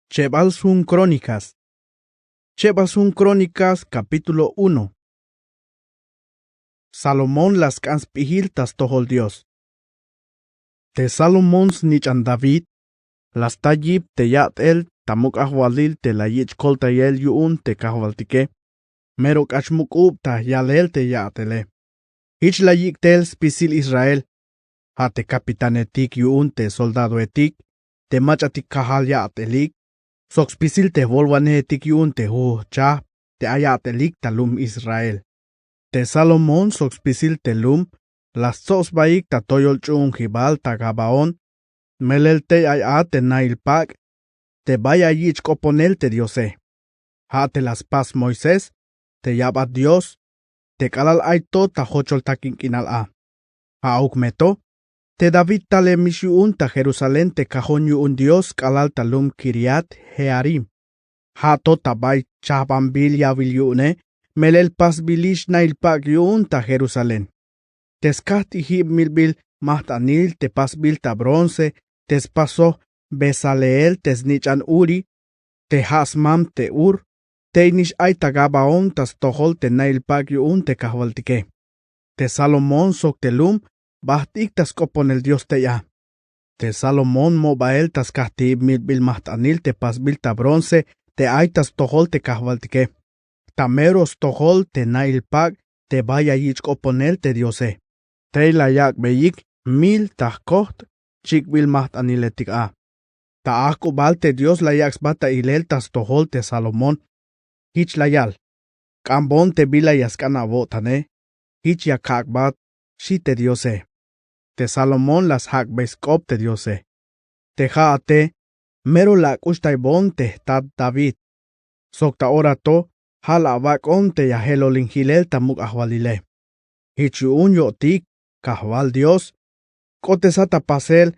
Chebalsun Crónicas. Chebalsun Crónicas, capítulo 1. Salomón las canspihiltas tohol Dios. Te Salomons nichan David, las tayib te yat el, tamuk ahwalil te la yich kolta yel yuun te kahwaltike, merok achmuk ta yalel te yatele. Hich la yik tel spisil Israel, ha te kapitanetik yuun te soldado etik, te machatik kahal yatelik, sok spisil te volwane etik yuun te cha, te ayatelik talum Israel. Te Salomón sok spisil te lum, las sos baik ta toyol chun jibal ta gabaon, melel te te nailpak, te vaya yich koponel te diose. Ha te las pas Moisés, te yabat Dios, te kalal aito ta hochol takinkinal a. Ha aukmeto, te David tale mishuun ta Jerusalén te kajon yuun Dios kalal talum Kiriat Jearim. Ha to tabay chabambil yavil yuune, melel pas bilish nailpak yuun ta Jerusalén. Teskat ihib milbil mahtanil te pasbil ta bronce, tespaso Besaleel tesnichan uri, te hasmam te ur, teinish ay tagabaon tas tohol te nailpak yuun te kahwaltike. Te Salomón sok telum, bahtik tas kopon el Dios te ya. Te Salomón mobael tas kahtib milbil mahtanil te pasbil ta bronce, te ay tas tohol te kahwaltike. Tameros tohol te nailpak, te vaya yich koponel te diose. Te la yak beyik mil tahkoht, chikbil mahtaniletik a. Ta akubal te Dios la yaks bata ilel tas tohol te Salomón. Hich la yal. Kambon te bila yaskana botane. Hich yakak bat, shi te diose. Te Salomón las hak beskop te diose. Te jaate, mero la kushtaibon te tat David. Sokta orato, hala bakon te yahelo linghilel tamuk ahwalile. Hich un yotik, kahwal Dios. Kote sata pasel,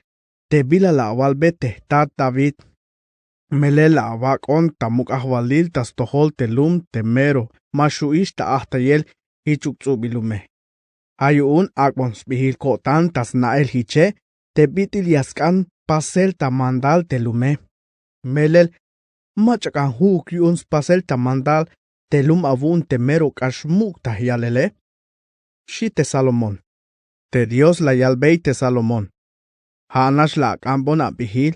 te bila la awalbete tat David. Mele la bakon tamuk ahwalil tas tohol te lum te mero, mashuish ta ahtayel hichukzu bilume. Ayun akbons bihil kotan tas nael hiche, te bitil yaskan pasel ta mandal te lume. Melel, machakan huk yuns pasel ta mandal te lum avun te mero kashmuk ta yalele. Shi te Salomón. Te Dios la yalbei te Salomón. Hanash la akambona bihil,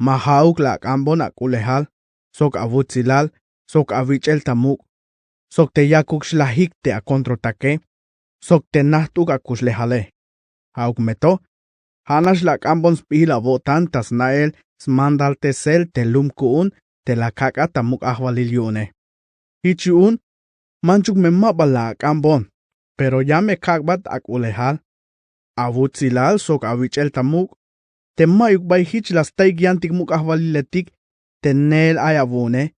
mahauk la akambona kulehal, sok avutzilal, sok avichel tamuk, sok te yakuk shlahik te akontrotake, sok te nahtuk akuslehale. Hauk meto, hanash la akambons bihil avotan tas nael smandal te sel te lumkuun te la kaka tamuk ahwalil yune. Hichiun, manchuk me mabala akambon, pero ya me kakbat akulehal. Avutzilal sok avichel tamuk, te mayuk bay hich las taig yantik muk ahwaliletik, te nel ayavune,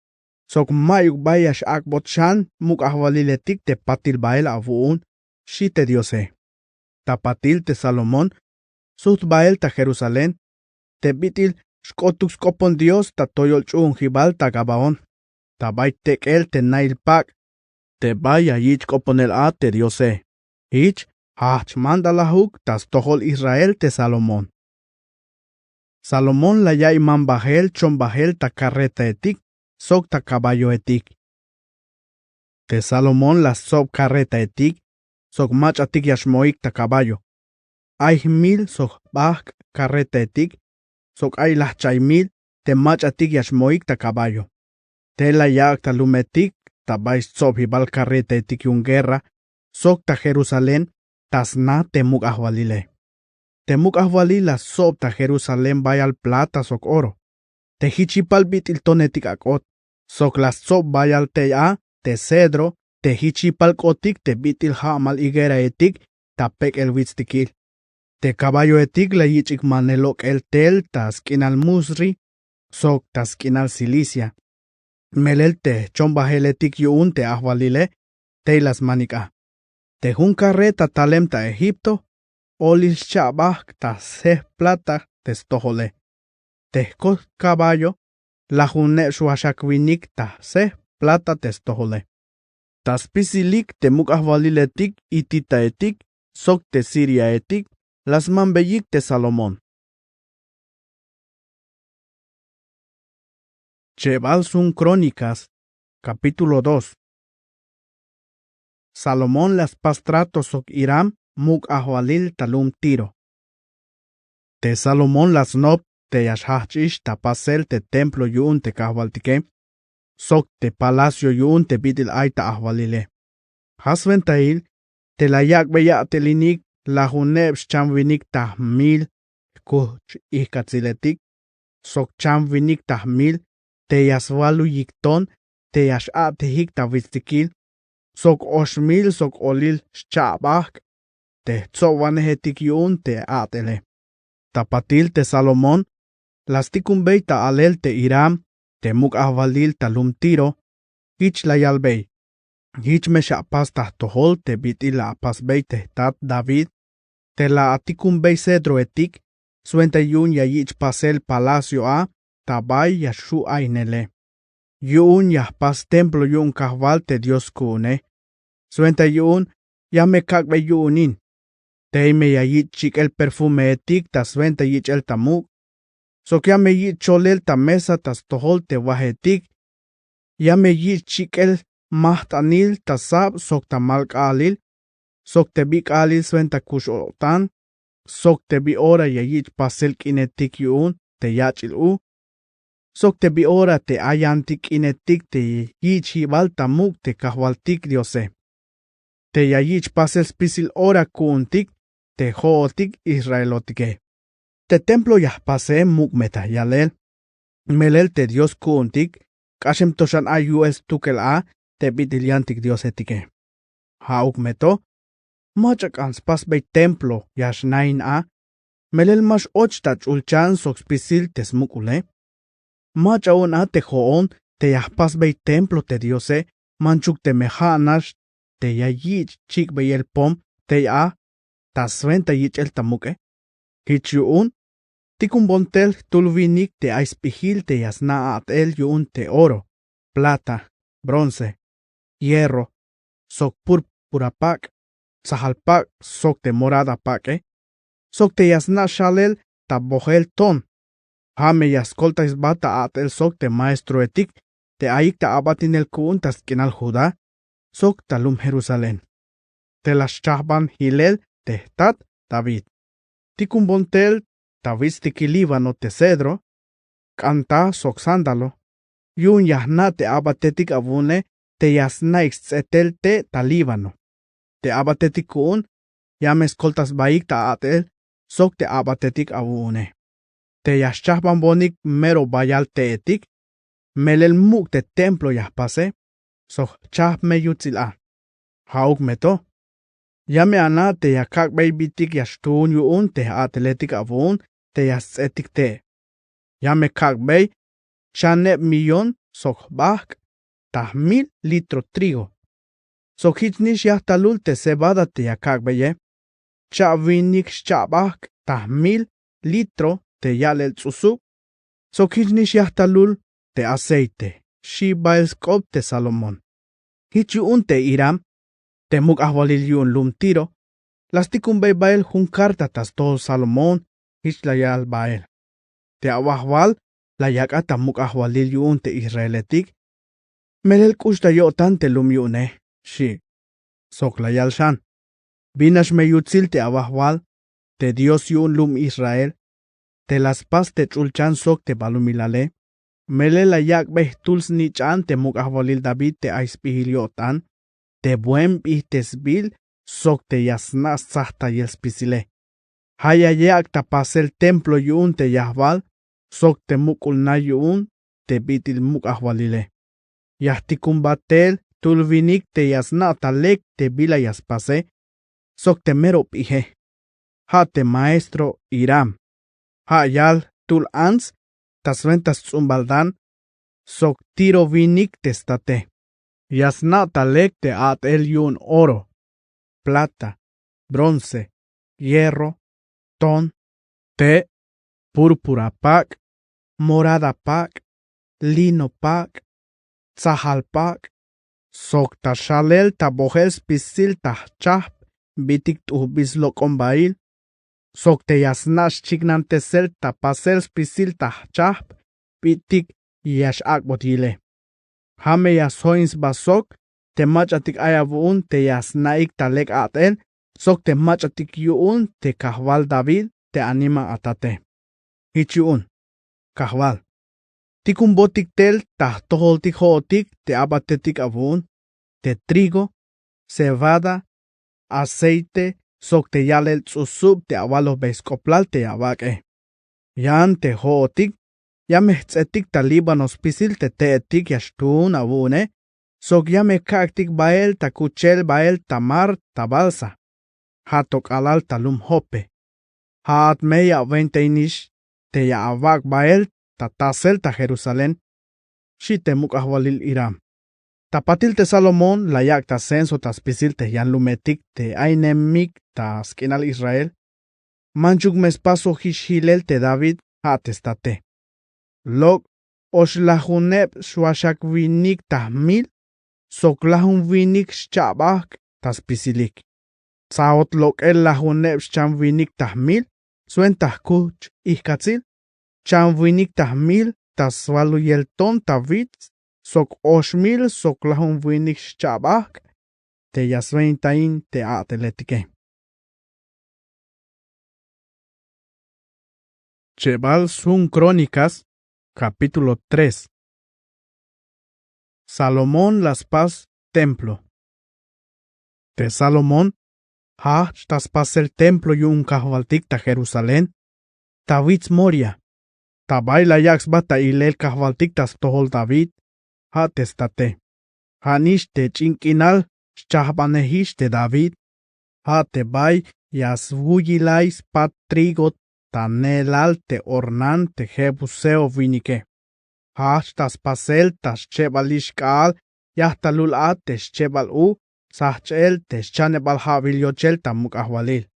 sok mayuk bay ash akbot shan muk ahwaliletik te patil bael avuun, shi te diose. Ta patil te Salomón, sut bael ta Jerusalén, te bitil shkotux kopon Dios ta toyol chun jibal ta gabaon, ta bay tekel te nailpak, te bay ayich kopon el a te diose. Hich, hach mandalahuk tas tohol Israel te Salomón. Salomón la ya iman bajel chon bajel ta carreta etik, sok ta caballo etik. Te Salomón la sok carreta etik, sok mach atik yashmoik ta caballo. Ay mil sok baj carreta etik, sok ay las chay mil te mach atik yashmoik ta caballo. Te la yak ta lumetik, ta bay sob hibal carreta etik yun guerra, sok ta Jerusalén, tas na temuk ahwalile. Temuk ahwali la sob ta Jerusalén bay al plata sok oro. Te hichipal bitil tonetik akot. Sok la sob bay al te cedro, te hichipal kotik te bitil hamal higuera etik, ta pek el witztikil. Te caballo etik la yichik manelok el tel ta skinal musri, sok ta skinal silicia. Melel te chombahel etik yuun te ahwalile, te las manika. Te hun carreta talem ta Egipto, olis chabaj ta seh plata testohole. Te kot caballo, la june shuashakwinik ta seh plata testohole. Tas pisilik te muk ahwaliletik itita etik, sok te Siria etik, las mambeyik te Salomón. Chebalsun Crónicas, capítulo 2. Salomón las pastratos sok Hiram muk ahwalil talum Tiro. Te Salomón las nob te yashhachish tapasel te templo yun te kahwaltike, sok te palacio yun te bidil aita ahwalile. Hasventail te layak beya telinik la huneb chamvinik tahmil kuch ihkatziletik, sok chamvinik tahmil te yaswalu yikton te yashatihik tavistikil, sok 8,000 sok olil chabak, te tsowanehetik yun te atele. Tapatil te Salomón, lastikun beita alel te Hiram, te muk ahvalil talum Tiro, hich la yalbei. Hich me shapas tahtohol te bitil la apas beite tat David, te la atikun bei cedro etik, suente yun ya yich pasel palacio a, tabay yashu ainele. Yun yahpas templo yun kahval te Dios kune. Suente yun ya me kakbe yunin. Te me ya yich chik el perfume etik ta suente yich el tamuk. Sok ya me yich cholel ta mesa tas tohol te wahetik. Ya me yich chik el mahtanil ta sab sok ta malk alil. Sok te bik alil suente kushotan. Sok te bi ora ya yich pasel kinetik yun te yachil u. Sok te bi ora te ayantik inetik te yich hibal tamuk te kahwaltik diose. Te ya yich pasel spisil ora kuntik te hootik israelotike. Te templo ya pase muk meta yalel. Melel te Dios kuntik, kashem toshan ayu es tukel a te bidiliantik Dios etike. Hauk meto, machak anspas bei templo yash nain a, melel mash ochtach ulchan sok spisil tes mukule. Mach aun a te hoon te yahpas bei templo te Diose, manchuk te mehanash te yayich chik bei el pom te a, tasventa yich el tamuke. Hich yuun, tikun bontel tulvinik te aispihil te yasna at el yuun te oro, plata, bronce, hierro, sok púrpura pak, sahalpak sok te morada pake, sok te yasna shalel ta bohel ton. Hame yaskolta isbata at el sok te maestro etik, te aik ta abatin el kuun tas kinal Judá, sok talum Jerusalén. Te las chahban hilel te tat David. Tikun bontel tavistik Líbano te cedro, canta sok sándalo. Yun yahna te abatetik avune te yasna ixetel te ta Líbano. Te abatetik kuun, yame escoltas baik ta atel, sok te abatetik avune. Te yashchahban bonik mero bayal te etik, melel muk te templo yahpase, sok chahme yutzil a. Hauk meto. Yame ana te yakak bay bitik yashtun yuun te atletik avun te yasetik te. Yame kak bay chane millón sok bak tahmil litro trigo. Sok hitnish yahtalul te cebada te yakak baye. Chavinik chabak tahmil litro te yalel tsusuk. Sok hitnish yahtalul te aceite. Shiba el skop te Salomón. Hich yuun te Hiram. Te muk ahwalil yun lum Tiro, lastikun bay bael hun karta tas tol Salomón, hich la yal bael. Te awahwal, la yakata muk ahwalil yun te Israeletik, melel kushta yotan te lum yune, shi. Sok la yal shan. Binash me yutzil te awahwal, te Dios yun lum Israel, te las pas te chulchan sok te balumilale, melel la yak beh tuls ni chan te muk ahwalil David te aispihil yotan, te buen bihtesbil sok te yasna sahta yelspisile. Haya yak tapas el templo yun te yahval, sok te mukul na yun te bitil muk ahvalile. Yahtikun batel tulvinik te yasna talek te bila yaspase, sok te mero pije. Ha te maestro Hiram. Ha yal tul ans, tas ventas zumbaldan, sok Tiro vinik testate. Yasna talek te at el yun oro, plata, bronce, hierro, ton, te, púrpura pak, morada pak, lino pak, tzahal pak, sok ta shalel ta bohel spisil ta chahp, bitik tu bislokon bail, sok te yasnash chignantesel ta pasel spisil ta chahp, bitik yash akbotile. Hame ya soins basok, te machatik ayabuun te yasnaik talek atel, sok te machatik yuun te kahwal David te anima atate. Hichiun, kahwal. Tikun botik tel tahtoholtik hootik te abatetik abuun, te trigo, cebada, aceite, sok te yalel tsusub te awalos beiskoplal te abake. Yan te hootik, yamehtzetik ta Libanos pisil te teetik yashtun abune, sok yamekaktik bael ta kuchel bael tamar ta balsa. Hatok alal talum hope. Haat meya venteinish te ya avak bael ta tasel ta Jerusalén. Shite mukahwalil Iram. Tapatil te Salomón layak ta censo ta spisil te yan lumetik te ainemik ta skinal Israel. Manchuk mespaso hishilel te David atestate. Lok oshlahuneb shwashak vinik tahmil, soklahun vinik shchabak ta spisilik. Saot lok el lahuneb shchan vinik tahmil, suen tahkuch ihkatzil, chan vinik tahmil ta swaluyelton ta vitz, sok 8,000 soklahun vinik shchabak, te yasveintain te ateletike. Cheval Sun Crónicas, capítulo 3. Salomón las paz templo. Te Salomón, tas paz el templo yun kahvaltik ta Jerusalén, ta vitz Moria, ta baila yaks bata ilel kahvaltik tas tohol David, testate. Hanish te chinkinal, chahbanehish te David, te bay yasvuyilais pat trigot, ta nelal te ornan te jebuseo vinike. Tas pasel tas chebalish kaal, yahtalul te chebal sahchel te chanebal havilyochel ta mukahwalil.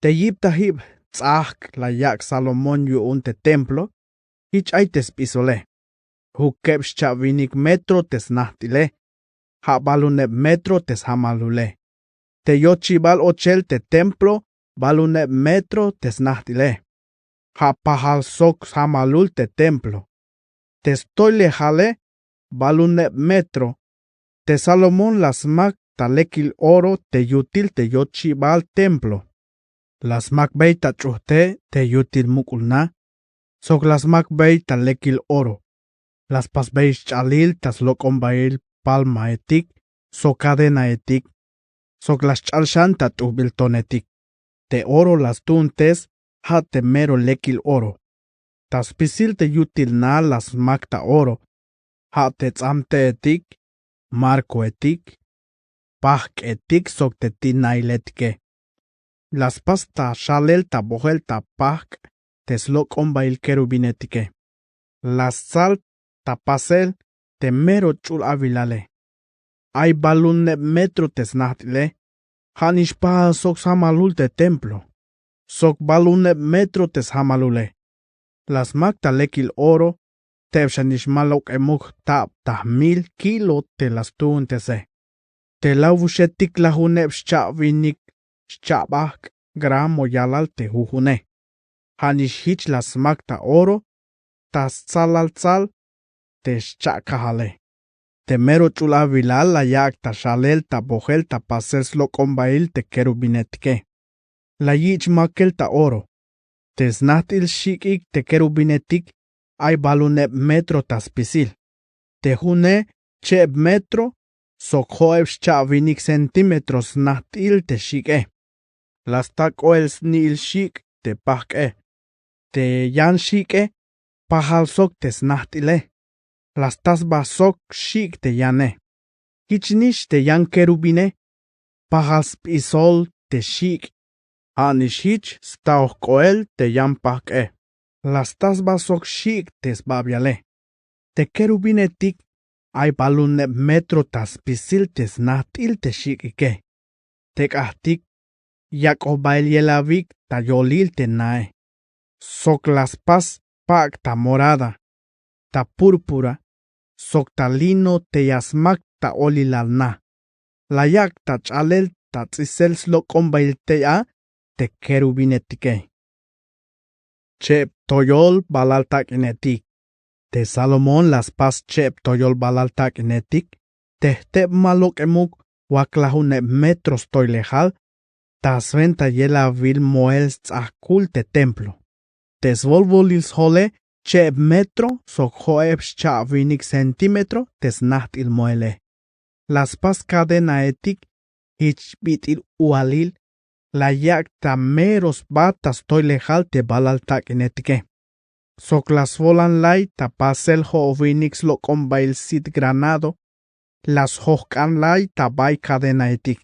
Te yib tahib, tzahk la yak Salomón yuun te templo, hich ay tes pisole. Hukeb vinik metro tes nahtile, baluneb metro tes hamalule. Te yochibal ochel te templo, baluneb metro tes nahtile. Pahal sok hamalul te templo. Te estoy lejale, baluneb metro. Te Salomón las mak talekil oro te yutil te yochibal templo. Las mak bey ta chuhte te yutil mukulna. Sok las mak bey talekil oro. Las pas bey chalil tas lokon bail palma etik, sok cadena etik. Sok las chalshan ta tuhbilton etik. Te oro las tuntes, te mero lekil oro. Tas pisil te yutil na las makta oro. Te tzamte etik, marco etik, pahk etik sok te tinailetke. Las pasta shalel ta bohel ta pahk, te slok bail kerubinetike. Las sal ta pasel, te mero chul avilale. Ay balunne metro te snahtile, hanish pa sok samalul te templo. Sok balunne metro tes hamalule. Las makta lekil oro, tevshanish malok emuk tab tahmil kilo te las tuuntese. Te lauvushetik lahuneb shchavinik shchabak gramo yalal te hujune. Hanish hich las makta oro, tas tsalaltzal te shchakahale. Te mero chula vilal la yak ta shalel ta bohel ta pasels lo kombail te kerubinetke. La yich makel ta oro. Te snatil shikik te kerubinetik ay baluneb metro tas pisil. Te june cheb metro sok hoeb chavinik centimetros natil te shike. Las takoel snil shik te pahke. Te yan shike pahal sok te snatile. Las tasba sok shik te yane. Hichnish te yan kerubine. Pahal spisol te shik. Anishich staoh koel te yan pahke. Las tasba sok shik te sbabiale. Te kerubinetik ay balune metro tas pisil te snatil te shikike. Te kahtik yak obailyelavik ta yolil te nae. Sok las pas pak ta morada. Ta púrpura. Sok ta lino te yasmak ta olilalna. La yak ta chalel ta tzisel slok ombail te ya te kerubinetike. Chep toyol balaltak inetik. Te Salomón las pas chep toyol balaltak netik, te malok emuk waklahune metros toilejal, tas venta yela vil moel tzakul te templo. Tes volvolils hole chep metro sok joeb vinik centímetro tes naht il moele. Las pas cadena etik ich bit il ualil, la yak meros batas toilejal te balaltak netike. Sok las volan lai tapasel ho vinix lo combail sit granado, las hokan lai tabay cadena etik.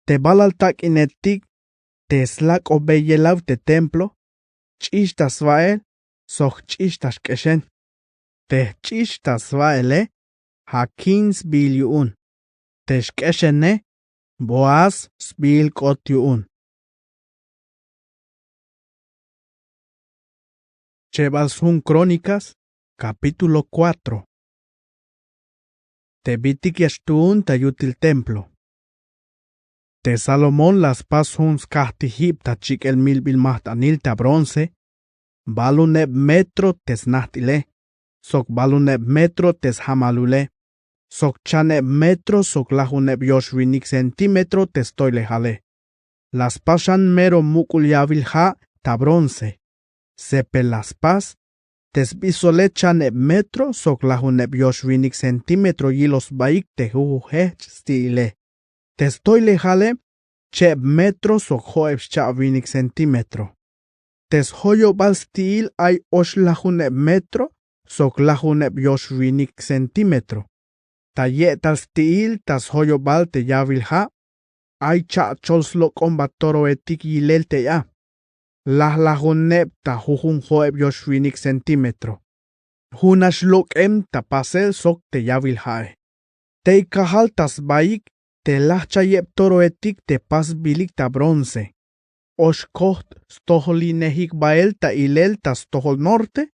Te balaltak inetik, te slak obeyelav te templo, chishtas vael, sok chishtas keshen. Te chishtas vaele, ha 15 bilyun. Te shkeshene, boaz sbil kotyun. Chebalsun Crónicas, capítulo 4. Te bitik yashtun tayutil templo. Te Salomón las pasuns kahtihip tachik el milbil mahtanil ta bronce, baluneb metro tes nahtile, sok baluneb metro tes hamalule, sok chaneb metro sok lahuneb yoshwinik centímetro tes toilejale. Las pasan mero mukul yavilha ta bronce. Sepe las pas, tes bisole chaneb metro sok lahuneb yoshwinik centímetro yilos baik te huhech stile. Tes toilejale, cheb metro sok hoeb chavinik centímetro. Tes hoyo bal stil ay osh lahuneb metro sok lahuneb yoshwinik centímetro. Ta yetal stil tas hoyo bal te yavilha, ay cha chols combatoro etik yilel te ya. Las lahuneb ta hujun hoeb yoshwinik centímetro. Hunash ta pasel sok te yavilhae. Te kahal tas baik te lahchayeb toro etik te pas bilik ta bronce. Oshkoht stoholinehik bael ta ilel ta stohol norte.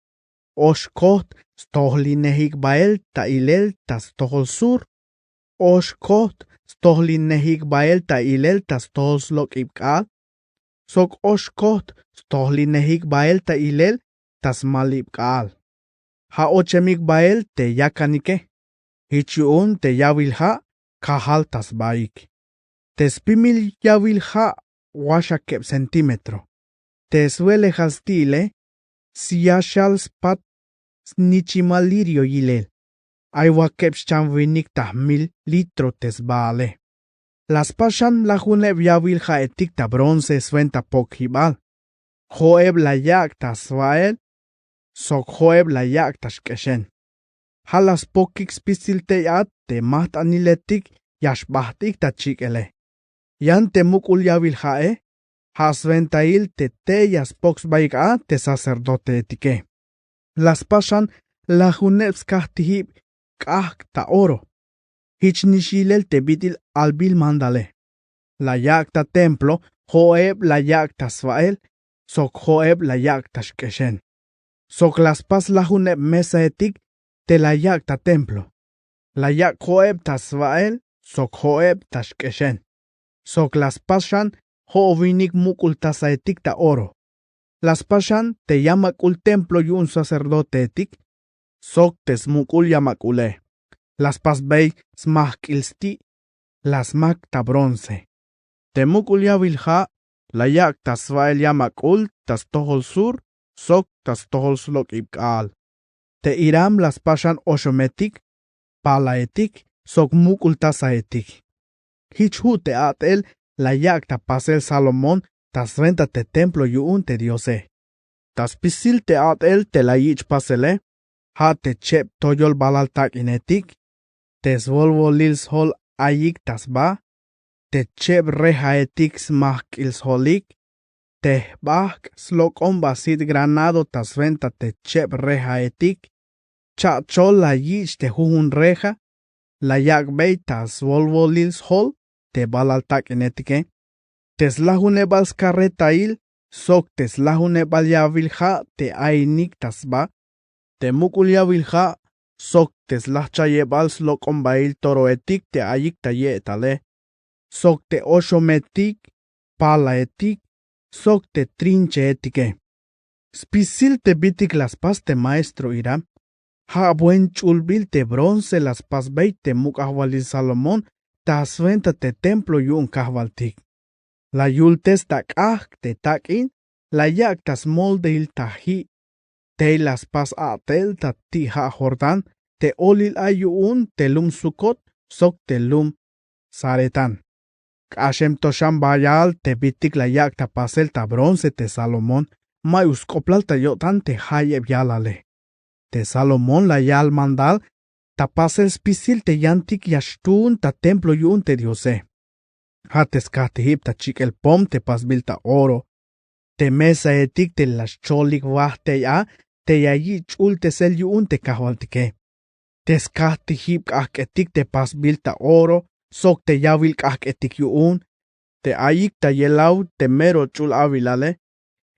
Oshkoht stoholinehik bael ta ilel ta stohol sur. Oshkoht stoholinehik bael ta ilel ta stohol slok ibkal. Sok oshkoht stoholinehik bael ta ilel tas malibkal. Ha ochemik bael te yakanike. Hichiun te yavilha kahal tas baik. Te spimil yavilha washakeb centímetro. Te suele hastile siyashal spat snichimalirio yilel. Ay wakeb chanvinik tahmil litro tes baale. Las pashan la juneb yavilha etik ta bronce sventa pokhibal. Joeb la yak tas vael, sok joeb la yak tas keshen. Halas pokik spisil te yat te maht aniletik yashbahtik ta chikele. Yan te mukul yavilhae, hasventail te yas pox baika te sacerdote etike. Las pashan la juneb skahtihib kahk ta oro. Hichnishilel te bitil albil mandale. La yakta templo, joeb la yakta svael, sok joeb la yakta shkeshen. Sok las pas la juneb mesa etik te la yakta templo. La yak joeb ta svael, sok joeb ta shkeshen. Sok las pashan jovinik mukul tasa etik ta oro. Las pashan te yamakul templo y un sacerdote etik, sok tes mukul yamakule. Las pasbei smahkilsti, las makta bronce. Temukul yavilha, la yak tasvael yamakul, tas tohol sur, sok tas tohol slok ibkal. Te iram las pashan oshometik, pala etik, sok mukul tasa etik. Hichu te atel, la yak ta pasel Salomón, tas venta te templo yuun te diose. Tas pisil te atel te la yich pasele, ha te chep toyol balaltak inetik, tes volvo lils hol ayik tas ba, te chep reja etiks mahk ils holik, te bahk slok basit granado tas venta te chep reja etik, cha chol la yich te hujun reja, la yak bey tas volvo lils hol, te balaltak inetike, tes lahune bals karretail, sok tes lahune bal yavilha te ainik tas ba, te mukul yavilha, sok tes lahchaye bals lokon bail toro etik te ayik ta ye etale. Sok te oshometik, pala etik, sok te trinche etike. Spisil te bitik las pas te maestro iram. Ha buen chulbil te bronce las pasbeit te mukahwalil Salomón ta sventa te templo yun kahwaltik. La yultes tak te takin, la yak tas moldeil tahi. Te las pas atel ta ti ha Jordán, te olil ayun te lum sukot, sok te lum saretan. Kashem tosham bayal te bitik la yak ta pasel ta bronce te Salomón, ma uskoplal ta yotan te hayeb yalale. Te Salomón la yal mandal, ta pasel spisil te yantik yashtun ta templo yun te diose. Hates katihip ta chik el pom te pasbil ta oro. Te mesa etik te las cholik wahte ya, te yayi chul te sel yun te kahwaltike. Tes katihip etik te pasbil ta oro, sok te yawil etik yun. Te ayik ta yelau te mero chul avilale.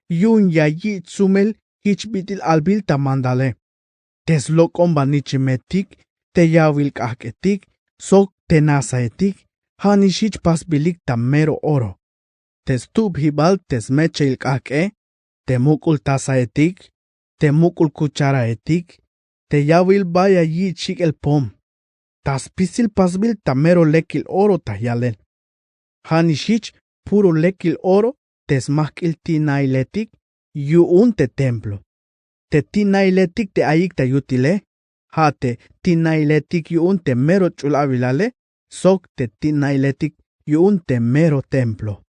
Yun yayi tsumel hichbitil albil ta mandale. Tes lokon banichimetik, te yawil etik, sok te nasa etik. Hanishich pasbilik ta mero oro. Tes tub hibal tes mecheil te mukul taza etik, te mukul cuchara etik, te yawil baya yi chik el pom. Tas pisil pasbil ta mero lekil oro ta yalel. Hanishich puro lekil oro tes makil tinailetik yuun te templo. Te tinailetik te ayik ta yutile, hate tinailetik yuun te mero chulavilale, sok te tinailetik yuun te mero templo.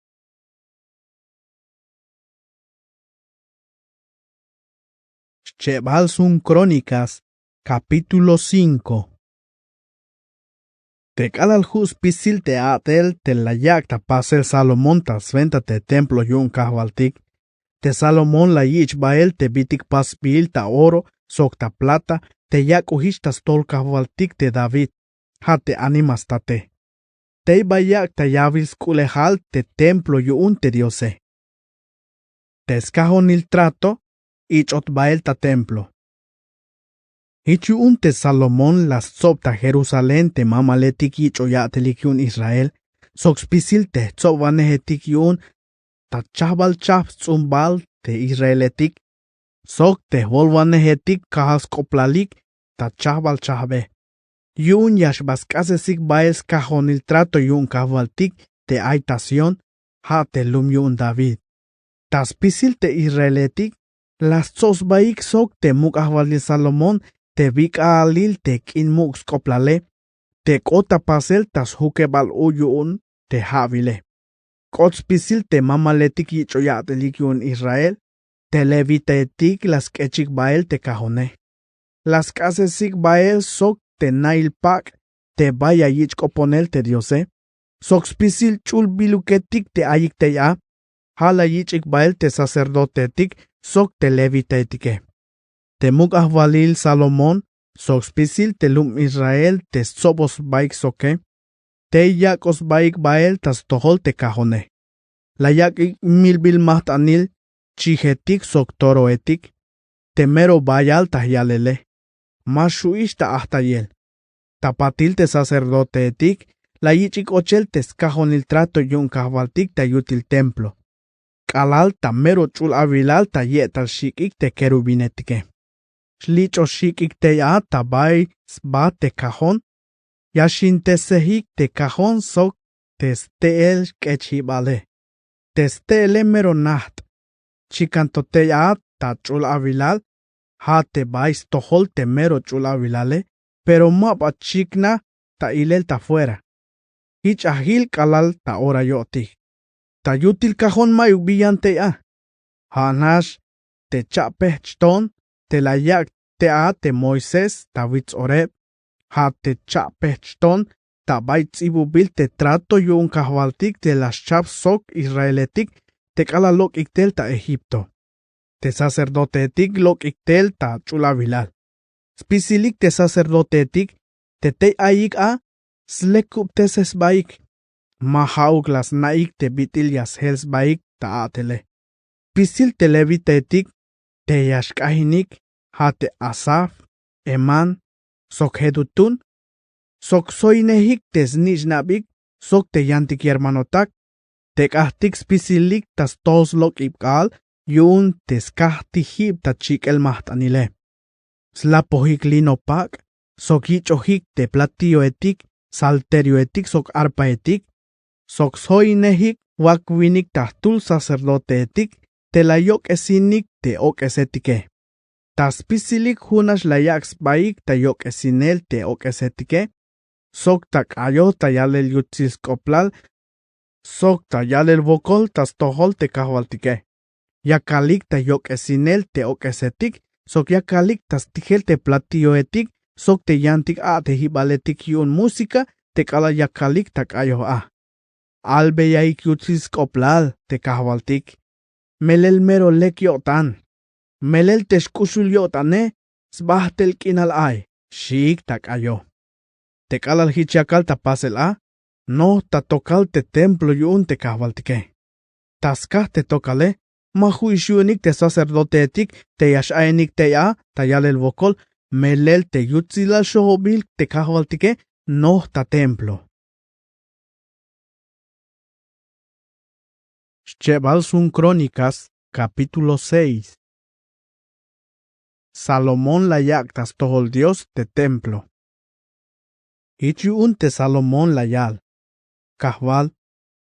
Shebal sun Crónicas, capítulo 5. Te calal hus pisil te atel te la yak ta pasel Salomón ta sventa te templo yun kahwaltik. Te Salomón la yich bael te bitik paspil ta oro, sok ta plata, te yak uhish ta stol kahwaltik te David. Ha te animas ta te. Te bayak ta yavil skulehal te templo yun te diose. Te escajon il trato, ich ot bael ta templo. Ich yun te Salomón las tzop ta Jerusalén te mamaletik ich oyatelik yun Israel, sok spisil te tzop vanehetik yun, ta chahbal chah tzumbal te Israeletik, sok te volvanehetik kahas koplalik, ta chahbal chahbe. Yun yash baskasesik baes cajon il trato yun kahvaltik te aitación, ha te lum yun David. Tas pisil te Israeletik, las tzos baik sok te muk ahvalil Salomón, te vik alil te kin muk skoplale, te kota pasel tas hukebal uyun te havile. Kots pisil te mamaletik yichoyatelik yun Israel, te levitetik las kechik bael te cajone. Las casesik bael sok te nail pak, te vaya yichkoponel te diose. Sok pisil chul biluketik te ayik te ya, hala yichik bael te sacerdotetik, sok te levitetik. Te muk ahvalil Salomón, sok pisil te lum Israel te sobos baik soke. Te yakos baik bael tas tohol te cajone. La yakik milbil mahtanil, chihetik sok toroetik, te mero bayal tahyalele. Mashuish ta ahtayel. Tapatil te sacerdoteetik, la yichik ochel te escajonil trato yun kahvaltik ta yutil templo. Kalal ta mero chul avilal ta yetal shikik te kerubinetike. Shlich o shikik te ya ta bay sba te cajon, yashin te sehik te cajon sok te steel kechibale. Te stele mero naht. Chikanto te ya ta chul avilal, ha te bais tohol te mero chul avilale, pero mapa chikna ta ilel ta fuera. Hich ahil kalal ta ora yoti. Ta yutil cajon mayuk billante ya. Hanash te chapeh chton, te la yak te a te Moisés ta witz oreb. Ha te chapeh chton, ta baitz ibubil te trato yun kahvaltik te las chap sok israeletik, te kalalok iktel ta Egipto. Te sacerdotetik lok iktel ta chulavilal. Spisilik te sacerdotetik, te ayik a, slekup teses baik. Mahauk las naik te bitil hels baik ta atele. Pisil te levitetik, te yashkahinik, ha te Asaf, Eman, sok hedutun, sok soinehik tes nishnabik, sok te yantik hermanotak, te kahtik spisilik tas tos lok ibkal, yun tes kahtihib ta chik el mahtanile. Slapohik linopak, sok hichohik te platillo etik, salterio etik sok arpa etik, sok soinehik wakwinik tahtul sacerdote etik, te layok esinik te ok esetike. Taspisilik hunas layaks baik ta yok esinel te ok esetike, sok tak ayo ta yalel yutzis koplal, sok ta yalel vokol tas tohol te kahwaltike. Yakalik ta yok esinel te ok esetik, sok yakalik tas tijel te platillo etik, sok te yantik a te hibaletik yun música, te kala yakalik tak ayo a. Albe yaik yutzis koplal te kahwaltik. Melel mero lek yotan. Melel teshkushul yotane, sbahtel kinal ay, shik tak ayo. Te kalal hichakal tapasel a, no ta tokal te templo yun te kahwaltike. Taskah te tokale, mahuishunik te sacerdote etik, te yashaenik te a, ta yalel vokol, melel te yutzilal shohobil te kahwaltike, no ta templo. Shchebal sun Crónicas, capítulo 6. Salomón la yactas tohol Dios te templo. Ichiun te Salomón la yal. Kahval,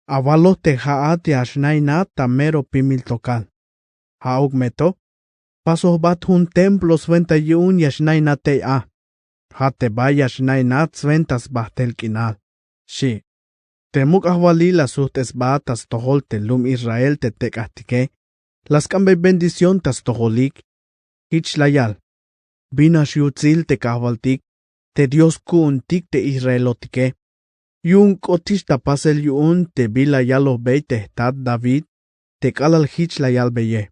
avalo te haate ashnaina tamero pimil tokal. Haug meto, paso bat hun templo sventa yun yashnaina te a. Hate vaya shnaina sventas bahtel kinal. Shi. Temuk ahvalila suhtes batas tohol te lum Israel te tekatike. Las cambe bendición tas toholik. Ich layal. Binas yutzil te kahvaltik. Te Dios kuuntik te Israelotike. Yun kotish tapasel yun te bila yalo beite tad David. Te kalal hich layal beye.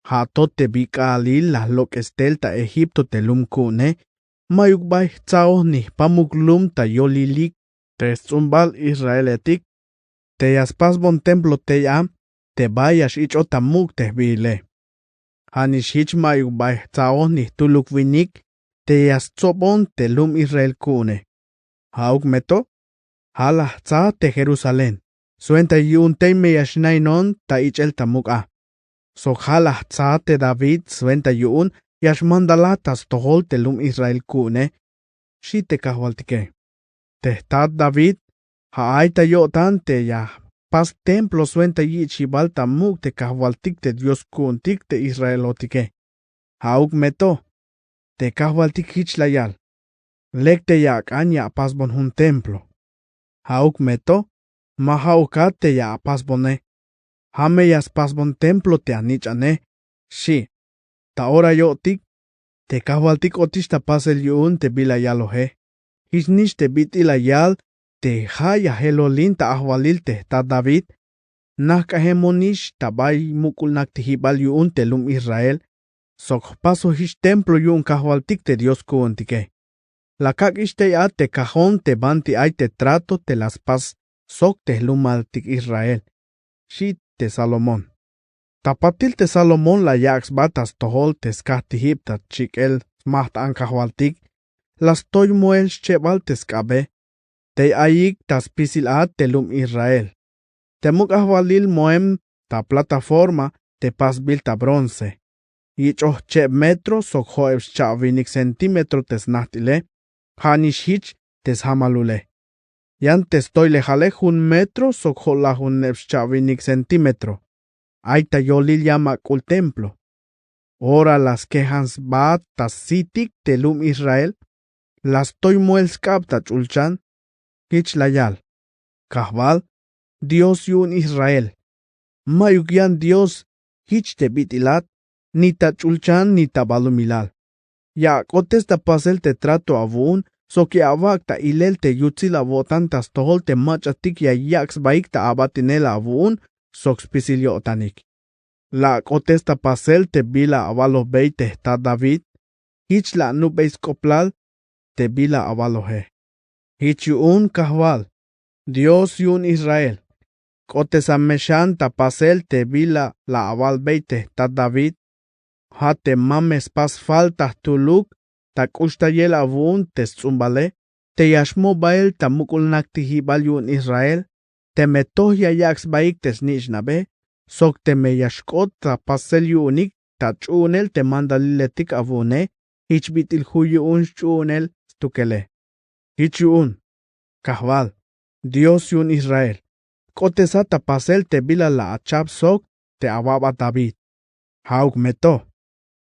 Hatot te bika alil la lok estel ta Egipto te lum kune. Mayuk bay tsao ni pamuk lum ta yolilik. Te zumbal Israeletik. Te yaspas bon templo te yam. Te bayas ich otamuk te bile. Hanish hich mayuk bay tsao ni tuluk vinik. Te yatzobon te lum Israel kune. Hauk meto. Halah tsa te Jerusalén. Suenta yun te me yashnainon ta ichel tamuk a. So halah tsa te David suenta yun yashmandalatas tohol te lum Israel kune. Shi te kahwaltike. Te tad David. Haaita yotan te ya. Pas templo suenta yichibal tamuk te kahwaltik te Dios kuntik te Israelotike. Hauk meto. Te kahwaltik hich layal. Lek te yak anya pasbon hun templo. Hauk meto. Mahaukat te ya pasbone. Hame yas pasbon templo te anichane. Shi. Ta ora yotik. Te kahwaltik otish tapasel yun te bilayalohe. Hishnish te bit ilayal. Te haya helolin ta ahwalil te ta David. Nakahemonish tabay mukulnak te hibal yun te lum Israel. Sok paso hish templo yun kahwaltik te Dios kuuntike. La kak ishte ya te cajón te banti ay te trato te las pas sok te lumaltik Israel. Shi te Salomón. Tapatil te Salomón la yaks batas tohol te skahti hipta chikel smaht an kahwaltik. Las toy muel shchebal te skabe. Te ayik tas pisil a te lum Israel. Te muk ahwalil moem ta plataforma te pas bil ta bronce. Ich cheb metro sok hoeb chavinik centimetro tes nahtile, hanish hich tes hamalule. Yan tes toile jale hun metro sok hola hun chavinik centimetro. Aita yolil llama kul templo. Ora las quejas bat tas sitik te lum Israel, las toy muels kapta chulchan, hich layal. Kahval, Dios yun Israel. Mayuk yan Dios hich te bitilat, ni ta chulchan ni ta balumilal. Ya contesta pasel te trato avun, so que avak ta ilel te yutzil avotan tas tohol te machatik ya yaks baik ta abatinela avun, sok spisilio otanik. La contesta pasel te bila avalo beite ta David, hich la nubeis koplal, te bila avalo he. Hich yun kahwal, Dios yun Israel. Contesa meshan ta pasel te bila la aval beite ta David, hate mames pas falta tuluk, ta kushta avun te zumbale, te yashmo bael ta mukulnak tihibal yun Israel, te metoh ya yaks baik tes nishnabe, sok te me yashkot ta pasel yunik, ta chunel te mandaliletik avune, hich bitil huyun chunel stukele. Hichun, kahval, Dios yun Israel. Kotesa tapasel te bila la achab sok te awaba David. Hauk meto.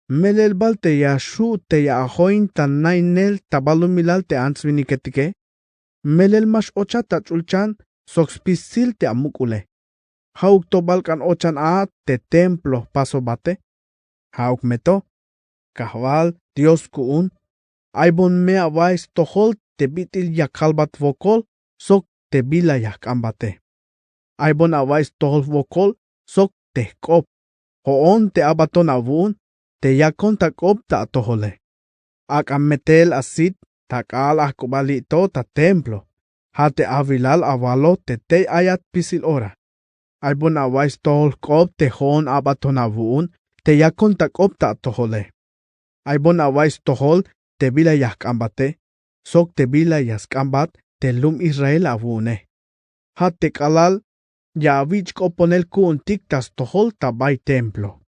Melel bal te yashu te yahoin tan nainel tabalumilal te ansviniketike. Melel mash ocha ta chulchan sokspisil te amukule. Hauk to balkan ochan a te templo paso bate. Hauk meto. Kahval Dios kuun. Aibon mea vais tohol te bitil yakalbat vokol sok te bila yakambate. Aibon avais tohol vokol sok te kop. Hoon te abaton avun te yakon ta kop ta tohole. Ak metel asit takal akubalito ta templo. Hate avilal avalo te ayat pisil ora. Aibon avais tohol kop te hoon abaton avun te yakon ta kop ta tohole. Aibon avais tohol te bila yakambate. Sok te bila yaskambat te lum Israel avune. Hate kalal ya avich koponel kun tiktas tohol tabay templo.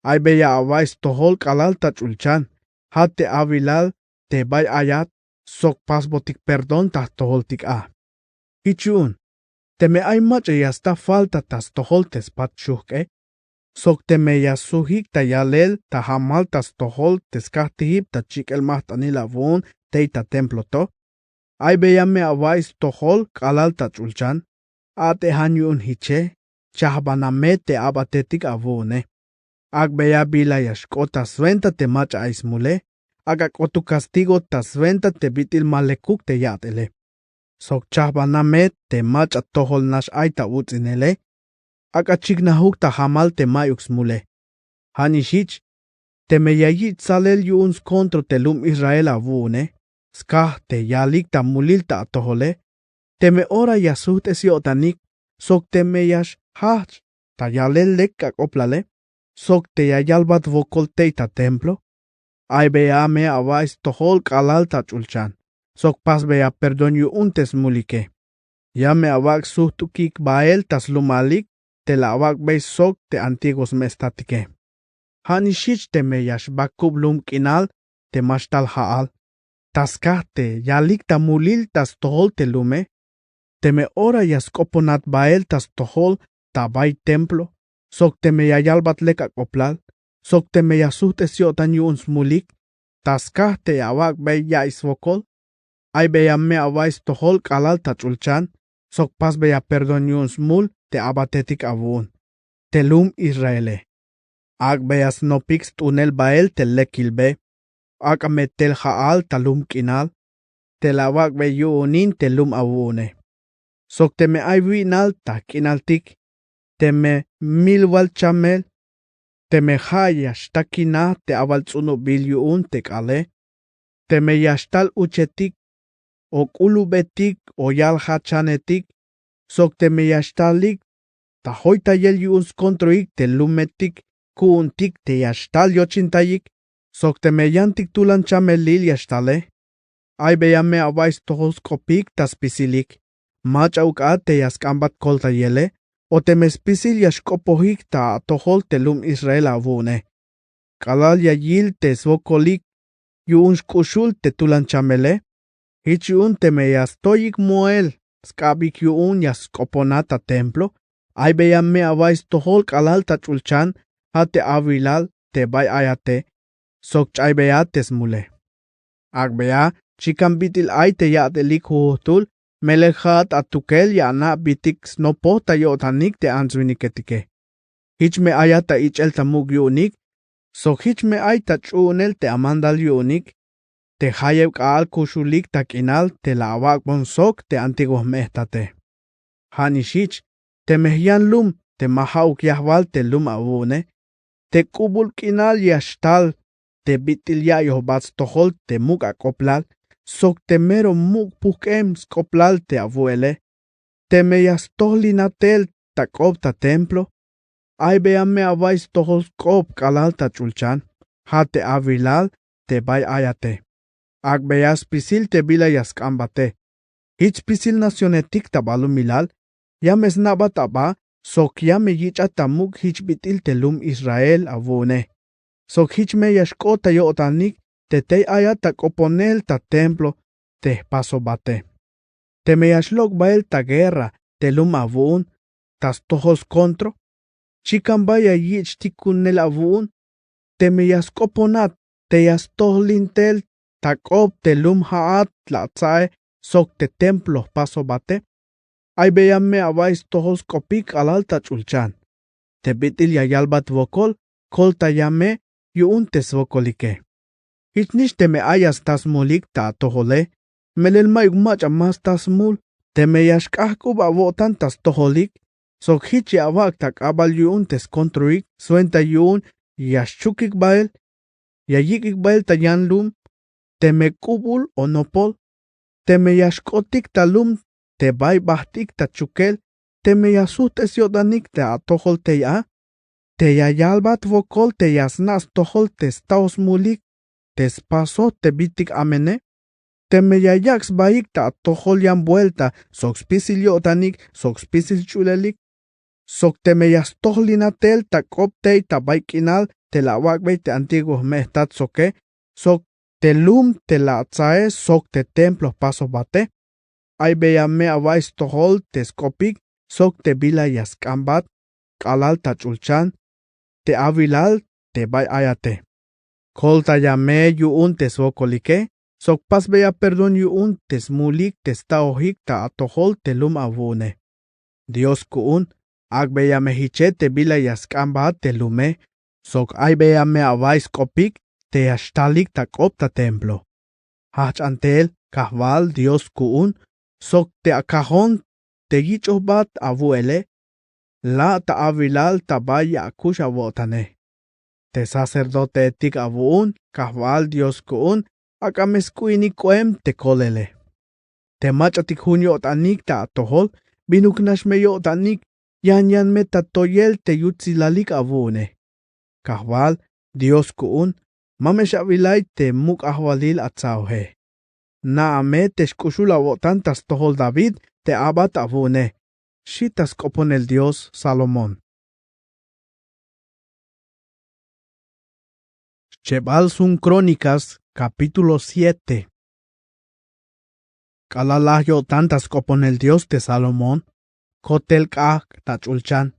Ay beya avais tohol kalal ta chulchan. Hate avilal te bay ayat sok pasbotik perdon ta tohol tik a. Hichun, te me ay mache ya sta falta tas tohol tes pat shuke. Sok te me ya suhik ta yalel ta hamal tas tohol tes kahtihip ta chikel mahtanil avun te ta templo to. Ay beya me avais tohol kalal ta chulchan. Ate hanyun hiche, chahbaname te abatetik avune. Ag beya bila yashkota sventa te macha aismule, aga kotu castigo ta sventa te bitil malekuk te yatele. Sok chahbaname te macha tohol nash aita utzinele, aga chignahuk ta hamal te mayuxmule. Hanishich, te meyayit salel yuns kontro te lum Israel avune, skah te yalik ta mulil ta tohole, teme ora yasut esiotanik, sok teme yash hach, ta yalel lekak oplale, sok te yayalbat vokol teita templo, ay bea me avais tohol kalal ta chulchan, sok pas bea perdon yu untes mulike. Ya me avak suhtukik bael tas lumalik, te la avak be sok te antiguos mestatike. Hanishich teme yash bakub lum kinal, te mashtal haal, taskah te yalik ta mulil tas tohol te lume, teme ora yaskoponat bael tas tohol tabay templo, sok teme yayalbat leka koplal, sok teme yasut esiotan yuns mulik, taskah te awak bay yais vokol, ay beya me avais tohol kalal ta chulchan, sok pas beya perdon yuns mul te abatetik avun, te lum Israele. Ag beyas no pix tunel bael te lekilbe, ag metel haal ta lum kinal, te lawak be yuunin te lum avune. Sok teme ay winal ta kinaltik, teme milwal chamel, teme hayash ta kina te avaltsuno bilyuun te kale, teme yashtal uchetik, o kulubetik o yalhachanetik, sok teme yashtalik, ta hoita yel yuuns kontroik te lumetik, kuuntik te yashtal yochintayik, sok teme yantik tulan chamelil yashtale, ay beyame avais tohoskopik tas pisilik, macha uka te yaskambat kolta yele, o te mespisil yashkopohik ta tohol te lum Israel avune. Kalal yayil te svokolik, yuunsh kushul te tulan chamele, hichiun te me yastoyik moel, skabik yuun yaskoponata templo, ay beyame avais tohol kalal ta chulchan, hate avilal te bay ayate, sok chay beyates mule. Agbea, chikan bitil ay te yatelik huhtul, melejat atukel yana bitik snopo ta yotanik te answiniketike. Hich me ayata ichel tamug yunik, sok hich me ay ta chunel te amandal yunik, te hayev kaal kushulik ta kinal te lawak bonsok te antiguos mehtate. Hanishich, te mehyan lum, te mahauk yahwal te lum avune, te kubul kinal yashtal, te bitil yayo bats tohol te muk akoplal, sok te mero muk pukem skoplal te avuele, te me yastohlinatel ta kop ta templo, ay beame avais tohol kop kalal ta chulchan, hate avilal te bay ayate. Ag beyas pisil te bila yaskambate. Hich pisil nacionetik tabalu milal, yames nabataba, sok yame yicha tamuk hich bitil te lum Israel avune. Sok hich me yashkota yotanik, te aya ta oponel ta templo te paso bate. Te meyashlok bael ta guerra te lum avun tas tojos contro. Chikan baya yich tikun nel avun. Te meyaskoponat te yas tohlintel takop te lum haat la tsae sok te templo paso bate. Ay beyame abais tojos kopik alalta chulchan. Te bitil yayalbat vokol, kol ta yame yuun tes vokolike. Hichnish te me ayas tas mulik ta tohole, melel may umach amas tas mul, te me yashkahku bavotan tas toholik, sok hichi avak tak abal yuun tes kontruik, suenta yuun yashchukik bael, yayikik bael ta yanlum, te me kubul onopol, te me yashkotik talum, te bay bahtik ta chukel, te me yasutes yodanik te atohol te ya, te yayalbat vokol te yasnas tohol te staos mulik, te spaso te bitik amene, te me yayaks baik ta atohol yan vuelta, sok spisil yodanik, sok spisil chulelik, sok te me yastohlinatel ta koptei ta baikinal, te la wakbei te antiguos mehtat soke, sok te lum te la tsae sok te templo paso bate, ay beyame abais tohol te skopik, sok te bila yaskambat, kalal ta chulchan, te avilal te bay ayate. Kol ta yame yuun te svokolike, sok pas beya perdon yuun te smulik te staohik ta atohol te lum avune. Dios kuun, ag beyame hiche te bila yaskambat te lume, sok ay beyame abais kopik, te yashtalik ta kopta templo. Hach antel, kahval Dios kuun, sok te akajon te yichobat avuele, la ta avilal ta baya akush avotane. Te sacerdote etik avuun, kahval Dios kuun, akameskuini koem te kolele. Te machatik hunyo tanik ta atohol, binuknash meyo tanik, yan me tatoyel te yutzilalik avune. Kahval Dios kuun, mamesh avilay te muk ahwalil atzauhe. Naame te shkushula votantas tohol David te abat avune. Shitas kopon el Dios Salomón. Shebal sun Crónicas, capítulo 7. Kalalah yo tantas kopon el Dios de Salomón. Kotel kak tachulchan.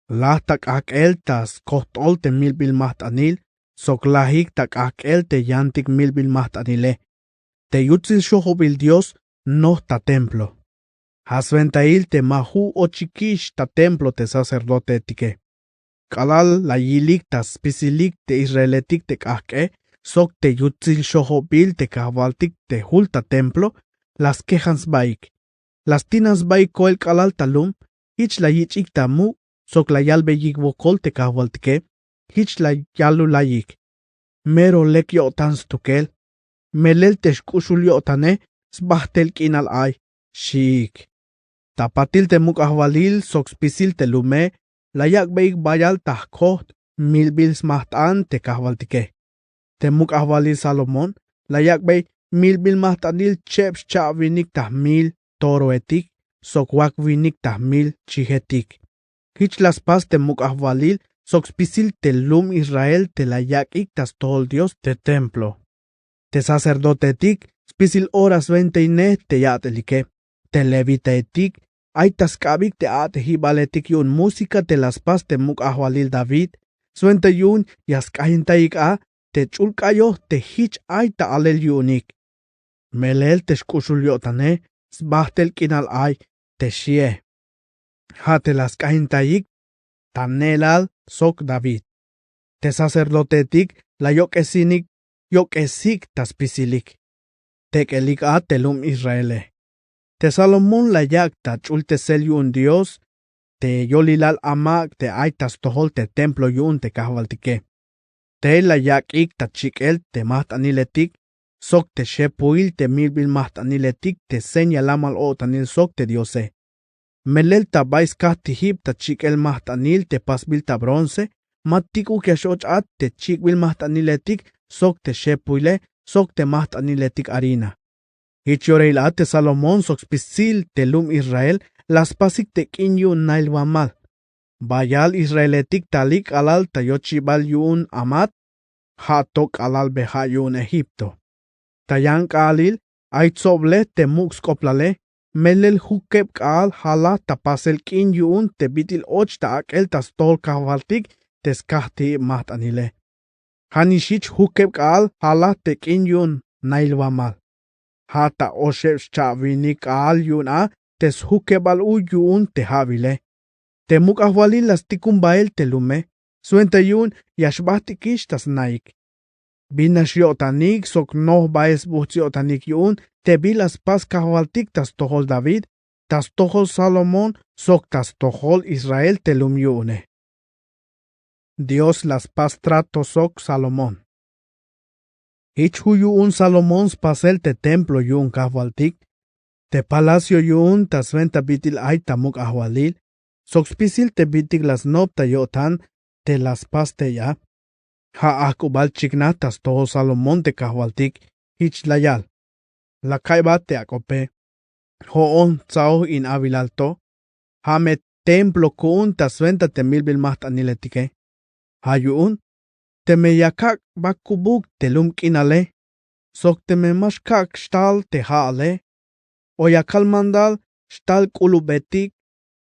Lahtak ak eltas kohtol te milbil mahtanil. Soklahik tak ak te yantik milbil mahtanile. Te yutzil shohobil Dios no ta templo. Hasventail te mahu o chiquish ta templo te sacerdote etike. Kalal la yilik ta spisilik te israeletik te kahke, sok te yutzil shohobil te kahvaltik te hulta templo, las quejans baik. Las tinas baik koel kalal talum, hich la yichik tamu, sok la yalbe yigvokol te kahvaltike, hich la yalu la yik. Mero lek yotans tukel, melel te shkushul yotane, sbahtel kinal ay, shik. Tapatil te muk ahvalil sok spisil te lume, la yak beik bayal tahkoht, milbil smahtan te kahvaltike. Te muk ahvalil Salomón, la yak beik milbil mahtanil cheps chavinik tahmil toro etik, sok wak vinik tahmil chihetik. Hich las pas te muk ahvalil, sok spisil te lum Israel te la yak ik tas tol Dios te templo. Te sacerdote etik, spisil horas 20 te yatelike. Te levita etik, aitas kabik te ate hibaletik yun música te las pas te muk ahwalil David, suente yun yaskahintaik a, te chulkayo te hich aita alel yunik. Melel te shkushul yotane, sbahtel kinal ay, te shie. Ha te las kahintaik, tanelal sok David. Te sacerdotetik, la yokesinik, yokesik taspisilik. Tekelik a telum Israele. Te Salomón la yakta chulte sel yun Dios, te yolilal amak te aitas tohol te templo yun te kahvaltike. Te la yakik ta chikel te mahtaniletik, sok te shepuil te milbil mahtaniletik te señalamal o tanil sok te Diose. Melel ta bais kahtihib ta chikel mahtanil te pasbil ta bronce, matiku keshoch at te chikbil mahtaniletik, sok te shepuile, sok te mahtaniletik harina. Hichoreil ate Salomón sok spisil te lum Israel, las pasik te kinyu nail wamal. Bayal Israeletik talik alal ta yochibal yun amat, hatok alal behayun Egipto. Tayan kalil aitzoble te mux koplale, melel hukeb kal hala tapasel kin yun te bitil och ta akel tas tol kavaltik tes kahti mat anile. Hanishich hukeb kal hala te kin yun nailwamal. Hata oshev chavini kal yun a tes hukebal u yun te havile. Te muk ahwalil las tikumbael te lume, suenta yun yashbahtikish tas naik. Binas yotanik sok noh baes buhtiotanik yun te bilas pas kahwaltik tas tohol David, tas tohol Salomón sok tas tohol Israel te lum yune. Dios las pas trato sok Salomón. Ich hu yun Salomóns pasel te templo yun kahwaltik, te palacio yun tas venta bitil ay tamuk ahwalil, sok spisil te bitik las nopta yotan te las pas te ya. Ha akubal chignatas toho Salomón te kahwaltik hich layal. La kaiba te akope. Hoon tsao in avilalto. Ha me templo kuun tas venta te milbil maht aniletike. Ha yuun. Te me yakak bakubuk te lum kinale. Sok te me mashkak shtal te haale. O yakal mandal shtal kulubetik.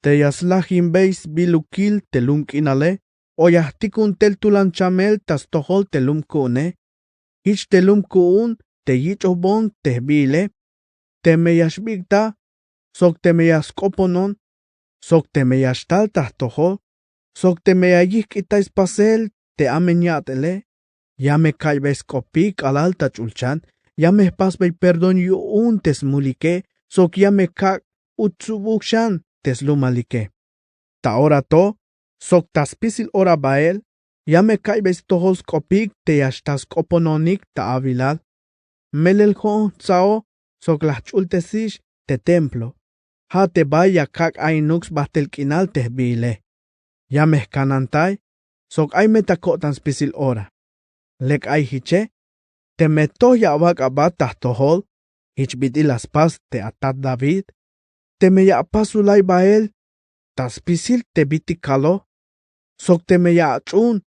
Te yaslahim beis bilukil te lum kinale. O yahtikun tel tulan chamel tas tohol te lum kune. Hich te lum kuun te yichobon te bile. Te me yashbigta. Sok te me yaskoponon. Sok te me yashtal tas tohol. Sok te me yayik itais pasel te amenyatele. Ya me kaibes kopik al alta chulchan. Ya me pasbei perdon yuun tes mulike. Sok ya me kak utsubukshan tes lumalike. Ta ora to. Sok tas pisil ora bael, ya me kaibes tohos kopik te yashtas kopononik ta avilal. Melel ho tsao, sok las chultesish te templo. Ha te vaya kak ainux bastel kinal te bile. Ya me kanantay, sok ay metakotans pisil ora. Lek ay hiche, te meto ya wak abat tahtohol, hich biti las pas te atat David, te me ya pasulay bael, tas pisil te biti kalo, sok te me ya achun,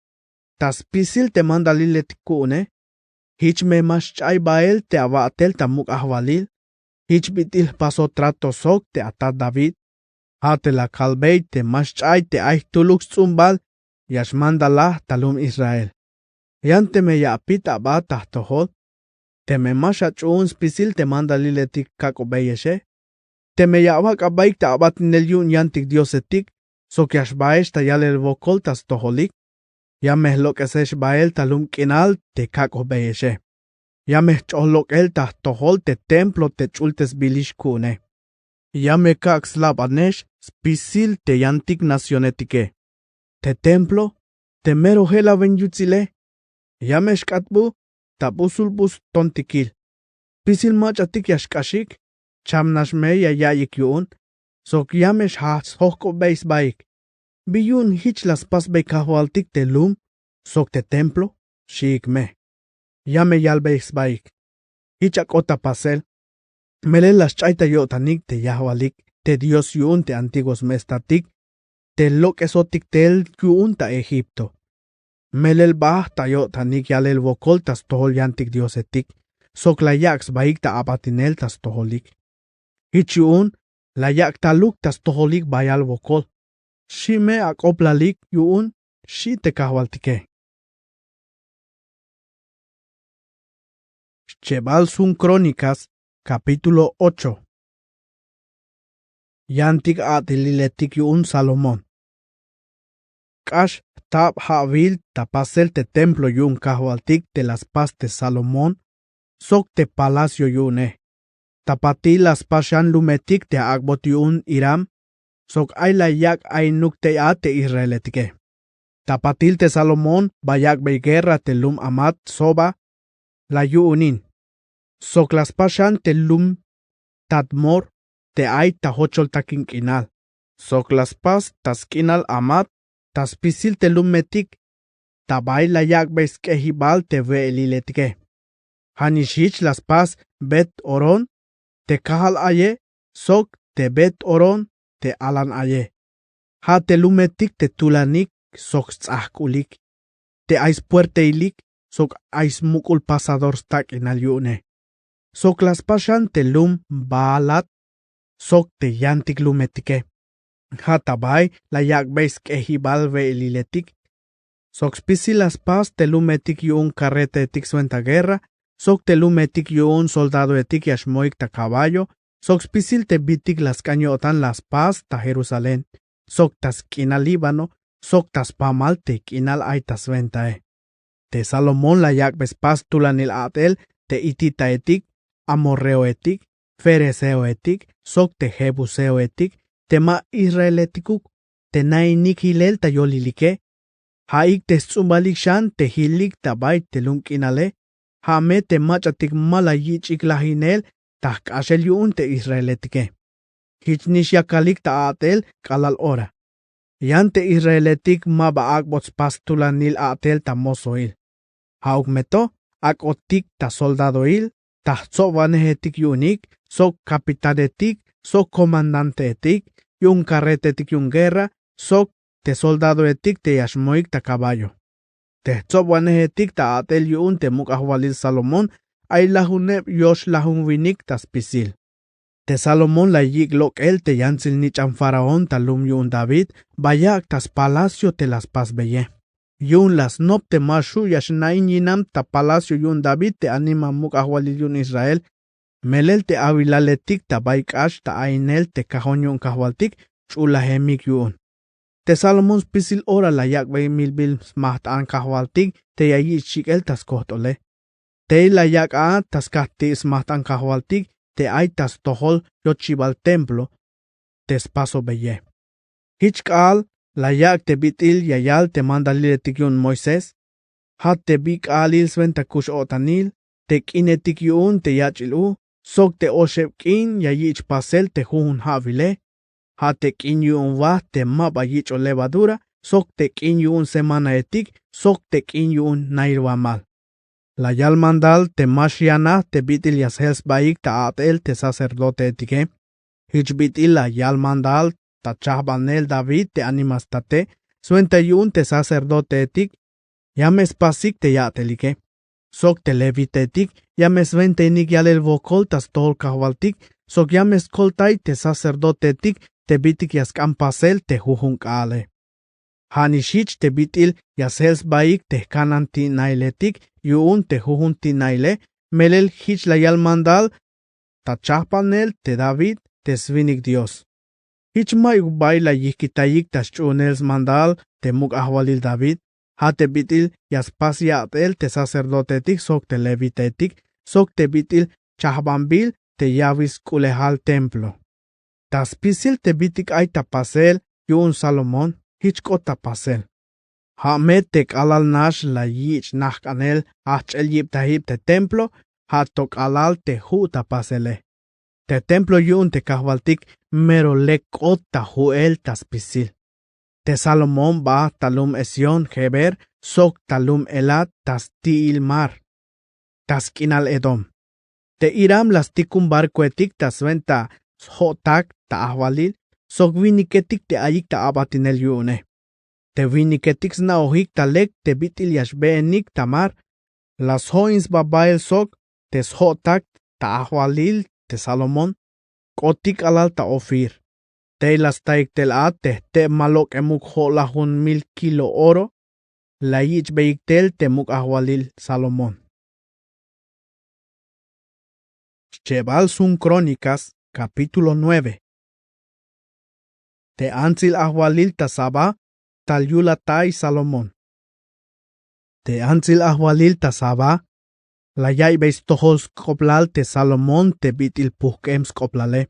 tas pisil te mandalile tikune, hich me maschay bael te abatel tamuk ahwalil, hich bitil paso trato sok te atat David, hate la kalbei te maschay te ay tuluk tzumbal, yash mandalah talum Israel. Yan te me ya apita abat tahtohol, te me mashachun spisil te mandalile tik kakobeyeshe, te me ya wak abaik te abat nelyun yantik diosetik, sok yash baesh ta yalel vokol tas toholik, ya meh lokesesh bael talum kinal te kakobeyeshe. Ya meh chohlok el tas tohol te templo te chultes bilish kune. Ya me kak slab anesh spisil te yantik nacionetike. Te templo, te mero hela venyutzile. Ya me shkatbu, tabusulbus tontikil. Pisil machatik yashkashik, chamnashme ya yayik yun, sok yamesh has hoko beis baik. Biyun hich las pas be kahwaltik te lum, sok te templo, shik me. Yame yal beis baik. Hichak ota pasel. Mele las chaita yotanik te yahwalik, te Dios yun te antiguos mestatik, te lok esotik tel yun ta Egipto. Melel bah ta yotanik yalel vokol tas tohol yantik diosetik, sok la yaks baik ta abatinel tas toholik. Hich yun, la yak taluk tas toholik bayal vokol. Shime akoplalik yun, shi te kahwaltike. Cheval sun Crónicas, capítulo 8. Yantik atililetik yun Salomón. Kash tab havil tapasel te templo yun kahwaltik te las pas te Salomón, sok te palacio yune. Tapati las pashan lumetik te agbot yun Iram, sok ay layak ay nukte te Israeletike. Tapatil te Salomón bayak be guerra te lum amat soba, la yuunin. Sok las pashan te lum tadmor te ay tahochol takinkinal. Sok las pas taskinal amat, taspisil te lum metik, tabay layak be skehibal te ve eliletike. Hanishich las pas bet oron, te kahal aye, sok te bet oron, te alan aye. Ha te lumetik te tulanik, sok tzahkulik. Te ais puerteilik, sok aismukul pasador stak inal yune. Sok las pashan te lum balat, sok te yantik lumetike. Hatabay la yakbeis kehibal ve eliletik. Sok spisi las pas te lumetik yun carrete etik suenta guerra, sok te lumetik yun soldado etik yashmoik ta caballo, sok spisil te bitik las cañotan las pas ta Jerusalén, sok tas kina Líbano, sok tas pamal te kinal aitas ventae. Te Salomón la yakbes pas tulanil atel te itita etik, amorreo etik, fereseo etik, sok te jebuseo etik, te ma israeletikuk, te nainik hilel ta yolilike, haik te tsumbalik shan te hilik tabay te lunkinale, hame te machatik malayich lahinel ta kashel yun te israeletike. Hichnish yakalik ta atel kalal ora. Yan te israeletik ma baak bots pastulanil atel ta mosoil. Hauk meto ak otik ta soldadoil, ta tsovanehetik yunik, sok kapitanetik, sok comandante etik, yun carretetik yun guerra, sok te soldado etik te yashmoik ta caballo. Te tsovanehetik ta atel yun te mukahwalil Salomón, ay lahuneb yosh lahun winik ta spisil. Te Salomón la yik lok el te yansil nichan faraón ta lum yun David, bayak tas palacio te las pas beye. Yun las nop te mashu yashnain yinam ta palacio yun David te anima mukahwalil yun Israel, melel te avilaletik ta baikash ta ainel te kahon yun kahwaltik, chulahemik yun. Te Salomón spisil ora la yakbay milbil smahtaan kahwaltik te yayich el tas kohtole. Te la yak tas kahti smahtaan kahwaltik te aitas tohol yochibal templo, te spaso beye. Hichkal la yak te bitil yayal te mandaliletik yun Moisés, hat te bik alil sventa kush otanil, te kinetik yun te yachilu, sok te oshep kin yayich pasel te hun havile, hat te kin yun wah te mabayich o levadura, sok te kin yun semana etik, sok te kin yun nairwamal. La yal mandal te mashiana te bitil yashels baik ta atel te sacerdote etike. Hich bitil la yal mandal ta chahbanel David te animastate, suenta yun te sacerdote etik, yames pasik te yatelike. Sok te levite etik, yames vente inik yalel vokol tas tol kahwaltik, sok yames koltai te sacerdote etik, te bitik yaskan pasel te huhunkale. Hanishich te bitil yashels baik te kanan ti nailetik, yun te huhun ti naile, melel hich la yal mandal, ta chahpanel te David, te svinik Dios. Hich mayuk baila yikitayik tas chunels mandal, te muk ahwalil David, ha te bitil yaspasia atel te sacerdotetik, sok te levitetik, sok te bitil chahbanbil, te yavis kulehal templo. Tas pisil te bitik ay tapasel, yun Salomón, hich kota pasel. Ha metek alal nash la yich nachkanel achel yip tahib te templo, ha tok alal te huta pasele. Te templo yun te kahwaltik mero lekota huel tas pisil. Te Salomón ba talum Esion Geber, sok talum Elat tas tiil mar. Tas kinal Edom. Te Iram las tikum barco etik tas venta hotak ta ahwalil, sok viniketik te ayik ta abatinel yune. Te viniketik na ohik ta lek te bitil yashbeenik tamar, las hoins babael sok, te hotak ta ahwalil te Salomón, kotik alal ta Ofir. Te las taik tel ate te malok emuk ho lahun 1000 kilo oro, la yich beiktel te muk ahwalil Salomón. Shebal sun Crónicas, capítulo 9. Te ansil ahwalil ta Saba, tal yulatai Salomón. Te ansil ahwalil ta Saba, la yay beis tohos koplal te Salomón te bitil puhkem skoplale.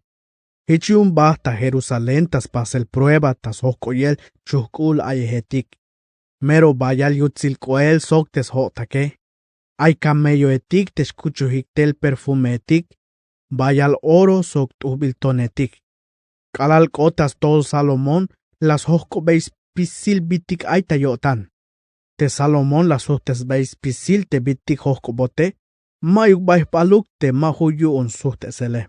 Hichun bah ta Jerusalén tas pasel prueba tas hokoyel chuhkul ayehetik. Mero bayal yutzil koel sok tes hotake. Ay camello etik tes kuchuhiktel perfume etik. Bayal oro sok tubiltonetik. Kalal kotas tol Salomón las hoko beis pisil bitik ay tayotan. Te Salomón las hotes beis pisil te bitik hoko bote. Mayuk bay paluk te mahuyu un suhtesele.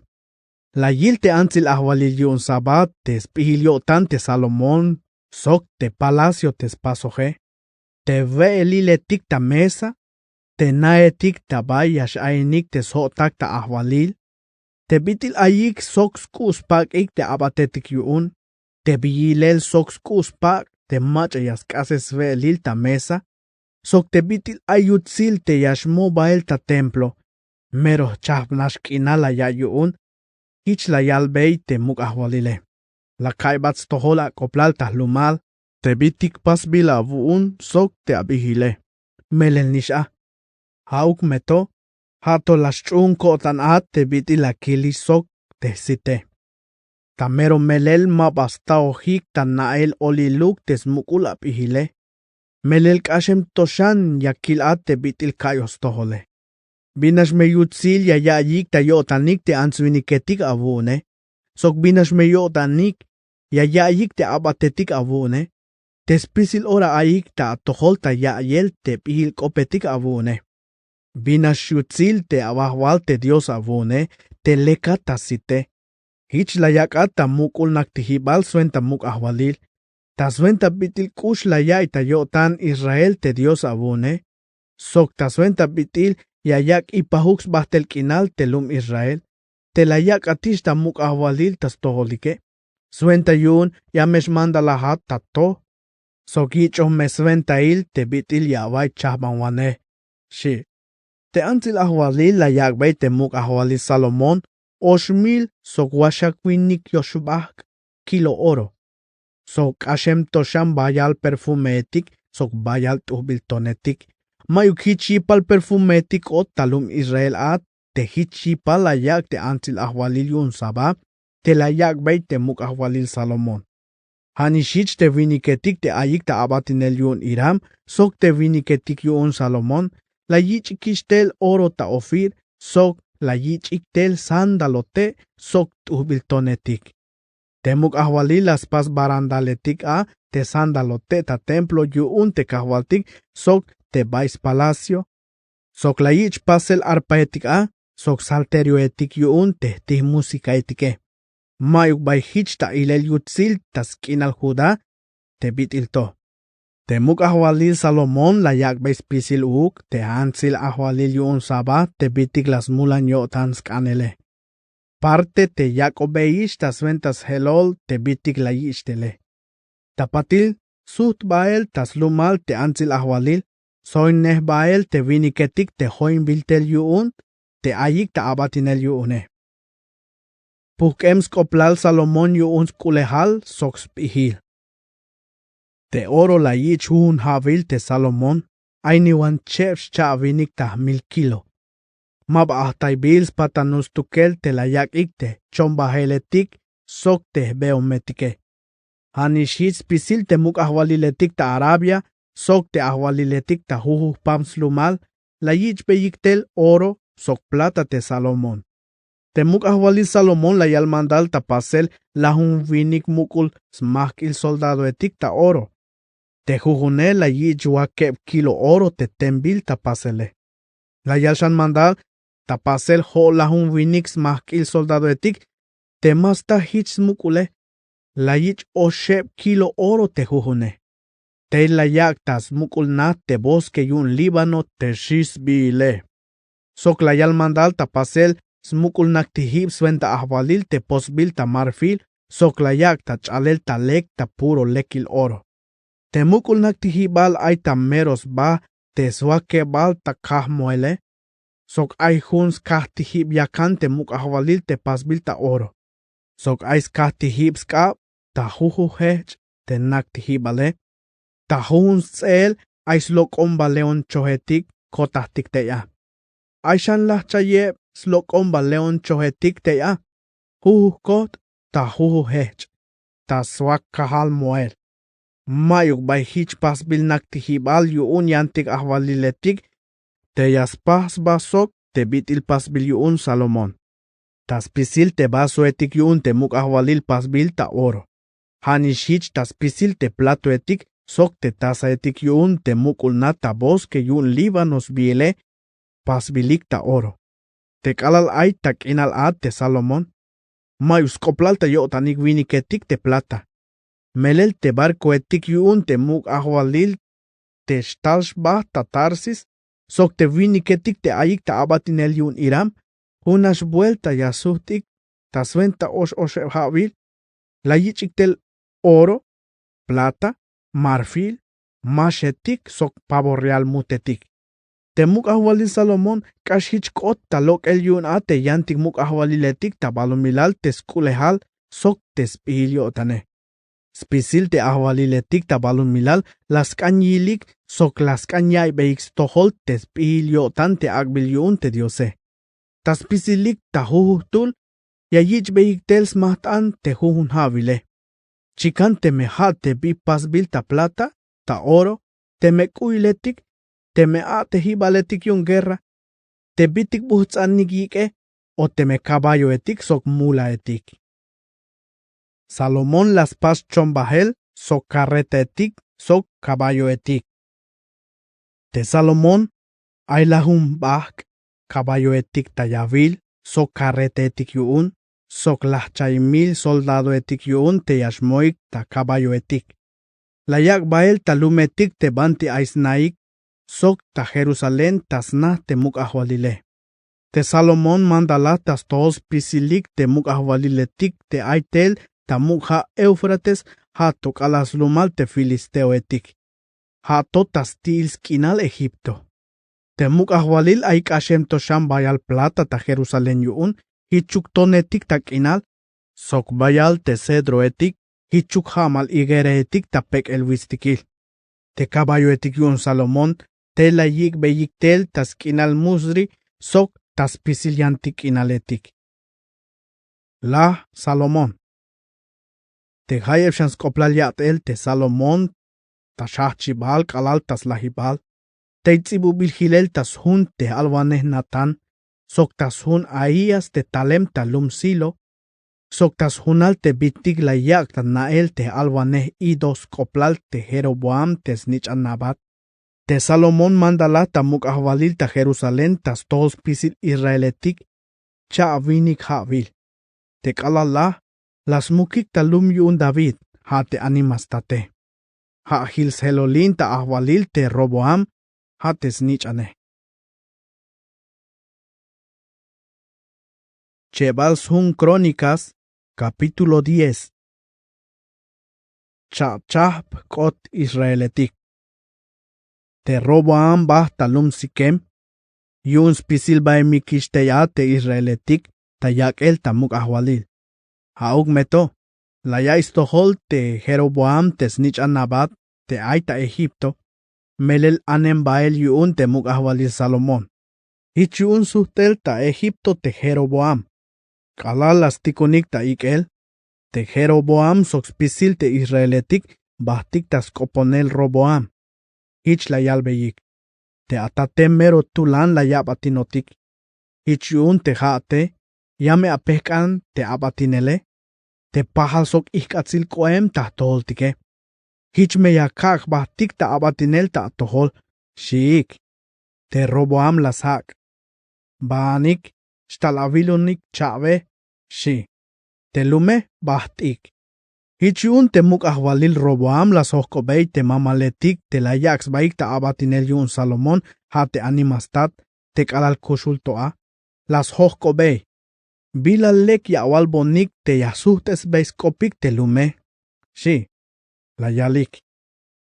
La yil te ansil ahwalil yun sabat te spihilyotan te Salomón, sok te palacio te spasoje. Te ve eliletik ta mesa, te naetik tabay yashainik te sotak ta ahwalil, te bitil ayik soks kuspak ik te abatetik yuun, te biyilel soks kuspak te machayas kases velil ta mesa, sok te bitil ayutzil te yashmo bael ta templo, mero chapnashkina la ya yuun, hich la yalbei te muk ahwalile. La kaibats tohola koplal ta lumal, te bitik pasbila vuun sok te abihile. Melel nisha. Hauk meto, hato lashchun kotan at te biti la kili sok te site. Tamero melel mabasta ojik tan nael oliluk te smukul abihile. Melel kashem toshan yakil at te bitil kayos tohole. Binash me yutzil ya yik ta yotanik te answiniketik avune. Sok binash me yotanik ya yik te abatetik avune. Te spisil ora aik ta tohol ta yel te pihil kopetik avune. Binash yutzil te abahwal te Dios avune te lekata site. Hich la yakata mukul naktihibal suenta muk ahwalil. Ta suenta bitil kush la ta yotan Israel te Dios avune. Sok ta suenta bitil yayak ipahux bahtel kinal telum Israel, te la yak atish ta muk ahwalil tas toholike, suenta yun yamesh manda lahat tato, sokicho me suenta il te bitil yawai chahbanwane, shi. Te antil ahwalil la yak bay te muk ahwalil Salomon, 8,000 sok washakwinik yoshubak kilo oro, sok ashem tosham bayal perfumetik, sok bayal tuhbiltonetik, Mayuk hichipal perfumetik o talum Israel at te hichipal la yak te antil ahwalil yun sabab te la yak bay te muk ahwalil Salomon. Hanishich te viniketik te ayik ta abatinel yun Iram sok te viniketik yun Salomon la yichikishtel oro ta ofir sok la yichiktel sandalote sok tuhbiltonetik. Te muk ahwalil las pas barandaletik a te sandalote ta templo yun te kahwaltik sok te bais palacio, sok la yich pasel arpaetik a, sok salterio etik yuun te tih musika etike. Mayuk bay hich ta ilel yutzil tas kinal juda, te bitil to. Te muk ahwalil Salomon la yak bay spisil uk, te ansil ahwalil yuun saba, te bitik las mulan yotan skanele. Parte te yak obeish tas ventas helol, te bitik la yishtele. Tapatil, sut bael tas lumal te ansil ahwalil, soin nehbael te viniketik te hoin biltel yuun, te ayik ta abatinel yuune. Pukem skoplal Salomon yuun skulehal soks pihil. Te oro la yich hun havil te Salomon, ainiwan chefs cha vinik ta 1,000 kilo. Mab ahtay bils patanus tukel te la yak ikte, chombaheletik sok te beometike. Hanishit spisil te muk ahwaliletik ta Arabia, sok te ahwaliletik ta huhu pamslumal, la yich beyiktel oro, sok plata te Salomon. Te muk ahwalil Salomon la yalmandal ta pasel la hun vinik mukul smahkil soldado etik ta oro. Te jujune la yich wakeb kilo oro te tembil ta pasele. La yalshan mandal ta pasel ho la hun vinik smahkil soldado etik te masta hich mukule. La yich osheb kilo oro te jujune. Te la yak tas mukul nat te bosque yun Líbano te shisbile. Sok la yalmandal ta pasel smukul naktihib suenta ahwalil te posbil ta marfil, sok la yak ta chalel ta lek ta puro lekil oro. Te mukul naktihibal ay ta meros ba te swake bal ta kahmuele, sok ay huns kahtihib yakan te muk ahwalil te pasbil ta oro. Sok ay kahtihib skab ta huhuhech te naktihibale, ta huns tsel ay slokomba leon chohetik kotahtik te ya. Ay shan lah chayeb slokomba leon chohetik te ya. Huhuhkot ta huhuhech, ta swak kahal moel. Mayuk bay hich pasbil naktihibal yuun yantik ahwaliletik, te yaspas basok te bitil pasbil yuun Salomon. Tas pisil te baso etik yuun te muk ahwalil pasbil ta oro. Hanish hich tas pisil te plato etik, sok te tasa etik yuun te mukul nata bosque yuun Líbanos biele, pasbilik ta oro. Te kalal ay tak inal ad te Salomon. Mayus koplal ta yotanik viniketik te plata. Melel te barco etik yuun te muk ahwalil te shtalshbah ta Tarsis, Sok te viniketik te ayik ta abatinel yun iram, unas vuelta ya suhtik, ta sventa osh havil, la yichiktel oro, plata, marfil, mashetik sok pavo real mutetik. Te muk ahwalil Salomón kashich kot ta lok el yun te yantik muk ahwaliletik ta balumilal te skulehal sok te spihilyo tane. Spisil te ahwaliletik ta balumilal las kanyilik sok las kanyay beix tohol te spihilyo tan te agbilyun te diose. Ta spisilik ta huhutul ya yich beik tels mahtan te huhun havile. Chikan te me ha te bipas bil ta plata, ta oro, te me kuiletik, te me te hibaletik yun guerra, te bitik buhtsanik yike, o te me caballo etik sok mula etik. Salomón las pas chombahel sok carreta etik sok caballo etik. Te Salomón ay lahum bak caballo etik tayavil sok carreta etik yuun, sok lahchaymil soldado etik yuun te yashmoik ta caballo etik. Layak bael talumetik te banti aisnaik, sok ta Jerusalén tasnah te muk ahwalile. Te Salomón mandala tas todos pisilik te muk ahwaliletik te aitel ta muk ha Eufrates ha tok alas lumal te filisteo etik. Ha totas tils kinal Egipto. Te muk ahwalil aik ashem tosham bayal plata ta Jerusalén yuun, hichuk tonetik ta kinal, sok bayal te cedro etik, hichuk hamal igere etik ta pek elwistikil. Te caballo etik yun Salomón, te la yik beyik tel tas kinal musri, sok tas pisilyantik inaletik. La Salomón. Te hayev shans koplalyat el te Salomón, ta shahchibal kalal tas lahibal, te itzibubil hilel tas hun te alwaneh Natan, sok tas hun Ahías te talem talum silo, sok tas hunal te bitig la yak ta nael te alwaneh idos koplal te Jeroboam te snich anabat. Te Salomón mandala ta muk ahwalil ta Jerusalén tas todos pisil Israeletik, cha vinik havil. Te kalala, las mukik ta lum yun David, ha te animas tate. Ha hils helolin ta ahwalil te Roboam, ha te snich ane. Chebals hun Crónicas, capítulo 10. Chap kot Israeletik. Te Roboam bah talum Sikem, yun spisil bay mikishteya te Israeletik, tayak el tamuk ahwalil. Haug meto, la ya istohol te Jeroboam te snich anabat, te aita Egipto, melel anem bael yun te muk ahwalil Salomón. Hich yun suhtel ta Egipto te Jeroboam. Kalalas tikunik ta ikel, te Jeroboam sok spisil te Israeletik, bahtik tas koponel Roboam. Hich la yalbeyik. Te atate mero tulan la yabatinotik. Hich yun te haate, yame apehkan te abatinele. Te pahal sok ihkatzil koem ta toholtike. Hich me yakak bahtik ta abatinel ta tohol. Shiik. Te Roboam las hak. Baanik, stalavilunik chave. Shi. Te lume bahtik. Hich yun te muk ahwalil Roboam las hohkobey te mamaletik te la yaks baik ta abatinel yun Salomón ha te animastat te kalal kushultoa. Las hohkobey. Bilalek ya walbonik te yasuhtes beiskopik te lume. Shi. La yalik.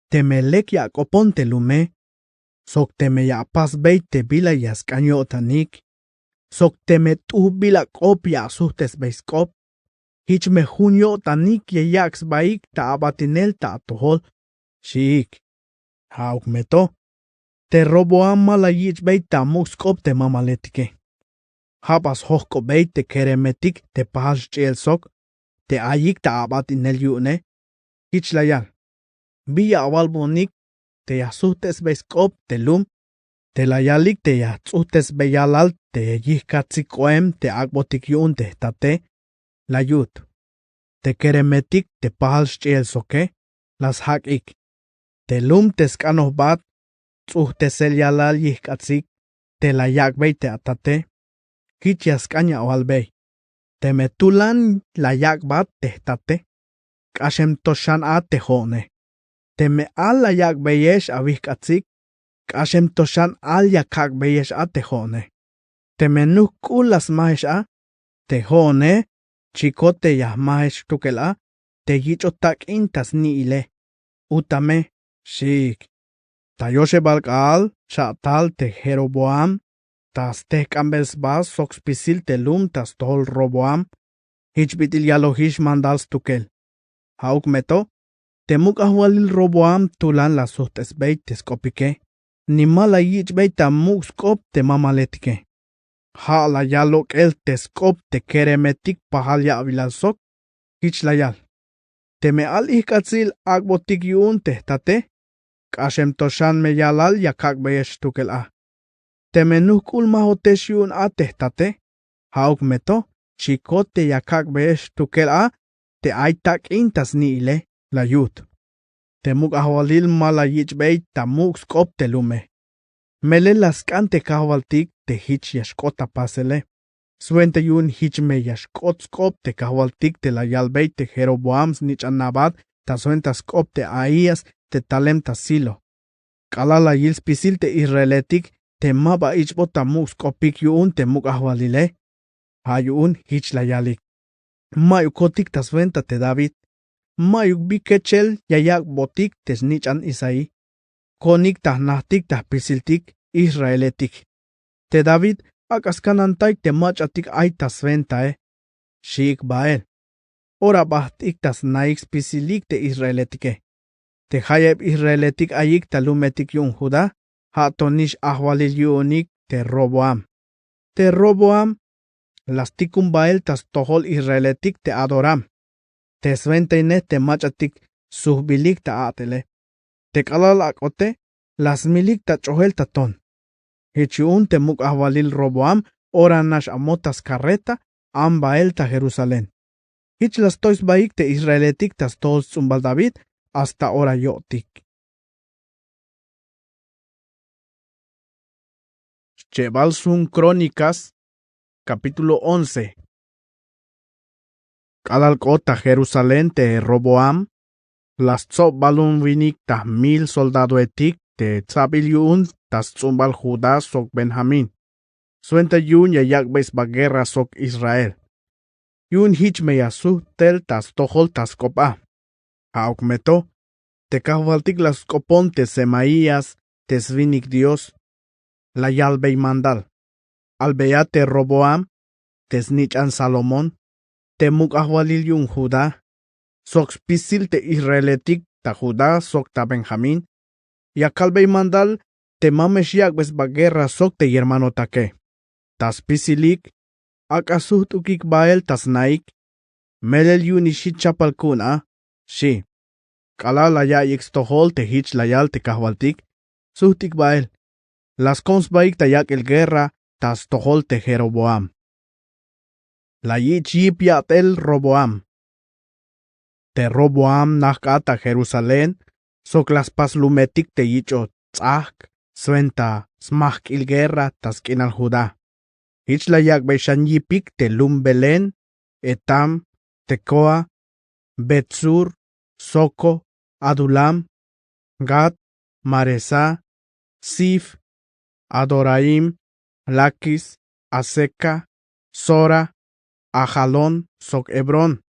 Te melek ya kopon te lume. Sok te me ya pas bey te bila yaskanyo otanik. Sok te me tuh bila kop ya suhtes beiskop. Hich me junyo tanik ye yaks baik ta abatinel ta tohol. Shiik. Hauk meto. Te Roboam mala yich bey ta muskop te mamaletike. Habas hohko bey te keremetik te pahal chiel sok. Te ayik ta abatinel yune. Hich layal. Biya awalbonik te yasuhtes beiskop te lum. Te layalik te yatsuhtes beyalal te yihkatzikoem te agbotik yun te tate. La yut. Te keremetik te pahal chiel soke. Las hakik. Te lum te skanoh bat. Tsuhtesel yalal yihkatzik. Te la yakbey te atate. Hich yaskanya walbey. Te metulan la yakbat te tate. Kashem toshan a te hone. Te me al la yakbeyesh avihkatzik. Kashem toshan al yakak beyesh a tejone. Te menuk kulas mahesh a. Tejone. Chicote ya mahesh tukela. Te yichotak intas ni ile. Utame. Shik. Tayoshe balkal. Chatal te Jeroboam. Tas te kambels bas soxpisil te lum tas tol Roboam. Hichbitil yalohish mandals tukel. Hauk meto. Temuk ahwalil Roboam tulan la suhtes beites kopike. Nimala yich beita muxkop te mamaletike. Hala yalok el teskop te keremetik pahal ya avilalsok. Hich layal. Teme al ihkatzil agbotik yun tehtate. Kashem toshan me yalal yakak beyesh tukel a. Teme nukul mahotesh yun a tehtate. Hauk meto. Chicote yakak beyesh tukel a. Te aitak intas ni ile. La yut. Temuk ahwalil mala yich beit tamuk skop te lume. Mele las kante kahwaltik te hich yashkota pasele. Suente yun hich me yashkot skop te kahwaltik te la yalbeit te Jeroboams nich anabad ta suenta skop te Ahías te talem ta silo. Kalala yil spisil te Israeletik te maba ichbo tamuk skopik yun temuk ahwalile. Ha yun hich la yalik. Mayukotik ta suenta te David. Mayuk bikechel yayak botik tesnichan Isaí. Konik tah nahtik tah pisiltik Israeletik. Te David akaskanantaik te machatik aitas ventae. Shik bael. Ora bahtik tas naix pisilik te Israeletike. Te hayeb Israeletik ayik talumetik yun Judá. Hatonish ahwalil yunik te Roboam. Te Roboam. Lastikum bael tas tohol Israeletik te Adoram. Te sventene te machatik suhbilik ta atele. Te kalal akote, las milik ta chohel taton. Hichiun te muk ahwalil Roboam, ora nash amotas carreta, ambael ta Jerusalén. Hich las tois baik te Israeletik tas tols zumbal David, hasta ora yotik. Cheval sun Crónicas, capítulo 11. Kalalkota Jerusalén te Roboam, las balun vinik ta 1000 soldado etik te tzabil yun tas tzumbal Judá sok Benjamín. Suenta yun yayak bes baguerra sok Israel. Yun hich me yasu tel tas tohol tas kopa. Hauk meto, te kahvaltik las kopon te Semaías, te svinik Dios, la yalbei mandal. Albeate Roboam, te snichan Salomón, te muk ahwalil yun Judá, sok spisil te Israeletik ta Judá sok ta Benjamín, ya kalbei mandal te mamesh yakbes baguerra sok te hermano take. Tas pisilik, akasuht ukik bael tas naik, melel yun ishit chapal kuna, shi. Kala la ya yikstohol te hich layal te kahwaltik, suhtik bael. Las cons baik ta yak el guerra tas tohol te Jeroboam. La yich yip yatel Roboam. Te Roboam nakata Jerusalén, sok las pas lumetik te yicho tzak, suenta smach il guerra tas kinal Judá. Hich la yak beishan yipik te lum Belén, Etam, Tecoa, Betsur, Soco, Adulam, Gad, Maresa, Sif, Adoraim, Lakis, Aseca, Sora, Ajalón, sok Hebrón.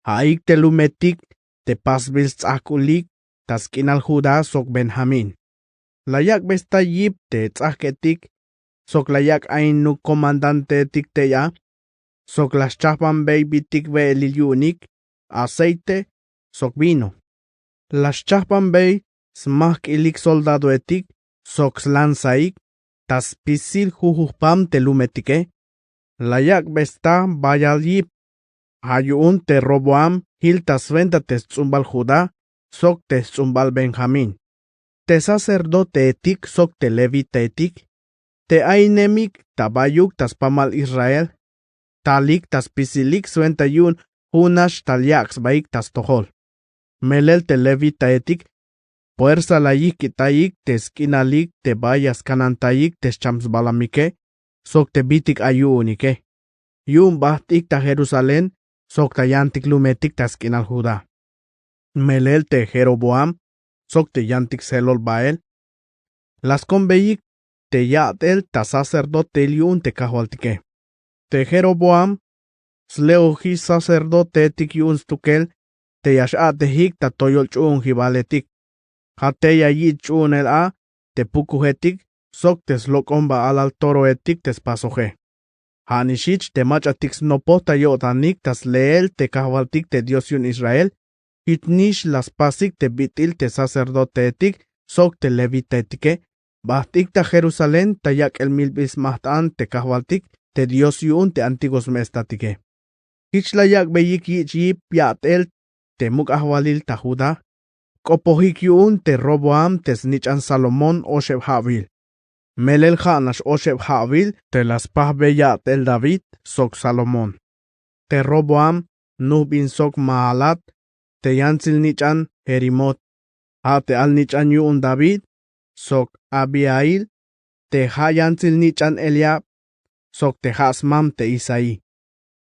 Haik te lumetik te pasbil tzakulik tas kinal Judá sok Benjamín. Layak besta yip te tzaketik, sok layak ainu comandante tik te ya, sok las chapan baby tik ve liliunik, aceite, sok vino. Las chapan bay smak ilik soldado etik, sok lanzaik, tas pisil jujuspam te lumetike. Layak besta bayal yip. Hayun te Roboam, hil tas venta te tzumbal Judá, sok te tzumbal Benjamín. Te sacerdote etik sok te levita etik. Te ainemik tabayuk tas pamal Israel. Talik tas pisilik suenta yun hunash talyaks baik tas tohol. Melel te levita etik. Puersa layik itayik te skinalik te bayas kanantayik te chams balamike. Sok te bitik ayunike. Yun bahtik ta Jerusalén. Sok ta yantik lumetik tas kinal Judá. Melel te Jeroboam. Sok te yantik selol bael. Las conveyik te yatel ta sacerdote liun te kahualtike. Te Jeroboam, sleuji sacerdote tikyun stukel, te yashate hik ta toyol chun hibaletik. Hate yayit chun el a, te pukuhetik, sok tes lokomba alal toro etik tes pasoje. Hanishich te machatik snopota yotanik tas leel te kahualtik te Dios yun Israel, hitnish las pasik te bitil te sacerdote etik, sok te levita etike, bahtik ta Jerusalén ta yak el milbis mahtan te kahualtik te Dios yun te antiguos mestatike. Hichla yak beyik yip yat el te muk ahwalil ta Judá, kopohik yun te Roboam tes nichan Salomón osheb Havil. Melel hanash osheb Havil te las pahbeyat el David sok Salomón. Te Roboam nubin sok Maalat te yansil nichan Jerimot. Te al nichan yun David sok Abiail te hayansil nichan Eliab sok te Hasmam te Isaí.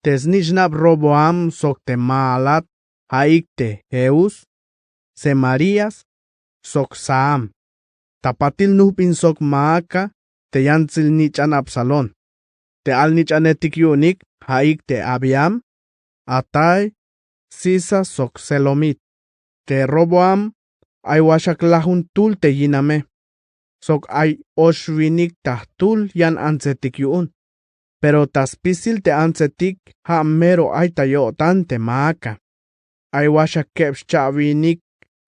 Te snishnab Roboam sok te Maalat haik te Jeus. Semarías sok Saam. Tapatil nubin sok Maaca te yansil nichan Absalón. Te al nichan etikyunik haik te Abiam. Atai Sisa sok Selomit. Te Roboam ay washaklahun tul te yiname. Sok ay oshwinik tahtul yan ansetikyun. Pero taspisil te ansetik ha mero ay tayotan te Maaca. Ay washakebsh chavinik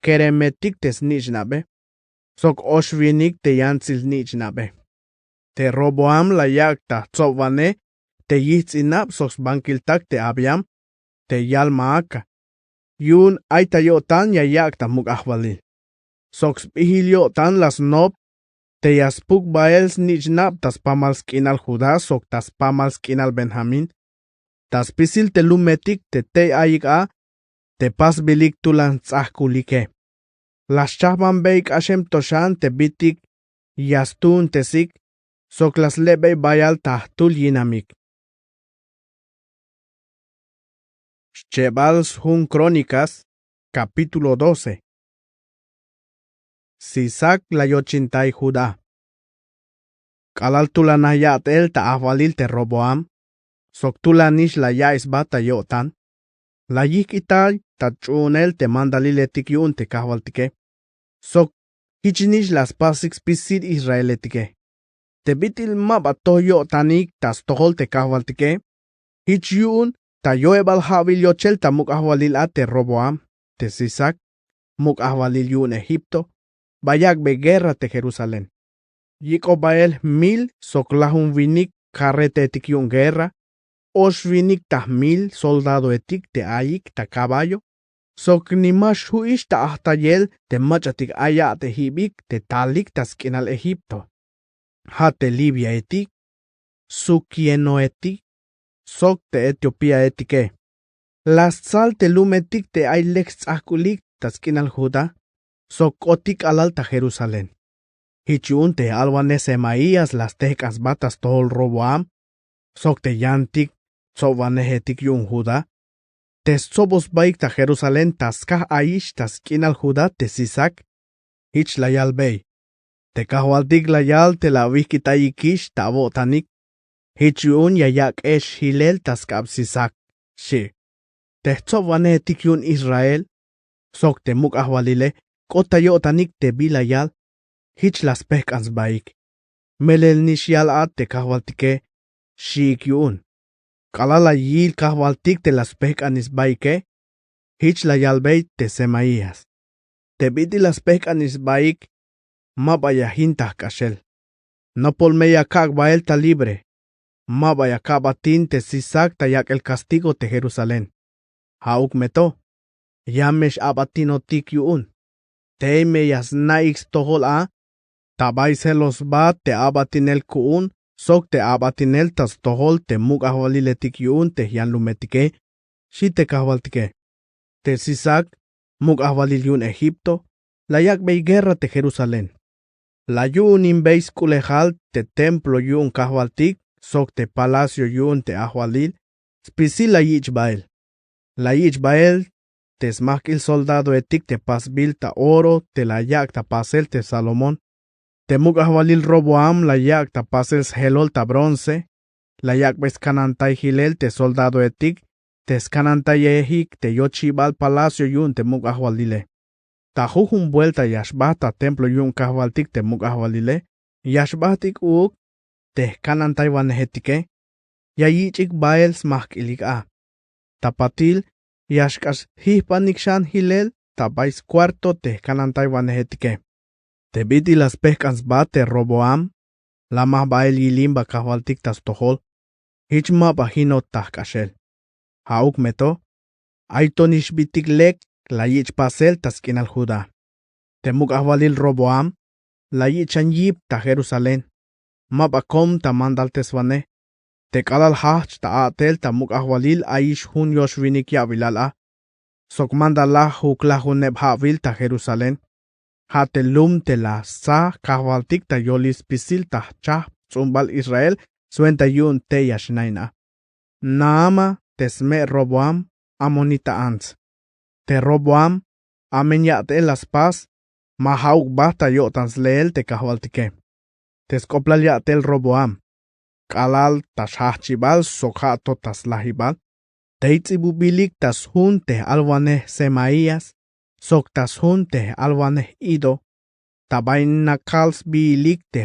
keremetik tes nijnabe. Sok oshwinik te yansil nijnabe. Te Roboam la yak ta tzovane te yitzinab sos bankiltak te Abiam te yal Maaca. Yun ay tayotan ya yak ta muk ahwalil. Sok spihilyo tan las nob te yaspuk baels nijnab tas pamalskinal Judá sok tas pamalskinal Benjamín. Tas pisil te lumetik te ayik a te pasbilik tulan tzahkulike. Las chahban beik ashem toshan te bitik yastun tesik sok las lebe bayal tahtul yinamik. Shebals hun Crónicas, capítulo 12. Sisac la yochintai Judá. Kalal tulanayat el ta ahwalil te Roboam, sok tulanish la yais bata yotan. La yik itay ta chunel te mandaliletik yun te kahwaltike. Sok hichinish las pasik spisid Israeletike. Te bitil mabato yotanik tas tohol te kahwaltike. Hich yun ta yoebal havil yochel ta muk ahwalil a te Roboam, te Sisac, muk ahwalil yun Egipto, bayak be guerra te Jerusalén. Yiko bael 1000 sok lahun vinik carrete etik yun guerra, oshvinik ta 1000 soldado etik te ayik ta caballo, sok nimash huish ta ahtayel te machatik aya te hibik te talik ta skinal Egipto. Ha te Libia etik, sukieno etik, sok te Etiopía etike. Las sal te lumetik te ay lex akulik ta skinal Judá, sok otik alal ta Jerusalén. Hichun te alwane Semaías las tecas batas tol Roboam, sok te yantik sovanehetik yun Judá. Te sobos baik ta Jerusalén taskah aish tas kinal Judá te Sisac. Hich layal bey. Te kahwaltik layal te la wikitayikish ta botanik. Hich yun yayak esh hilel taskab Sisac. Shi. Te sovanehetik yun Israel. Sok te muk ahwalile. Kota yotanik te bilayal. Hich las pekans baik. Melel nishyal at te kahwaltike. Shik yun. Kalala yil kahwaltik te las pekanis baike. Hich la yalbeit te Semaías. Te biti las pekanis baik. Mabaya hintah kashel. No polmeya kag bael ta libre. Mabaya kabatin te Sisac ta yak el castigo te Jerusalén. Hauk meto. Yamesh abatinotik yun. Te meyas naix tohol a. Tabaiselos bat te abatinel kuun. Sok te abatinel tas tohol te muk ahwaliletik yun te yan lumetike. Shi te kahwaltike. Te Sisac, muk ahwalil yun Egipto. La yak bey guerra te Jerusalén. La yun inbeis kulejal te templo yun kahwaltik. Sok te palacio yun te ahwalil. Spisi la yichbael. La yichbael te smakil soldado etik te pasbil ta oro te la yak ta pasel te Salomón. Temuk ahwalil Roboam la yak tapasel helol ta bronce, la yak bescanantay hilel te soldado etik, te scanantay ehik te yochibal palacio yun temuk ahwalile. Ta jujun vuelta yashbata templo yun kahwaltik temuk ahwalile, yashbatik uuk te scanantay wanehetike, yayichik baels mahkilik a. Tapatil yashkas hihpanikshan hilel tapais cuarto te scanantay wanehetike. Te biti las pescans bate Roboam, la más bael yilimba kahwaltik tas tohol, hichma bahino tahkashel. Hauk meto, aitonish bitik lek la yich pasel tas kinal Judá. Temuk ahwalil Roboam, la yichan yip ta Jerusalén. Mabakom ta mandal teswane, te kalal hach ta atel ta muk ahwalil aish hun yoshvinik yavilal a. Sok mandala hukla huneb havil ta Jerusalén. Hatelum te la sa kahwaltik ta yolis pisil ta chah tzumbal Israel suenta yun te yashnaina. Naama tesme Roboam amonita ans. Te Roboam amenyate las paz mahauk bata yotans leel te kahwaltike. Teskoplal yatel Roboam. Kalal tas hachibal sokhato tas lahibal. Teitzibubilik tas hun te alwaneh Semaías. Sok tas hun te alwaneh Ido. Tabain nakals bilik te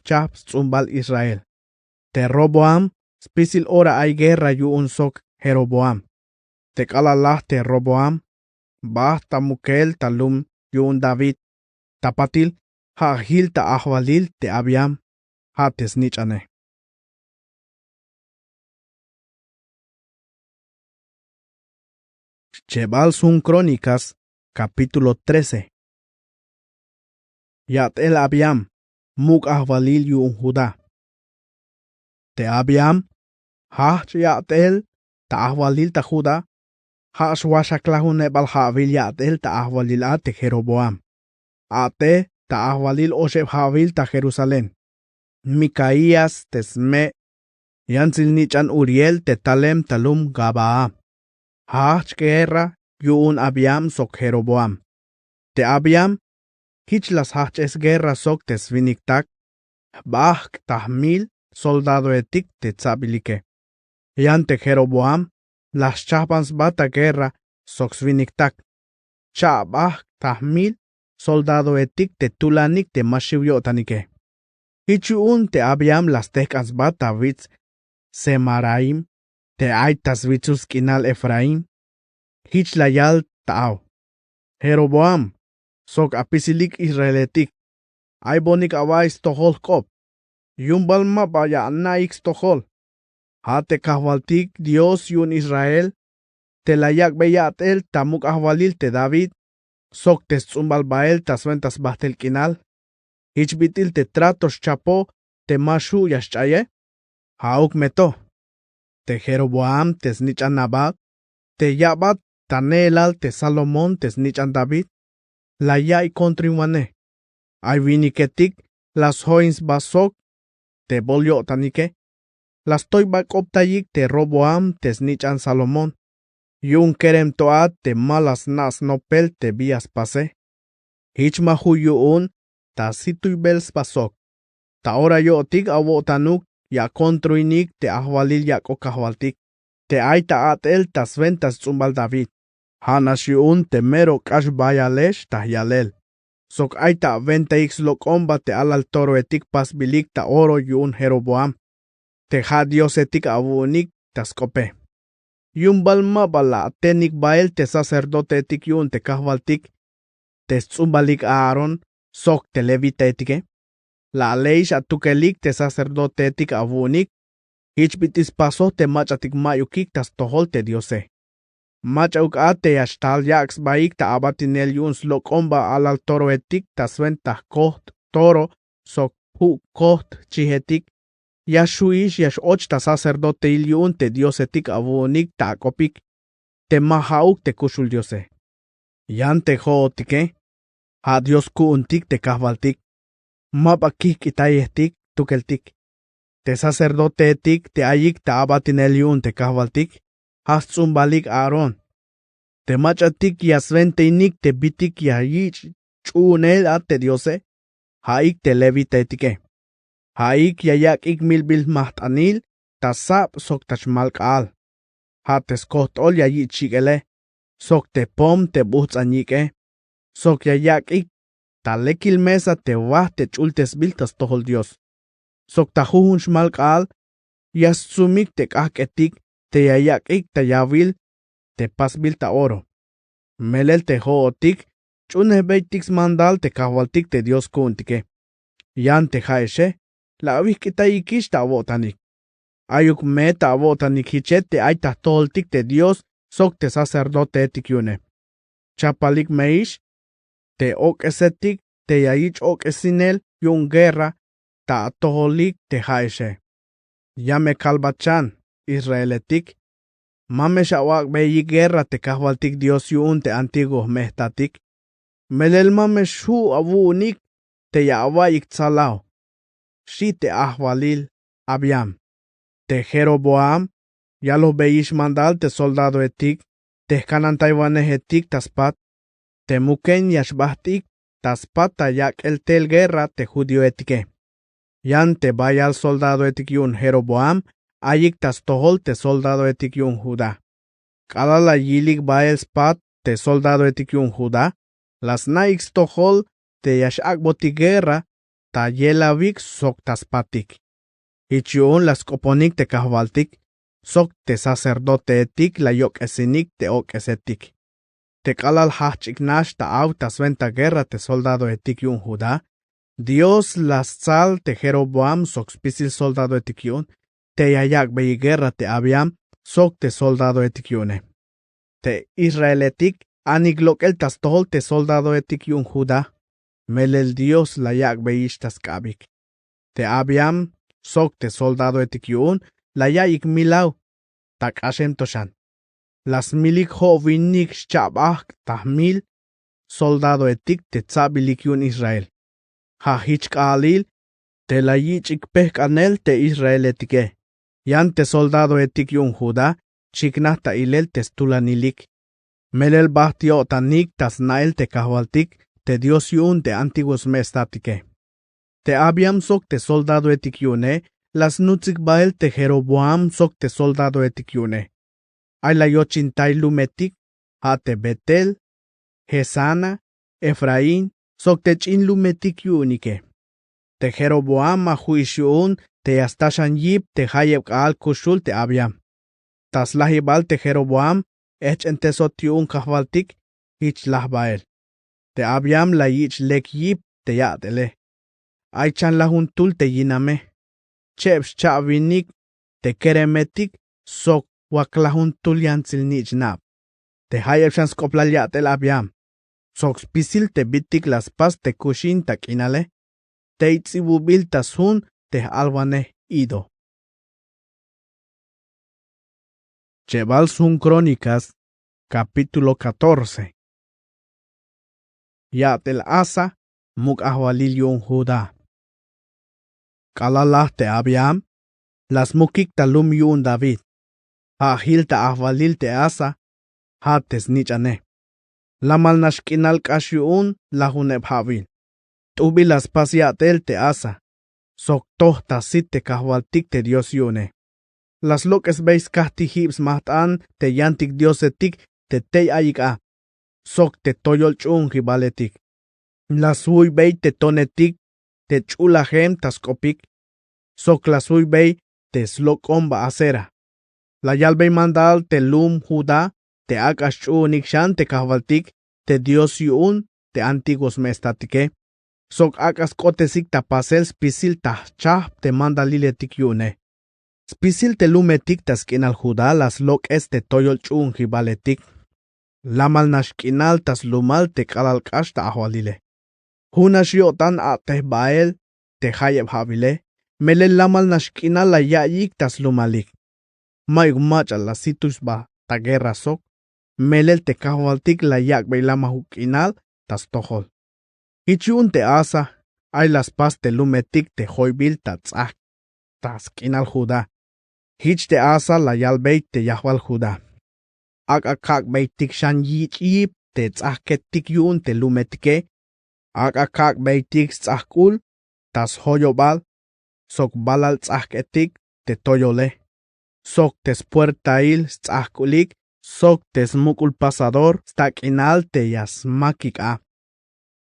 chaps tzumbal Israel. Te Roboam spisil ora ay guerra yuun sok Jeroboam. Te kalalah te Roboam. Bah tamukel talum yuun David. Tapatil hahil ta ahwalil te Abiam. Hates nichane. Chebal sun Crónicas, capítulo 13. Yat el Abiam, muk ahwalil yuun Judá. Te Abiam, hach yat el ta ahwalil ta Judá, hach washaklahu nebal havil yat el ta ahwalil a te Jeroboam. Ate ta ahwalil osheb havil ta Jerusalén. Micaías tesme, yanzil nichan Uriel te talem talum Gabaa. Hach guerra yuun Abiam sok Jeroboam. Te Abiam, hich las hach es guerra sok tesviniktak, bah tahmil soldado etik te tzabilike. Yante Jeroboam, las chapans bata guerra sok sviniktak. Cha bah tahmil soldado etik te tulanik te mashiwyotanike. Hichuun te Abiam las tekans bata wits Semaraim, te aitas witsus kinal Efraim. Hich layal tao. Jeroboam, sok apisilik Israeletik. Ay bonik awais tohol kop. Yumbal mapaya naix tohol. Hate kahwaltik Dios yun Israel. Te layak beyat el tamuk ahwalil te David. Sok tes tzumbal bael tas ventas bahtel kinal. Hich bitil te tratos chapo te mashu yashchaye. Hauk meto. Te Jeroboam tes nichan Nabat. Te yabat tanelal te Salomón tes nichan David. La yai kontriwane. Ay viniketik las hoins basok te bolyo tanike. Las toy bakoptayik te Roboam tes nichan Salomón. Yun kerem toat te malas nas nopel te bias pase. Hichma huyuun ta situy bels basok. Ta ora yo tig awotanuk ya kontruinik te ahwalil yak okahwaltik. Te aita atel tas ventas tzumbal David. Hanas yuun te mero kash bayalesh ta yalel. Sok aita venta ix lokomba te alal toro etik pas bilik ta oro yuun Jeroboam. Te ha Dios etik avunik tas kope. Yun balma bala tenik bael te sacerdote etik yun te kahwaltik. Te tzumbalik Aaron sok te levita etike. La leish atukelik te sacerdote etik avunik. Hichbitis paso te machatik mayukik tas tohol te Diose. Machauk ate ashtal yaks baik ta abatinel yun slokomba alal toro etik tas ventah koht toro sok hu koht chihetik. Yashuish yash och ta sacerdote iliun te Dios etik avunik ta akopik. Te mahauk te kushul Diose. Yan te hootike. Ha Dios kuuntik te kahvaltik. Mapakik itayehtik tukeltik. Te sacerdote etik te ayik ta abatinel yun te kahvaltik. Has tzumbalik Aaron. Te machatik yasvente inik te bitik yayich chunel ate Diose. haik te levita etike. Haik yayak ik milbil mahtanil, tasap sok tachmalk al. Ha teskoht ol yayi chigele, sok te pom te buhts anyike. Sok yayak ik, talekil mesa te wah te chultes biltas tohol Dios. Sok tajuhun shmalk al, yasumik te kahketik, te yayak ik te yavil, te pasbil ta oro. Melel te hootik, chunehbeitik mandal te kahwaltik te Dios kuntike. Yan te jaeshe, la kita ikish ta botanik. Ayuk me ta botanik hichet te ay tahtoltik te Dios, sok te sacerdote etikyune. Chapalik meish, te ok esetik, te yayich ok esinel, yun guerra, ta toholik te jaeshe. Yame kalbachan, Israeletik, mame shawak beyi guerra te kahwaltik Dios yun te antiguo mehtatik. Melel mame shu abu unik, te yawayik tsalao. Shi te ahwalil, abiam. Te Jeroboam, ya los beish mandal te soldado etik, te kanan taiwanes etik taspat, te muken yashbahtik, taspat tayak el tel guerra te judío etike. Yan te vaya al soldado etik yun Jeroboam, ayik tas tohol te soldado etik yun Judá. Kalala yilik bael spat te soldado etik yun Judá, las naix tohol te yashak boti guerra, ta yelavik sok taspatik. Ichiun las koponik te kahvaltik, sok te sacerdote etik la yok esinik te ok esetik. Te kalal hachik nash ta au tas venta guerra te soldado etik yun Judá. Dios las sal te Jeroboam sok spisil soldado etik yun, te yayak beyi guerra te abiam, sok te soldado etik yune. Te Israeletik aniglok el tas tohol te soldado etik yun Judá. Melel Dios la yak beyish tas kabik. Te abiam, sok te soldado etik yun, la yayik milau, tak ashem toshan. Las milik jovinik chabak tahmil, soldado etik te tzabilik yun Israel. Ha hichk alil, te la yichik pek anel te Israel etike. Yan te soldado etik yun Judá, chiknah ta ilel te stulanilik. Melel bahtio tanik tas nael te kahwaltik, te Dios yun te antiguos mestatike. Te abiam sok te soldado etik yune, las nutzik bael te Jeroboam sok te soldado etik yune. Ay la yochintay lumetik, ha te Betel, Gesana, Efraín, sok te chin lumetik yunike. Te Jeroboam ma juishun, te yastashan yip te hayeb al kushul te abiam. Tas lahibal te Jeroboam, ech entesot yun kahvaltik, hich lahbael. Te abiam la yich lek yip te yatele. Ay chan la juntul te yiname. Chebs chavinik te keremetik sok wak la juntul yantzil nich nap. Te hayeb shan skoplal yatel abiam. Sok spisil te bitik las pas te kushin tak inale. Te itzibubil tasun te alwane ido. Cheval sun Crónicas, capítulo 14. Yatel asa, muk ahwalil yun Judá. Kalalah te abiam, las mukik talum yun David. Ahil ta ahwalil te asa, hates nichane. Lamal nashkinal kash yun lahuneb havil. Tubi las pas yatel te asa. Sok toh tasit te kahwaltik te Dios yune. Las lokes beis kahti hibs mahtan te yantik Dios etik te tey ayik a. Sok te toyol chun hibaletik. Las uy bey te tonetik te chulahem taskopik. Sok las uy bey te slok omba acera. La yalbey mandal te lum Judá te akash chunik shan te kahwaltik te Dios yun te antiguos mestatike. Sok akas kotesik tapasel spisil tahchah te mandaliletik yune. Spisil te lumetik taskinal Judá las lok te toyol chun hibaletik. Lamal nashkinal tas lumal te kalalkash ta ahwalile. Hunash yotan ateh bael te hayeb habile. Melel lamal nashkinal la yayik tas lumalik. Mayg macha la situs ba ta guerra sok. Melel te kahwaltik la yak bay lama hukinal tas tohol. Hichun te asa, ay las pas te lumetik te hoybil ta tzak. Tas kinal Judá. Hich te asa la yalbey te yahwal Judá. Akak beitik shan yip te tzahketik yun te lumetike. Akak beitik tzahkul, tas hoyobal, sok balal tzahketik te toyole. Sok tes puertail tzahkulik, sok tes mukul pasador stakinal te yasmakik a.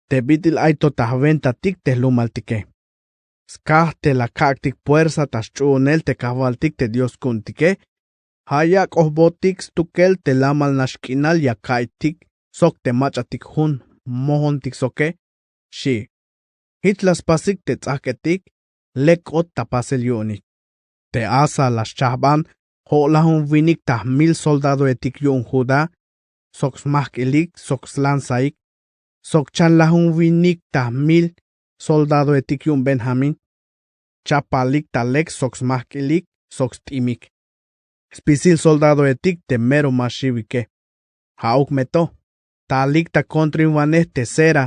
Te bitil aito tahventa tik te lumaltike. Skah te la kaktik puersa tas chuunel te kahvaltik te Dios kuntike. Hayak ohbotik stukel te lamal nashkinal ya kaitik, sok te machatik hun, mohontik soke, shi. Hitlas pasik te tzahketik, lekot tapasel yunik. Te asa las chahban, holahun vinik tah 1000 soldado etik yun Judá, soks mahkilik, soks lanzaik, sok chan lahun vinik tah 1000 soldado etik yun Benjamin, chapalik talek soks mahkilik, soks timik. Spisil soldado etik te mero mashivike. Hauk meto, talik ta kontrin vaneh te sera,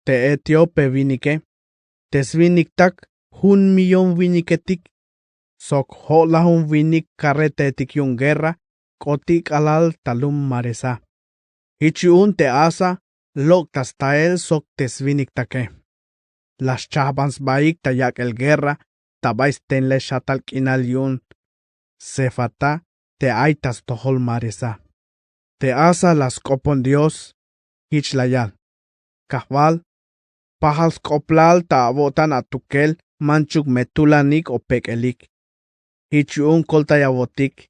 te etiope vinike, tes vinik tak 1,000,000 viniketik, sok holahun vinik karete etik yun guerra, kotik alal talum maresa. Hichiun te asa, lok tas tael sok tes vinik take. Las chabans baik tayak el guerra, tabais tenle shatal kinal yun, sefata, te aitas tohol maresa. Te asa las kopon Dios, hichlayal. Kahval, pahal skoplal ta abotan atukel, manchuk metulanik o pekelik. Hichun koltayabotik,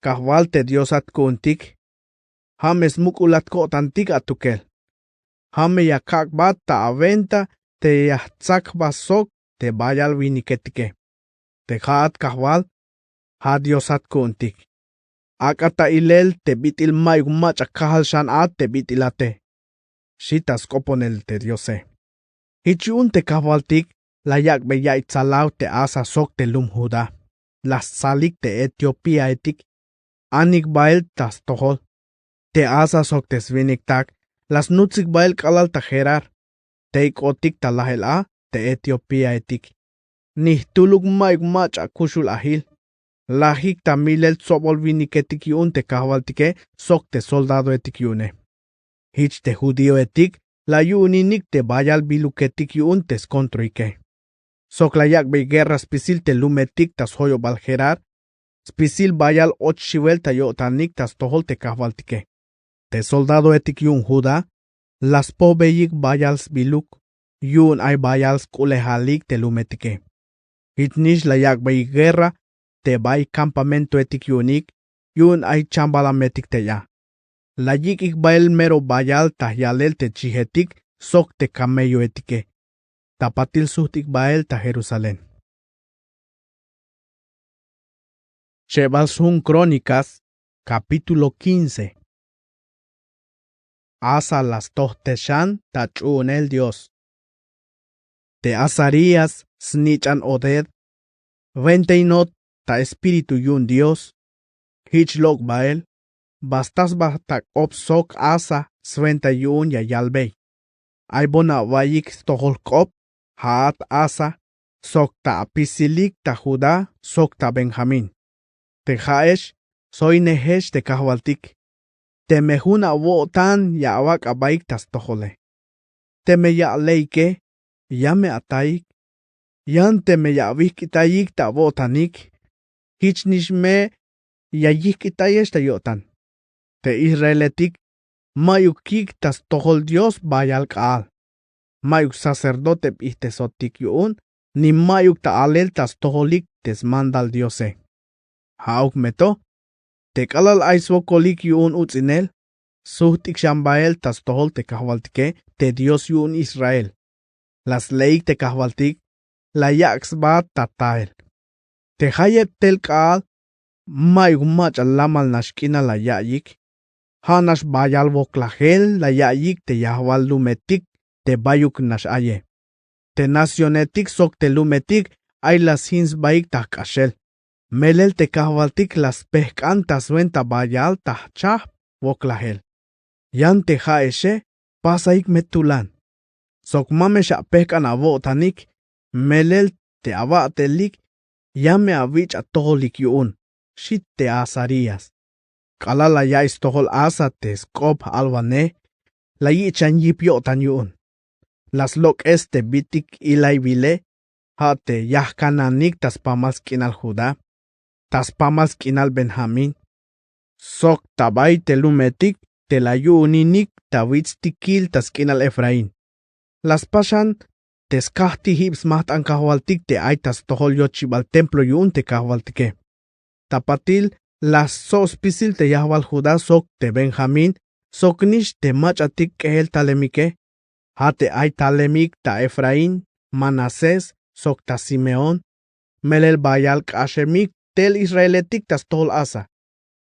kahval te Dios atkuntik, hames mukulat kotantik atukel. Hame yakak bat ta aventa te yahtsak basok te bayal viniketike. Te haat kahval, ha Dios atkuntik. Akata ilel te bitil mayuk macha kahal shan at te bitilate. Shitas koponel te Diose. Hichun te kahvaltik, layak beyait salaw te asa sok te lum Judá. Las salik te Etiopía etik, anik bael tas tohol. Te asa sok tes vinik tak, las nutsik bael kalal ta gerar. Teik otik ta lahel a, te Etiopía etik. Nihtuluk mayuk macha kushul ahil. Lahik ta milel sobol vinik etik yun te kahvaltike, sok te soldado etik yune. Hich te judío etik, la yuninik te bayal biluk etik yun tes kontroike. Sok layak be guerra spisil te lumetik tas hoyo balgerar, spisil bayal 8 shivel ta yotanik tas tohol te kahvaltike. Te soldado etik yun Judá, las po beyik bayals biluk, yun ay bayals kulehalik te lumetike. Hitnish layak be guerra, te bay campamento etik yunik, yun ay chambalametik te ya. Layik ik bayel mero bayal tahyalel te chihetik, sok te camello etike. Tapatil suhtik bael ta Jerusalén. Shebal-Sun Crónicas, capítulo 15. Asa las tohteshan tachun el Dios. Te Azarías, snichan Oded, venteinot ta espíritu yun Dios, hichlok bael, bastas batak sok asa sventa yun ya yalbey. Ay bona vayik tohol kop, haat asa, sok ta apisilik ta Judá, sok ta Benjamín. Te jaesh, soy nehesh te kahvaltik. Te mehuna wotan ya awak abaik tas tohole. Te me ya leike, ya me ataik. Yan te me ya vikitayik ta wotanik. Hichnish me ya yikitayesh ta yotan. Te Israeletik, mayukik tas tohol Dios bayal kaal. Mayuk sacerdote ihtesotik yun, ni mayuk ta alel tas toholik tes mandal Diose. Hauk meto, te kalal aiswokolik yun utzinel, suhtik shambael tas tohol te kahvaltike, te Dios yun Israel. Las leik te kahvaltik, la yaks bat tatael. Te hayet tel kaal, mayuk mach alamal nashkina la yayik, hanash bayal voklahel la yayik te yahwal lumetik, te bayuk nash aye. Te nacionetik sok te lumetik, ay las hins baik tahkashel. Melel te kahvaltik las pehkantas venta bayal tahchah voklahel. Yan te haeshe, pasaik metulan. Sok mamesha pehkan avotanik, melel te avatelik, yame avich atoholik yun, shit te Azarías. Kalala yais tohol asa te skop alvane, la yichan yipyotan yun. Las loques te bitik ilay vile, hate yahkananik tas pamas kinal Judá, tas pamas kinal Benjamín. Sok tabay te lumetik, te layu uninik tawitztikil tas kinal Efraín. Las pashan teskahti hibs maht an kahwaltik te aitas tohol yochibal templo yun te kahwaltike. Tapatil las sospisil te yahwal Judá sok te Benjamín, sok nish te machatik kehel talemike. Hate ay talemik ta Efraín, Manasés, sok ta Simeón, melel bayal kashemik tel Israeletik tas tol asa.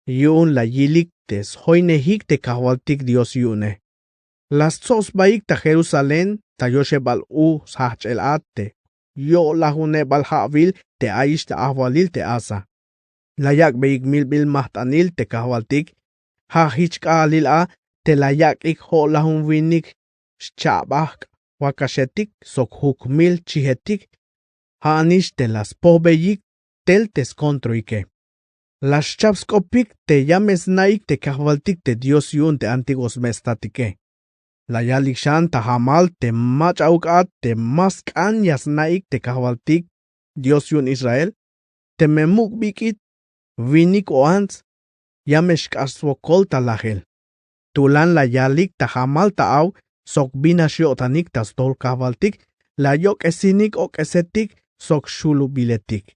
Yun la yilik tes hoinehik te kahwaltik Dios yune. Las sos baik ta Jerusalén ta yoshebal sahchel ate. Yo la hunebal havil te aish ta ahwalil te asa. Layak beik milbil mahtanil te kahwaltik. Ha hichka alil a te layak ik ho lahun winik. Chabak, wakashetik, sok hukmil chihetik, haanish te las pobeyik, tel tes controike. Las chapskopik te llames naik te kahwaltik te Dios yun te antiguos mestatike. La yalikshan ta hamal te machaukat te maskan yas naik te kahwaltik Dios yun Israel, te memuk bikit, vinik oans, yameshk aswokol ta lahel. Tulan la yalik ta hamal ta au, sok binashiotanik tas tol kahwaltik, la yok esinik ok esetik, sok shulu biletik.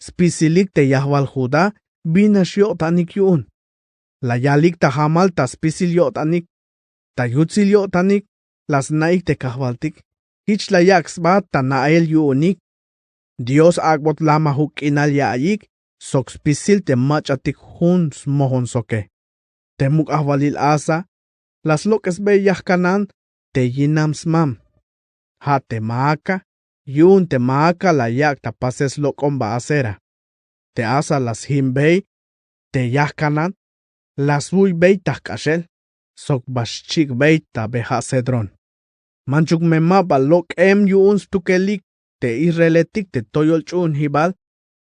Spisilik te yahwal Judá, binashiotanik yun. La yalik ta hamal ta spisiliotanik, ta yutziliotanik, las naik te kahwaltik, hich la yaksba ta nael yunik. Dios agbot lama huk inal yaayik, sok spisil te machatik hun smohon soke. Te muk ahwalil asa, las loques bellas canan te yinam smam. Ha te maaka, yun te maaka la yak ta pases lokomba acera. Te asa las himbei, te yahkanan, las uy bey tahkashel, sok bashchik bey ta beha cedron. Manchuk memaba lok yun stukelik, te israeletik te toyol chun hibal,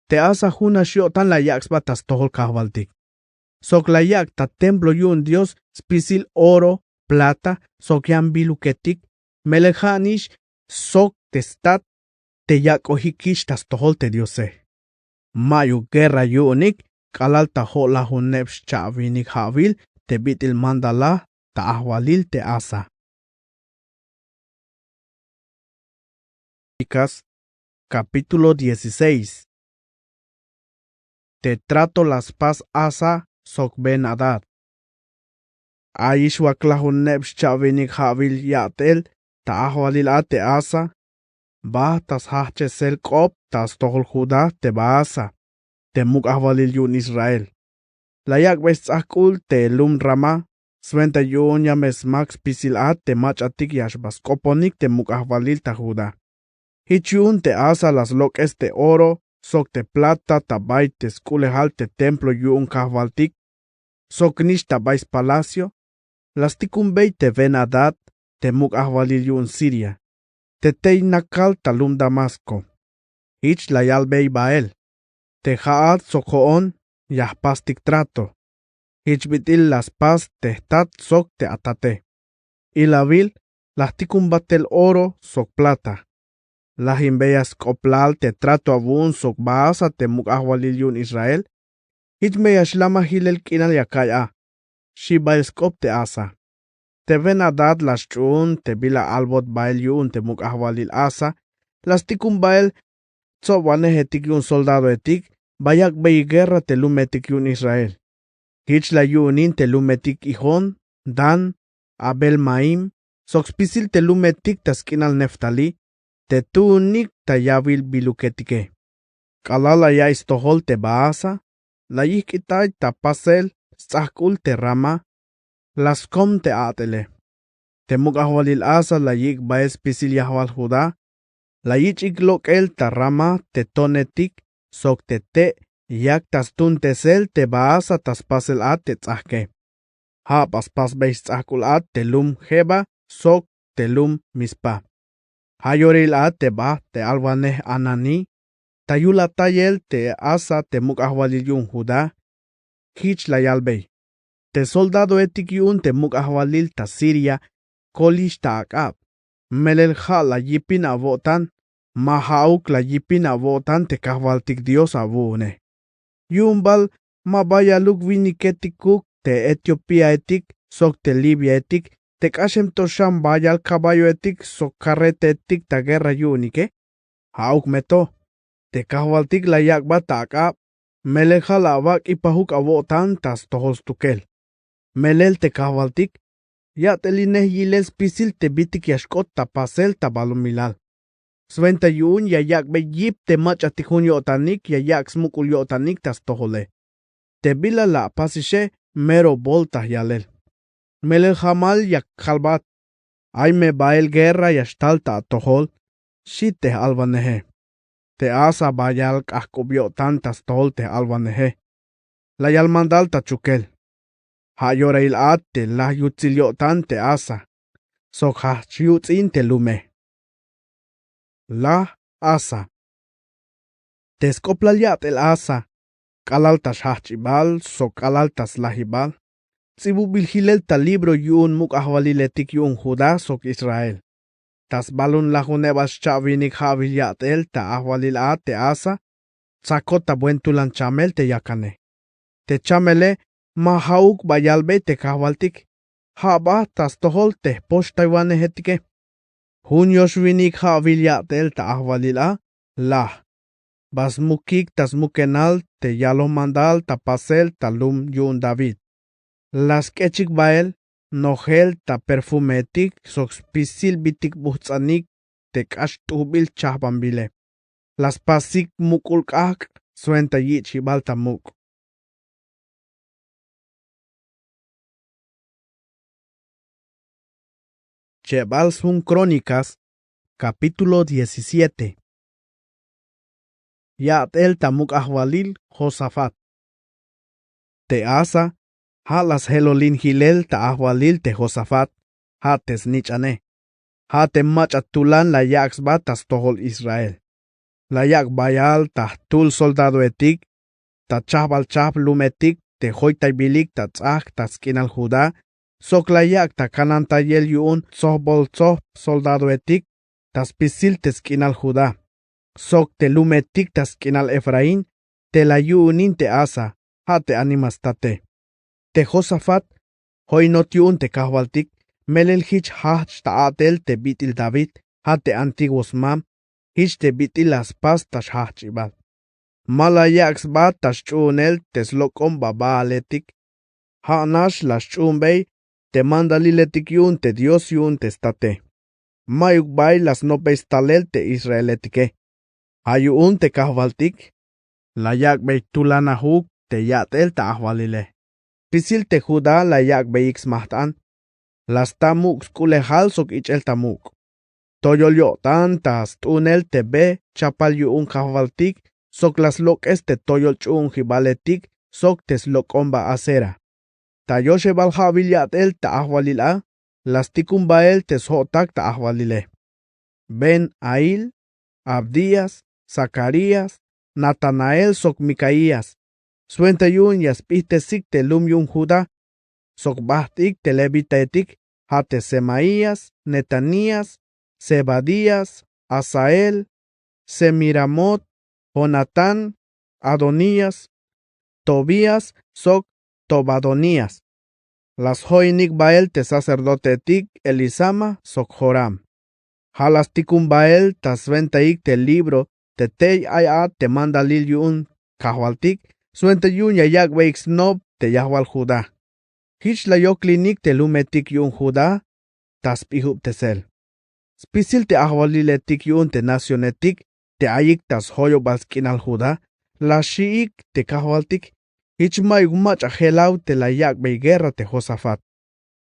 te asa huna shiotan la yaksba tas tohol kahwaltik. Sok la yak ta templo yun Dios spisil oro, plata, sok yan biluketik, melejanish, sok testat, te yak ohikish tas tohol te Diose. Mayu guerra yunik, kalal ta ho la hunebsh chavinik havil, te bitil mandala, ta ahwalil te asa. Capítulo 16. Te trato las paz asa, sok ben Adad. Aish waklahun nebsh chavinik havil yatel, ta ahwalil ate asa. Bah tas hachche sel kop, tas tohol Judá te baasa. Te muk ahwalil yun Israel. Layak bes akul te lum rama, sventa yun yames max pisil at te mach atik yashbas koponik te muk ahwalil ta Judá. Hichun te asa las loques te oro, sok te plata tabay te skulehal te templo yun kahwaltik, sok nish tabay's palacio, las tikumbey te Ben Adad, te muk ahwalil yun Siria, te tey nakal talum Damasco, hich layal bey Bael, te jaad sokoon, yahpastik trato, hich bitil las paz te tat sok te atate, y la vil, las tikumbatel oro sok plata. La himbeyas koplal te trato abun sok baasa te muk ahwalil yun Israel. Hitmeyash lama hilel kinal yakaya. Shibail skop te asa. Te Ben Adad las chun te bila albot bail yun te muk ahwalil asa. Las tikum bail tsowane hetik yun soldado etik. Bayak bay guerra te lumetik yun Israel. Hich la yunin te lumetik ihon, Dan, Abel Maim. Sok spisil te lumetik tas kinal Neftali. Te tunik ta yavil biluketike. Kalala ya istohol te baasa, la yikitay ta pasel, sakul te rama, las kom te atele. Te muk ahwalil asa la yik baes pisil yahwal Judá, la yichik lokel ta rama te tonetik, sok te yak tas tuntesel te baasa tas pasel at te tzahke. Ha pas beis tzahkul at te lum heba, sok te lum mispa. Hayoril at te ba te alwaneh anani, tayula tayel te asa te muk ahwalil yun Judá, hich la yalbey. Te soldado etik yun te muk ahwalil ta Siria, kolish ta akab. melel ha la yipin avotan, mahauk la yipin avotan te kahvaltik Dios avune. Yumbal mabayaluk viniketikuk te Etiopía etik, sok te Libia etik, te kashem tosham bayal caballo etik, sok carrete etik ta guerra yunike. Hauk meto, te kahvaltik la yakba takap, melel ha la avak ipahuk avotan tas toholstukel. Melel te kahvaltik, ya te lineh yiles pisil te bitik yashkot ta pasel ta balumilal. Sventa yun ya yak be yip te machatikun yotanik ya yak smukul yotanik tas tohole. Te bila la pasishe mero bolta yalel. Melel hamal yak kalbat. Ay me bael guerra yashtal ta tohol. Shite alvanehe. Te asa bayal kahkubyo tantas tohol te alvanehe. La yalmandal ta chukel. Ha yoreil ate la yutzilyo tante asa. Sok ha chiutzin te lume. La asa. Tescoplaliat el asa. Calaltas hachibal, sok calaltas lahibal. Tsibubil hilel ta libro yun muk ahwaliletik yun Judá sok Israel. Tas balun lahunebas chavinik haviliat el ta ahwalil te asa. Tsakota buentulan chamel te yakane. Te chamele mahauk bayalbe te kahwaltik. Haba tas tohol te poshtaiwane hetike. Hunyos vinik haviliat el ta ahwalil la. Bas mukik tas mukenal te yalo mandal ta pasel ta lum yun David. Las kechik bael nogel ta perfumetik sox pisil bitik buhtsanik te kashtubil chahbambile. Las pasik mukulkak suenta yichibal ta muk. Chebal sun Crónicas, capítulo 17. Yat el tamuk ahwalil Josafat. Te asa, ha las helolin hilel ta ahwalil te Josafat, ha tes nichane. Ha te machatulan la yaks batas tohol Israel. La yak bayal ta tul soldado etik, ta chabal chab lumetik, te hoitay bilik ta tzak ta skinal Judá, sok la yak ta kananta yel yun sohbol soldado etik, tas pisil te skinal Judá. Sok te lumetik ta skinal Efraín, te la yunin te asa, ha te animas tate. Te Josafat, hoy not yun te kahwaltik, melel hich hach ta atel te bitil David, ha te antiguos mam, hich te bitil las pastas hachibal. Malayaks bat tas chunel te slokom baba aletik, ha nash las chumbei, te mandaliletik yun te Dios yun te state. Mayuk bay las nopes talel te Israeletike. Ayun te kahwaltik, la yak bay tulanahuk te yatel ta ahwalile. Pisil te Judá la yak bay ixmahtan, las tamuk skulehal sok ichel tamuk. Toyolyo tantas tunel te be chapal yun kahwaltik, sok las lokes te toyol chun hibaletik, sok tes lokomba acera. Tayoshe balhabil yatel ta ahwalila, las tikumbael tes hotak ta ahwalile. Ben Ail, Abdías, Zacarías, Natanael sok Micaías, suenta yun yaspiste sik te lum yun Judá, sok bahtik te levitetik, hate Semaías, Netanías, Zebadías, Asael, Semiramot, Jonatán, Adonías, Tobías, sok Tobadonías. Las hoinik bael te sacerdotetik Elisama, sok Joram. Halas tikum bael tas ventaik te libro te tey aya te manda lil yun kahwaltik, suente yun yayak weiks nob te yahwal Judá. Hich la yoklinik te lumetik yun Judá, tas pihub te sel. Spisil te ahwaliletik yun te nacionetik, te ayik tas hoyo balskin al Judá, la shiik te kahwaltik, hich may gumach ahelaw te la yak bay guerra te Josafat.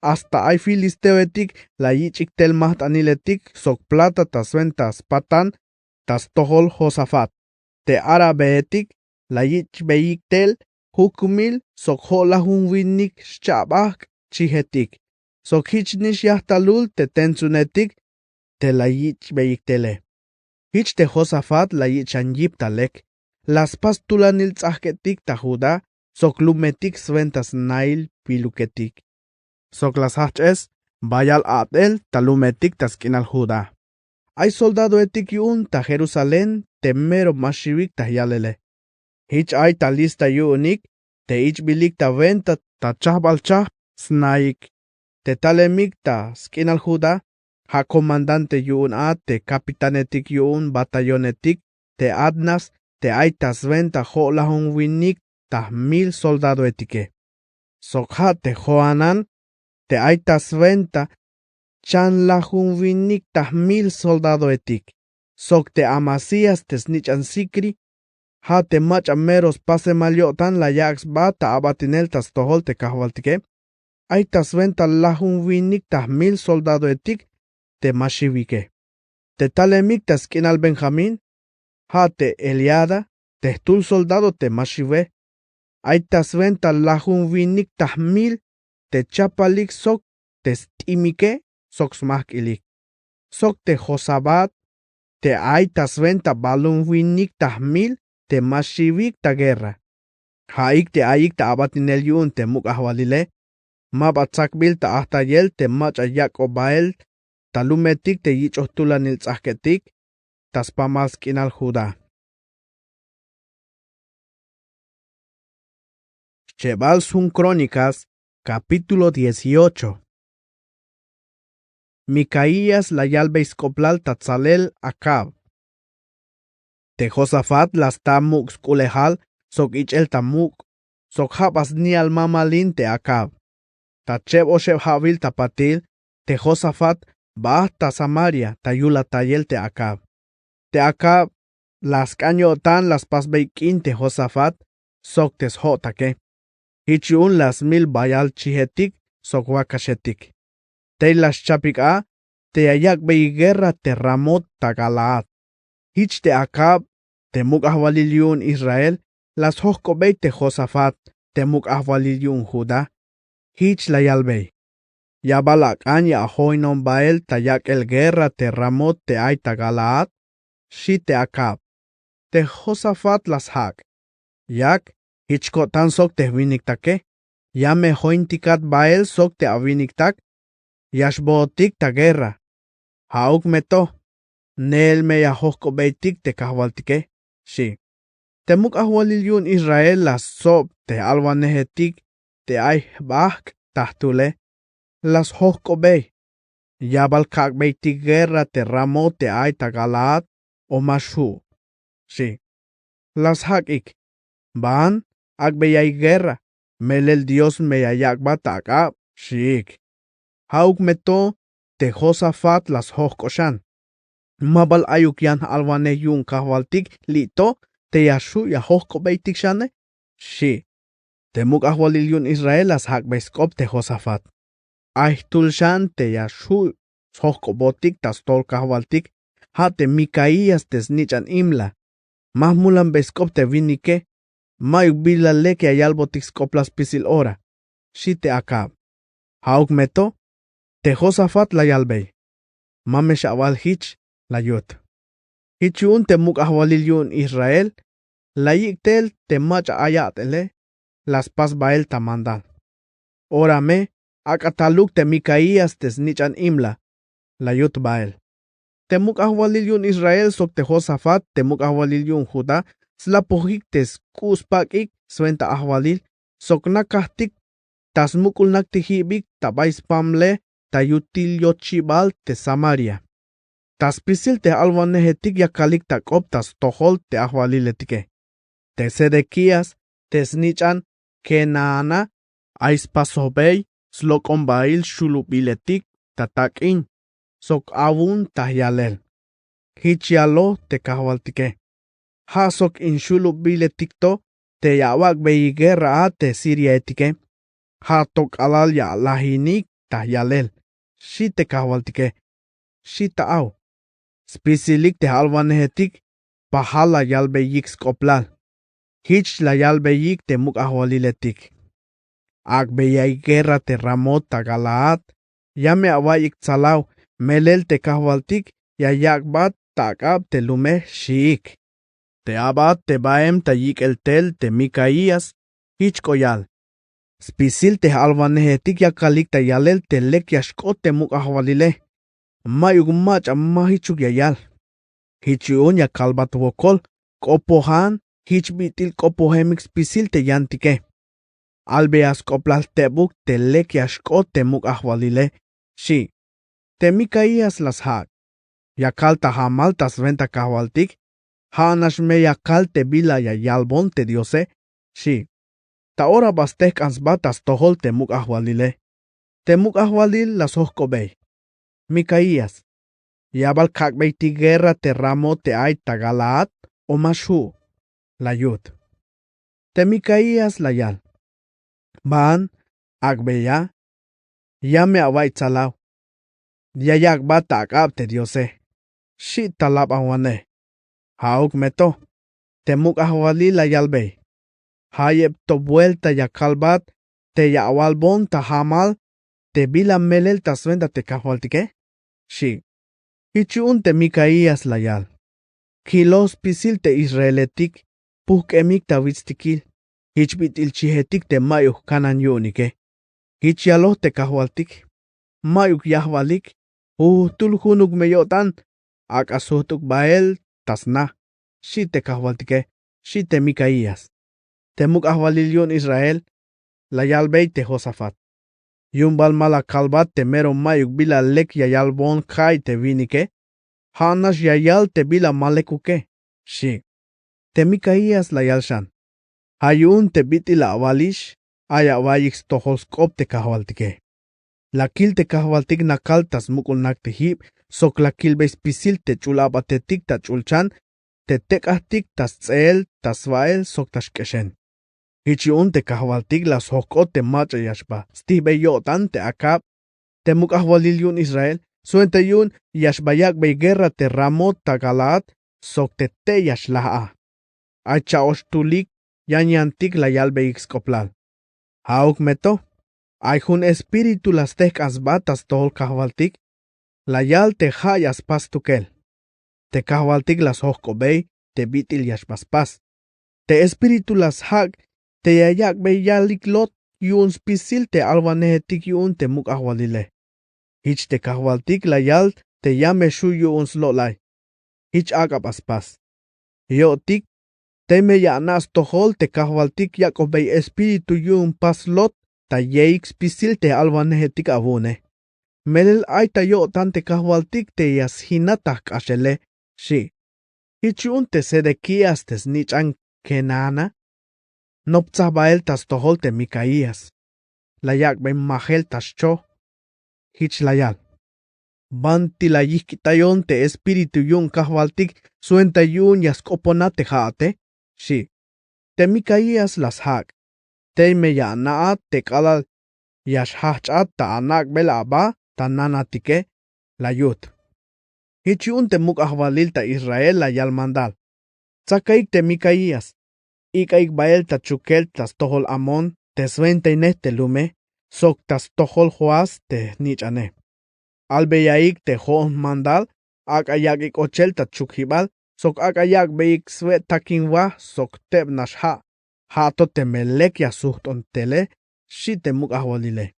Hasta ay filisteoetik la yichik tel maht aniletik sok plata tas ventas patan tas tohol Josafat. Te arabeetik la yich beyik tel hukumil sok hola hunwinik shchabak chihetik. Sok hich nish yahtalul te tensunetik te la yich beyik tele. Hich te Josafat la yich anyip talek. Las pastulanil tzahketik ta Judá sok lumetik sventas nail piluketik. Sok las haches, Bayal atel talumetik taskinal Judá. Hay soldado etik yun ta Jerusalén temero mashivik ta yalele. Hich ay ta lista yunik te ich bilik ta venta ta chahbal chah snaik. Te talemik ta skinal Judá. Ha comandante yun a te kapitanetik yun batallonetik te adnas te ay tas venta ho lahun winik ta 1000 soldado etike. Sokha te Johanan te ay tas venta chan lahun winik ta 1000 soldado etik. Sok te Amasías te snichan sikri. Ha te mach ameros pase maliotan la yaks ba ta abatinel tas tohol te kahwaltike. Ay tas venta lahun winik ta 1000 soldado etik te mashivike. Te talemik ta skinal Benjamín. Ha te Eliada te tul soldado te mashive. Ay tas venta lahun winik ta 1000 te chapalik sok te stimike sok smakilik. Sok te Josabat te ay tas venta balun winik ta 1000 te mashivik ta guerra. Haik te ayik ta abatinel yun te muk ahwalile. Mabatzakbil ta ahtayel te mach ayak obael talumetik te yichohtulanil tzahketik tas pamaskinal Judá. Shebal sun Crónicas, capítulo 18. Micaías la yalbeiscoplal tatzalel Acab. Te Josafat las tamuk skulehal sok ichel tamuk sok habas ni al mamalin te Acab. Tacheb osheb havil tapatil te Josafat bah ta Samaria tayula tayel te Acab. Te Acab las cañotan las pasbeikin te Josafat sok tes hotake. Hichun las 1000 bayal chihetik sok wakashetik. Te las chapik a te ayak bei guerra te Ramot ta Galaad. Hich te Acab te muk ahwalil Israel las hohkobei te Josafat te muk ahwalil Judá. Hich la yalbei. Yabalak anya ahoinon bael tayak el guerra te Ramot te ay ta Galaad. Shi te Acab. Te Josafat las hak. Yak hichkotan sok te viniktake. Yame hointikat bael sok te aviniktak. Yashbotik ta guerra. Hauk meto. Nel me yahohkobeitik te kahwaltike. Shi. Te muk ahwalil Israel las sob te alwanehetik te ay bahk tahtule. Las hohkobei. Yabal kakbeitik guerra te Ramot te ay ta Galaad o mashu. Shi. Las hakik. Ban akbeyay guerra. Melel Dios me yayakba ta Acab. Shik. Hauk meto te Josafat las hohkoshan. Mabal ayuk yan alwane yun kahwaltik lito te yashu ya hohkobeitik shane. Shi. Te muk ahwalil Israel las hakbeiskop te Josafat. Ahtulshan te yashu hohkobotik tas tol kahwaltik. Ha te Micaías te snichan imla. Mahmulan beskop te vinike. Mayuk bila leke ayalbotik skoplas pisil ora. Shi te Acab. Hauk meto te Josafat la yalbei. Mamesh awal hich la yut. Hichun te muk ahwalil Israel. La yiktel te mach ayatele. Las pas bael tamandal. Ora me akataluk te Micaías te snichan imla. La yut bael. Te muk ahwalil Israel sok te Josafat te muk ahwalil Judá. Slapohik te skuspakik sventa ahwalil. Sok nakahtik tas mukul naktihibik tabais pamle tayutil yochibal te Samaria. Tas pisil te alwanehetik yakalik takop tas tohol te ahwaliletike. Te Sedequías te snichan Kenaana aispasobei slokombail shulubiletik tatakin. Sok awun tahyalel. Hichialo te kahwaltike. Ha sok inshulubiletikto te yawak bei guerra a te Siria etike. Ha tok alal ya lahinik tahyalel. Shi te kahwaltike. Shi taaw. Spisilik te alwanehetik pahala yalbeyik skoplal. Hich la yalbeyik te muk ahwaliletik. Akbeyay guerra te Ramot ta Galaad. Yame awayik tzalaw melel te kahwaltik yayakbat ta Acab te lume shiik. Te abat te baem ta yik el tel te Micaías. Hich koyal. Spisil te alvanehetik yakalik ta yalel te lek yashkot te muk ahwalile. Mayug mach amahichuk yayal. Hichiun ya kalbat wokol, kopohan, hichbitil kopohemik spisil te yantike. Albeas koplal tebuk te lek yashkot te muk ahwalile. Shi. Te Micaías las hak. Yakal ta hamal tas venta kahwaltik. Hanash me yakal te bila ya yalbon te diose. Shi. Ta ora bastek ansbatas tohol te muk ahwalile. Te muk ahwalil las hokobey. Micaías. Yabal kakbey ti guerra te ramo te ay tagalaat o mashu. La yud. Te Micaías la yal. Ban. Agbeya. Yame away tzalaw. Yayak bata akab te diose. Shi talab awane. Hauk meto. Te muk ahwalil la yalbey. Hayeb to vuelta ya kalbat, te ya awalbon ta hamal, te bila melel ta svenda te kahwaltike? Shi. Hichun te Micaías la yal. Kilos pisil te Israeletik, puk emik ta vitstikil. Hichbit il chihetik te mayuk kanan yunike. Hich yaloh te kahwaltik. Mayuk yahwalik. Tulhunuk meyotan. Ak asuhtuk bael tasna. Shi te kahwaltike. Shi te Micaías. Te muk ahwalil yun Israel, la yalbey te Josafat. Yun bal mala kalbat te mero mayuk bila lek yayalbon kai te vinike, hanash yayal te bila malekuke. Shi. Te Micaías la yalshan. Hayun te bitila awalish, aya wayix toholskop te kahwaltike. La kil te kahwaltik nakaltas mukul nak te hip, sok la kil beis pisil te chulaba te tik ta chulchan, te tekahtik tas tsel, tas vael sok tashkeshen. Hichiun te kahwaltik las hokot te macha yashba. Stibe yotan te akab. Te muk ahwalil yun Israel. Suente yun yashbayak be guerra te ramot ta galat. Sok te yashlaha. Acha oshtulik yanyantik la yalbe ixkoplal. Hauk meto. Ay hun espíritu las tek asbatas tol kahwaltik. La yal te hayas pastukel. Te kahwaltik las hokobey te bitil yashbaspas. Te espíritu las hag. Te yayak be yalik lot yun spisil te alvanehetik yun te muk ahwalile. Hich te kahwaltik la yal te yame shu yun slolay. Hich agap aspas. Yo tik te me yanas tohol te kahwaltik yakov be espiritu yun pas lot ta yeik spisil te alvanehetik avune. Melel ay ta yo tan te kahwaltik te yas hinatak ashele. Shi. Hich yun te Sedekias tes nichan kenana. Noptzabael tas tohol te Micaías. Layak ben mahel tas cho. Hich layal. Banti la yikitayon te espiritu yun kahwaltik suenta yun yaskoponate haate. Shi. Te Micaías las hak. Te me yanaat te kalal yashhachat ta anak bela aba ta nanatike la yut. Hich yun te muk ahwalil ta Israel la yal mandal. Tzakaik te Micaías. Ikaik bael ta chukel tas tohol amon, te svente te lume, sok tas tohol joas te nichane. Albeyaik te ho mandal, ak ayak ik ochel ta chukhibal, sok ak ayak beik swe takinwa, sok teb nasha. Hato te melek ya suhton tele, shi te muk ahwalile.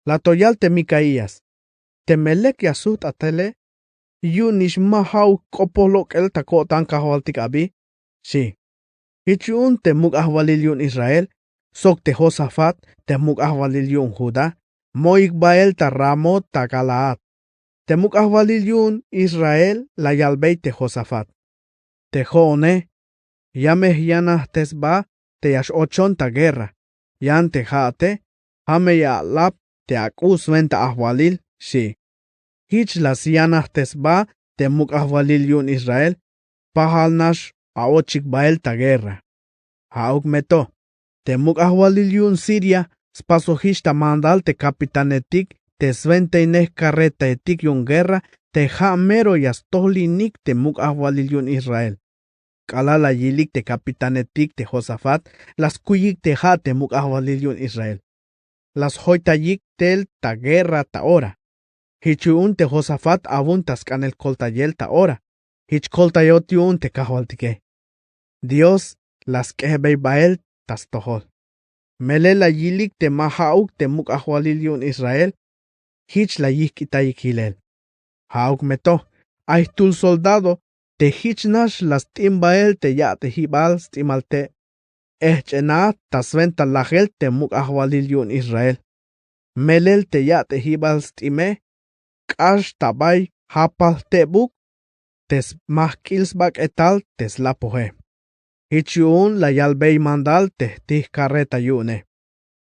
La toyal te Micaías. Te melek ya suht atele, yu nishma hau kopolok el takotan kahwaltik abi, shi. Hichun te muk ahwalil yun Israel, sok te Josafat, te muk ahwalil yun Juda, moik bael ta Ramot ta Galaad. Te muk ahwalil yun Israel, la yalbey te Josafat. Te Jone, yameh yanah tesba, te yash ochon ta guerra, yan te jate, hame ya lap te akus venta ahwalil, shi. Hich las yanah tesba, te muk ahwalil yun Israel, pahal nash aochik bael ta guerra. Hauk meto. Te muk ahwalil yun Siria, spasohish ta mandal te kapitanetik, te svente ineh carreta etik yun guerra, te ha mero yas tohlinik te muk ahwalil yun Israel. Kalala yilik te kapitanetik te Josafat, las kuyik te ha te muk ahwalil yun Israel. Las hoitayik tel ta guerra ta ora. Hichun te Josafat abun tas kanel koltayel ta ora. Hich koltayot yun te kahwaltike. Dios las kehbey bael tas tohol. Mele la yilik te mahauk te muk ahwalil yun Israel, hich la yik itayik hilel. Hauk meto, tul soldado, te hich nash las timbael te ya te hibal stimalte. Echena tasventa lagel te muk ahwalil yun Israel. Melel te ya te hibal stime, kash tabay hapal te buk, tes mahkils bak etal tes lapohe. Hichun la yalbey mandal te tih carreta yune.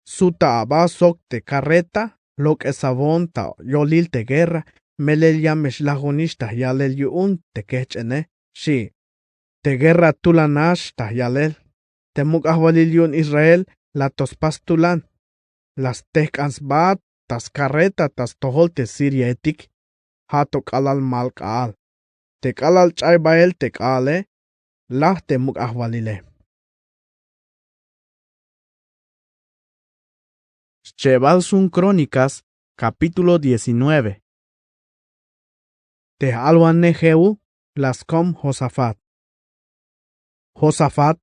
Suta aba sok te carreta, lok esavon ta yolil te guerra, melel yamesh lagunishta yalel yun te kechene, shi. Te guerra tulanash ta yalel. Te muk ahwalil yun Israel, la tospas tulan. Las tehkans bat, tas carreta tas tohol te Siria etik, hatok alal malkaal. Te kalal chay bael te kale, lah te muk ahwalile. Chebalsun Crónicas, capítulo 19. Te alwan Jehú, las com Josafat. Josafat,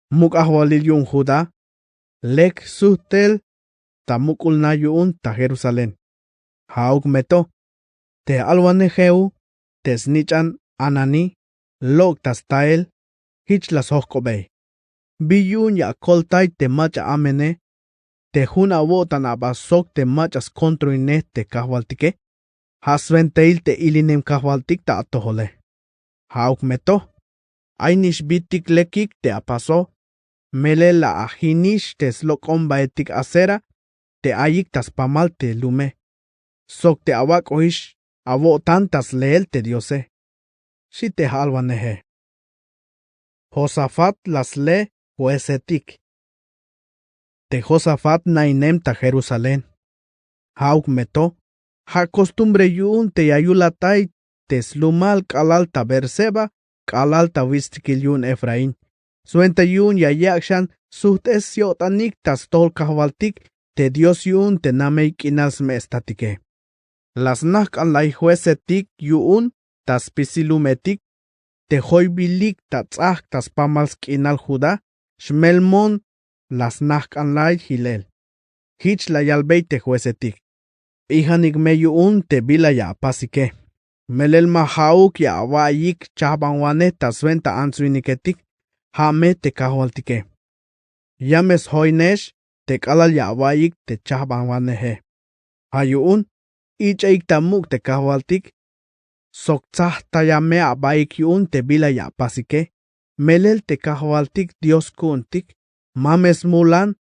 muk ahwalil yun Judá, lek suhtel, ta mukul na yun ta Jerusalén. Hauk meto, te alwan Jehú, te snichan Anani, lok tas tael, hich las hokobey. Biyun ya koltay te macha amene, te juna wotan abasok te machas kontroine te kahwaltike, hasventeil te ilinem kahwaltik ta atohole. Hauk meto, ainish bitik lekik te apaso, mele la ajinish te slok etik asera, te ayik tas pamal te lume. Sok te awak oish, avo tantas leel te diose. Si te halwanehe. Josafat las le huesetik. Te Josafat nainem ta Jerusalén. Hauk meto, ha costumbre yun te ayulatay, te slumal kalal ta Berseba, kalal ta wistikil yun Efraín. Suenta yun ya yakshan, suht es yotanik tas tol kahwaltik, te Dios yun te nameik inas me estatike. Las nak an lai huesetik yun, tas pisilumetik, te hoy bilik ta tzah tas pamalsk inal Judá, shmelmon, las nak an lai hilel. Hich la yalbey te huesetik. Ihanik meyun te bila ya pasike. Melel mahauk ya awayik chabanwane tas venta ansuiniketik, hame te kahwaltike. Yames hoinesh, te kalal ya awayik te chabanwanehe. Hayun, ichaik tamuk te kahwaltik, sok tzah tayame abayik yun te bila ya pasike. Melel te kahwaltik Dios kuntik, mames mulan,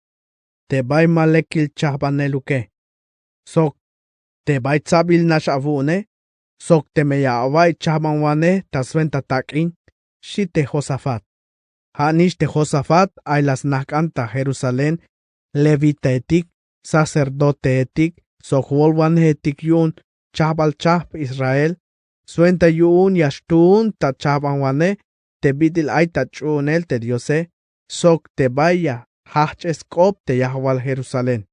te bay malekil chabaneluke. Sok te bay tsabil nash avune, sok te meya away chabanwane tas venta takin, shi te Josafat. Hanish te Josafat ay las nakanta Jerusalén, levita etik, sacerdote etik, sok wolwan etik yun, chabal chab Israel, suenta yun yashtun ta chabanwane, te bidil ay ta chunel te diose, sok te baya, hach eskop te yahwal Jerusalén.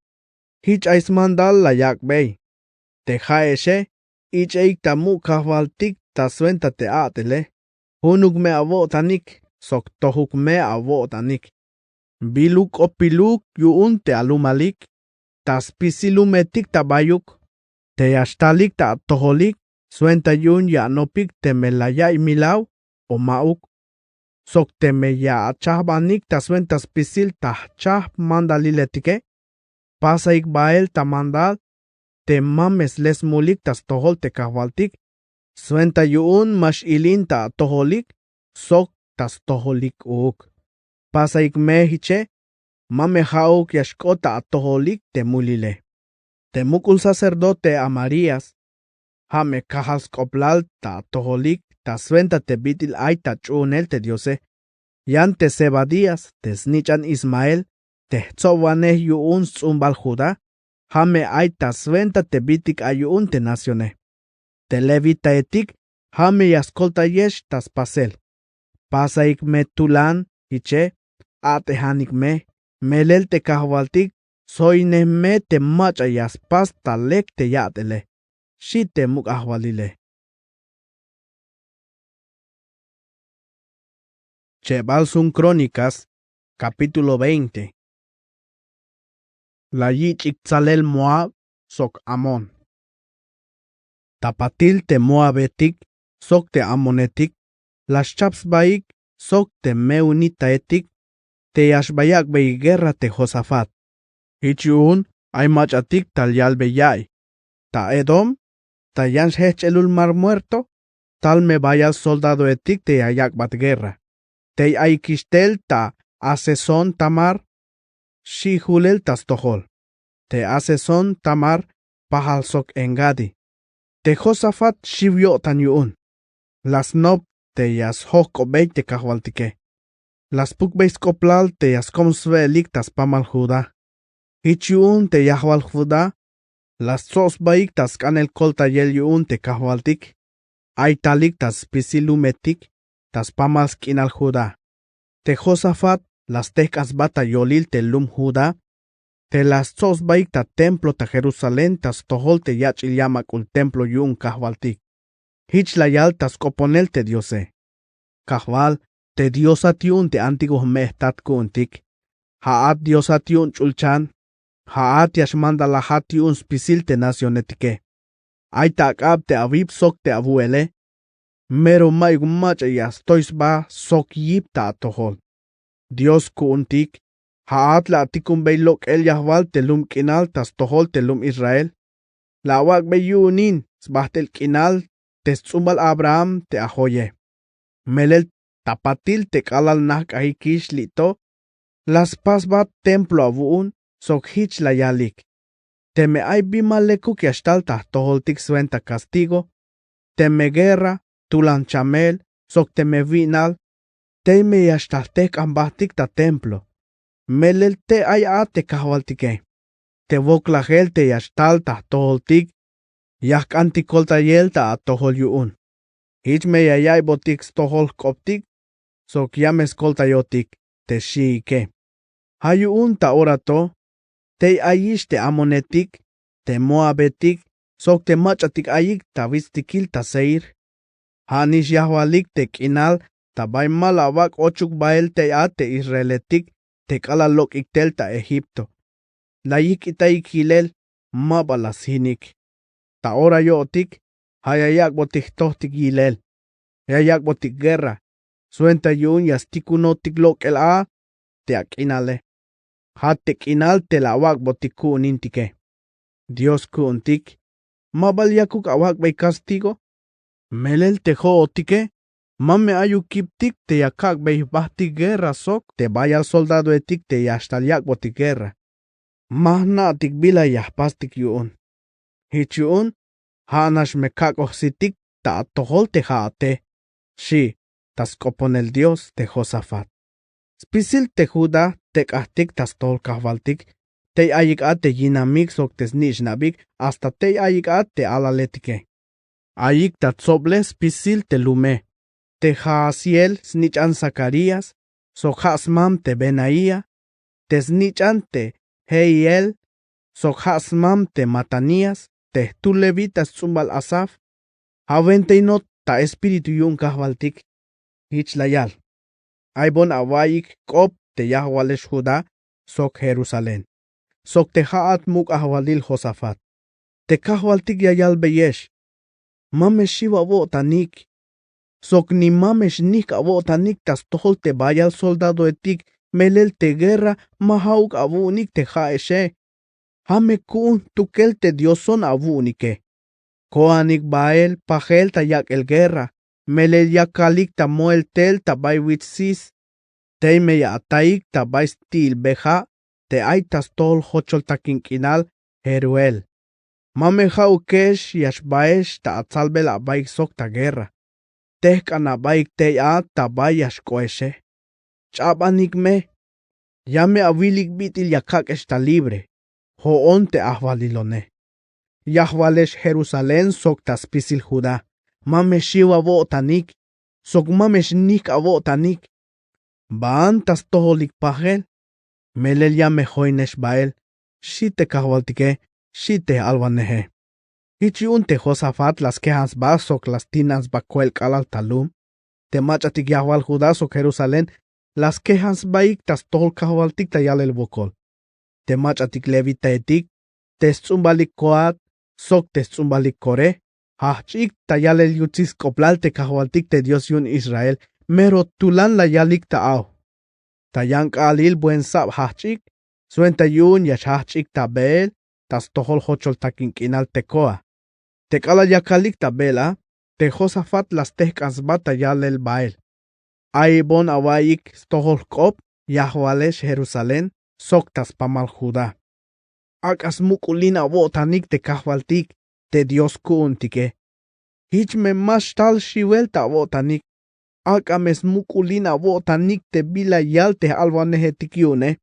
Hich ais mandal la yakbey. Te jaeshe, ich eik ta mu kahwaltik ta suenta te atele. Hunuk me avotanik, sok tohuk me avotanik. Biluk opiluk yuun te alumalik, tas pisilumetik ta bayuk, te yastalik ta toholik, suenta yun ya nopik te melayay milaw, o mauk. Sok te me ya chahbanik ta suentas pisil ta chah mandaliletike, pasaik bael ta mandal, te mames les mulik tas tohol te kahwaltik, suenta yun mash ilin ta toholik, sok tas toholik uk. Pasaik mehiche, mame hauk yashkota toholik te mulile. Te mukul sacerdote Amarías, hame kahals koplal ta toholik, ta suenta te bitil ay ta chunel te diose. Yan te Sebadías, te snichan Ismael, te tzowaneh yuun tzumbal Judá, hame ay ta suenta te bitik ayun te nacione. Te levita etik, hame yaskolta yesh tas pasel. Pasaik me tulan, hiche, atehanik me, melel te kahwaltik, soine me te macha yaspas talek te yatele. Shi te muk ahwalile. Chebalsun Crónicas, capítulo 20. La yich iktzalel Moab, sok Amon. Tapatil te Moabetik, sok te Amonetik, las chaps baik, sok te Meunitaetik, te yashbayak bei guerra te Josafat. Hichun, ay machatik tal yal beyay. Ta Edom, ta yansh hech elul mar muerto, tal me vaya soldado etik te ayak bat guerra. Te aikistel ta aseson tamar, shihulel tas tohol. Te aseson tamar, pahal sok engadi. Te Josafat shivyo tan yuun. Las nob te yas hok obey te kahwaltike. Las pukbeis koplal te yas komsvelik tas pamal Judá. Hichun te yahwal Judá. Las sos baik tas kanel kolta yel yuun te kahwaltik. Ay talik tas pisilumetik tas pamal skinal Judá. Te Josafat las tekas bata yolil te lum Judá. Te las sos baik ta templo ta Jerusalén tas tohol te yach ilyamak ul templo yuun kahwaltik. Hich la yal tas koponel te diose. Kahwal te diosat yun te antiguo mehtat kuntik. Haat diosat yun chulchan. Haat yashmanda la hat yun spisil te nacionetike. Ay takab te avib sok te abuele. Mero maigumach yas tois ba sok yip ta tohol. Dios kuntik. Haat la atikun beilok el yahwal te lum kinal tas tohol te lum Israel. La wak beyunin sbahtel kinal te tzumbal Abraham te ahoye. Melel tapatil te kalal nak aikish lito. Las pasbat templo avuun sok hich la yalik. Te me ay bimalekuk yashtal ta toholtik suenta castigo. Te me guerra tulan chamel sok te me vinal. Te me yashtaltek ambahtik ta templo. Melel te ay te kahwaltike. Te voklagel te yashtal ta toholtik. Yak antikolta yelta a tohol yuun. Hich me yayay botik tohol koptik. Sok yames kolta yotik te shiike. Hayuun ta orato. Te ayish te amonetik. Te moabetik. Sok te machatik ayik ta vistikil ta seir. Hanish yahwalik te kinal. Ta baymal awak ochuk bael te te israeletik. Te kalalok iktel ta Egipto. Layik itaik hilel. Mabalas hinik. Ta ora yotik. Hayayak botik tohtik yilel. Hayayak botik guerra. Suenta yun yastikunotik lok el a. Te akinale. Hatte kinal te la awak botik kuunintike. Dios kuuntik. Mabal yakuk awak bay castigo. Melel te jootike. Mame ayukiptik te yakak bay bahti guerra sok. Te bayal soldado etik te yastalyak botik guerra. Mahna tik bila yahpastik yuun. Hichun. Hanash mekak ositik ta tohol te haate. Shi, tas koponel Dios te Josafat. Spisil te Judá te kahtik tas tol kahvaltik. Te ayik te yinamik sok tes nishnabik hasta te ayik te alaletike. Ayik ta tsoble spisil te lume. Te Jaasiel snichan Zacarías. Sok hasmam te Benaía. Te snichan te Heiel. Sok hasmam te Matanías. Te tu levitas tzumbal Asaf. Haventeinot ta espiritu yun kahvaltik. Hich layal. Aibon awayik kop te yahwalesh Judá. Sok Jerusalén. Sok te haat muk ahwalil Josafat. Te kahwaltik yayal beyesh. Mamesh shiva tanik. Sok ni mamesh nik tanik tas tohol te bayal soldado etik. Melel te guerra mahauk avunik te haeshe. Hame kun tukel te dioson avunike. Koanik bael pahel ta yak el guerra. Melel yakalik ta moel tel ta bay witsis. Te me ya ataik ta bay stil beja. Te aitas tol hochol ta kinkinal Jeruel. Mame ukesh yash baesh ta atzalbel a bay sok ta guerra. Tehkan a bay te ta bay yash koeshe. Chabanik me. Yame awilik bitil yakak esta libre. Hoon te ahvalilone. Yahwalesh Jerusalén sok tas pisil Judá. Mame shiwa tanik. Sok mamesh nik tanik. Baan tas toholik pahel. Melel yame hoinesh bael. Shite kahwaltike. Shite alwanehe. Hichiun te Josafat las quejas ba sok las tinas bakuel kalal talum. Te machatik Yahwal Judá sok Jerusalén. Las quejas baik tas tohol kahwaltik tayal el bokol. te machatik levita etik, te tzumbalik koat, sok te tzumbalik kore, hachik tayalel yutzis koplal te kahwaltik te Dios yun Israel, mero tulan la yalik taaw. Tayank alil buen sab hachik, suenta yun yash hachik tabel, tas tohol hochol takinkinal tekoa. Te kala yakalik tabela, te Josafat las tehkas bata yalel bael. Ay bon awayik tohol kop, Yahwalesh Jerusalén, soktas pamal Judá. Akas mukulina botanik te kahwaltik, te Dios kuuntike. Hich me mashtal shiwelta botanik. Akames mukulina botanik te bila yal te alvanehetikiune.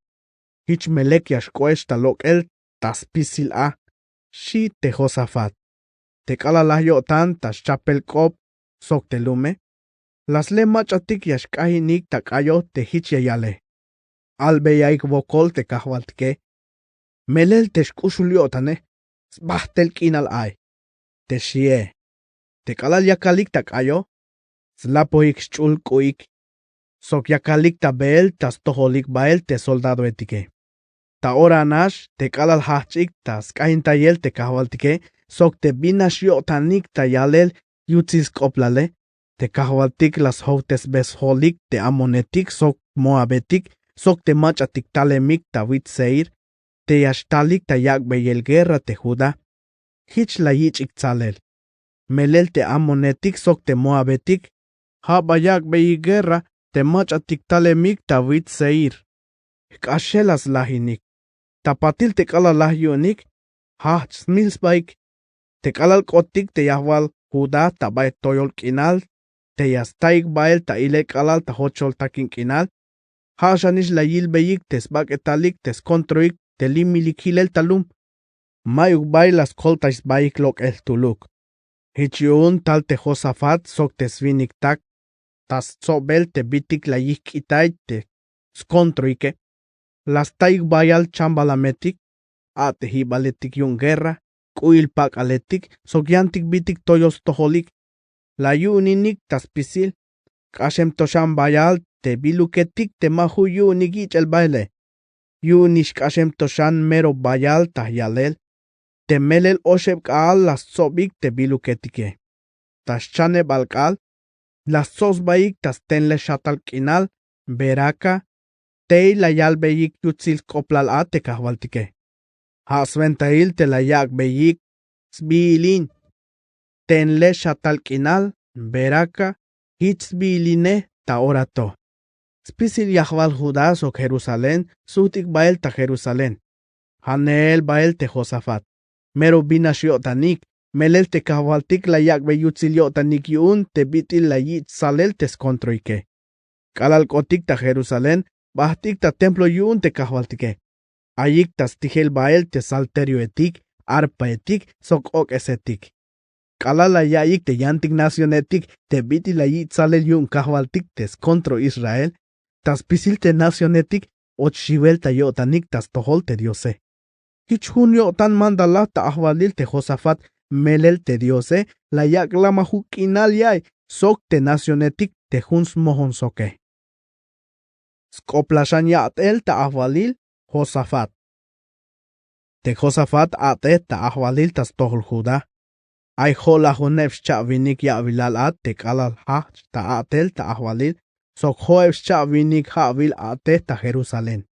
Hich me lekyash koesta lokel tas pisil a. Shi te Josafat. Te kala yotan tas chapel kop, sok te lume. Las le machatik yash kahinik takayo te hich yale. Albeyaik vokol te kahwaltike. Melel te shkushuliyotane. Sbahtel kinal ay. Te shie. Te kalal yakalik takayo. Slapoik shchulkuik. Sok yakalik tabel tas toholik bael te soldado etike. Ta ora nash te kalal hachik tas kahintayel te kahwaltike. Sok te binash yotanik ta yalel yutzis koplale. Te kahwaltik las houtes besholik te amonetik sok moabetik. Sok te machatik talemik ta witseir, te yashtalik ta yakbeyel guerra te Judá. Hich la yichik tzalel. Melel te amonetik sok te moabetik. Haba yakbeyi guerra te machatik talemik ta witseir. Kashelas lahinik. Tapatil te kala lahionik. Hach smilsbaik. Te kalal kotik te yahwal Judá ta bay toyol kinal. Te yastaik bael ta ile kalal ta hochol takin kinal. Hashanish la yilbeyik tes baketalik tes kontroik te limilik hilel talum. Mayuk bailas koltais baik lok el tuluk. Hichiun tal te Josafat sok te svinik tak. Tas sobel te bitik la yik itay te skontroike. Las taik bayal chambalametik. Ate hibaletik yun guerra. Kuil pak aletik. Sok yantik bitik toyos toholik. La yuninik tas pisil. Kashem tosham bayal. Te biluketik te mahu yu nigich el baile. Yu nishkashem toshan mero bayal tahyalel. Te melel osheb kaal las sobik te biluketike. Tas chane balkal. Las sos baik tas tenle shatal kinal. Beraka. Te la yal beyik yutzil koplal a te kahwaltike. Hasventail te la yak beyik. Sbilin. Tenle shatal kinal. Beraka. Hitzbiline ta orato. Spisil Yahwal Judá sok Jerusalén, sutik bael ta Jerusalén. Haneel bael te Josafat. Mero binash yotanik, melel te kahwaltik la yakbe yutzil yotanik yun te bitil la yit salel te skontroike. Kalal kotik ta Jerusalén, bahtik ta templo yun te kahwaltike. Ayik tas tijel bael te salterio etik, arpa etik, sok ok esetik. Kalal la yayik te yantik nacionetik, te bitil la yit salel yun kahwaltik te skontro Israel. Tas pisil te nacionetik, ot shivel ta yotanik tas tohol te diose. Hich hun yotan mandala ta ahwalil te Josafat, melel te diose, la yak lama hukinal yay, sok te nacionetik te huns mohon soke. Skoplashan yatel ta ahwalil, Josafat. Te Josafat ate ta ahwalil tas tohol Judá. Ay hola hunef chavinik ya vilalat te kalal hach ta atel ta ahwalil. Sok hoef chavinik havil ate ta Jerusalén.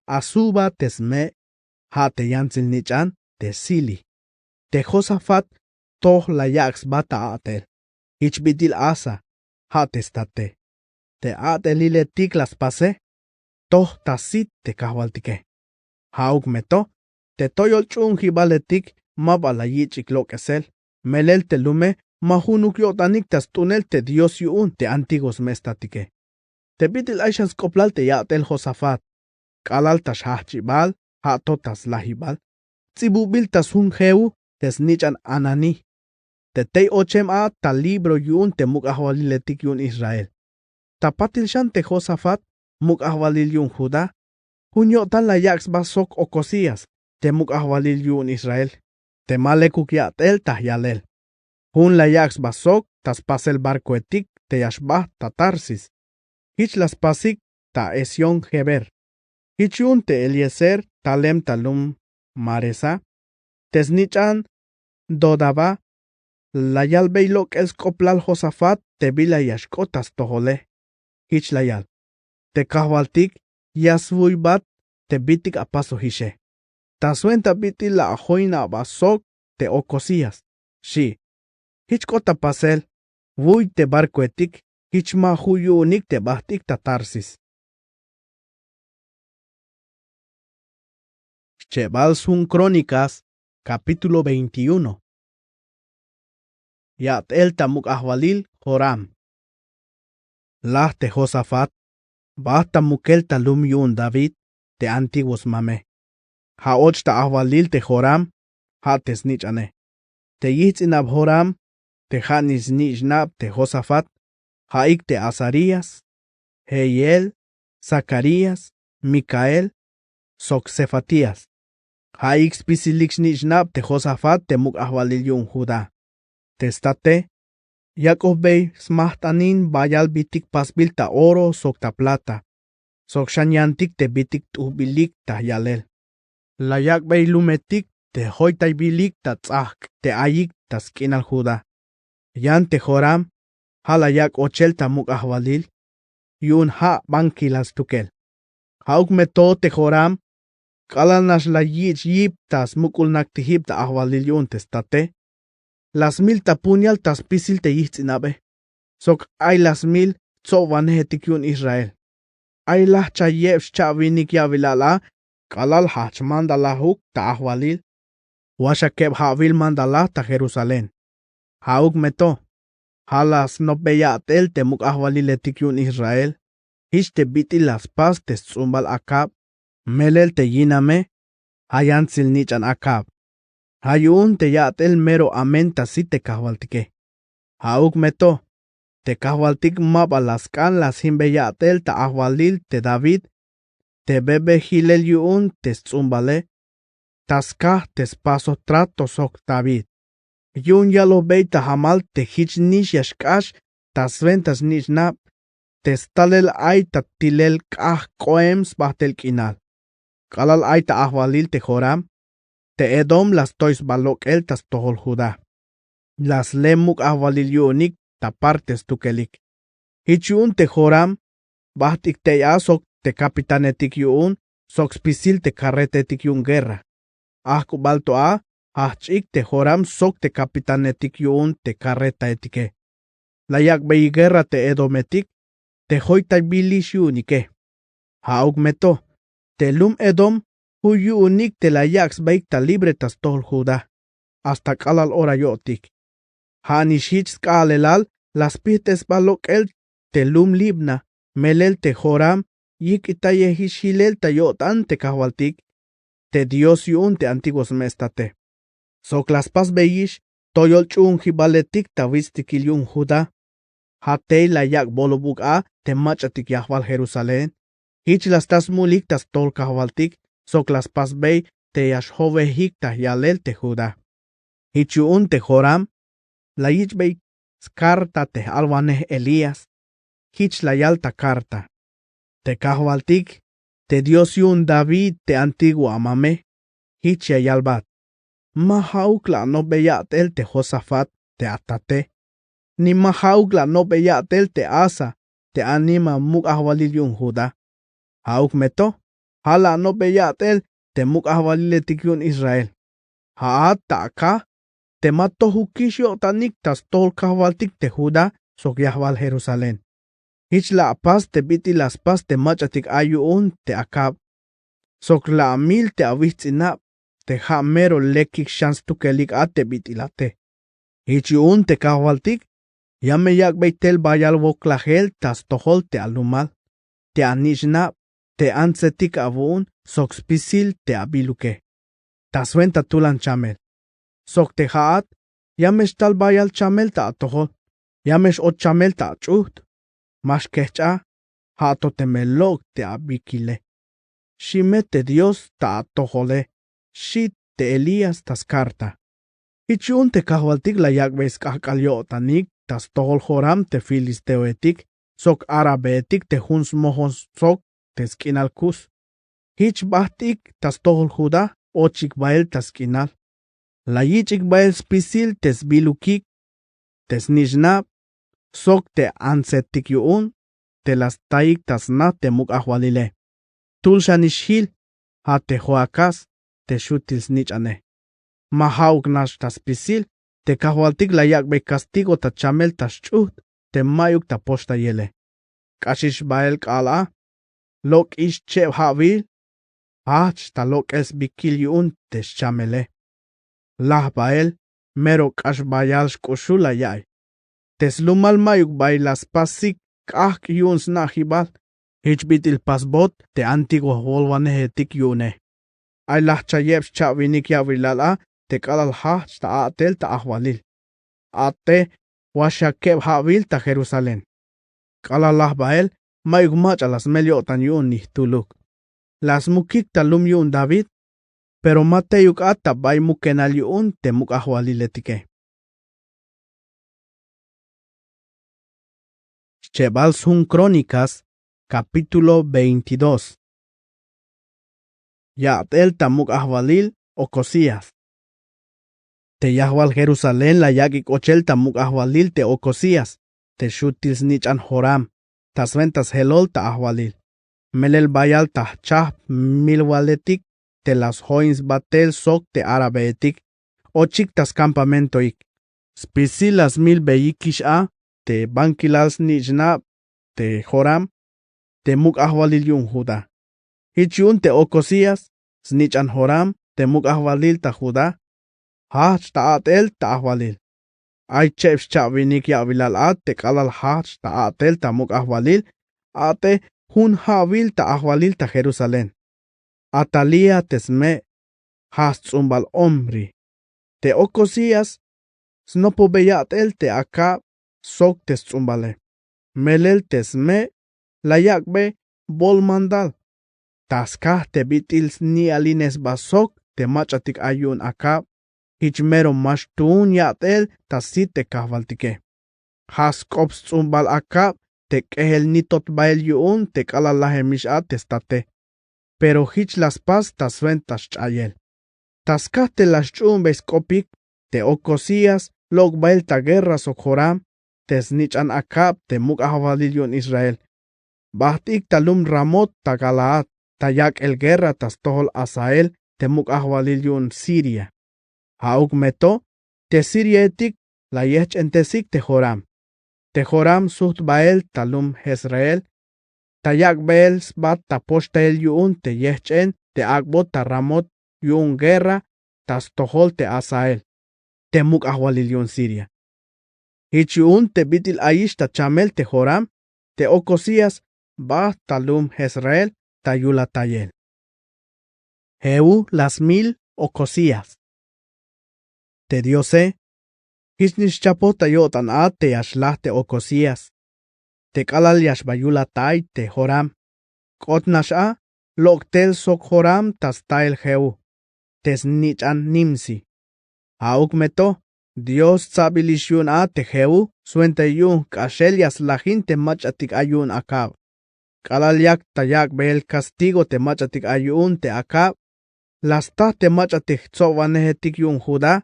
Asuba tesme ha te yantzil nichan te sili. Te Josafat toh la yaks bata atel. Hichbitil asa ha testate. Te atelile tiklas pase. Toh tasit te kahwaltike. Hauk meto. Te toyol chungi baletik mabala yichik lokesel. Melel te lume mahunuk yotanik tas tunel te Dios yun te antigos mestatike. Te bitil aishans koplal te yatel Josafat. Kalal tas hachibal, hatotas lahibal. Tzibubil tas hun heu, tes nichan anani. Te tei ochem a ta libro yun te mukahwaliletik yun Israel. Ta patil shan te Josafat, mukahwalil yun Judá. Hun yotan la yaks basok okosías, te mukahwalil yun Israel. Te malekuk yatel tah yalel. Hun la yaks basok, tas pasel barco etik, te yashbah ta Tarsis. Hich las pasik ta Esión Geber. Hich yun te Eliezer talem talum maresa, tesnichan dodaba, layal beilok escoplal Josafat te bila yashkotas tohole, hich layal, te kahwaltik yasvuibat te bitik apaso hishe. Tasuenta biti la ajoina basok te okosías, shi. Hich kota pasel, vuy te barcoetik, hich ma huyu unik te bahtik tatarsis. Cheval sun Crónicas, capítulo 21. Yat el tamuk ahwalil Joram. Lahte Josafat, basta mukel talum yun David, te antiguos mame. Haoch ta ahwalil te Joram, ha tesnich ane. Te yitz inab Joram, te hanis nishnab te Josafat, haik te Azarías, Heyel, Zacarías, Micael, Soxefatías. Haik spisilix nishnab te Josafat te muk ahwalil yun Judá. Testate, Yaakov bey smahtanin bayal bitik pasbil ta oro sok ta plata. Sok shanyantik te bitik tuhbilik ta yalel. Layak bey lumetik te hoitay bilik ta tzahk te ayik ta skinal Judá. Yan te Joram, halayak ochel ta muk ahwalil, yun ha bankilas tukel. Hauk meto te Joram, kalanash la yich yip tas mukul naktihip ta ahwalil yun testate. Las mil ta punyal tas pisil te yitzinabe. Sok ay las mil tso vanehetik yun Israel. Ay lah chayeb shavinik yavilala, kalal hach mandala huk ta ahwalil. Washakeb havil mandala ta Jerusalén. Hauk meto. Halas no beyatel te muk ahwalil etik yun Israel. Hish te biti las pas te tzumbal akab. Melel te yiname. Hayan silnichan akab. Hayun te yatel mero amenta si te kahwaltike. Hauk meto. Te kahwaltik maba las kan las himbe yatel ta ahwalil te David. Te bebe hilel yun te tzumbale. Taskah te spaso trato sok David. Yun yalo bey ta hamal te hich nish yashkash tas ventas nish nap. Te stalel ay ta tilel kah koems bahtel kinal. Kalal ay ta ahwalil te Joram. Te Edom las tois balok el tas tohol Judá. Las lemuk ahwalil yunik ta partes tukelik. Hichun te Joram, bahtik te asok te kapitanetik yun, sok spisil te karretetik yun guerra. Ahku balto a, hachik te Joram sok te kapitanetik yun te karreta etike. Layak beyi guerra te Edometik, te hoitay bilish yunike. Hauk meto, te lum Edom, huyu unik te la yaks baik ta libre tas tol Judá. Hasta kalal ora yotik. Hanishich kalelal las pites balok el te lum libna. Melel te Joram. Yik itaye hishilel ta yotan te kahwaltik. Te Dios yun te antiguos mestate. Sok las pas beyish. Toyol chun hibaletik ta vistikil yun Judá. Hatei la yak bolobuk a te machatik yahwal Jerusalén. Hich las tas mulik tas tol kahwaltik. Sok las pas bey te yashove hikta yalel te Judá. Hichun te Joram, la ich bey skarta te alvaneh Elías, hich la yalta carta. Te kahwaltik, te Dios yun David te antiguo amame, hich ya yalbat. Mahaukla no beyatel te Josafat te atate, ni mahaukla no beyatel te Asa te anima muk ahwalil yun Judá. Hauk meto. Hala no beyatel te muk ahwalile tikyun Israel. Haat ta aka te mato hukisyo tanik tas tol kahwaltik te Judá sok yahwal Jerusalén. Hich la pas te biti las pas te machatik ayuun te akab. Sok la amil te awitzinab te ha mero lekik shans tukelik ate biti late. Hich yun te kahwaltik yame yak beitel bayal woklahel tas tohol te alumal. Te anishnab. Te ansetik avun, sok spisil te abiluke. Taswenta tulan chamel. Sok te haat, yamesh tal bayal chamel ta atohol. Yamesh ot chamel ta achuht. Mash kehcha, haato te melok te abikile. Shimete Dios ta atohole. Shit te Elías tas karta. Hichun te kahwaltik la yakbeis kahkalyotanik, tas tohol Joram te filisteoetik, sok arabeetik te huns mohon sok. Teskinal kus. Hich bahtik tas tohol Judá, ochik bael tas kinal. La yichik bael spisil tes bilukik, tes nishnab, sok te ansetik yuun, te las taik tas na te muk ahwalile. Tulsha nishhil, ha te joakas, te shutils nichane. Mahauk nash tas pisil, te kahwaltik la yakbe castigo ta chamel tas chut, te mayuk ta posta yele. Kashish bael kala, lok ish chev havil, hach ta lok es bikil yuun tes chamele. Lah bael, mero kash bayal shkushula yay. Tes lumal mayuk bailas pasik, kak yuun snahibal, hich bitil pasbot te antiguo volvanehetik yune. Ay lah chayeb chavinik yavilala, te kalal hach ta atel ta ahwalil. Ate, washakeb havil ta Jerusalén. Kalalah bael, mayuk mach a las meliotan yun nihtuluk. Las mukik ta lum yun David, pero mateyuk ata bay mukenal yun te muk ahwaliletike. Chebal sun Crónicas, capítulo 22. Yatel ta muk ahwalil Ocosías. Te yahwal Jerusalén la yagik ochel ta muk ahwalil te Ocosías, te shutils nichan Joram, tas ventas helol ta ahwalil. Melel bayal ta chah milwaletik, te las joins batel sok te arabeetik, ochik tas campamentoik. Spisilas mil beyikish a, te bankilals nichna, te Joram, te muk ahwalil yun Judá. Hichun te Ocosías, snichan Joram, te muk ahwalil ta Judá. Hach ta atel ta ahwalil. Ay chefs chavinik yavilal at te kalal hach ta atel ta muk ahwalil, ate hun havil ta ahwalil ta Jerusalén. Atalia tesme, has tzumbal omri. Te Ocosías, snopo beyatel te acá, sok tes tzumbale. Melel tesme, la yakbe, bol mandal. Taskah te bitils ni alines basok, te machatik ayun acá, hichmero mashtun yatel tasit te kahvaltike. Has kops tzumbal acá, te kehel nitot bael yun te kalalahe misha testate. Pero hich las pas tas ventas chayel. Taskah te las chumbes kopik, te Ocosías, log bael ta guerra sok Joram, tes nichan acá, te muk ahwalil yun Israel. Bahtik talum Ramot ta Galaad, ta yak el guerra tas tohol Asael, te muk ahwalil yun Siria. Hauk meto, te Siria etik, la yech entesik te Joram. Te Joram suht bael talum Jezreel, ta yak bael sbat ta posta el yun te yechen, te akbot ta Ramot yun guerra, tas tohol te Asael, te muk ahwalil yun Siria. Hich yun te bitil aish ta chamel te Joram, te Ocosías, ba talum Jezreel, ta yulatayel. Jehu las mil Ocosías. Te diose, hishnish chapota yotan a te yashlah te Ocosías. Te kalal yashbayulatay te Joram. Kotnash a, loktel sok Joram tas tael Jehu. Tes nichan nimsi. Auk meto, Dios tsabilish yun a te Jehu, suente yun kashel yaslahin te machatik ayun akab. Kalal yak tayak bel castigo te machatik ayun te akab. Lasta te machatik tzovanehetik yun Judá.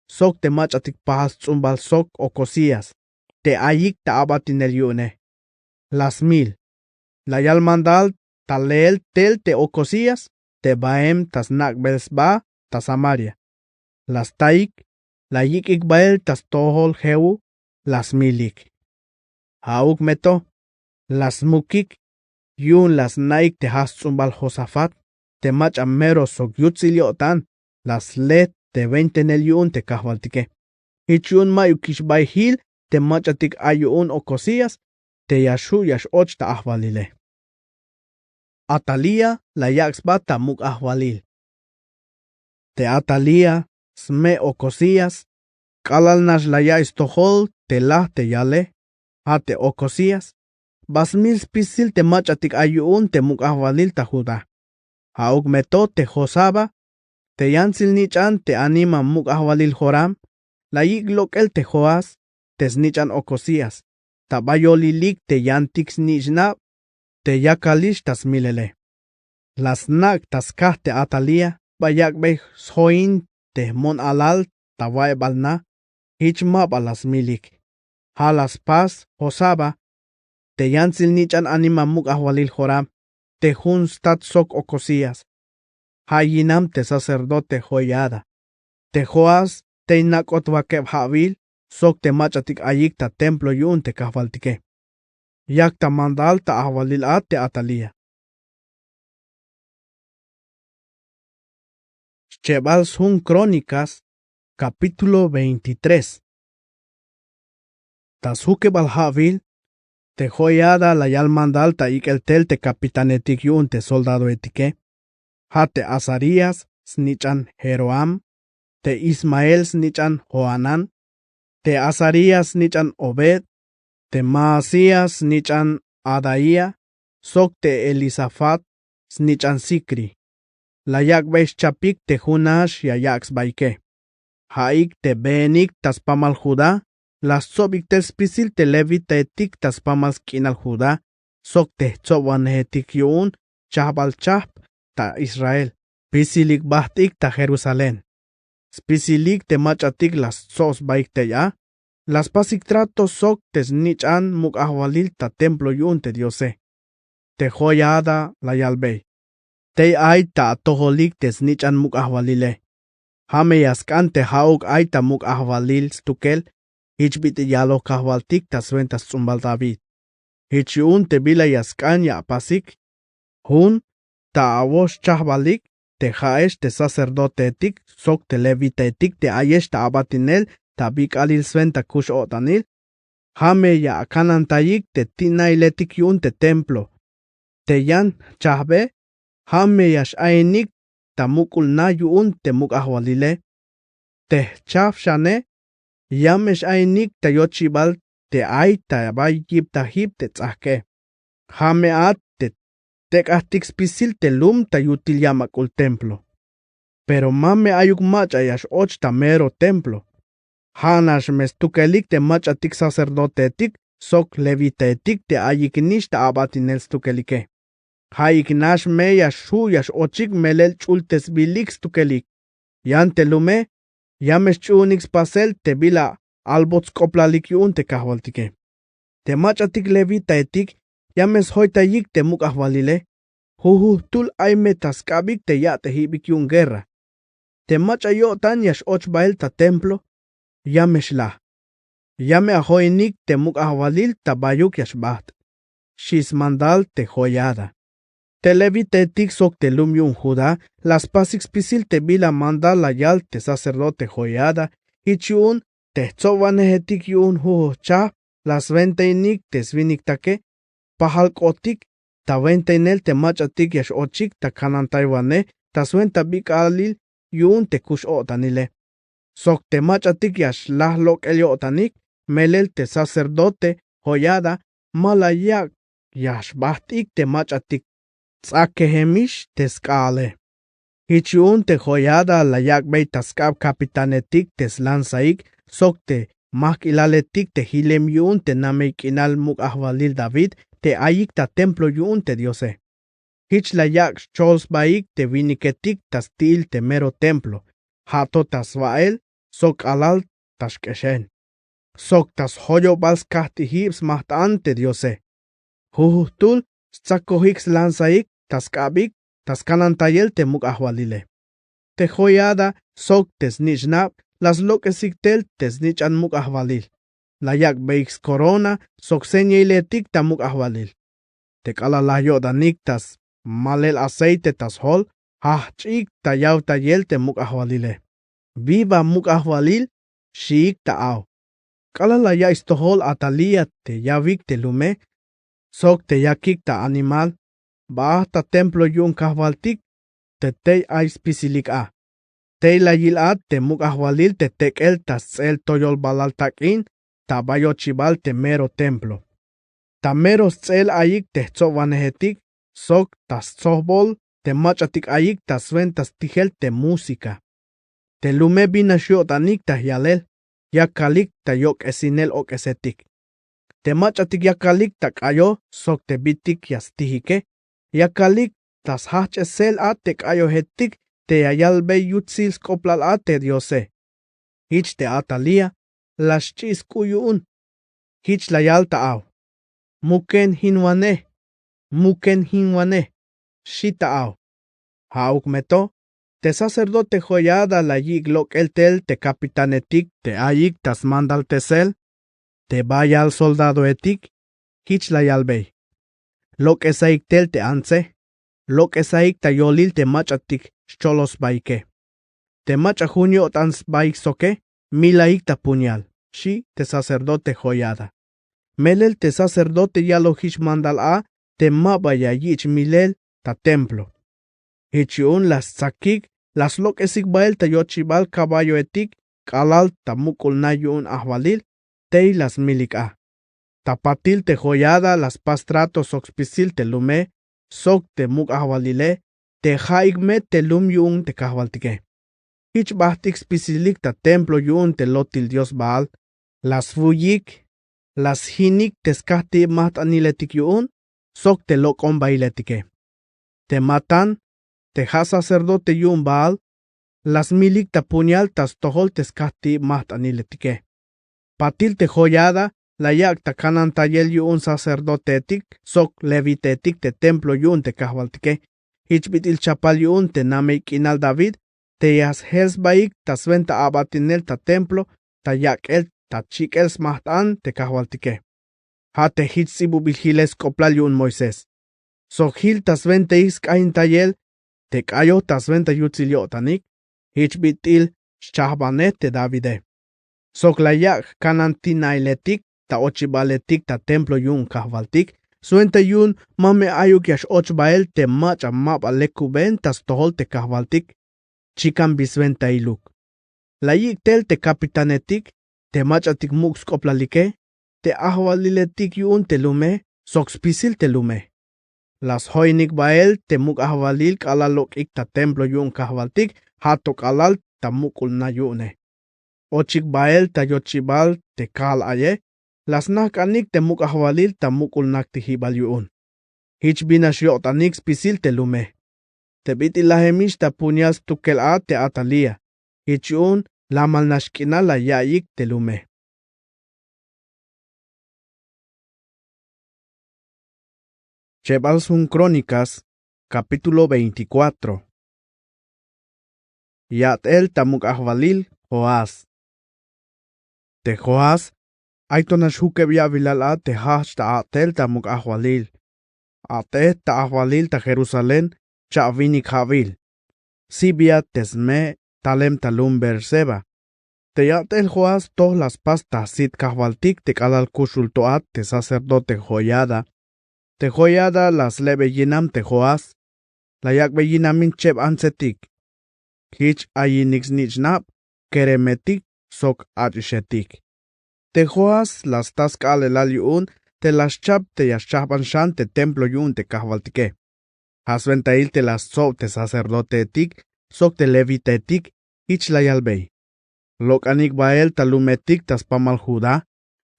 Sok te machatik pahas tzumbal sok Ocosías. Te ayik ta abatin el yune. Las mil. La yal mandal taleel tel te Ocosías. Te baem tas nakbelsba ta Samaria. Las taik. La yik ikbael tas tohol Jehu. Las milik. Hauk meto. Las mukik. Yun las naik te has tzumbal Josafat. Te mach mero sok yutziliotan. Las let te 20 en el yun te kahvaltike. Hichun mayukish bay hil te machatik ayun Ocosías. Te yashu yash och ta ahvalile. Atalia la yaxba ta muk ahvalil. Te Atalia sme Ocosías. Kalal nash la ya istohol te lah te yale. Ha te Ocosías. Basmil spisil te machatik ayun te muk ahvalil ta Judá. Hauk meto te Josaba. Te yansil nichan te anima muk ahwalil Joram, la yik lokel te Joas, tes nichan Ocosías, ta bayolilik te yantix nichna, te yakalish tas milele. Las nak taskah te Atalia, bayak be soin te mon alal tawai balna, hichmab alas milik. Halas pas, Hosaba, te yansil nichan anima muk ahwalil Joram, te hun stat sok Ocosías. Hayinam te sacerdote Joiada. Te Joas, te nakot wakeb Havil, sok te machatik ayik ta templo yun te kahvaltike. Yak ta mandal ta ahwalil at te Atalia. Chebal sun Crónicas, capítulo 23. Tasuke Balhavil, te Joiada la yal mandal ta ik el tel te capitanetik yun te soldado etike. Ha te Azarías, snichan Jeroam, te Ismael snichan Joanán, te Azarías snichan Obed, te Maasías snichan Adaía, sok te Elisafat snichan Sikri. La yak besh chapik te Junash ya yaks baike. Haik te Benik tas pamal Judá, las sobik te spisil te Levit te etik tas pamal skinal Judá, sok te tzoban hetik yun, chahbal chahb ta Israel, spisilik bahtik ta Jerusalén. Spisilik te machatik las sos baik te ya, las pasik trato sok te snichan muk ahwalil ta templo yun te Diose. Te Joiada la yalbey. Te ay ta toholik te snichan muk ahwalile. Hame yaskan te hauk ay ta muk ahwalil stukel, hichbit yalo kahwaltik ta swentas tzumbal David. Hichun te bila yaskan ya pasik, hun ta awosh chahbalik, te jaesh te sacerdote etik, sok te levita etik te ayesh ta abatinel, ta bik alil swenta kush otanil. Hame ya kanantayik te tinailetik yun te templo. Te yan chahbe, hame yash ainik ta mukul na yun te muk ahwalile. Te chaf shane, yamesh ainik ta yochibal te ay ta bay yib ta hib te tzahke. Hame at te tek ahtik spisil te lum ta yutil yamakul templo. Pero mame ayuk macha yash och ta mero templo. Hanash mestukelik te macha tik sacerdote etik, sok levita etik te ayiknish ta abatinel stukelike. Haiknash me yash shu yash ochik melel chultes bilik stukelik. Yan te lume, yamesh chunix pasel te bila albots koplalik yun te kahwaltike. Te macha tik levita etik, yames hoitayik te muk ahwalile. Huhutul ay metaskabik te ya te hibik yun guerra. Te macha yo tan yash och bael ta templo, yamesh la. Yame ahoinik te muk ahwalil ta bayuk yash bat. Shis mandal te Joiada. Te levita etik sok te lum yun Judá, las pasik spisil te bila mandal la yal te sacerdote Joiada, hichun te tzobaneh etik yun chah, las ventainik te svinik take, pahalkotik, ta ventainel te machatik yash ochik ta kanantaywane, ta suenta bik alil yun te kush otanile. Sok te machatik yash lahlok eliotanik, melel te sacerdote Joiada, malayak yash bahtik te machatik. Tzakehemish te skale. Hichun te Joiada la yak bey taskab kapitanetik te slansaik, sok te mak ilaletik te hilem yun te nameik inal muk ahwalil David, te ayik ta templo yun te Diose. Hich la yak chols baik te viniketik ta stil te mero templo, hato tas vael, sok alal tas keshen. Sok tas hoyo bals kahti hibs mahtan te Diose. Huhutul, tzakohix lansaik, taskabik, taskanantayel te muk ahwalile. Te Joiada, sok te snichnab, las lokesik tel te snichan muk ahwalil. La yak beix corona, sok señeiletik ta muk ahwalil. Te kala la yodanik tas malel aceite tas hol, hachik ta yaw ta yel te muk ahwalile. Viva muk ahwalil, shiik ta aw. Kala la ya istohol Atalia te yavik te lume, sok te yakik ta animal, ba ta templo yun kahwaltik, te tey ay spisilik a. Tey la yilat te muk ahwalil te tekel tas el toyol balal takin, ta bayochibal te mero templo. Ta mero el ayik te tzobanehetik, sok tas tzohbol, te machatik ayik tas ventas tijel te música. Te lume binashiotanik ta yalel, yakalik ta yok esinel ok esetik. Te machatik yakalik tak ayo, sok te bitik yastihike, yakalik tas hach esel atek ayohetik te ayalbe yutzil skoplal ate diose. Hich te Atalia, las chis kuyun. Hich la yalta aw. Muken hinwane, shita aw. Hauk meto, te sacerdote joyada la yig lok el tel te capitanetik te ayik tas mandal tesel, te vaya al soldado etik, hich la yalbey. Lok esaik tel te anse, lok esaik ta yolil te machatik cholos baike. Te macha junio tans baik soke, milaik ta puñal, shi te sacerdote joyada. Melel te sacerdote yalo hich mandal a, te mabaya yich milel ta templo. Hichiun las tsakik, las lok esik bael ta yochibal caballo etik, kalal ta mukul nayun ahvalil, te las milik a. Tapatil te joyada las pastratos oxpisil te lume, sok te muk ahvalile, te haigme te lum yun te kahvaltike. Hich bahtik spisilik ta templo yun te lotil dios baal, las fuyik, las hinik te skahti mat aniletik yun, sok te lok on bailetike. Te matan, te ha sacerdote yun baal, las milik ta puñal tas tohol te skahti mat aniletike. Patil te joyada, la yak ta kanan tayel yun sacerdote etik, sok levite etik te templo yun te kahvaltike. Hich bitil chapal yun te nameik inal David, te yas helsbaik ta sventa abatinel ta templo, ta yak el ta chik els mahtan te kahvaltike. Ha te hich sibu bilhiles koplal yun Moises. Sok hil ta svente isk ain tayel, te kayo ta sventa yutzilio tanik, hich bitil shahbanet te Davide. Sok la yak kanan tinailetik, ta ochibaletik ta templo yun kahvaltik, suente yun mame ayuk yash ochbael te macha map alekuben tas tohol te kahvaltik, chikan bisventa iluk. La yik tel te kapitanetik, te machatik muk skoplalike, te ahvaliletik yun te lume, sok spisil te lume. Las hoinik bael te muk ahvalil kalalok ik ta templo yun kahvaltik, hatok alal ta mukul na yune. Ochik bael ta yochibal te kal aye, las nakanik te muk ahvalil ta mukul nakti hibal yun. Hich binash yotanik spisil te lume. Te biti lahemish ta punyas tukel a te Atalia. Hich yun lamal nashkina la yayik te lume. Chebalsun Crónicas, capítulo 24. Yat el tamuk ahvalil Joás. Te Joás, aitonash hukebya vilala te hash ta atel tamuk ahvalil. Ate ta ahvalil ta Jerusalén, cha vinik havil. Sibia tesme talem talum Berseba. Te yat el Joás toh las pastas sit kahvaltik te kalal kushultoat te sacerdote joyada. Te joyada las lebeyinam te Joás. La yak beyinamin cheb ansetik. Hich ayinix nichnap, keremetik, sok atishetik. Te Joás las taskal el aliun, te las chap te yashaban shan te templo yun te kahvaltike. Hasventail te las sob te sacerdote etik, sok te levite etik, hich la yalbey. Lok anik bael talumetik tas pamal Judá,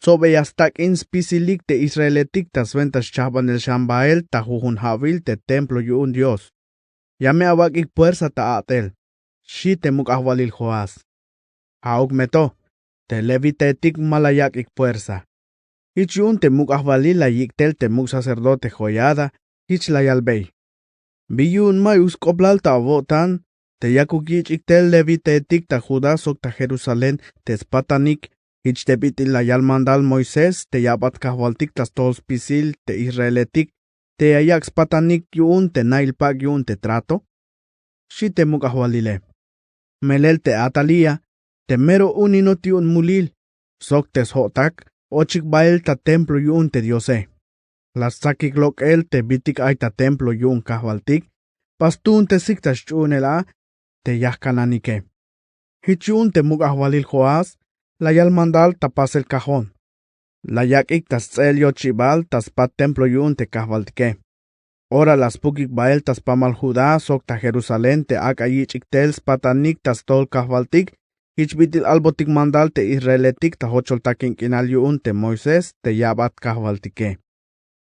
sobe yastak inspisilik te israeletik tas ventas chaban el shambael ta jujun havil te templo yun Dios. Yame awakik puersa ta atel. Shi te muk ahvalil Joás. Hauk meto, te levite etik malayak ik puersa. Hich yun te muk ahvalil la yiktel te muk sacerdote joyada, hich la yalbey. Biyun mayus koblal ta avotan, te yakuk yich iktel levite etik ta Judá sok ta Jerusalén te spatanik, hich te bitil la yalmandal Moisés te yabat kahvaltik tas todos pisil te israeletik, te ayak spatanik yun te nailpak yun te trato. Shi te muk ahvalile. Melel te Atalia, te mero uninot yun mulil, sok te shotak, ochik bael ta templo yun te diose. Las sakik lok el te bitik ay ta templo yun kahvaltik, pastun te siktas chunela, te yahkananike. Hichun te muk ahvalil Joás, la yalmandal tapas el cajón. La yakik tas tzel yochibal tas pat templo yun te kahvaltike. Ora las pukik bael tas pamal Judá sok ta Jerusalén te ak ayich tel spatanik tas tol kahvaltik, hich bitil albotik mandal te israeletik ta hochol takin kinal yun te Moisés te yabat kahvaltike.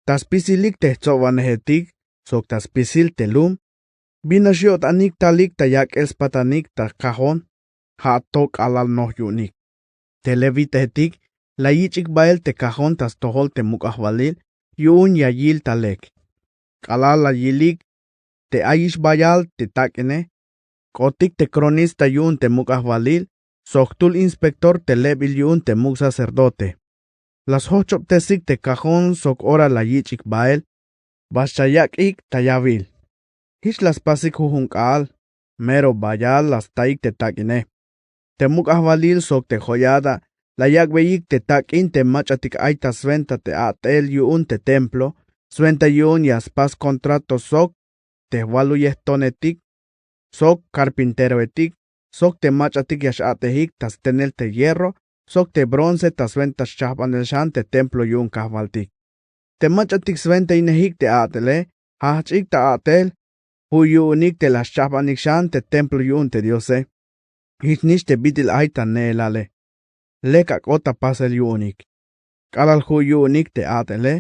Tas pisilik te tzovanehetik, sok tas pisil telum, binashiot anik talik tayak elspatanik ta kajon, hatok alal noh yunik. Televitetik, la yichik bael te kajon tas tohol te mukahvalil, yun yayil talek. Alal la yilik, te ayish bayal te takene, kotik te cronista yun te mukahvalil, soktul inspector te lebil yun te muk sacerdote. Las hochop tesik te kajon sok ora la yichik bael, bashayak ik tayavil. Hish las pasik hujunkal, mero bayal las taik te takine. Te mukahvalil sok te joyada, la yakbeik te takin te machatik aita sventa te atel yun te templo, sventa yun yaspas contrato sok, te waluyehtonetik, sok carpinteroetik, sok te machatik yashatehik tas tenel te hierro, sok te bronce tas ventas chahpanel shan te templo yun kahvaltik. Te machatik sventa inehik te atele, hachik ta atel, huyunik te las chahpanik shan te templo yun te diose. Hichnish te bitil aita neelale. Lekak ota pasel yunik. Kalal huyunik te atele,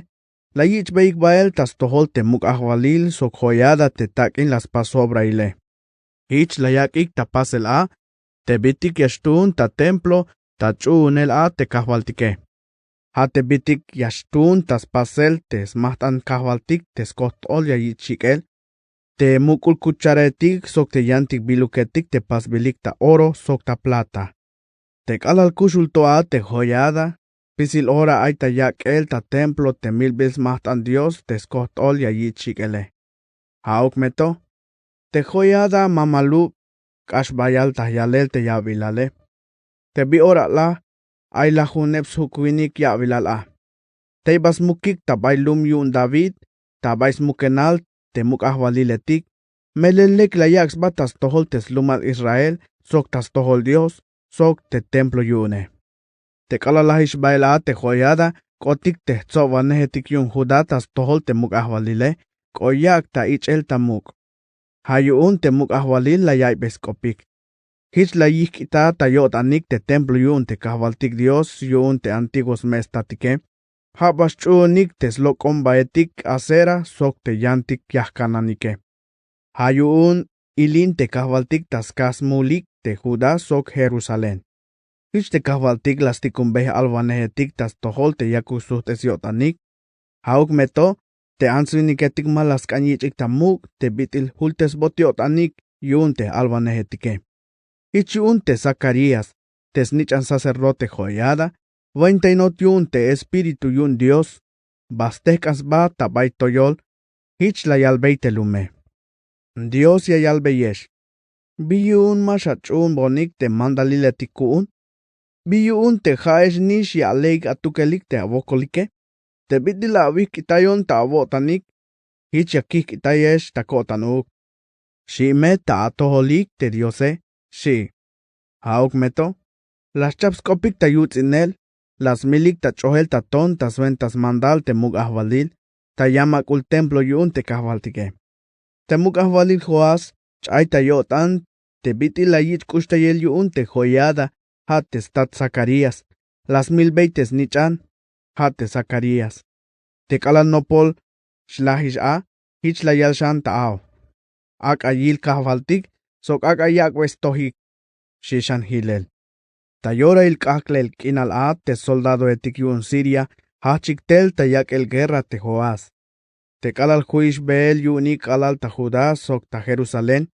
la yich beik bael tas tohol te mukahvalil sok joyada te takin las pasobra ile. Ich la yakik ta pasel a, te bitik yashtun ta templo, ta chunel a te kahvaltike. Ha te bitik yashtun tas pasel te smahtan kahvaltik te skotol ya yichikel. Te mukul kucharetik sok te yantik biluketik te pasbilik ta oro sok ta plata. Te kalal kushulto a te joyada, pisil ora aita yakel ta templo te milbils mahtan Dios te skotol ya yichikele. Hauk meto, te joyada mamalu, kashbayal ta yalel te yavilale. Te bi ora la, ay la juneps hukwinik yavilala. Te bas mukik ta bailum yun David, ta bais mukenal te mukahvaliletik, melelek la yaks batas tohol tes lumal Israel, sok tas tohol Dios, sok te templo yune. Te kalalahish baila te joyada, kotik te tzovanehetik yun judatas tohol te mukahvalile, koyak ta ichel ta muk. Hayun te mukahvalil la yaibeskopik. Hich la yikita ta yot anik te templo yun te kahvaltik Dios yun te antiguos mestatike. Habas chunik te slokon baetik acera sok te yantik yahkananike. Hayun ilin te kahvaltik tas kasmulik te Judá sok Jerusalén. Hich te kahvaltik las tikumbeh alvanehetik tas tohol te yakusuhtes yotanik. Hauk meto te ansviniketik malas kanyichik tamuk te bitil hultes botiotanik yun te alvanehetike. Hich yun te Zacarías, te snichan sacerdote joyada, 29 yun te espíritu yun Dios, bastekas ba tabay toyol, hich la yalbeite lume. Dios ya yalbeyesh. Biyun mashachun bonik te mandaliletikun. Biyun te jaesh nish ya leik atukelik te avokolike. Te bidila avik itayon ta avotanik. Hich yakik itayesh takotanuk. Shime ta atoholik te diose. Shi. Hauk meto. Las chapskopik ta yutzinel. Las milik ta chohel ta ton tas ventas mandal te mugahvalil. Ta yamakul templo yun te kahvaltike. Te mugahvalil joas. Chay ta yotan. Te bitil la yich kushtayel yun te joyada. Ha te stat Zacarías. Las 1020 nichan. Ha te Zacarías. Te kalan nopol. Shlahish a. Hich la yalshan taaw. Ak ayil kahvaltik. Sok ak ayak westohik. Shishan hilel. Tayora il kaklel kinal a te soldado etik yun Siria. Hachiktel tayak el guerra te joas. Te kalal huish beel yunik alal ta Judá sok ta Jerusalén.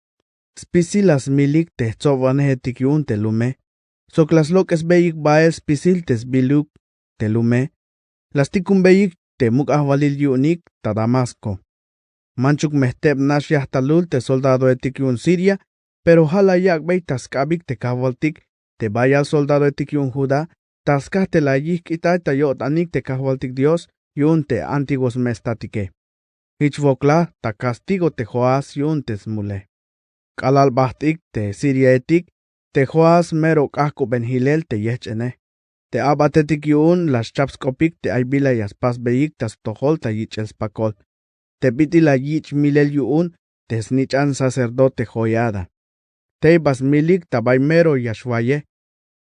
Spisil las milik te tzovanehetik yun te lume. Sok las lokes beik bael spisil tes biluk te lume. Las tikum beik te mukahvalil yunik ta Damasco. Manchuk mehteb nash yahtalul te soldado etik yun Siria, pero halayak beik tas kabik te kahvaltik te bayal soldado etik yun Judá, tas kah te la yik itay ta yot anik te kahvaltik Dios yun te antiguos mestatike. Hichvokla ta castigo te joas yun te smule. Kalal bahtik te Siria etik, te joas mero kahku benhilel te yechene. Te abatetik yun las chapskopik te aybila yaspas beik tas tohol ta yichel. Te bitila yich milel yun te snichan sacerdote joyada. Te bas milik tabay mero yashwaye.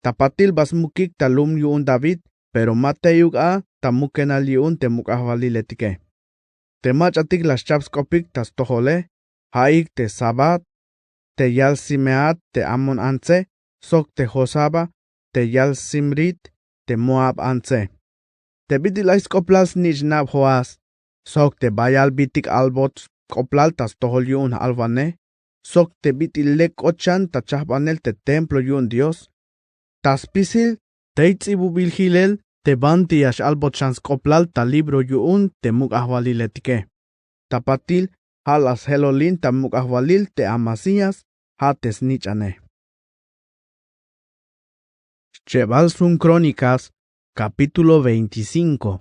Tapatil bas mukik talum yun David, pero mateyuk a tamukenal yun te mukahvaliletike. te machatik las chapskopik tas tohole, haik te sabat, te yal simeat te amon anse, sok te Josaba, te yal simrit, te Moab anse. Te bitilais koplas nich nab hoas, sok te bayal bitik albot koplal tas tohol yun alvane, sok te bitilek ochan ta chahbanel te templo yun Dios. Tas pisil, te itzibubil hilel, te bantiash albot chans koplal ta libro yun te muk ahwaliletike. Tapatil, halas helolin ta muk ahwalil te Amasías, hates nichane. Chevalsun Crónicas, capítulo 25.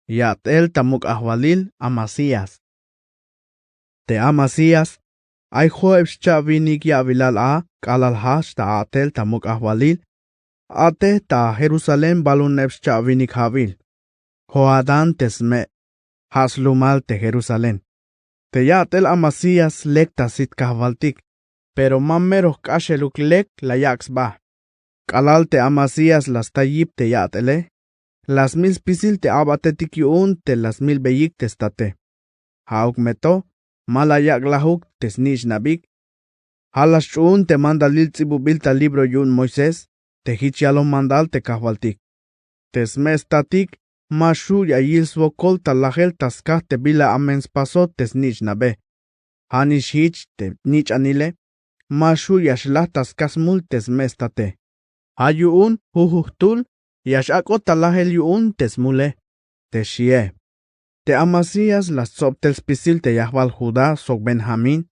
Yatel tamuk ahwalil Amasías. Te Amasías, ay joebs chavinik yavilal a, kalal hash ta atel tamuk ahwalil, ate ta Jerusalem balunebs chavinik havil. Joadan tesme, haslumal te Jerusalem. Te yatel Amasías lekta sit kahvaltik, pero mammeros kasheluk lek la yaks ba. Kalal te Amasías las tayip te yatele, las mil pisil te abatetik yun te las mil beyik testate. Hauk meto, malayak lahuk tesnish nabik. Halas chun te mandalil tzibubilta libro yun Moisés, te hichialon mandal te kahvaltik. Tesmestatik, mashu yayil swokol talahel taskah te bila amens pasot tesnish nabe. Hanish hich te nich anile, mashu yashlah taskas mul tesmestate. Hayuun huhuhtul, yashako talahel yuun tesmule, te shie. Te Amasías las soptels pisil te yahbal Judá sok Benjamín,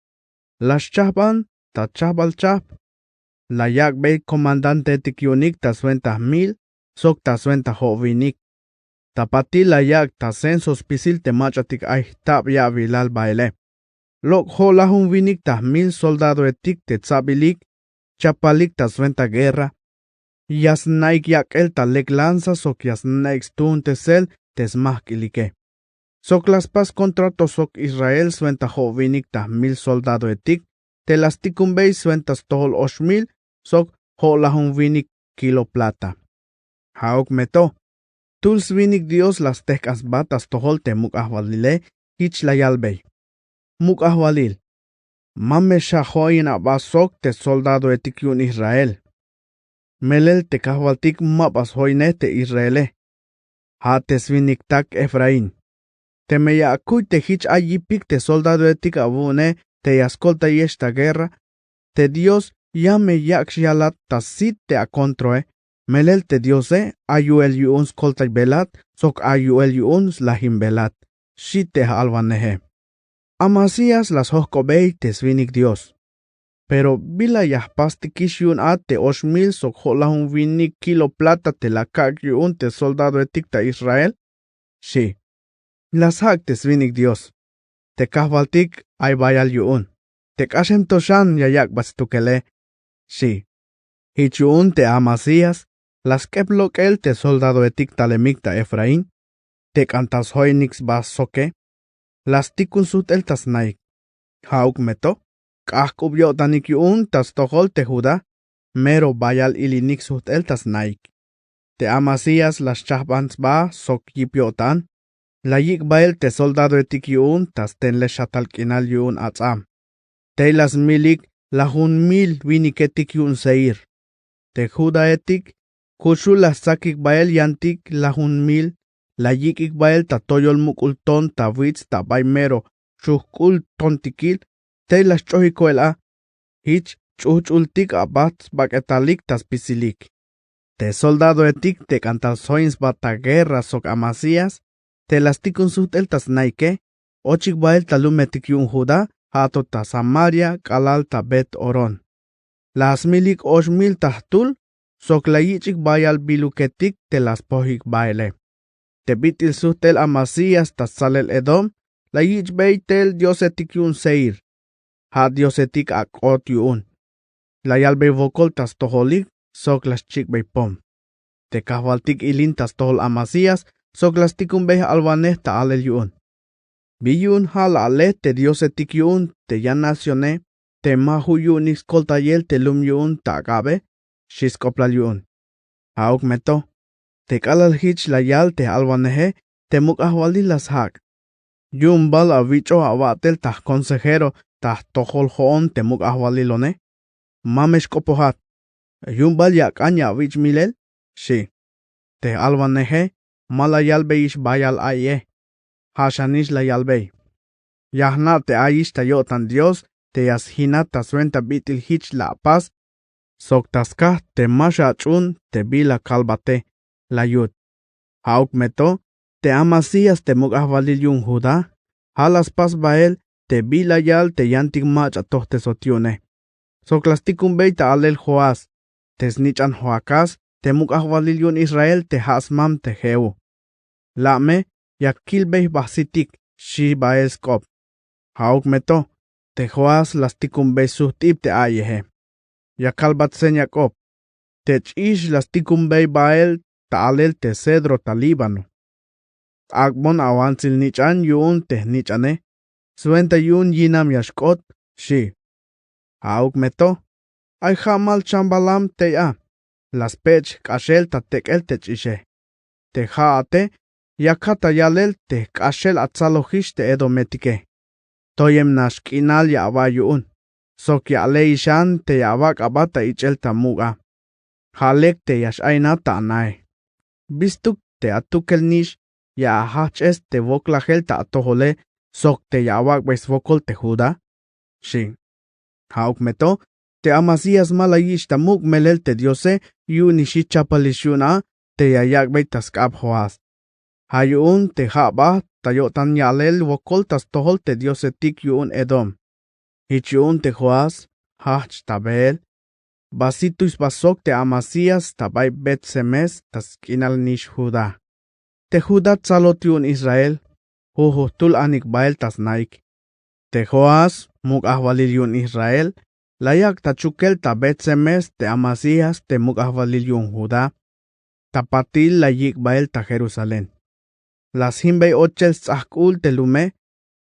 las chahban ta chahbal chap, la yakbe comandante tikyunik ta suenta mil, sok ta suenta jovinik. Tapati la yak ta censos pisil te machatik ay tab ya vilal baile. Lok holahun vinik ta mil soldado etik te tzabilik, chapalik ta suenta guerra. Yasnaik yak el ta lek lanza sok yasnaik stun tesel tesmahkilike. Sok las pas contra tosok Israel suenta jovinik ta mil soldado etik, te las tikumbei suentas tohol 8,000, sok holahun vinik kilo plata. Haok meto, tuls vinik Dios las tekas batas tohol te muk ahwalile, hich la yalbei. Muk ahwalil, mamme shahoyin abasok te soldado etik yun Israel. Melel te kahwaltik mapas hoyne te Israele. Hates vinik tak Efraín. Te meya akuy te hich ayipik te soldado etik abune te yaskolta yeshta guerra. Te Dios ya me yaksh yalat tasit te akontroe. Melel te Diose ayuel yuuns kolta belat sok ayuel yuuns lahim belat. Shit te alvanehe. Amasías las hoskobei te svinik Dios. Pero bila yahpastikish yun te 8,000 sok holahun vinik kilo plata te la kak yun te soldado etik ta Israel? Sí. Las hak te svinik Dios. Te kahvaltik ay bayal yun. Te kashem toshan yayak bastukele. Sí. Hich yun te Amasías, las keplok el te soldado etik talemik ta Efraín. Te kantas hoynix bas soke. Las tikun sut el tas naik. Hauk meto. Kahkubyo tanik yun tas tohol te Judá, mero bayal ilinik sut el tas naik. Te Amasías las chahbans ba sok yipyotan, la yik bael te soldado etik yun tas tenle shatalkinal yun atzam. Te las milik la 1,000 viniketik yun seir. Te Judá etik, kushu las sakik bael yantik la 1,000, la yik bael ta toyol mukulton ta witz ta baymero, shuhkul tontikil, te las chohikoela, hich chuchultik abats baketalik tas pisilik. Te soldado etik te cantal soins bata guerra sok Amasías, te las tikun sutel tas naike, ochik bael talumetik yun Judá, hato ta Samaria kalal ta Bet Oron. Las milik 8,000 tahtul, sok la yichik bayal biluketik te las pohik baile. Te bitil sutel Amasías tas salel Edom, la yich beitel diosetik yun seir. Ha diosetik akot yun. La yalbe vokol tas toholik, sok las chikbei pom. Te kahvaltik ilin tas tohol Amasías, sok las tikunbei alvaneh ta alel yun. Biyun hal ale te diosetik yun, te ya nacione, te mahu yun iskoltayel te lum yun ta agabe, shiskoplal yun. Hauk meto, te kalal hich la yal te alvanehe, temuk ahwalil las hak. Yun bal avicho abatel tah consejero tah tohol hoon temuk ahwalilone. Mamesh kopohat. Yun bal yak anya avich milel? Sí. Te albaneje, malayalbe ish bayal aye. Hashanish la yalbey. Yahna te ayish tayotan Dios, te yashina taswenta bitil hich la paz. Soktaska te mashachun te bila kalbate, la yud. Hauk meto, te amasías te muk ahvalil yun Judá. Halas pas bael, te bila yal te yantik mach atohte sotiune. Soklastikun beita alel Joás. Te snichan Joacás, te muk ahvalil yun Israel te hasmam te heu. Lame, yakil beih basitik, shi bael skop. Hauk meto, te Joás lastikun bei suhtib te ayehe. Yakalbat sen Jacob. Te ish lastikun bei bael ta alel te cedro ta Líbano. Agbon awansil nichan yun te nichane. Suenta yun yinam yashkot, shi. Hauk meto. Ay hamal chambalam te ya. Las pech kashel ta tekel te chishe. Te haate, yakata yalel te kashel atzalohish te edometike. Toyem nashkinal ya abayun. Sok ya leishan te yabak abata ichel tamuga. Halek te yash aina ta anay. Bistuk te atukel nish, ya ahachs te voklahel ta atohole, sok te yabak besvokol te Judá. Shi. Hauk meto, te amasías malayish tamuk melel te diose, yunishi chapalishuna, te yayak beitas Joás. Hayun te haba, tayotan yalel vokol tas tohol te diose tik yun Edom. Hichun te Joás, hach tabel. Basitus basok te amasías tabay bet semes tas kinal nish Judá. Te Judá tzalot yun Israel, huhutul anik bael tas naik. Te Joás, muk ahvalil yun Israel, layak tachukel ta bet semes te amasías te muk ahvalil yun Judá. Tapatil layik bael ta Jerusalén. Las himbei ochel tzahkul te lume,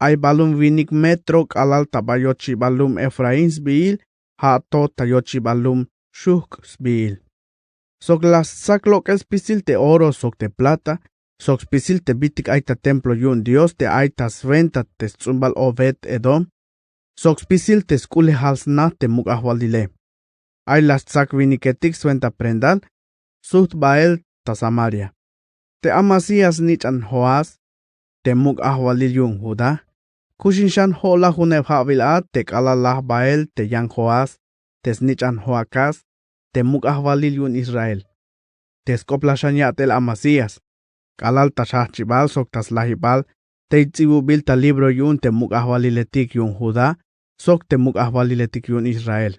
ay balum vinik metro alal tabayochi balum Efraíns biil, hato tayochi balum shuk biil. Sok las saklok espisil te oro sok te plata, sok spisil te bitik aita templo yun Dios te aita sventa te tzumbal Obed Edom, sok spisil te skule halsna te muk ahwalile. Ay las tzak viniketik sventa prendal, suht bael ta Samaria. Te amasías nichan Joás, te muk ahwalil yun Judá. Kushinshan hola huneb havila te kalalah bael te yan Joás, te snichan Joacás, te muk ahwalil yun Israel. Te skoplashan yatel amasías. Kalal tashachibal sok tas lahibal, te itzibubil ta libro yun te muk ahwaliletik yun Judá, sok te muk ahwaliletik yun Israel.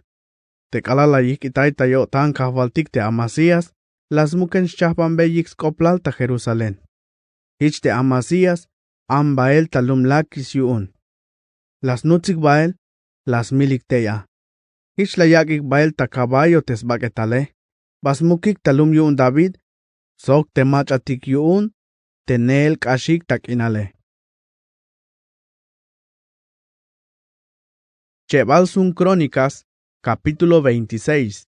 Te kalalayik itay tayo tan kahwaltik te amasías, las muken shahban beyik skoplal ta Jerusalén. Hich te amasías, am bael talum lakis yun. Las nutzik bael, las milik teya. Hich la yakik bael ta caballo tes baketale. Bas mukik talum yun David, sok te machatik yun, tenel kashik tak inale. Cheval sun Crónicas, capítulo 26.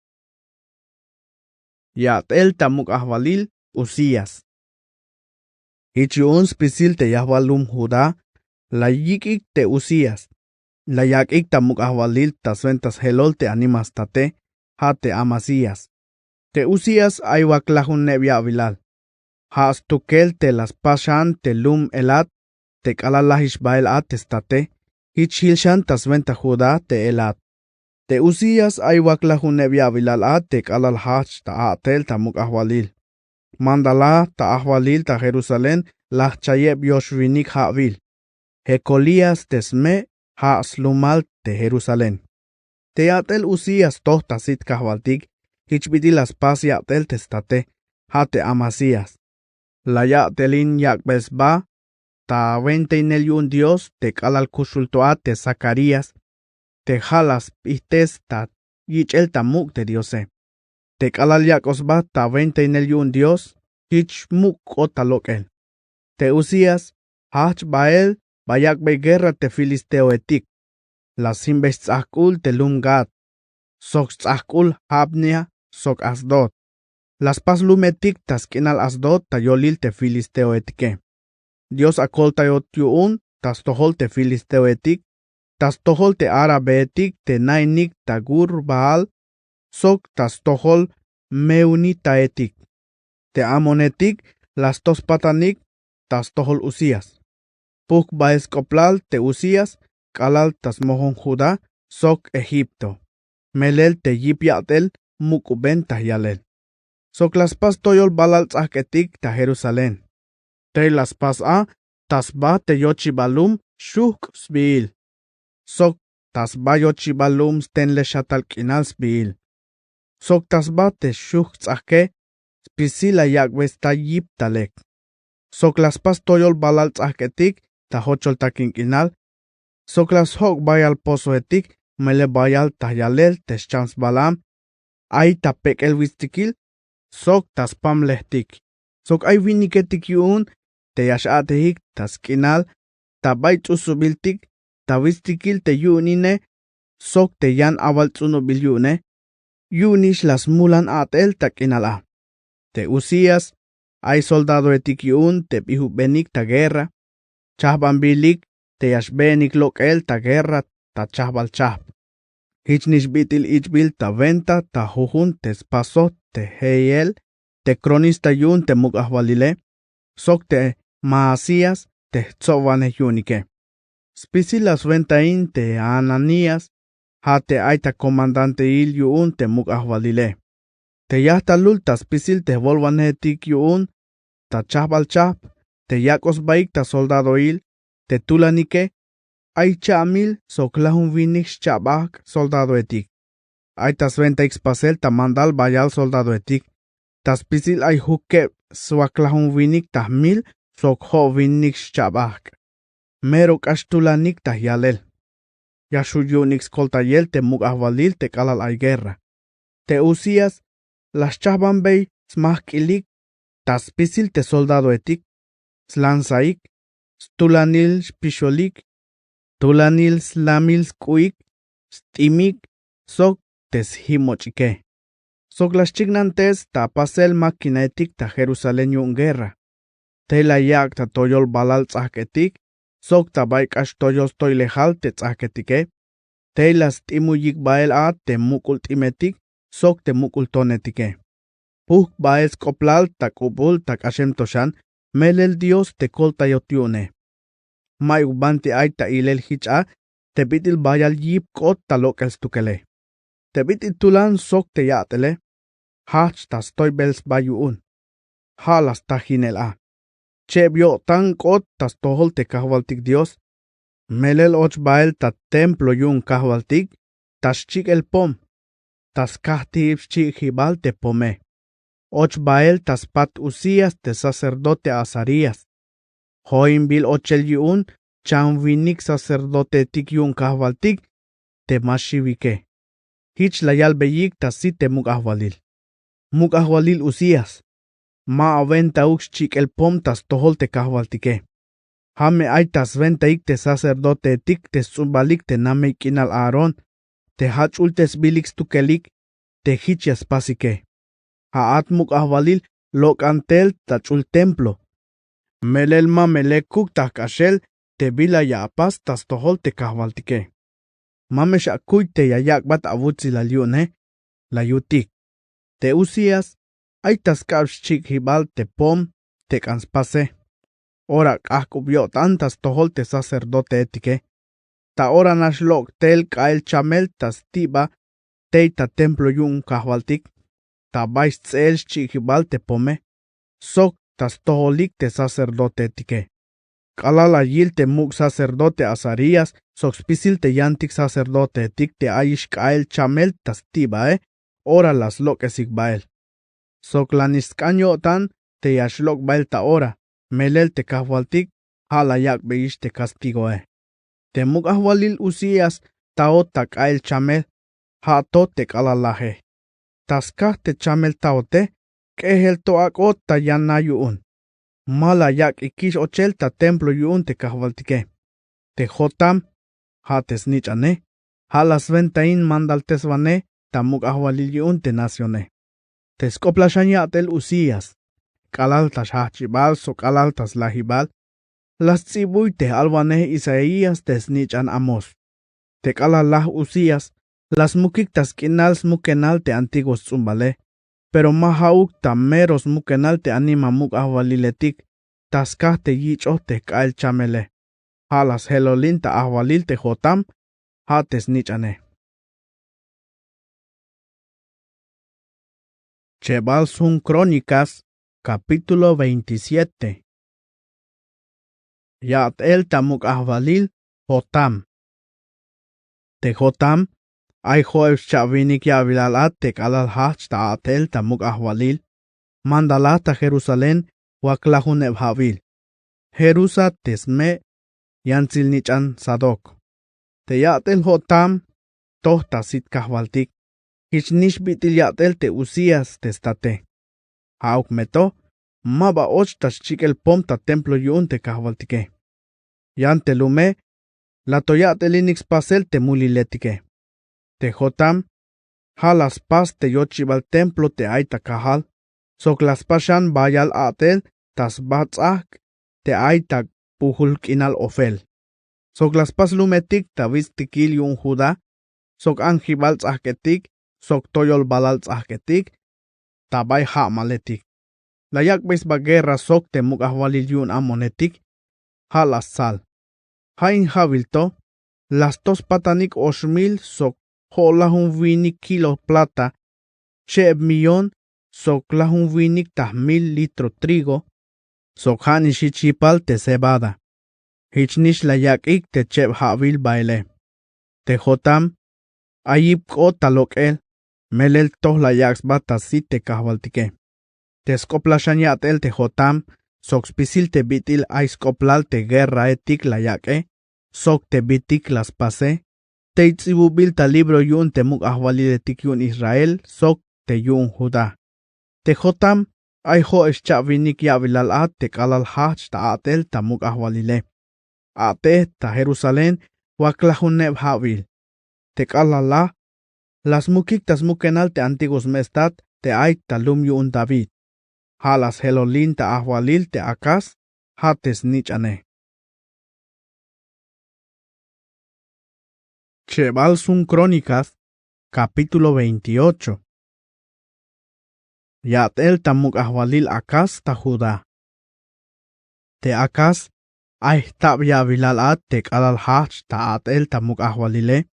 Yatel tamuk ahvalil, Usías. Hichiun spisil te yahvalum Judá, la yikik te Usías. La yakik tamuk ahvalil tasventas helol te animas tate, ha te Amasías. Te Usías aywaklahun nebia avilal. Haas tukel te las pashan te lum elat, te kalalahish bael atestate, hichilshan tasventa Judá te elat. Te Usías aywaklahun nebia avilal te kalalhach ta atel tamuk ahvalil. Mandala ta ahvalil ta Jerusalén lah chayeb yoshvinik havil. Hecolías tesme ha slumal te Jerusalén. Te atel Usías tohta sit kahvaltik, hichbidi las pas yatel testate, ha te Amasías. La yatelin yakbesba, ta 20 yun Dios te kalal kushultoa te Zacarías, te jalas pistes ta yichel tamuk te Diose. Te kalal yakosba ta 20 yun Dios, hich muk otalokel. Te Usías, hach bael, bayak be guerra te filisteo etik. Las himbes tzahkul te lumgat. Sok tzahkul habnia, sok asdot. Las pas lumetik tas kinal asdot ta yolil te filisteo etike. Dios akoltayot yu'un, tas tohol te filisteo etik, tas tohol te arabe etik, te nainik tagur baal, sok tas tohol meunita etik, te amonetik, las tos patanik, tas tohol Usías. Puk baes koplal te Usías, kalal tas mohon Judá, sok Egipto. Melel te yipyatel, mukuben tahyalel. Sok las pas toyol balal tzahketik ta Jerusalén. Te las pas tas ba te yochibalum, shuk sbiil. Sok tas ba yochibalum stenle shatal kinal sbiil. Sok tas ba te shuk tzahke, spisila yakwes ta yip talek. Sok las pas toyol balal tzahketik, ta hochol ta kinkinal. Sok las hok bayal poso etik, mele bayal tahyalel te shchans balam. Ay ta pekel wistikil, sok tas pam lehtik. Sok ay winiketik yuun, te yashatehik tas kinal, ta bay tsusubiltik, ta wistikil te yuunine, sok te yan awal tsunubil yuune. Yuunish las mulan atel ta kinala. Te Usías, ay soldado etik yuun, te pihu benik ta guerra. Chahban bilik, te yashbenik lokel ta guerra, ta chahbal chahb. Hichnish bitil ichbil ta venta, ta jujun te spaso, te heiel, te cronista yun te mugahwalile, sok te Maasías, te tzovane yunike. Spisi las ventain te Ananías, ha te aita comandante il yun te mugahwalile. Te yahta lulta spisil te volvanetik yun, ta chahbal chahb, te yakos baik ta soldado il, te tulanike, ay chamil soklahun vinix chabak soldado etik. Ay tas venta expasel ta mandal bayal soldado etik. Tas pisil ay hukke swaklahun vinik ta mil sokho vinix chabak. Mero kashtulanik ta yalel. Yashuyunix koltayel te mugahwalil te kalal ay guerra. Te Usías, las chaban bey smahkilik, tas pisil te soldado etik, slansaik, stulanil spisholik, tulanil slamil skuik, stimik, sok tes himochike. Sok las chignantes ta pasel makinetik ta Jerusalén yun guerra. Te la yak ta toyol balal tzahketik, sok ta baikash toyos toylehal te tzahketike. Te las timuyik bael te mukul timetik, sok te mukul tonetike. Puk bael skoplal ta kubul ta kashem toshan, melel Dios te kolta yotiune. May ubanti ay ta ilel hicha, te bitil bayal yip kot ta lokel stukele. Te bitil tulan sok te yatele, hach ta stoy bels bayuun. Halas ta hinel Chebio tan kot ta stohol te kahwaltik Dios. Melel och bael ta templo yun kahwaltik, tas chik el pom. Tas kahtib chik hibal te pome. Och bael tas pat Usías te sacerdote Azarías. Hoin bil ochel yun, chan vinik sacerdote tik yun kahwaltik, te mashivike. Hich layal beyik ta si te mugahwalil. Mugahwalil Usías. Ma aventa ux chik el pom tas tohol te kahwaltike. Hame ay tas venta ik te sacerdote tik te sumbalik te nameik inal Aaron, te hachul tes bilik stukelik, te hichias pasike. Haat mugahwalil lok antel tachul templo. Melel ma melekuk ta kashel te bila yapas tas tohol te kahwaltike. Mame shakuy te yayak bat avutzi la liune, la yutik. Te Usías, ay tas kabsh chik hibal te pom, te kanspase. Ora kahkubyo tantas tohol te sacerdote etike. Ta ora nashlok tel kael chamel tas tiba, teita templo yun kahwaltik. Ta bais tsel chik hibal te pome. Sok tas toholik te sacerdote etike. Kalala yil te muk sacerdote Azarías, soxpisil te yantik sacerdote etik te aish kael chamel tas tiba, ora las lokesik bael. Sok laniskanyo tan te yashlok bael ta ora, melel te kahwaltik, hala yak beish te castigo. Te muk ahwalil Usías taot ta kael chamel, ha to te kalalaje. Taskah te chamel taote, kehel to akot ta yanna yuun. Mala yak ikish ochel ta templo yuun te kahwaltike. Te Jotam, ha tesnichane, ha las ventain mandal tesvane, ta muk ahwalil yuun te nacione. Te skoplashanyatel Usías, kalaltas hachibal so kalaltas lahibal, las tsibuy te albaneh Isaías tesnichan Amos. Te kalalah Usías, las mukiktas kinal smukenal te antiguos tzumbale. Pero mahauk tameros mukenal te anima muk ahwaliletik, taskah te yichoh te kael chamele. Halas helolin ta ahwalil te Jotam, ha tesnichane. Chebal sun Crónicas, capítulo 27. Yat el tamuk ahwalil, Jotam. Te Jotam, ay joev chavinik yavilalat te kalal hach ta atel tamuk ahwalil, mandalat ta Jerusalén, waklahun ebhavil. Jerusa tesme, yantzil nichan Sadok. Te yatel Jotam, tohta sit kahwaltik, hichnish bitil yatel te Usías testate. Hauk meto, maba ochtas chikel pomta templo yun te kahwaltike. Yante lume, la toyatel inix pasel te muliletike. Te Jotam, halas pas te yochibal templo te aita kahal, sok las pashan bayal atel, tas batzak te aita puhulk inal ofel. Sok las pas lumetik ta vistikil yun Judá, sok anjibal tzahketik, sok toyol balal tzahketik, tabay maletik. Layak bes baguerra sok te muk ahwalil yun amonetik, halas sal. Hain havilto, las tos patanik 8,000 sok holahun vinik kilo plata, sheeb millón sok lahun vinik 1,000 litro trigo, sok hanishichipal te cebada. Hichnish layak ik te cheb havil baile. Te Jotam, ayib ko talok melel toh layaks batasit te kahwaltike. Te skoplashan el te Jotam, sok spisil te bitil ay skoplal te guerra etik layak sok te bitik las pase, te itzibubil ta libro yun te muk ahwaliletik yun Israel, sok te yun Judá. Te Jotam, ay ho eschavinik yavilal at te kalal hach ta atel ta muk ahwalile. Ate ta Jerusalén, waklahun nebhavil. Te kalala, las mukiktas mukenal te antiguos mestat, te ay ta lum yun David. Halas helolin ta ahwalil te akas, hates nichane. Chebal sun Crónicas, capítulo 28. Yatel tamuk ahwalil akas ta Judá. Te akas, ay tab yavilal at te kalal hach ta atel tamuk ahwalile.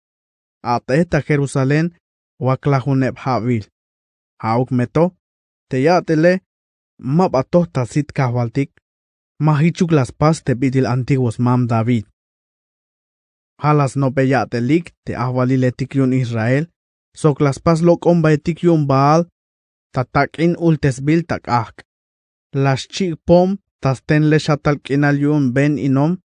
Ate ta Jerusalén, waklahun ebhavil. Hauk meto, te yatele, mabatoh ta sit kahwaltik, mahichuk las pas te bidil antiguos mam David. Halas no peyatelik te ahwaliletik yun Israel, sok las pas lok ombaetik yun Baal, tatakin ultesbil takak. Las chik pom tas tenle shatalkinal yun ben inom,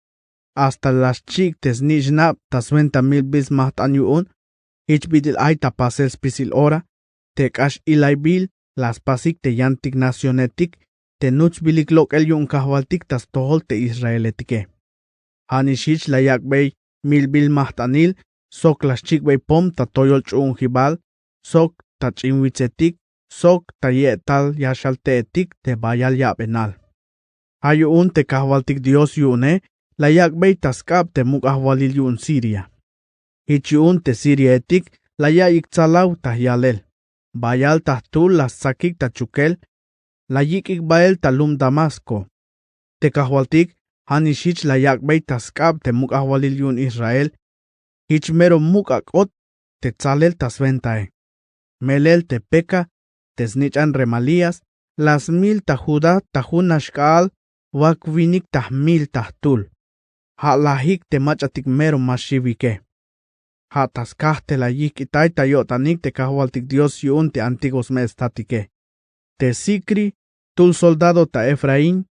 hasta las chik tes nishnab tas 20,000 bis mahtan yun, ich bidil ay tapasel spisil ora, te kash ilaibil, las pasik te yantik nacionetik, te nuch bilik lok el yun kahwaltik tas tohol te Israeletike. Hanishich layak bey, milbil mahtanil, sok las chikbey pom ta toyol chun jibal, sok ta chinwitzetik, sok ta yetal yashalteetik te bayal yabenal. Hayun te kahwaltik Dios yune, layak bey taskab te muk ahwalil yun Siria. Hichun te Siria etik, layak iktalaw ta yalel. Bayal ta tul las sakik ta chukel, layik ikbael ta lum Damasco. Te kahwaltik, hanishich layak bey taskab te muk ahwalil yun Israel, hich mero muk akot te tzalel tas ventae. Melel te peka, te snichan Remalías, las 1,000 ta Judá ta hunashkaal, wakvinik ta 1,000 ta tul. Halahik te machatik mero mashivike. Hataskah te layik itay ta yotanik te kahwaltik Dios yun te antigos mestatike. Te Sikri, tul soldado ta Efraín,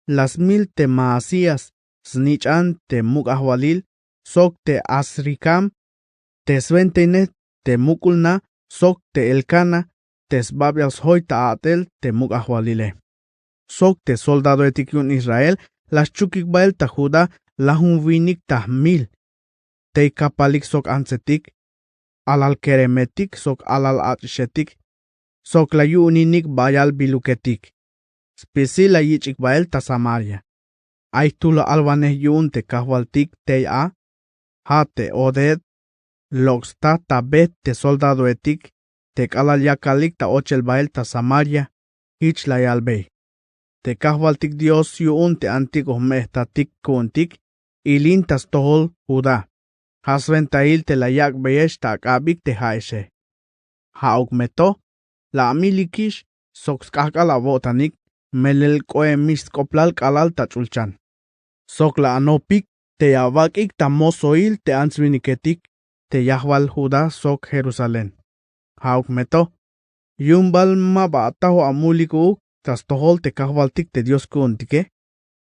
las 1,000 te Maasías, snichan te muk ahwalil, sok te Asrikam, te Sventeinet, te Mukulna, sok te Elcana, te Sbabials hoy ta atel te muk ahwalile. Sok te soldado etik yun Israel, las chukikbael ta Judá, lahun vinik ta 1,000. Te kapalik sok ansetik, alal keremetik sok alal atshetik, sok la yuninik bayal biluketik. Spisi la yichikbael ta Samaria. Aitula albaneh yun te kahwaltik te a, hate oded, loxta ta bet te soldado etik, te kalal yakalik ta ochel bael ta Samaria, hich la yalbey. Te kahwaltik Dios yun te antigos mehtatik kuntik, ilintas tohol Judá. Hasventail te la yak beyesh ta akabik te haeshe. Hauk meto, la amilikish, soxkaka la botanik, melel koe miskoplal kalal ta chulchan. Sok la anopik, te yavakik ta mosoil te ansviniketik, te yahwal Judá sok Jerusalén. Hauk meto, yumbal mabataho amuliku, tas tohol te kahwaltik te Dios kuntike.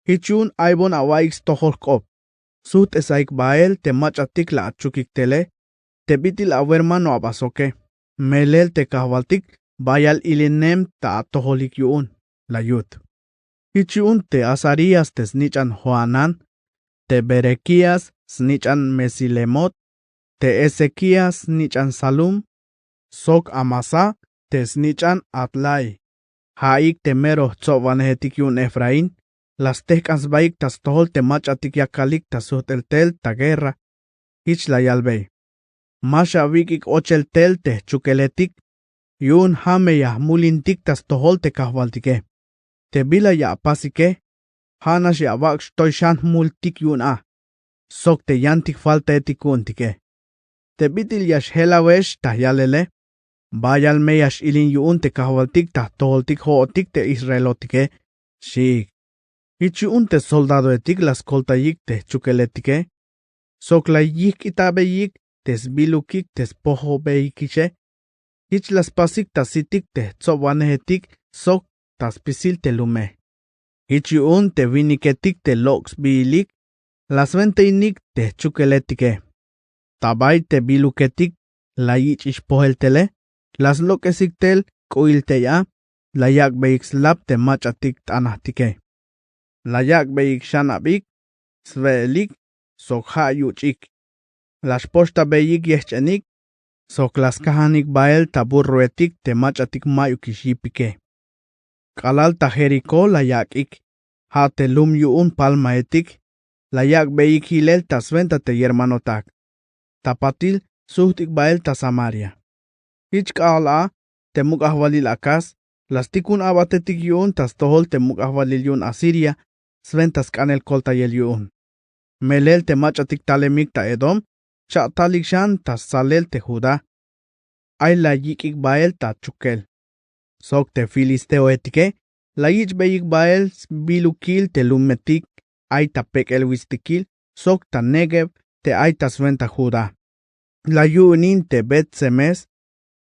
Hichun aibon awaix tohol kop. Sut esaik bael te machatik la achukik tele, te bitil awermano abasoke. Melel te kahwaltik, bayal ilinem ta toholik yuun, la yut. Hichun te Azarías te snichan Joanán, te Berequías snichan Mesilemot, te Ezequías snichan Salum, sok Amasa te snichan Atlai. Haik te mero tzovanehetik yun Efraín, las tehkans baik tas tohol te machatik yakalik tas suhteltel ta guerra, hich la yalbey. Masha vikik ochel tel te chukeletik, yun hame ya mulintik tas tohol te kahwaltike. Te bila ya pasike, hanas ya vaksh toishan multik yun a. Sok te yantik falta etikuntike. Te bitil yash helawesh ta yalele, bayal me yash ilin yun te kahwaltik ta toholtik hootik te israelotike, shik. Hichi un te soldado etik las koltayik te chukeletike, sok la yik itabeyik tes bilukik tes poho beikiche, hich las pasik ta sitik te tsobanehetik sok tas pisil te lume. Hichi un te viniketik te lox bilik, las venteinik te chukeletike. Tabay te biluketik la yich ishpoheltele, las lokesik tel kuilte ya, la yak beik slap te machatik tanahtike. La yak beik shanabik, svelik, sok ha yuchik. Las posta beik yehchenik, sok las kahanik bael ta burruetik te machatik mayukishipike. Kalal ta Jericó la yakik, ha te lum yuun palma etik, la yak beik hilel ta sventa te yermanotak. Tapatil suhtik bael ta Samaria. Hich kaala te mukahwalil akas, las tikun abatetik yuun tas tohol te mukahwalil yun Asiria, sventas kanel kolta yel yuun. Melel te machatik talemik ta Edom, cha talik shan tas salel te Judá. Ay la yikik bael ta chukel. Sok te filisteo etike, la yich beyik bael bilukil te lumetik, ay ta pekel wistikil, sok ta Negev te ay ta sventa Judá. La yuunin te Bet Semes,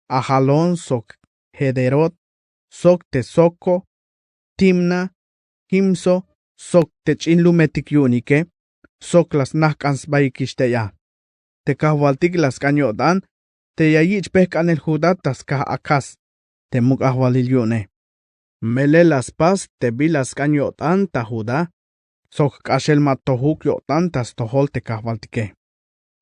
Ajalon sok Hederot, sok te Soko, Timna, Himso, sok te chinlumetik yunike, sok las nahkans baikishteya. Te kahwaltik las kanyodan, te yayich pehkan el Judá tas kah akas, te mukahwalil yune. Mele las pas te bilas kanyodan ta Judá, sok kashel matohuk yotan tas tohol te kahwaltike.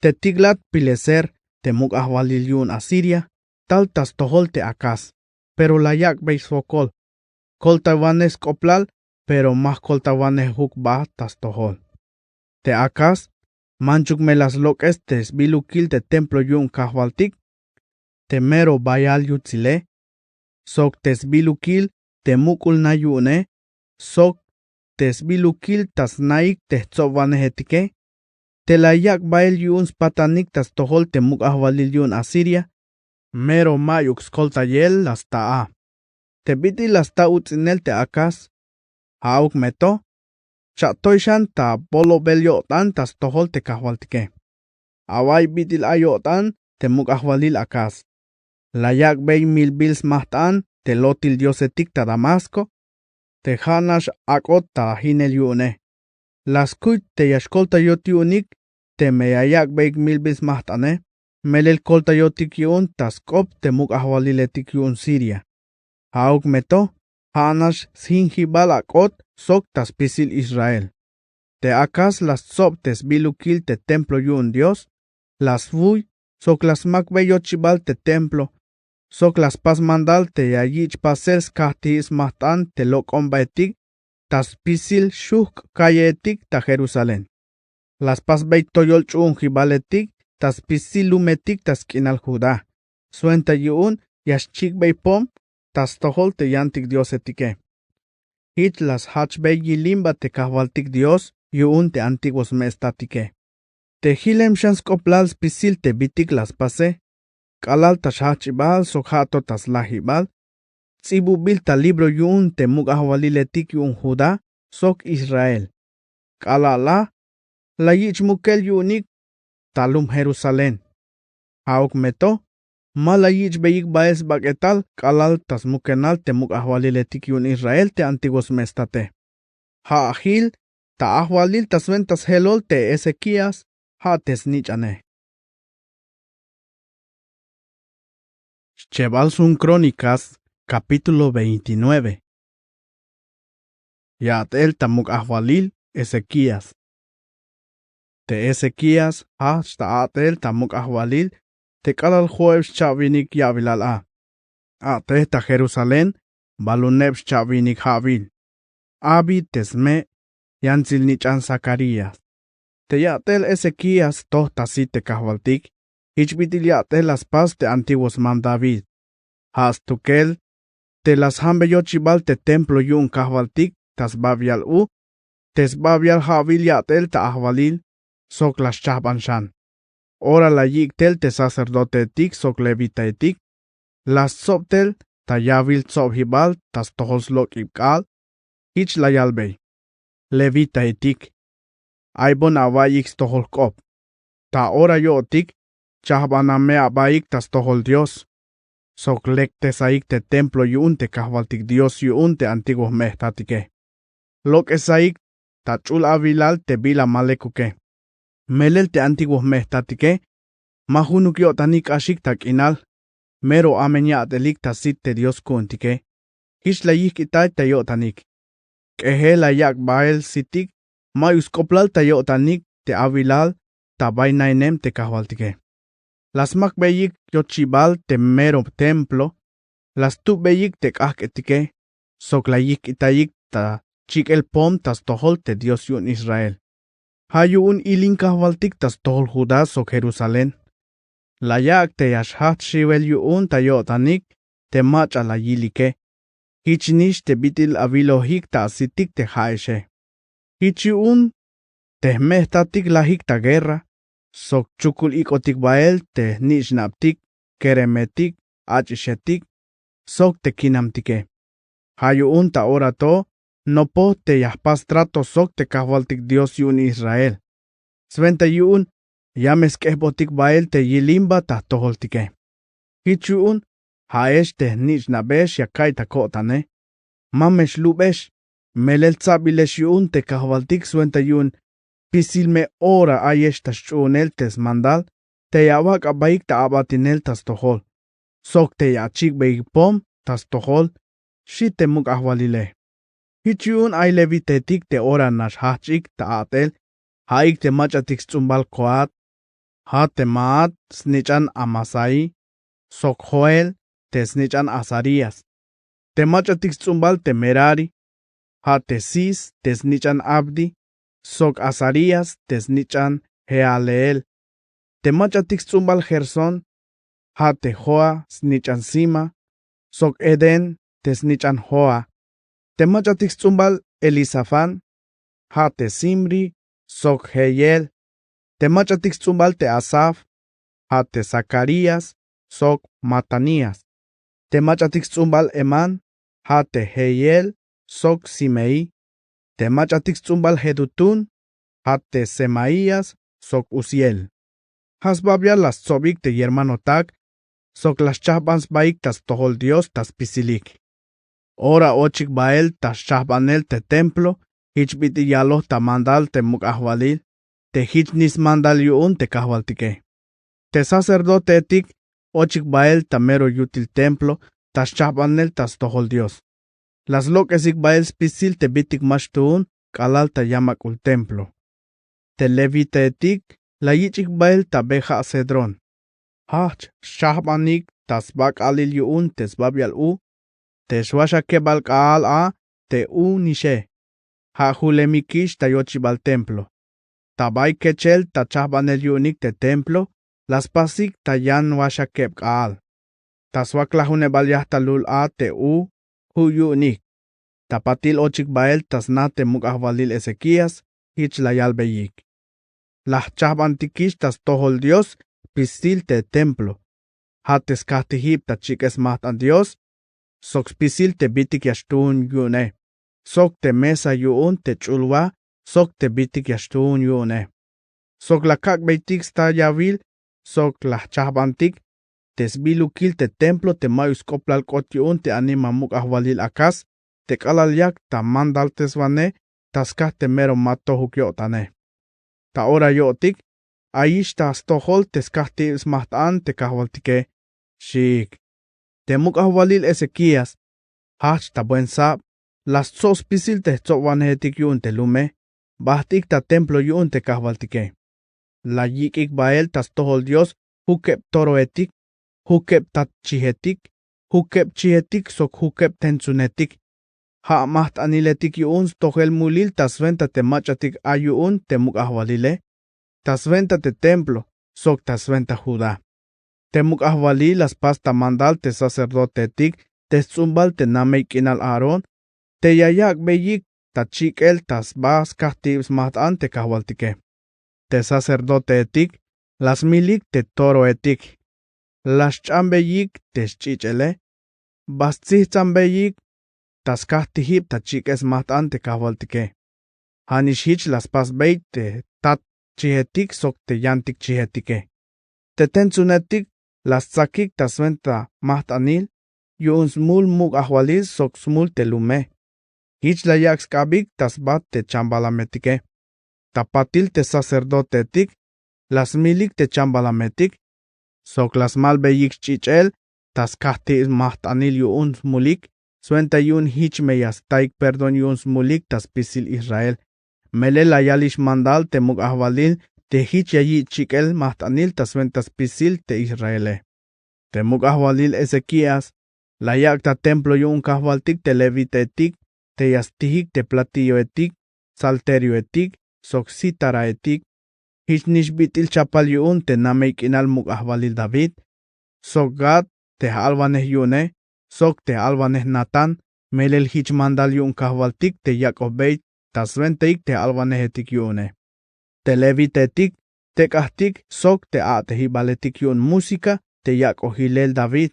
Te Tiglat Pileser te mukahwalil yun Asiria, tal tas tohol te akas, pero la yak beis fokol. Koltawanes koplal, pero más koltawanes hukba tas tohol. Te akas, manchuk me las loques tes bilukil te templo yun kahwaltik, te mero bayal yutzile, sok tes bilukil te mukul na yune, sok tes bilukil tas naik te tzobanehetike, te la yak bael yun spatanik tas tohol te mukahwalil yun Asiria, mero mayuk skolta yel las taa. Te biti las ta utzinel te akas, hauk meto, cha toishan ta bolo belyotan tas tohol te kahwaltike. Away bitil ayotan te mukahwalil akas. La yak bey mil bils mahtan te lotil diosetik ta Damasco, te hanash akot ta hinel yune. Las kuit te yashkolta yotiunik te meyayak bey mil bils mahtane, melel kolta yotik yun tas kop te mukahwaliletik yun Siria. Hauk meto, hanash sinhibal akot sok tas pisil Israel. Te akas las soptes bilukil te templo yun Dios, las vuy, sok las makbeyochibal te templo, sok las pas mandal te yayich pasels kahtis mahtan te lok ombaetik, tas pisil shuk kayetik ta Jerusalén. Las pas beitoyol chun jibaletik tas pisil lumetik tas kinal Judá. Suenta yun yashchik beipom tas tohol te yantik Dios etike. Hit las hachbei yilimba te kahvaltik Dios yun te antiguos mestatike. Te hilem shans koplal pisil te bitik las pase. Kalal tas hachibal sokhato tas lahibal. Tsibubil ta libro yun te mugahwaliletik yun Judá sok Israel. Kalala la yich mukel yunik talum Jerusalén. Auk meto mala yich beyik baes bagetal kalal tas mukenal te mugahwaliletik yun Israel te antiguos mestate. Ha ahil ta ahwalil tas ventas helol te Ezequías ha tesnichane. Cheval sun Crónicas capítulo 29. Yatel tamuk ahwalil Ezequías. Te Ezequías hasta atel tamuk ahwalil te kalal jueves chavinik yavilal a. Ate ta Jerusalén balunebs chavinik havil. Abi tesme yanzil nichan Zacarías. Te yatel Ezequías tohtasi te kahwaltik. Hichbitil yatel las paz te antiguos mam David. Hastukel te las hambeyochibal te templo yun kahwaltik tas babial u. Tes babial havil yatel ta ahwalil sok las chabanshan. Ora la yiktel te sacerdote etik sok levita etik. Las soptel ta yavil sobhibal tas tohoslok ibkal. Hich la yalbey. Levita etik. Aibon awayik toholkop. Ta ora yo otik. Chahbaname abayik tas tohol Dios. Sok lek te saik te templo yun te kahwaltik Dios yun te antiguos mehtatike. Lok esaik ta chul avilal te bila malekuke. Melel te antiguos mehtatike. Mahunuk yo tanik ashik tak inal. Mero amenya atelik ta sit te Dios kuntike. Hish la yik itay ta yo tanik. Kehe la yak bael sitik. Mayus koplal ta yo tanik te avilal ta bainainem te kahwaltike. Las makbeyik yochibal te mero templo. Las tubeyik te kahketike. Sok la yik itayik ta chik el pom tas tohol te Dios yun Israel. Hayun ilin kahwaltik tas tohol Judá sok Jerusalén. La yak te yashhat shivel yun ta yo tanik te macha la yilike. Hichnish te bitil avilohik ta asitik te haeshe. Hichun te mehtatik lahik ta guerra. Sok chukul ikotik bael te nishnaptik, keremetik, achishetik, sok te kinamtike. Hayun ta orato, no po te yahpas trato sok te kahwaltik Dios yun Israel. Sventa yun, yames kehbotik bael te yilimba ta toholtike. Hichun, haesh te nishnabesh yakay ta kotane. Mamesh lubesh, melel tsabilesh yun te kahwaltik sventa yun. Pisilme ora ayesh tas chunel tes mandal, te yawak abaik ta abatinel tas tohol. Sok te yachik beik pom tas tohol, shi te muk ahwalile. Hichun ay levitetik te ora nash hachik ta atel, haik te machatik tzumbal koat, ha te maat snichan Amasai, sok Joel te snichan Azarías. Te machatik tzumbal te Merari, ha te sis te snichan Abdi, sok Azarías tesnichan Jealeel. Te machatik tzumbal Gerson, ha te Joa snichan Sima, sok Eden tesnichan Joa. Te machatik tzumbal Elisafan, ha te Simri, sok Heyel. Te machatik tzumbal te Asaf, ha te Zacarías, sok Matanías. Te machatik tzumbal Eman, ha te Heyel, sok Simei. Te machatik tzumbal Jedutun, hate Semaías, sok Uziel. Hasbabia las tzobik te hermano tak, sok las chahbans baik tas tohol Dios tas pisilik. Ora ochik bael tas chahbanel te templo, hichbiti yaloh ta mandal te mukahwalil, te hichnis mandal yun te kahwaltike. Te sacerdote etik, ochik bael ta mero yutil templo, tas chahbanel tas tohol Dios. Las lokesik bael spisil te bitik mashtun, kalal ta yamakul templo. Te levita etik, la yichik bael ta beja cedron. Hach, shahbanik, tas bak alil yun tes babial u, te shwasha kebal kaal a, te u nishe. ha julemikish tayochibal templo. Tabay kechel tachahbanel yunik te templo, las pasik tayan washakep kaal. Taswak lahunebal yahtalul a te hu yunik. Tapatil ochik bael tasnate mukahvalil Ezequías, hich layal beyik. Las chahbantikish tas tohol Dios, pisil te templo. Hates kahtihip tachikes mahtan Dios, sok pisil te bitik yashtun yune. Sok te mesa yuun te chulwa, sok te bitik yashtun yune. Sok la kak beitik sta yavil, sok la chahbantik, tesbilukil te templo te mayus koplal kot yuun te anima mukahvalil akas, te kalalyak ta mandal teswane, taskah te mero matohuk yotane. Ta ora yotik, aish ta stohol teskah te smahtan te kahwaltike, shik. Te mukahvalil Ezequías, hach ta buen sab, las sos pisil te tzokwanehetik yun te lume, bahtik ta templo yun te kahwaltike. La yikik bael tas tohol Dios, hukep toroetik, hukep tat chihetik, hukep chihetik sok hukep tensunetik. Ha maht aniletik yun tohel mulil tas venta te machatik ayun te mukahvalile, tas venta te templo, sok tas venta Judá. Te mukahvali las pasta mandal te sacerdotetik, te tzumbal te nameik inal Aaron, te yayak beyik ta chikel tas bas kahtibs maht ante kahwaltike. Te sacerdotetik, las milik te toroetik, las chambeyik te chichele, bas tzihtzambeyik, tas kahtihip ta chikes maht ante kahwaltike. Hanishich las pas beit te tat chihetik sok te yantik chihetike. Te tensunetik, las tzakik tas venta maht anil, yun smul muk ahwalis sok smul te lume. Hich la yak skabik tas bat te chambalametike. Tapatil te sacerdotetik, las milik te chambalametik, sok las malbeyik chichel, tas kahti maht anil yun smulik, suenta yun hich meyas taik perdon yun smulik tas pisil Israel. Mele la yalish mandal te muk ahwalil, te hich yayi chikel maht anil tas ventas pisil te Israele. Te muk ahwalil Ezequías, la yak ta templo yun kahwaltik te levitetik, te yastihik te platillo etik, salterio etik, sok sitara etik, hich nishbitil chapal yun te nameik inal muk ahwalil David, sok Gad te albaneh yune, sok te albaneh Natan, melel hich mandal yun kahwaltik te Yakob beit, tas venteik te albaneh etik yune. Te levitetik, te kahtik, sok te atehibaletik yun musika, te Yakob hilel David,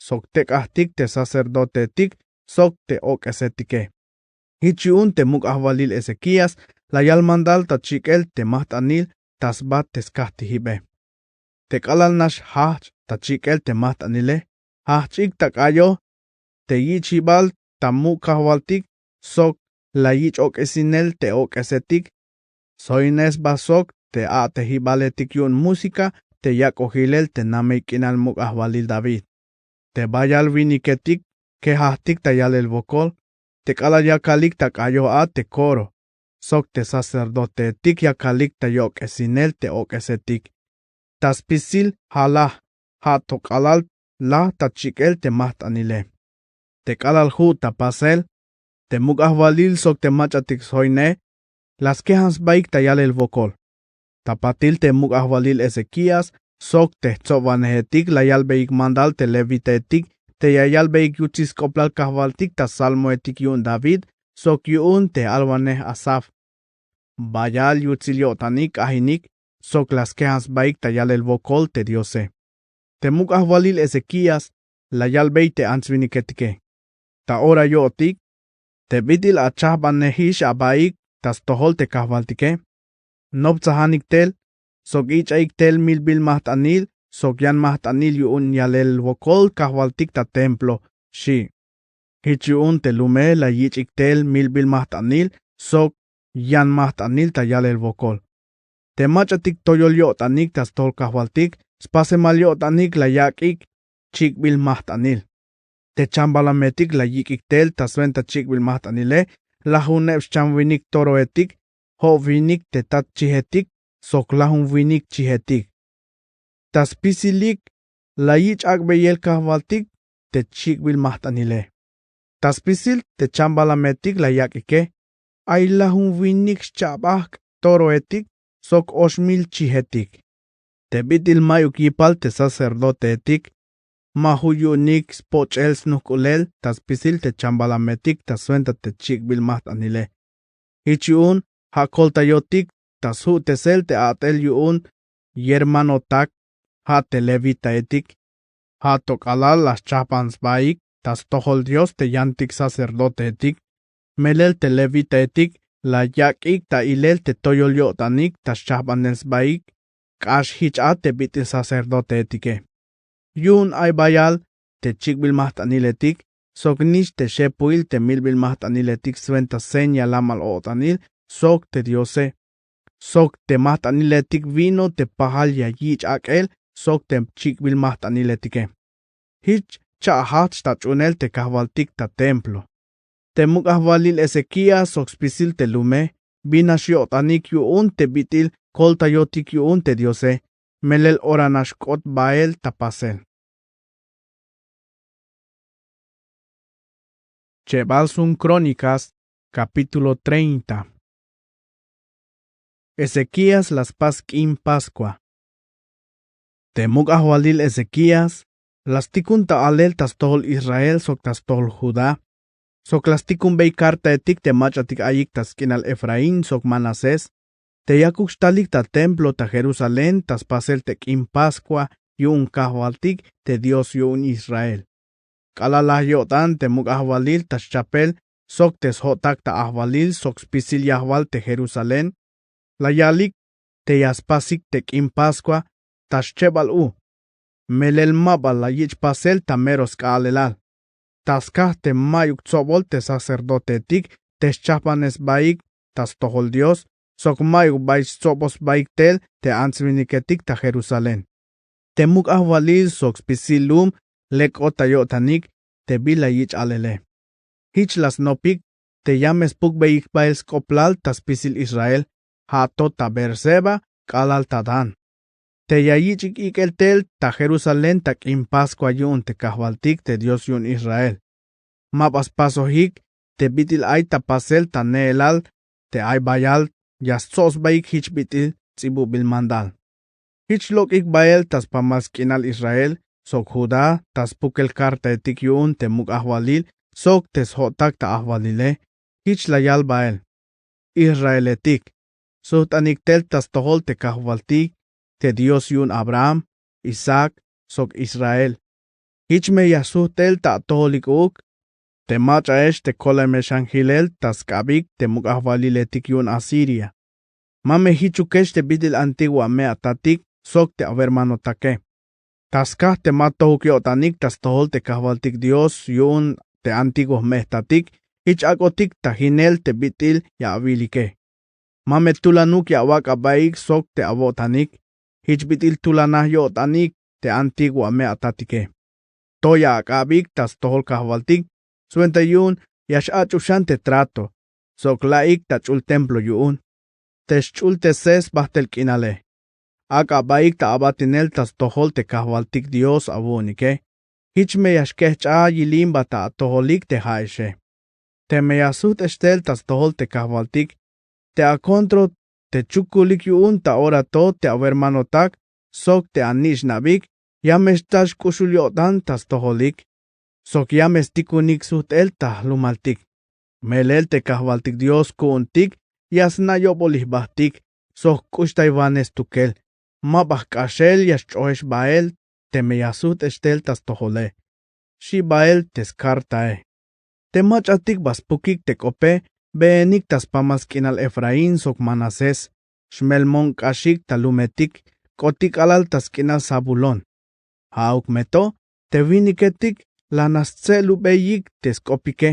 sok te kahtik te sacerdotetik, sok te okesetike. Hich yun te muk ahwalil Ezequías, la yal mandal ta chikel te maht anil, tas bat tes kahtihibe. Te kalal nash hach ta chikel te maht anile, hachik ta kayo, te yichibal ta muk ahwaltik, sok la yich okesinel te okesetik, soines basok te atehibaletik yun musika, te yakojilel te nameik inal muk ahwalil David. Te bayal viniketik, ke hachtik ta yal el bokol, te kala yakalik ta kayo a te coro, sok te sacerdotetik yakalik ta yokesinel te okesetik. Tas pisil halah, ha tokalal la ta chikel te maht anile. Te kalal hu ta pasel, te muk ahwalil sok te machatik soine, las quejas baik ta yal el bokol. Tapatil te muk ahwalil Ezequías, sok te tzovanehetik la yal beik mandal te levitetik, te yayal beik yuchis koplal kahwaltik ta salmo etik yun David, sok yun te albaneh Asaf. Bayal yutziliotanik ahinik, sok las quejas baik ta yal el bokol te Diose. Te muk ahwalil Ezequías, la yal beik te ansviniketike. Ta ora yotik, te bitil a chahbanehish abaik, tas tohol te kahwaltike. Nob tzahanik tel, sok ich aik tel milbil maht anil, sok yan maht anil yun yalel bokol kahwaltik ta templo, shi. Hich yun te lume la yich ik tel milbil maht anil, sok yan maht anil ta yalel bokol. Te machatik toyol yot anik tas tol kahwaltik, spase mal yot anik la yak ik, chik bil maht anil. Te chambalametik la yik ik tel tas venta chik bil maht anile, la huneb chamvinik toroetik, ho vinik te tat chihetik, sok lahun vinik chihetik. Tas pisilik, la yich akbeyel kahwaltik, te chik bil maht anile. Tas pisil te chambalametik la yak ike, Ayla hun winnik chabak toroetik, sok 8,000 chihetik. Te bitil mayuk yipal te sacerdotetik, mahuyunik spochels nukulel, tas pisil te chambalametik, tas suenta te chikbil maht anile. Hichiun, hakoltayotik, tas hu tesel te atel yuun, yermanotak, ha te levitaetik, ha tokalal las chapans baik, tas tohol Dios te yantik sacerdotetik, melel te levitaetik, la yakik ta ilel te toyolyotanik, tas chapanels baik, kash hicha te bitil sacerdotetike. Yun ay bayal, te chikbil maht aniletik, sok nish te shepuil te milbil maht aniletik suenta seña lamal otanil, sok te diose. Sok te maht aniletik vino te pahal ya yich akel, sok te chikbil maht aniletike. Hich cha hat stachunel te kahvaltik ta templo. Te mukahvalil Ezequías sok spisil te lume, binashiotanik yuun te bitil koltayotik yuun te diose, melel oranashkot bael tapasel. Chebalsun Crónicas, capítulo 30. Ezequías las pasquim Pascua. Temuk ahwalil Ezequías, las tikunta alel tas tohol Israel sok tas tohol Judá, sok las tikun bei karta etik te machatik ayik tas kinal Efraín sok Manasés, te yakukstalik ta templo ta Jerusalén tas pasel tekim Pascua yun kahwaltik te Dios yun Israel. Kalalah yotan te muk ahwalil tas chapel, sok tes hotak ta ahwalil sok spisil yahwal te Jerusalén, la yalik te yaspasik te kim Pascua, tas chebal melel mabal la yich pasel ta meros kaalelal. Tas kah te mayuk tsobol te sacerdotetik, tes chapanes baik, tas tohol Dios, sok mayuk baich tsobos baik tel te ansviniketik ta Jerusalén. Te muk ahwalil sok spisilum, lek otayotanik, te bila yich alele. Hich las nopik, te llames puk beik baels koplal tas pisil Israel, ha tota Berseba, kalal tadan. Te yayichik ikel tel ta Jerusalén tak in Pascua yun te kahvaltik te Dios yun Israel. Mapas pasohik, te bitil ay ta pasel ta neelal, te ay bayal, yastsos baik hich bitil, tsibu bil mandal. Hich lok ik bael tas pamaskinal Israel, sok Judá, tas pukel karta etik yun te muk ahwalil, sok tes hotak ta ahwalile, hich layal bael. Israel etik, sut aniktel tas tohol te kahwaltik, te Dios yun Abraham, Isaac, sok Israel. Hich me yasutel ta toholik uk, te machaesh te kolemeshangilel tas kabik te muk ahwaliletik yun Asiria. Mame hichukesh te bidil antigua me atatik, sok te avermanotake. Tas kah te matohukyotanik tas tohol te kahwaltik Dios yun te antiguo mehtatik, hich agotik ta hinel te bitil ya avilike. Mame tulanuk ya wak abaik sok te avotanik, hich bitil tulanah yotanik te antigua me atatike. Toya akabik tas tohol kahwaltik, suenta yun yash achushan te trato, sok laik ta chul templo yun. Tesh chul te ses bahtel kinale. Akabaik ta abatinel tas tohol te kahwaltik Dios abunike. Hich me yashkehcha yilimba ta toholik te haishe. Te me yasut estel tas tohol te kahwaltik. Te akontro te chukulik yun ta orato te avermanotak, sok te anish nabik, yames tash kushulyotan tas toholik. Sok yames tikunik sut el ta lumaltik. Melel te kahwaltik Dios kuuntik, yasna yobolihbahtik, sok kushtaivanes tukel. Mabah kashel yash choesh bael, te me yasut estel tas tohole. Shi bael teskartae. Te machatik baspukik te kope, beenik tas pamaskinal Efraín sok Manasés, shmelmon kashik talumetik, kotik alal tas kinal Zabulón. Hauk meto, te viniketik, lanastselu beyik teskopike.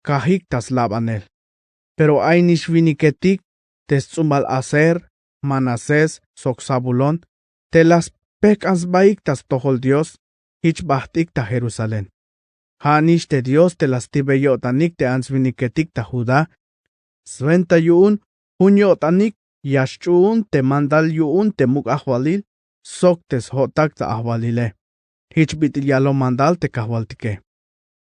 Kahik tas labanel. Pero ainish viniketik, tesumbal Aser, Manasés, sok Zabulón, te las pekas baik tas tohol Dios, hich bahtik ta Jerusalén. Hanish te Dios te las tibeyotanik te ansviniketik ta Judá, suenta yun, hunyotanik, yashchun te mandal yun te muk ahwalil, sok tes hotak ta ahwalile. Hich bitil yalo mandal te kahwaltike.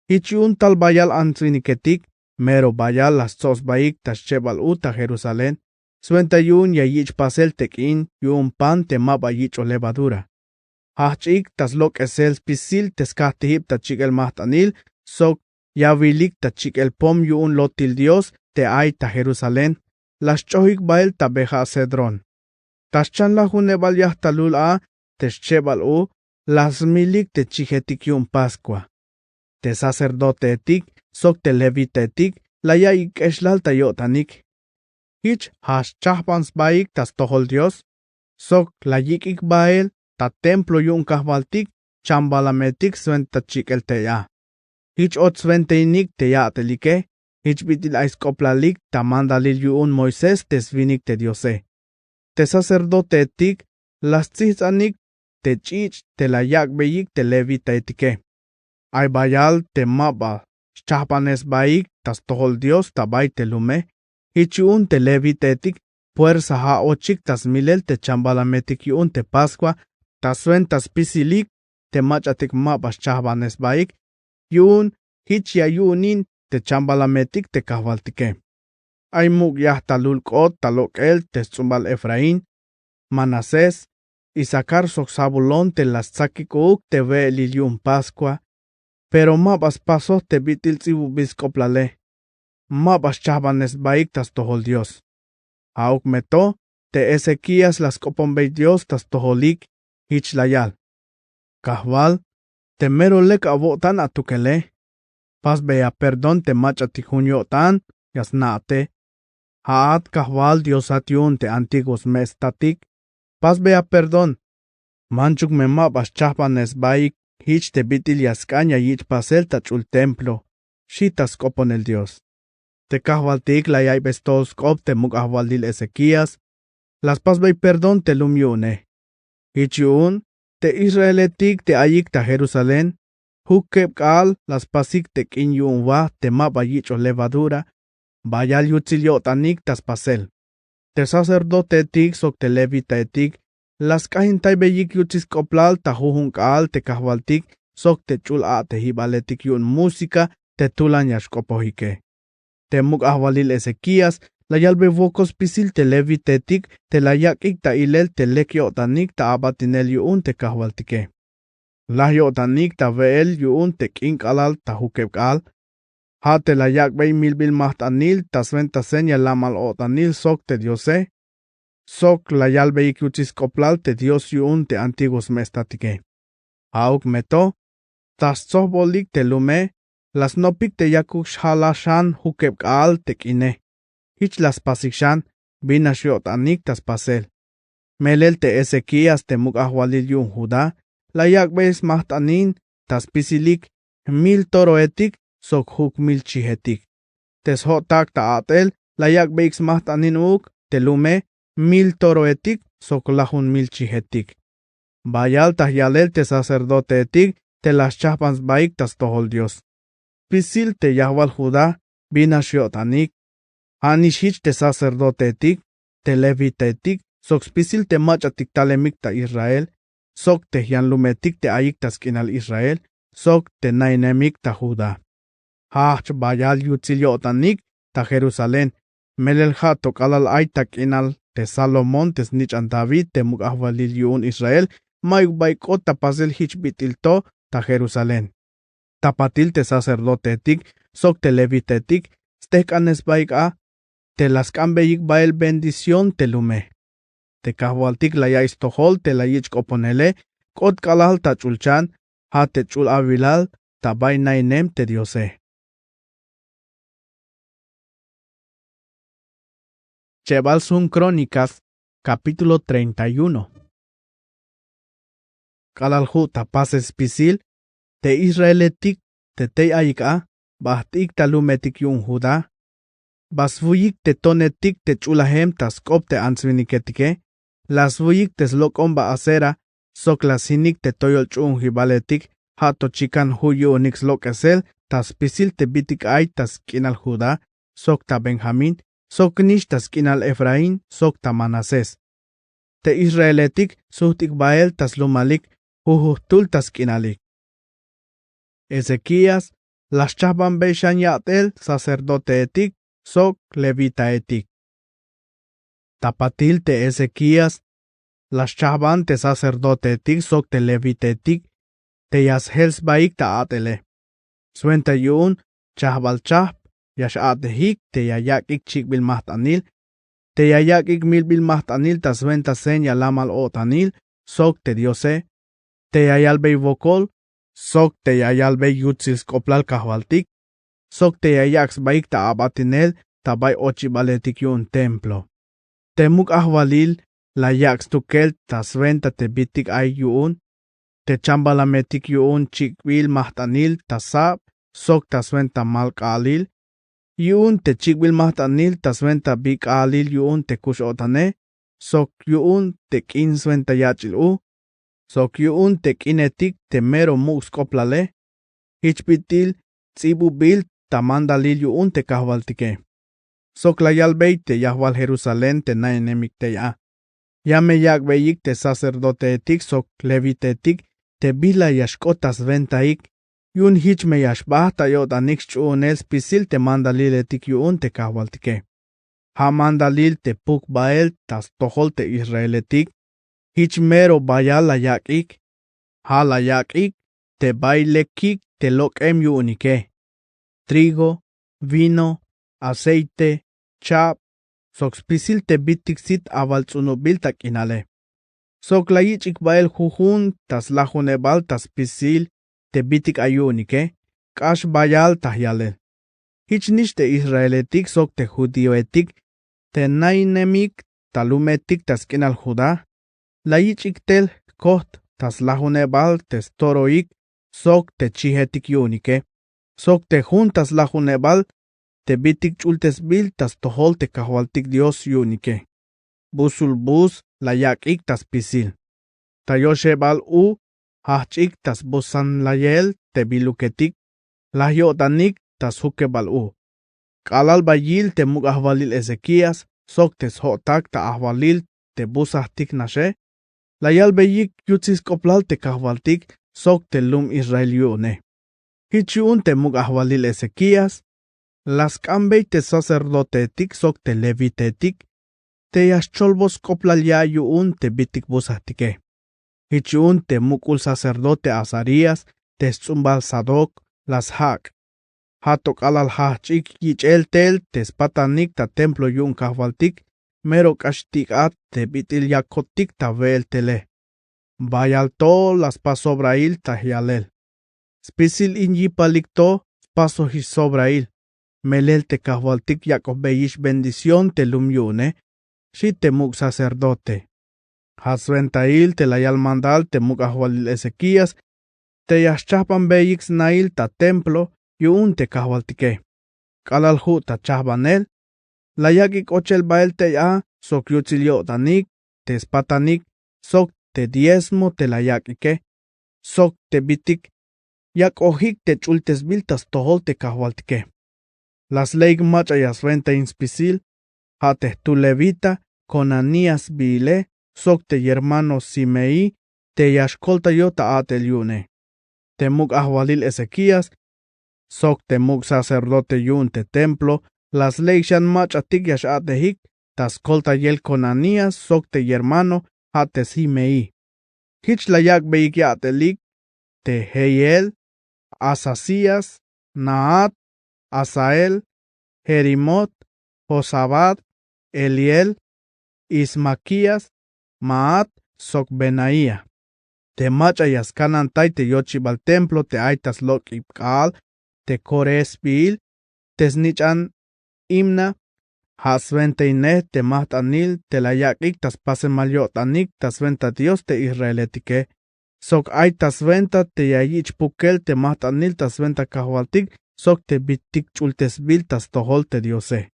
Hich yun tal bayal ansviniketik, Mero bayal las tos baik tas chebal uta Jerusalén, suenta yun ya yich pasel tekin yun pan te maba yich o levadura. Hachik tas lok esel spisil teskatihip ta chikel mahtanil, sok yavilik ta chikel pom yun lotil Dios te ay ta Jerusalén, las chohik bael ta beja Cedrón. Tas chan la junebal yahtalul a, tes chebal u, las milik te chijetik yun Pascua. Te sacerdote etik, sok te levita etik, la ya ik eslal ta yotanik. Hich has chahpans baik tas tohol Dios, sok la yik ik bael, ta templo yun kahbaltik, chambalametik suenta chikel te ya. Hich ot sventeinik te ya telike, hich bitil aiskoplalik ta mandalil yun Moisés tesvinik te Diose. Te sacerdote etik, las tzitzanik te chich te la yak beyik te levita etike. Ay bayal te maba, chahpanes baik tas tohol Dios ta bay te lume, hich yun te levita etik, puersa ha ochik tas milel te chambalametik yun te Pascua, ta suentas pisilik te machatik mabas chahbanes baik, yun hich ya yunin te chambalametik te kahvaltike. Ay muk yah talul kot talok el te tzumbal Efraín, Manasés, Isaacar sok Zabulón te las tzakikuk te ve lilium Pascua, pero mabas pasos te bitil tzibu biskoplale, mabas chahbanes baik tas tohol Dios. Auk meto te Ezequías las koponbei Dios tas toholik, hich layal. Kahval, te mero lek avotan atukele. Pas bea perdón te machatik junyotan, yasnate. Haat kahval Dios atiun te antiguos mestatik. Pas bea perdón. Manchuk me mabas chahbanes baik, hich te bitil yaskaña yich pasel tachul templo. Shitas kopon el Dios. Te kahvaltik la yay bestos kop te muk ahvaldil Ezequías. Las pas bea perdón te lumyune. Hich yun, te Israeletik te ayik ta Jerusalén, hukeb kal las pasik te kin yun wa te maba yich o levadura, bayal yutzilyotanik tas pasel. Te sacerdote etik sok te levita etik, las kahintay beyik yutzis koplal ta jujun kal te kahvaltik, sok te chul a te hibaletik yun música te tulan yashkopohike. Te muk ahvalil Ezequías, la yalbe vokos pisil te levitetik, te la yakik ta ilel te lek yotanik ta abatinel yun te kahvaltike. La yotanik ta veel yun te kink alal ta hukeb al. Ha te la yak bay milbil mahtanil ta sventa senya lamal otanil sok te Diose. Sok la yalbe ikyutis koplal te Dios yun te antiguos mestatike. Auk meto, tas tsohbolik te lume, las nopik te yakuk shalashan hukeb al te kine. Hich las pasikshan, binas yotanik tas pasel. Melel te Ezequías te muk ahwalil yun Judá, la yakbeis mahtanin, tas pisilik, 1000 toro etik, sok huk 1000 chihetik. Tes hotak ta atel, la yakbeis mahtanin uk, te lume, 1000 toro etik, sok lahun 1000 chihetik. Bayal tas yalel te sacerdote etik, te las chahpans baik tas tohol Dios. Pisil te yahwal Judá, binas yotanik, Anishich te sacerdote etik, te levita etik, sok spisil te machatik talemik ta Israel, sok te yanlumetik te ayik tas kinal Israel, sok te nainemik ta Judá. Hach bayal yutzilyotanik ta Jerusalén, melel hatok alal ay ta kinal te Salomón tes nichan David te muk ahvalil yun Israel, mayuk baikot ta pasel hich bitilto ta Jerusalén. Tapatil te sacerdote etik, sok te levita etik, stekanes baik a, te las cambeyik bael bendición te lume. Te kahwaltik la ya istohol te la yich koponele, kot kalal ta chulchan, ha te chul avilal, ta bay nainem te Diose. Chebal sun Crónicas, capítulo 31. Kalalhu ta pases pisil, te Israeletik, te te ayika, bahtik ta lumetik yun Judá, Basvuyik te tonetik te chulahem tas kop te ansviniketike, las vuyik te slokomba acera, sok lasinik te toyol chun hibaletik, hato chikan huyu onix lokesel, tas pisil te bitik ay tas kinal Judá, sok ta Benjamín, sok nish tas kinal Efraín, sok ta Manasés. Te Israeletik suhtik bael tas lumalik, huhuhtul tas kinalik. Ezequías, las chahban beishan yatel sacerdote etik, sok levita etik. Tapatil te Ezequías, las chahban te sacerdote etik, sok te levita etik, te yashels baik ta atele. Suenta yun, chahbal chahb, yash atehik, te yayak ik chik bil mahtanil, te yayak ik mil bil mahtanil, ta suenta sen yalamal otanil, sok te diose, te yayal bey vokol, sok te yayal bey yutzils koplal kahvaltik, sok te yayaks baik ta abatinel, ta bay ochibaletik yun templo. Te muk ahvalil, la yaks tukel, ta suenta te bitik ay yun, te chambalametik yun chikbil mahtanil, ta sab, sok ta suenta malk alil, yun te chikbil mahtanil, ta suenta bik alil yun te kush otane, sok yun te kin suenta yachil sok yun te kinetik te mero mux koplale, hichpitil, tsibubil, ta mandalil yun te kahvaltike. Sok la yalbey te yahwal Jerusalén te naenemik te ya. Yame yak beyik te sacerdote etik, sok levite etik, te bila yashkotas ventaik, yun hich me yashbahta yot anix chuonel spisil te mandalil etik yun te kahvaltike. Ha mandalil te puk bael tas tohol te Israeletik, hich mero bayal la yakik, ha la yakik, te bailekik te lokem yunike. Trigo, vino, aceite, chap, sok spisil te bitik sit avaltsunobil tak inale. Sok la yichik bael jujun tas lajunebal tas spisil te bitik ayunike, kash bayal tahyalel. Hich nish te Israeletik sok te judioetik, te nainemik talumetik tas kinal juda, la yichik tel koht tas lajunebal tes toroik, sok te chihetik yunike, sok te juntas lajunebal, te bitik chultes bil tas tohol te kahwaltik Dios yunike. Busul bus la yakik tas pisil. Tayoshe bal hachik tas busan layel te biluketik, la yotanik tas huke bal Kalal bayil te muk ahvalil Ezequías, sok tes hotak ta ahvalil te busahtik nashe, la yal beyik yutzis koplal te kahvaltik, sok te lum Israel yune. Hichun te muk ahvalil Ezequías, las kambey te sacerdote etik, sok te levite etik, te yascholbos koplal ya yun te bitik busahtike. Hichun te mukul sacerdote Azarías, te tzumbal Sadok, las hak. Hatok alal hachik yichel tel te spatanik ta templo yun kahvaltik, mero kashtikat te bitil yakotik ta vel tele. Bayal to las pasobrail ta hialel. Spisil inyipalikto paso hisobrail. Melel te kahvaltik yakobeyish bendición te lumyune, si te muk sacerdote. Hasventail te layal mandal te muk ahvalil Ezequías, te yaschapan beyix nail ta templo, yun te kahvaltike. Kalal hu ta chahbanel, la yakik ochel bael te ya, sok yutzil tanik, te spatanik, sok te diezmo te la yakike, sok te bitik, yak ohik te chultes biltas tohol te kahvaltike. Las leig machayas venta inspisil, ha te tu levita, con Anías bile, sok te hermano Simei, te yashkolta yota atel yune. Te muk ahvalil Ezequías, sok te muk sacerdote yun te templo, las leishan machatik yash atehik, tas kolta yel con Anías, sok te hermano, ha te Simei. Hich la yak beik yatelik, te Heiel, Asasías, Naat, Asael, Jerimot, Josabad, Eliel, Ismaquías, Maat, sok Benaía. Te machayas kanantay te yochibal templo te aitas lok ibkal, te koresbil, te snichan imna, hasventeinet te mahtanil, te la yakik tas pasemalyotanik tas venta Dios te Israeletike. Sok aitas venta te yayich pukel te mahtanil tas venta kahwaltik, sok te bitik chultesbil tas tohol te Diose.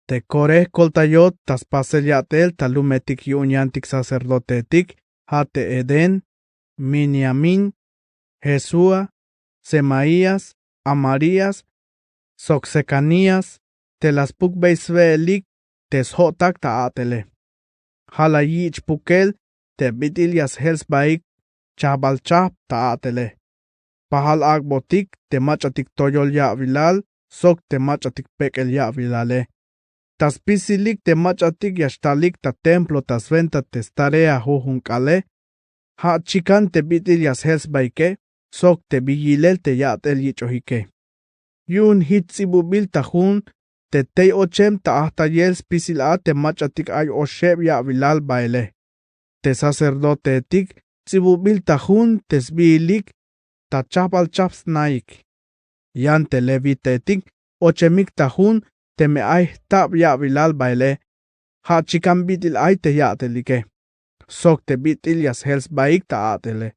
Te kore koltayot tas paselyatel talumetik yunyantik sacerdotetik, ha te Eden, Miniamin, Jesúa, Semaías, Amarías, sok Secanías, te las pukbeisveelik, tes hotak ta atele. Hala yich pukel, te bitilias helsbaik, chabalchap ta atele. pahal agbotik te machatik toyol ya vilal, sok te machatik pekel ya vilale. Tas pisilik te machatik yashtalik ta templo tas venta te starea jujunkale, ha chikan te bitil yas helsbaike, sok te bigilel te yatel yichohike. Yun hitzibubil tajun, te tei ochem ta hasta yels pisil a te machatik ay osheb ya vilal baile. Te sacerdote etik, zibubil tajun tesbiilik, ta chapal chaps naik. Yan te levite etik, ochemik tajun, te me ay tab ya vilal baile, ha chikan bitil ay te yatelike. Sok te bitil yas hels baik ta atele.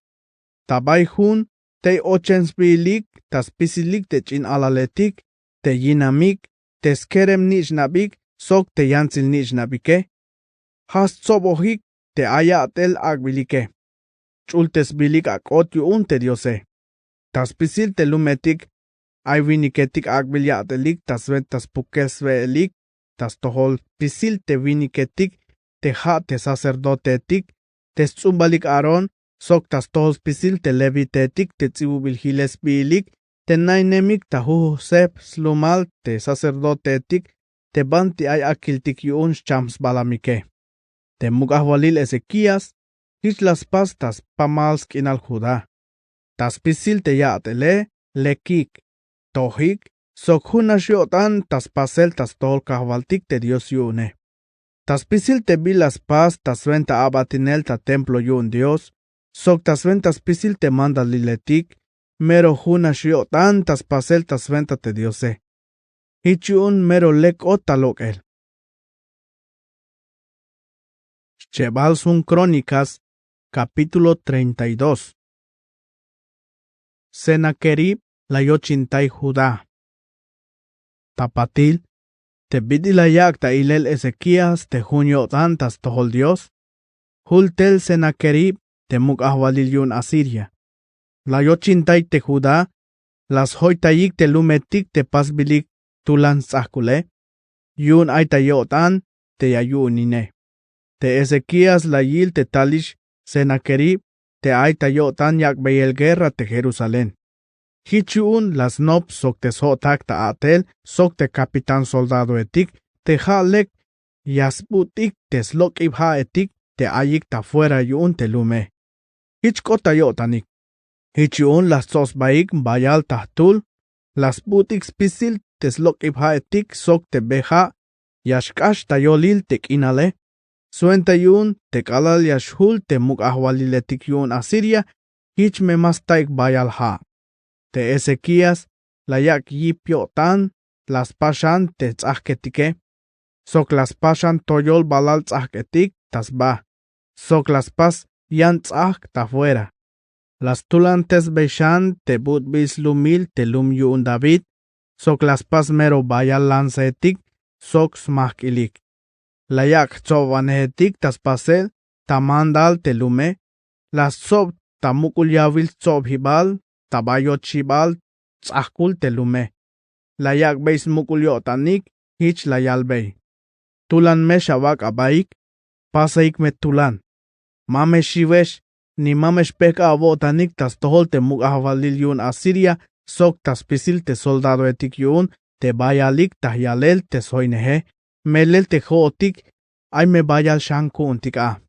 Ta bay hun, te ochens biilik, tas pisilik te chin alaletik, te yinamik, te skerem nishnabik, sok te yansil nishnabike. Has tsobohik, te ayatel agbilike. Chultes bilik akot yun te diose. Tas pisil te lumetik, ay viniketik agbilyatelik, tas ventas pukelsveelik, tas tohol pisil te viniketik, te ha te sacerdotetik, te tzumbalik aron, sok tas tohol pisil te levitetik, te tzibubil hiles bilik, te nainemik ta sep slumal te sacerdotetik, te banti ay akiltik yun chams balamike. Te mugahwalil Ezequías, hich las pastas pamalsk in al Judá. Tas pisil te yaatele, lekik, tohik, sok hunashiotan tas pasel tas tol kahwaltik te Dios yune. Tas pisil te bilas pas tas venta abatinel ta templo yun Dios, sok tas ventas pisil te manda liletik, mero hunashiotan tas pasel tas venta te Diose. Hich yun mero lek otalok el. Shebal sun Crónicas, capítulo 32. Senaquerib la yochintai Judá. Tapatil, te bidilayak ta ilel Ezequías te junio tantas tohol Dios. Hultel Senaquerib te mugahwalil yun Asiria. La yochintai te Judá, las hoitayik te lumetik te pasbilik tulan zahkule. Yun aitayotan te yayunine. Te Ezequías la yil te talish Senaquerib, te aitayotan yak beyel guerra te Jerusalén. Hichun las nop sok te sotak ta atel, sok te capitán soldado etik, te halek yasbutik te slok ibha etik, te ayik ta fuera yun te lume. Hichkotayotanik. Hichun las sos baik bayal tahtul, las butik spisil te slok ibha etik, sok te beha, yashkash tayolil te kinale. Suenta yun te kalal yashul te mugahwaliletik yun Asiria, hich me mastaik bayal ha. Te Ezequías, la yak yipyotan, las pashan te tzahketike. Sok las pashan toyol balal tzahketik, tas ba. Sok las pas yan tzahk ta fuera. Las tulantes beshan te budbis lumil te lum yun David. Sok las pas mero bayal lancetik, sok smahkilik. La yak tzovanetik tas pasel, ta mandal te lume. Las sob ta mukulyavil tzobhibal, tabayochibal, tzahkul te lume. La yak beis mukulyotanik, hich la yalbei. Tulan me shabak abaik, pasaik me tulan. Mame shivesh, ni mamesh peka abotanik tas tohol te mugahvalil yun Asiria, sok tas pisil te soldado etik yun, te bayalik ta yalel te soinehe, melel te jootik, ay me bayal shankuntik a.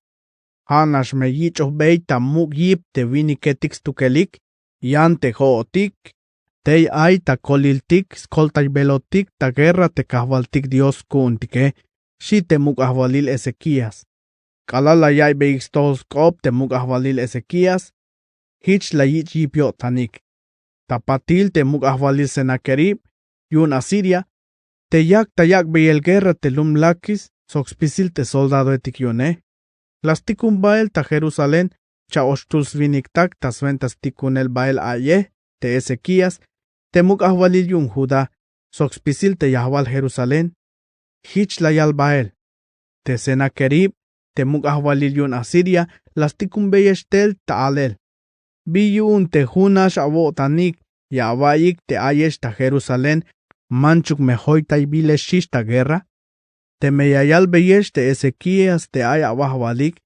Hanash me yichoh bey ta mug yip te viniketik stukelik, yan te jootik, te ay ta koliltik, skoltay belotik, ta guerra te kahwaltik Dios kuntike, shi te mugahwalil Ezequías. Kalala yay beikstos kop te mugahwalil Ezequías, hich la yich yipyotanik. Tapatil te mugahwalil Senaquerib, yun Asiria, te yak beyel guerra te lumlakis, soxpisil te soldado etik yone. Las tikun bael ta Jerusalén, cha oshtuls viniktak tas ventas tikun el bael aye, te Ezequías, te mugahwalil yun Judá, soxpisil te yahwal Jerusalén, hich la yal bael. Te Senaquerib, te mugahwalil yun Asiria, las tikun beyeshtel ta alel. Biyun te hunash abotanik, yabayik te ayesh ta Jerusalén, manchuk mehoitay bile shish ta guerra. Te meyayal beyesh te Ezequías te ay abahwalik,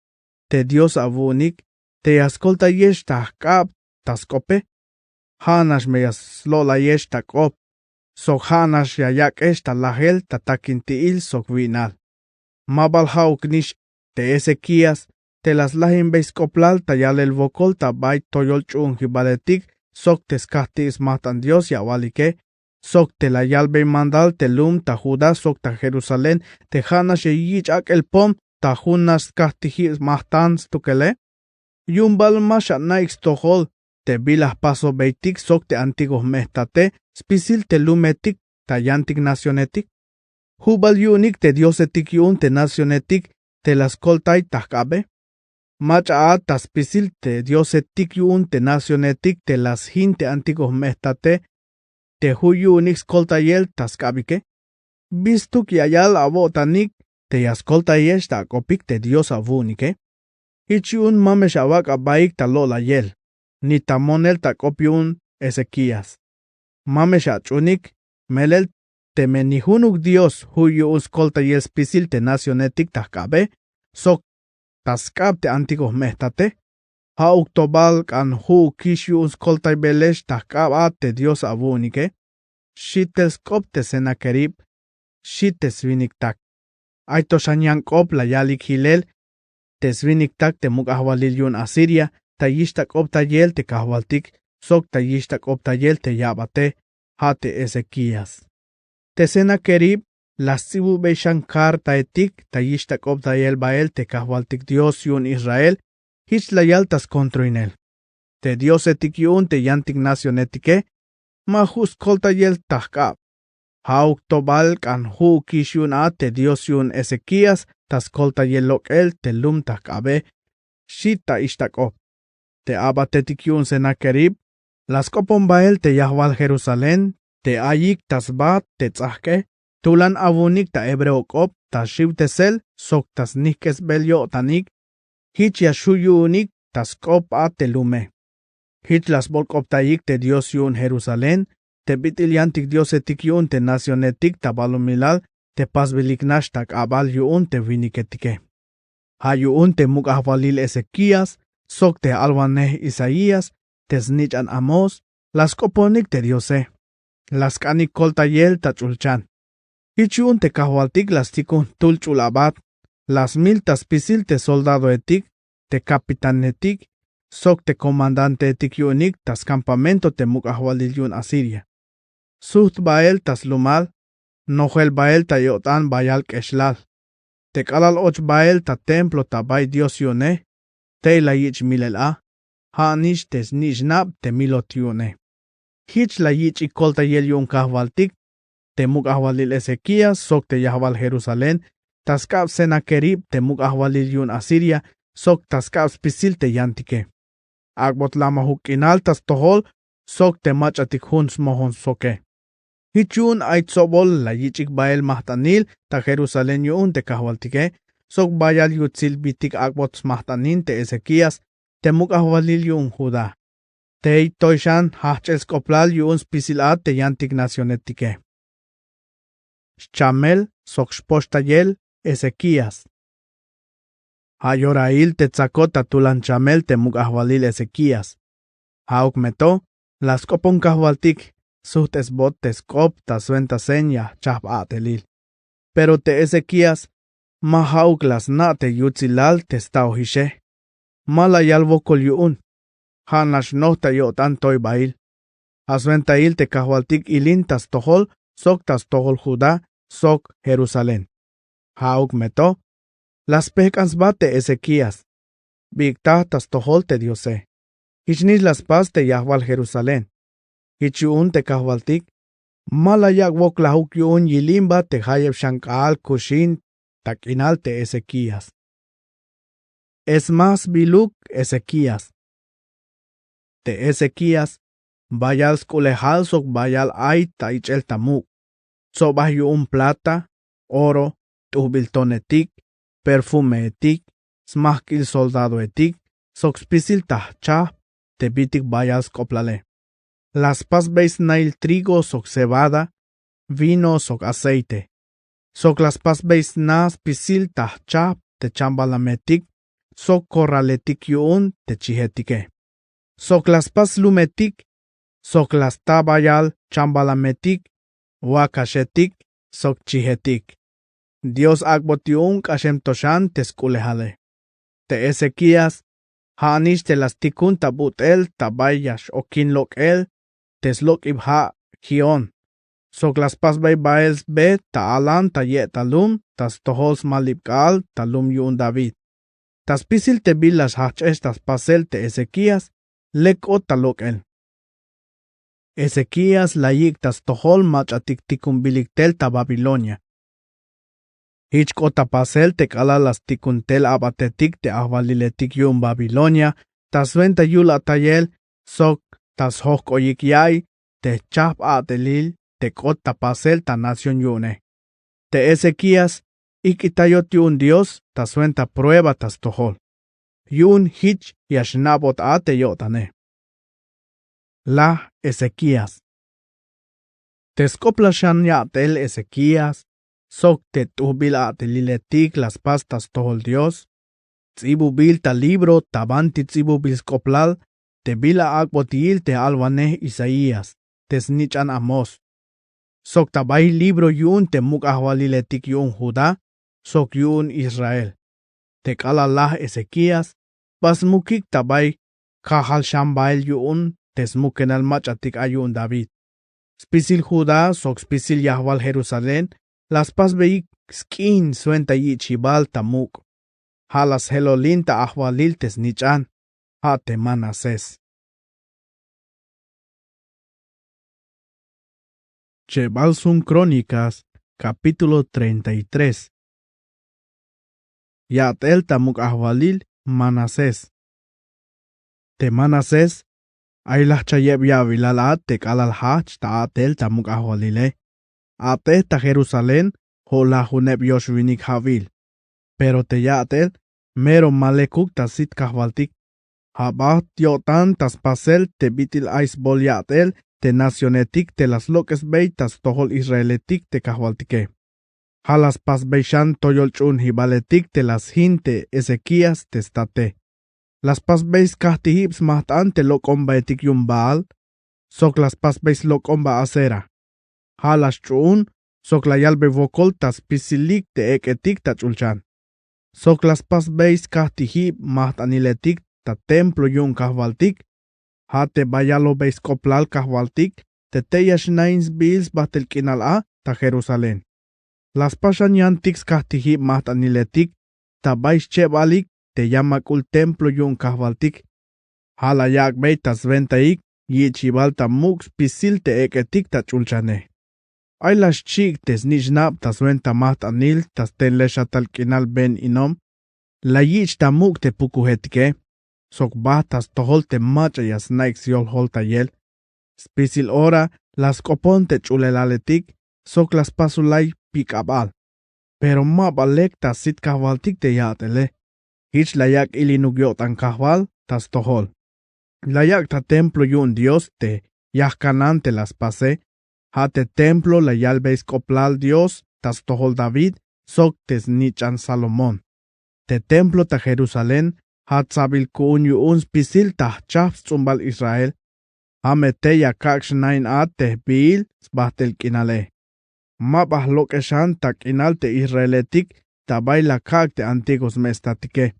te Dios abunik, te ascolta yesh ta kab, ta skope. Hanash meyas lola yesh takop. Sok hanash yayak esta lahel tatakintiil sok vinal. Mabal hauknish te Ezequías, te las lahin beis koplal tayal el vocol tabay toyol chun hibaletik, sok teskahtis matan Dios yawalike, sok te la yalbe mandal te lum ta Judas sok ta Jerusalén, te hanash yich ak el pom, ta hunas kahtihis mahtans tukele. Yumbal masha naix tohol, te bilas paso beitik sok te antigos mestate, spisil te lumetik, tayantik nacionetik. Hubal yunik te diosetik yun te nacionetik, te las koltai takabe. Macha tas spisil te diosetik yun te nacionetik, te las hin te antigos mestate, te huyunix koltayel taskabike. Bistuk yayal abotanik, te yaskoltayesh ta kopik te dios avunike. Ichun mamesh awak abaik ta lola yel, ni tamonel ta kopiun Ezequías. Mamesh achunik, melel te menihunuk Dios huyu uskolta yel spisil te nacionetik takabe, sok taskab te antigos mestate. Ha uktobal kan hu kishu uskolta belesh takab te Dios avunike. Shites kop te Senakerib, shites viniktak. Aito shanyan kop la yalik hilel, tesviniktak te mukahwalil yun Asiria, tayishtak optayel te kahwaltik, sok tayishtak optayel te yabate, hate Ezequías. Te Senakerib, lasibu beishankar taetik, tayishtak optayel bael te kahwaltik Dios yun Israel, hich la yaltas kontroinel. Te Dios etik yun te yantik nacionetike, mahus koltayel tahkab. Hauk tobal kan hu kishun te Dios yun Ezequías, tas kolta yelok el te lum takabe, shita ishtakop. Te abatetik yun Senakerib, las kopon bael te yahwal Jerusalén, te ayik tas bat te tzahke, tulan avunik ta hebreokop, tas shivtesel, sok tas nikes belyo tanik, hich yashuyunik tas kop te lume. Hich las bolkop tayik te Dios yun Jerusalén, te bitiliantik Dios etik yun te nacionetik tabalumilal, te pasbiliknash tak abal yuun te viniketike. Ha yuun te mukahwalil Ezequías, sok te alwaneh Isaías, te snichan Amos, las koponik te Diose, las kanik koltayel tachulchan. Hichun te kahwaltik las tikun tulchulabat, las miltas pisil te soldado etik, te kapitan etik, sok te comandante etik yunik tas campamento te mukahwalil yun Asiria. Suht bael tas lumal, Nohel bael ta yotan bayal keshlal. Te kalal och bael ta templo ta bay Dios yone. Te la yich milela. Ha nish tes nish nab te milot yone. Hich la yich ikolta yel yon kahwaltik. Te mukahwalil Ezequías sok te yahwal Jerusalén. Taskab Senakerib te mukahwalil yon Asiria. Sok taskab spisil te yantike. Agbot lama hukinal tas tohol. Sok te machatik huns mohon soke. Hichun aitsobol la yichik bael mahtanil ta Jerusalén yun te kahwaltike, sok bayal yutzil bitik akbots mahtanin te Ezequías, te mukahwalil yun Judá. Te itoishan hachels koplal yun spisilat te yantik nacionetike. Chamel sok shpochtayel Ezequías. Hayorail te tzakota tulan chamel te mukahwalil Ezequías. Hauk meto, las kopon kahwaltik, suhtes botes kop ta suenta seña chap atelil. Pero te Ezequías, mahauklas na te yutzilal te stauhishe. Mala yalvo kol yuun. Hanash no ta yotan toy bail. Asuenta il te kahwaltik ilin tas tohol, sok tas tohol Judá, sok Jerusalén. Hauk meto, las pekans bate Ezequías. Bigta tas tohol te Diose. Hichnis las paz te yahwal Jerusalén. Hichun te kahwaltik, malayak wok lahuk yun yilimba te hayeb shankal kushin takinal te Ezequías. Es más biluk Ezequías. Te Ezequías, bayal skulehal sok bayal ay ta ichel tamuk. Sobah yun plata, oro, tuhbilton etik, perfume etik, smahkil soldado etik, sok spisil tahcha, te bitik bayal skoplale. Las pas beis nail trigo sok cebada, vino sok aceite. Sok las pas beis nas pisil tahcha te chambalametik, sok corraletik yun te chihetike. Sok las pas lumetik, Sok lasta bayal chambalametik, wakashetik, sok chihetik. Dios akbotiun kashem toshan teskulehale. Te Ezequías, haanish te las tikun tabut el tabayash okin lok el, teslok ibha kion. Sok las pas bay baels be ta alan ta ye talum, tas tohols malibkal talum yun David. Tas pisil te bilas hach estas pasel te Ezequías, lek o talok el. Ezequías layik tas tohol mach atiktikun biliktel ta Babilonia. Hich kota pasel te kala las tikuntel abatetik te ahvaliletik yun Babilonia, tas venta yul atayel, sok tas hok oyikyay, te chap atelil, te kota pasel ta nación yune. Te Ezequías, ikitayot yun Dios, tas venta prueba tas tohol. Yun hich yashnabot ate yotane. La Ezequías. Teskoplashan yatel Ezequías, sok te tubil ateliletik las pastas tohol Dios, tzibubil ta libro tabanti tzibubil skoplal, te bila akbotil te alvaneh Isaías, tesnichan Amos. Sok tabay libro yun te muk ahwaliletik yun Judá, sok yun Israel. Te kala lah Ezequías, pas mukik tabay kahal shambael yun, tesmuken al machatik ayun David. Spisil Judá, sok spisil Yahwal Jerusalén, las pas beik skin suenta yi chibal tamuk. Halas helolinta ahwalil tesnichan, ha te Manases. Chebalsun Crónicas, capítulo 33. Yatel tamuk ahwalil Manases. Te Manases, ay las chayeb yavilalat te kalal hach ta atel tamuk ahwalile. Ate ta Jerusalén, ho la huneb yoshvinik havil. Pero te yatel, mero malekuk ta sit kahvaltik. Habat yotan tas pasel te bitil ais bol yatel, te nacionetik te las loques beitas tohol israeletik te kahvaltike. Halas pas beishan toyol chun hibaletik te las hinte Ezequías te state. Las pas beis kahtihips mahtan te lokomba etik yun Baal, sok las pas beis lokomba asera. Halas chun, sok la yalbe vokol tas pisilik te eketik ta chulchan. Sok las pas beis kahtihib mahtaniletik ta templo yun kahvaltik, ha te bayalo beis koplal kahvaltik, te teyash nains bils batel kinal a ta Jerusalén. Las pasan yantiks kahtihib mahtaniletik, ta beis chebalik te yamakul templo yun kahvaltik. Hala yak beitas ventaik, yichibal ta mux pisil te eketik ta chulchane. Ay las chik tes nishnab tas venta maht anil tas ten leshatal kinal ben inom, la yich ta muk te pukuhetike, sok batas tohol te macha yas naix yol holta yel, spisil ora las kopon te chulelaletik, sok las pasulay pikabal. Pero ma balek tas sit kahvaltik te yatele, hich la yak ilinugyo tan kahval tas tohol. La yak ta templo yun Dios te yahkanante las pase, ha te templo la yalbeis koplal Dios, tas tohol David, sok tes nichan Salomón. Te templo ta Jerusalén, ha tzabil kuun yuun spisil ta chafs tzumbal Israel, ha mete ya kaksh nain a te bil sbahtel kinale. Ma bahlok eshan ta kinal te Israeletik, ta baila kak te antigos mestatike.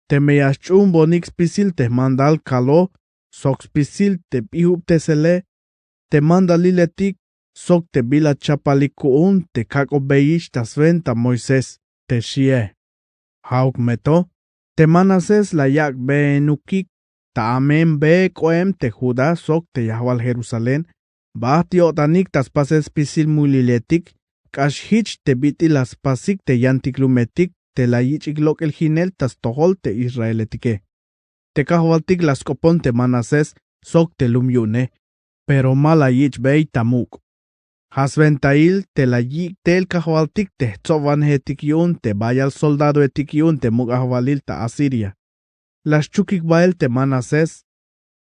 Te meyas chun bonik spisil te mandal kalo, sok spisil te pihub te sele, te mandaliletik, sok te bila chapalikuun te kako beish tas venta Moisés te shie. Hauk meto, te Manases la yak be nukik, ta amen be koem te Judá sok te Yahwal Jerusalén, bahti otanik tas pases pisil muliletik, kash hich te biti las pasik te yantiklumetik, te la yichik lok el jinel tas tohol te Israeletike. Te kahwaltik las kopon te Manases sok te lumyune, pero mala yich bei tamuk. Hasventail te la yik tel kahwaltik te tzovan hetik yun te bayal soldado etik yun te mugahwalil ta Asiria. Las chukik bael te Manases,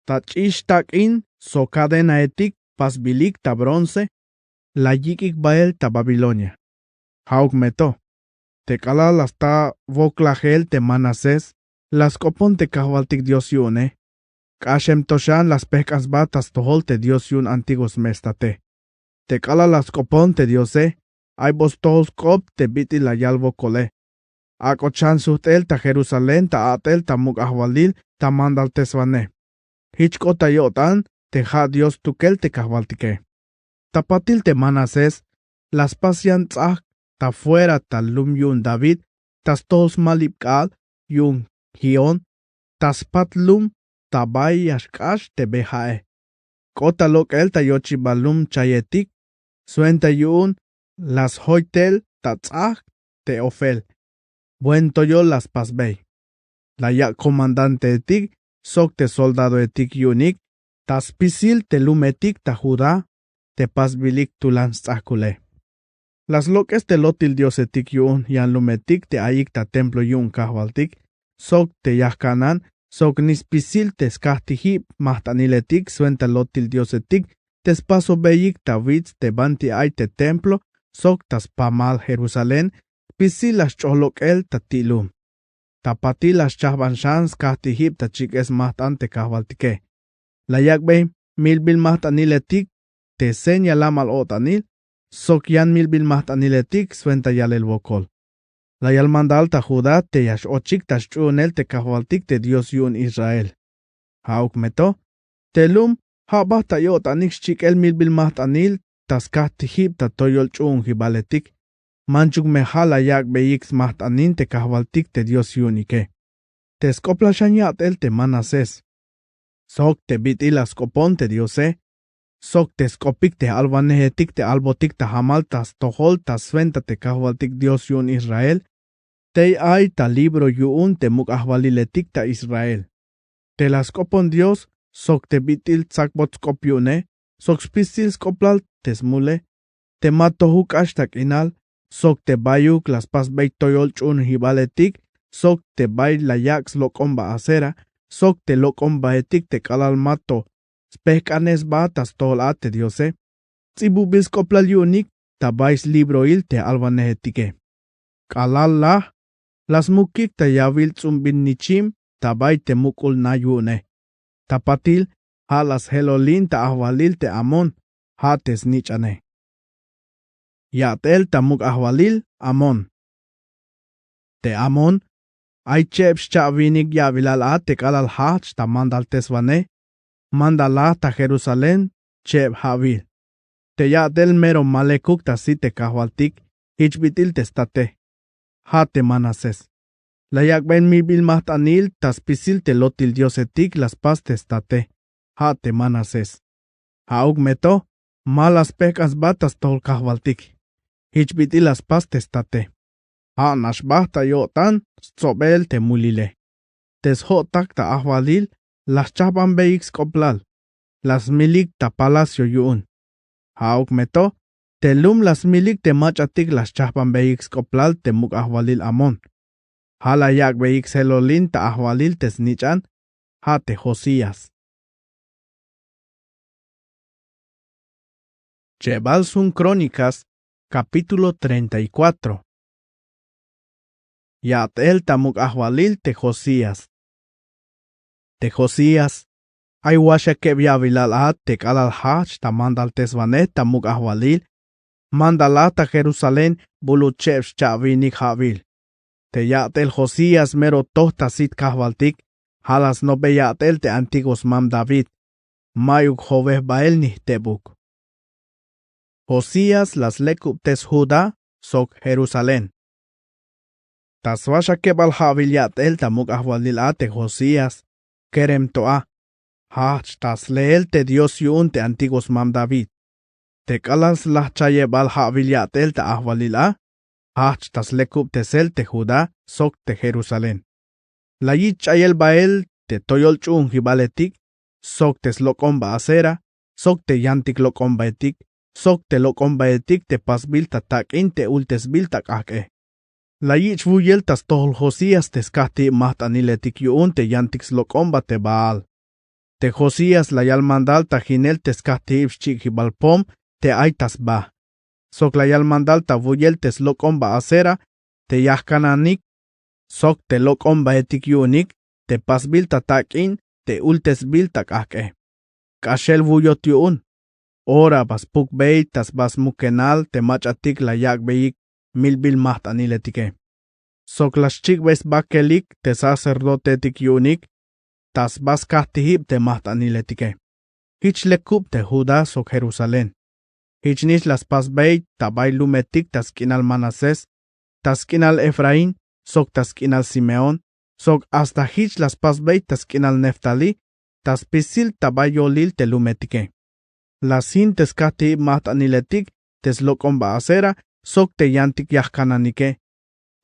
ta chish tak in so cadena etik pas bilik ta bronce, la yikik bael ta Babilonia. Hauk meto, te kalal hasta voklagel te Manases, las kopon te kahwaltik Dios yune, Kashem toshan las pecas batas tohol te Dios yun antiguos mestate. Te cala las copon te Diose, ay vos todos cop te biti la yalvo cole. Acochan suhtel ta Jerusalén ta atel ta muk ahwalil ta mandal tesvane. Hichko ta yotan te ha Dios tukel te kahvaltike. Tapatil te Manases, las pasian tzah ta fuera ta lum yun David, tas todos malipkal yun Gion, tas patlum ta bay yashkash te behae. Kota lokel ta yochi balum chayetik, suenta yun las hoitel ta tzah te ofel. Buen toyo las pasbey. La ya comandante etik, sok te soldado etik yunik, tas pisil te lumetik ta Judá, te pasbilik tulan tzakule. Las loques te lotil Dios etik yun yan lumetik te ayik ta templo yun kahvaltik, sok te yahkanan, sok nispisil te skahtihip mahtaniletik suenta lotil Dios etik, tes paso beyik ta witz te banti ay te templo, sok tas pamal Jerusalén, pisil las cholok el ta tilum. Tapati las chahbanshans kahtihip ta chikes mahtante kahvaltike. La yakbe milbil mahtaniletik te señalam al otanil, sok yan milbil mahtaniletik suenta yal el bokol. La yal mandal ta Judá te yash ochik ta shunel te kahvaltik te Dios yun Israel. Hauk meto, telum habah ta yotanik chik el milbil mahtanil tas kahtihip ta toyol chun hibaletik. Manchuk mehala yak beyix mahtanin te kahvaltik te Dios yunike. Te skopla shanyat el te Manases. Sok te bitilas kopon te Diose. Sok te skopik te albanehetik te albotik ta hamal tas tohol tas sventa te kahvaltik Dios yun Israel. Te ay ta libro yun te muk ahvaliletik ta Israel. Te las kopon Dios, sok te bitil tzakbot skopiune, sok spisil skoplal te smule, te matohuk ashtak inal, sok te bayuk las pas beit toyol chun hibaletik, sok te bay la yaks lokomba acera, sok te lokomba etik te kalal mato, spekanes batas tolate Diose, tzibubis koplal yunik, ta bais libro il te albanetike. Kalal la, las mukik ta yavil tzumbin nichim, ta bay te mukul na yune. Tapatil, ha las helolin ta ahvalil te Amon, ha tes nichane. Yatel tamuk ahvalil Amon. Te Amon, ay chebs chavinik yavilal a te kalal hach ta mandal tesvane, mandala ta Jerusalén, cheb havil. Te yatel mero malekuk ta si te kahvaltik, hichbitil testate. Ha te Manases. La yakben milbil mahtanil tas pisil te lotil diosetik las pas testate. Ha te Manases. Hauk meto, malas pecas batas tol kahvaltik. Hichbiti las pas testate. Ha nashbahta yotan, sobel te mulile. Tes hotak ta ahvalil, las chaban beix koplal. Las milik ta palacio yun. Hauk meto, te lum las milik te machatik las chaban beix koplal te muk ahvalil Amon. Hala yak beix helolin ta ahvalil tes nichan, ha te Josías. Jebal sun Crónicas, capítulo 34. Yatel tamuk ahvalil te Josías. Te Josías, ay washa que viavilal at te kalal hach ta mandal tesvanet tamuk ahvalil, mandala ta Jerusalén buluchevs chavinik havil. Te yatel Josías mero tohta sit kahvaltik, halas no be yatel te antiguos mam David, mayuk joveh bael nihtebuk. Josías las lekup tes Judá, sok Jerusalén. Tas washa que balhavil yatel tamuk ahvalil te Josías, kerem toa. Hach tas leel te Dios yun te antiguos mam David. Te kalas las chaye balhavil yatel ta ahvalil hach tas lekup tesel te Judá, sok te Jerusalén. La yich ayel bael te toyol chun hibaletik, sok tes lokomba acera, sok te yantik lokomba etik, sok te lokomba etik te pasbil tatak in te ultesbil takake. La yich vuyel tas tohol Josías tes kahti mahtaniletik yun te yantiks lokomba te Baal. Te Josías la yal mandal ta jinel tes kahti ibschik hibalpom te aitas ba. Sok la yal mandal ta vuyel tes lokomba acera, te yahkananik, sok te lokomba etik yunik, te pasbil tatak in, te ultes bil tak ake. Kashel vuyot yuun. Ora bas puk bey tas bas mukenal te machatik la yak beyik milbil maht aniletike. Sok las chik bes bakelik te sacerdote tik yunik, tas bas kahtihib te maht aniletike. Hich lekup te Judá sok Jerusalén. Hich nish las pas bey tabay lumetik tas kinal Manasés, tas kinal Efraín, sok tas kinal Simeón, sok hasta hich las pas bey tas kinal Neftalí, tas pisil tabay yolil te lumetike. Las hin tes kahtihib maht aniletik, tes lokon baasera, sok te yantik yahkananike.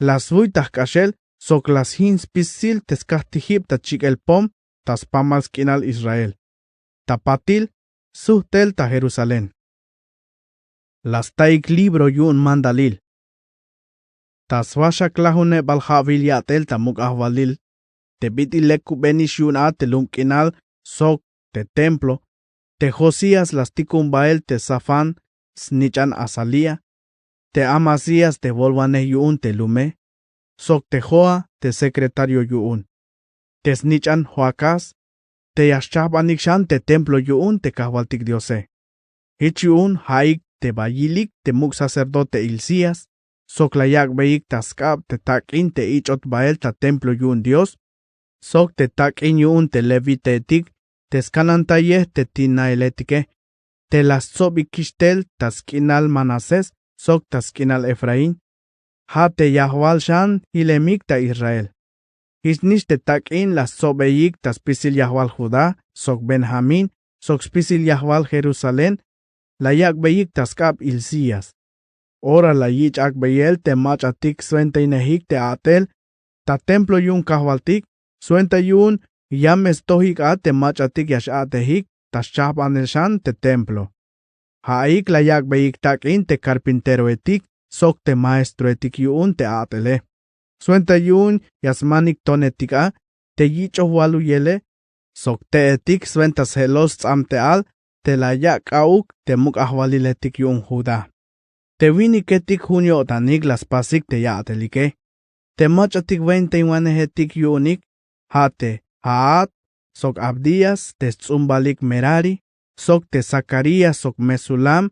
Las vuitah kashel, sok las hins pisil tes kahtihib ta chik el pom, tas pamals kinal Israel. Tapatil, suhtel ta Jerusalén. Las taik libro yun mandalil. Tas washa klahune balhavil yatel ta muk ahvalil. Te bitil leku benish yun a te lumkinal, sok, te templo. Te Josías las tikumbael te Safán, snichan Asalía. Te Amasías te volvane yun te lume. Sok te Joa te secretario yun. Te snichan Joacás. Te yashchabanik te templo yun te kahwaltik diose. Hich yun haik te bayilik te muk sacerdote Hilcías. Sok layak beik taskab te takin te ichot bael ta templo yun Dios. Sok te takin yun te levitetik. Te skanantayeh te tinaeletike. Te las sobikishtel taskinal Manasés. Sok taskinal Efraín. Ha te Yahwal shan hilemik ta Israel. Hisnish te takin las sobeyik tas pisil Yahwal Judá, sok Benjamín, sok pisil Yahwal Jerusalén, la yak beyik tas kab Hilcías. Ora la yich ak beyel te mach atik suenta inehik te atel, ta templo yun kahwaltik, suenta yun yames tohik a te mach atik yash atehik, tas chap anelshan te templo. Haik la yak beyik takin te carpintero etik, sok te maestro etik yun te atele. Suenta yun yasmanik tonetika, te yicho walu yele, sok te etik suenta celos amteal, te la yak auk te muk ahwaliletik yun Judá. Te winiketik junio tanik las pasik te yatelike. Te machatik 21 hetik yunik, hate Haat, sok Abdías, te tzumbalik Merari, sok te Zacarías, sok Mesulam,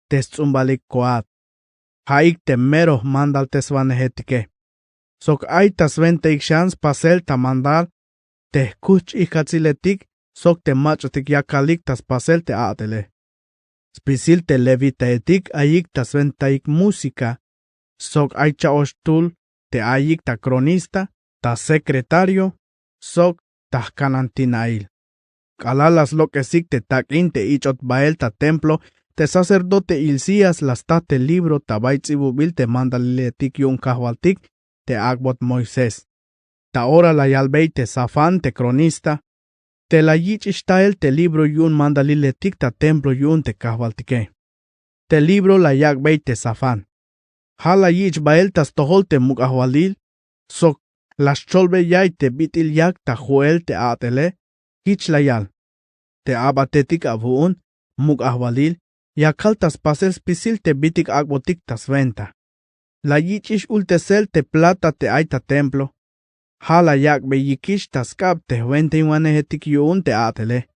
te tzumbalik Coat. Haik te meroh mandal tesvanhetike. Sok aitas 20 shans pasel ta mandal, te kuch ikatziletik, sok te machatik yakalik tas pasel te atele. Spisil te levitaetik ayik tas 20 música, sok aicha ostul, te ayik ta cronista, ta secretario, sok ta canantinail. Kalalas lo que sik te takin te ichot bael ta templo, te sacerdote Hilcías las ta te libro ta baitzibubil te mandaliletik yun kahwaltik, te agbot Moisés. Ta ora la yalbei te Safán te cronista, te la yich ishtael te libro yun mandaliletik ta templo yun te kahwaltike. Te libro la yakbei te Safán. Ha la yich bael tas tohol te muk ahwalil, sok las cholbe yay te bitil yak ta Joel te atele, hich la yal. Te abatetik avuun, muk ahwalil, yakal tas pasel spisil te bitik agbotik tas venta. La yichish ultesel te plata te aita templo. Hala yak be yikish tas kab te 21 hetik yun te atele.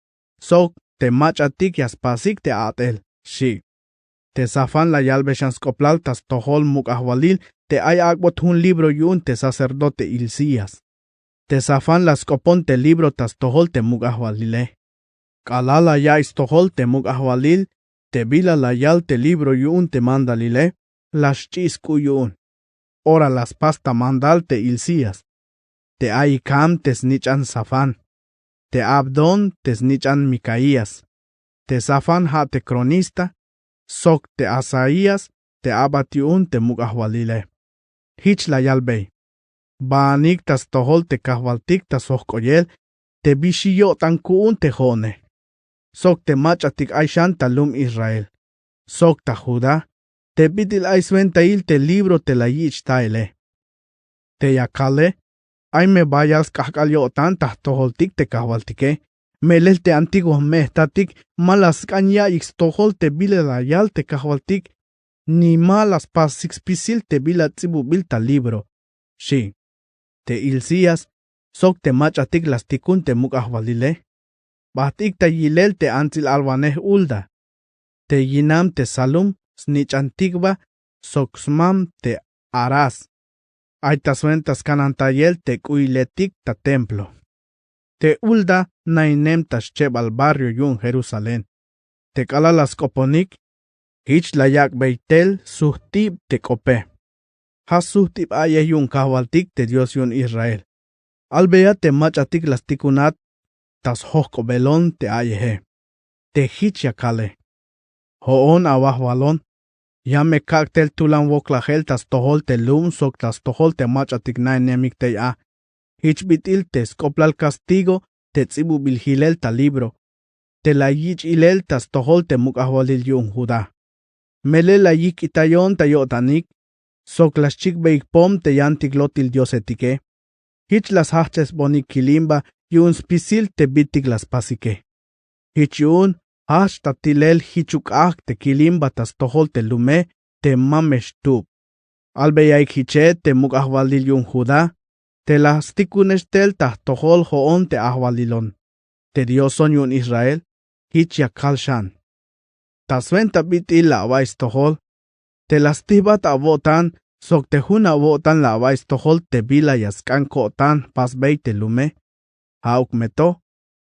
Sok te machatik yaspasik te atel, shi. Te Safán la yalbe shanskoplal tas tohol muk ahwalil te ay agbot un libro yun te sacerdote Hilcías. Te Safán las copon te libro tas tohol te muk ahwalile. Kalala ya istohol te muk ahwalil, te bila la yal te libro yun te mandalile. Las chisku yun. Ora las pasta mandal te Hilcías. Te Ahikam te snichan Safán. Te Abdón te snichan Micaías. Te Safán ha te cronista. Sok te Asaías te abatiun te muk ahwalile. Hich la yalbei. Baanik tas tohol te kahwaltik tas ohkoyel. Te bishiyo tankuun te jone. Sok te machatik aishan talum Israel. Sok ta Judá. Te bitil ay suentail te libro te la yich taile. Te yakale, ay me vayas kahkalyo tantah toholtik te kahwaltike, melel te antiguos mehtatik, malas kanya ix tohol te bile la yal te kahwaltik, ni malas pasix pisil te bila tzibubil ta libro. Shi. Te Hilcías, Sok te machatik las tikun te muk ahwalile. Bahtik ta yilel te antil alwaneh ulda. Te yinam te salum snich antigba sok smam te aras. Aitas ventas canantayel te kuiletik ta templo. Te ulda nainem tascheb al barrio yun Jerusalén. Te kala las koponik. Hich layak beitel suhtib te kope. Has suhtib ayeh yun kahwaltik te Dios yun Israel. Albea te machatik las tikunat tas hoko belon te ayehe. Te hich yakale. Hoon awahwalon. Yame kaktel tulan woklahel tas tohol te lum sok tas tohol te machatik nainemik te a. Hich bitil te skoplal castigo te tzibu bilhilel ta libro. Te la yich ilel tas tohol te mukahwalil yun Judá. Mele la yik itayon ta yotanik. Sok las chik beik pom te yantik lotil Dios etike. Hich las haches bonik kilimba yun spisil te bitik las pasike. Hich yun hash ta tilel hichuk te kilimba tas tohol te lume te mamesh tub. Albeyaik hiche te muk ahwalil yun Judá. Te las tikunestel ta tohol hoon te ahwalilon. Te Dioson yun Israel. Hich yakal shan. Tas venta bitil la vais tohol. Te las tibat avotan. Sok te hun avotan la vais tohol te bila yaskan kotan pas beite lume. Hauk meto.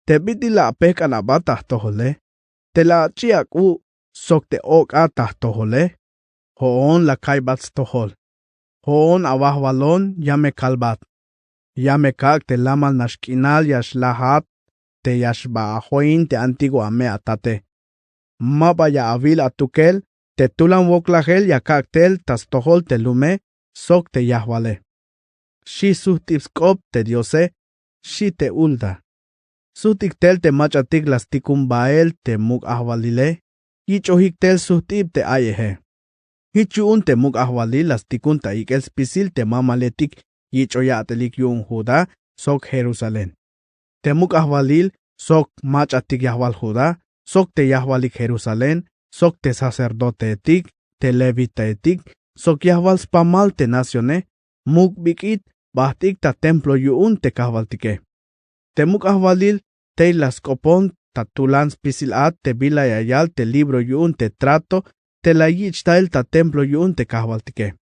Te bitil la pekan abatah tohole. Te la chiak sok te ok atah tohole. Hoon la kaibats tohol. Hoon awahwalon yame kalbat. Yame kak te lamal nashkinal yashlahat. Te yashba ahoin te antiguo ame atate. Mapa ya avil atukel. Te tulan woklahel ya kaktel tas tohol te lume, sok te yahwale. Shi suhtipskop te diose, shi te ulda. Suhtiktel te machatik las tikumbael te muk ahwalile, yichohiktel suhtip te ayehe. Hichuun te muk ahwalil las tikunta ikel spisil te mamaletik yichoyatelik yun Judá, sok Jerusalén. Te muk ahwalil, sok machatik yahwal Judá, sok te yahwalik Jerusalén, sok te sacerdote etik, te levita etik, sok yahwal spamal te nacione, muk bikit, bahtik ta templo yuun te kahwaltike. Te muk ahwalil, te las kopon, ta tulan spisilat te bila yayal te libro yuun te trato, te la yichtail ta templo yuun te kahwaltike.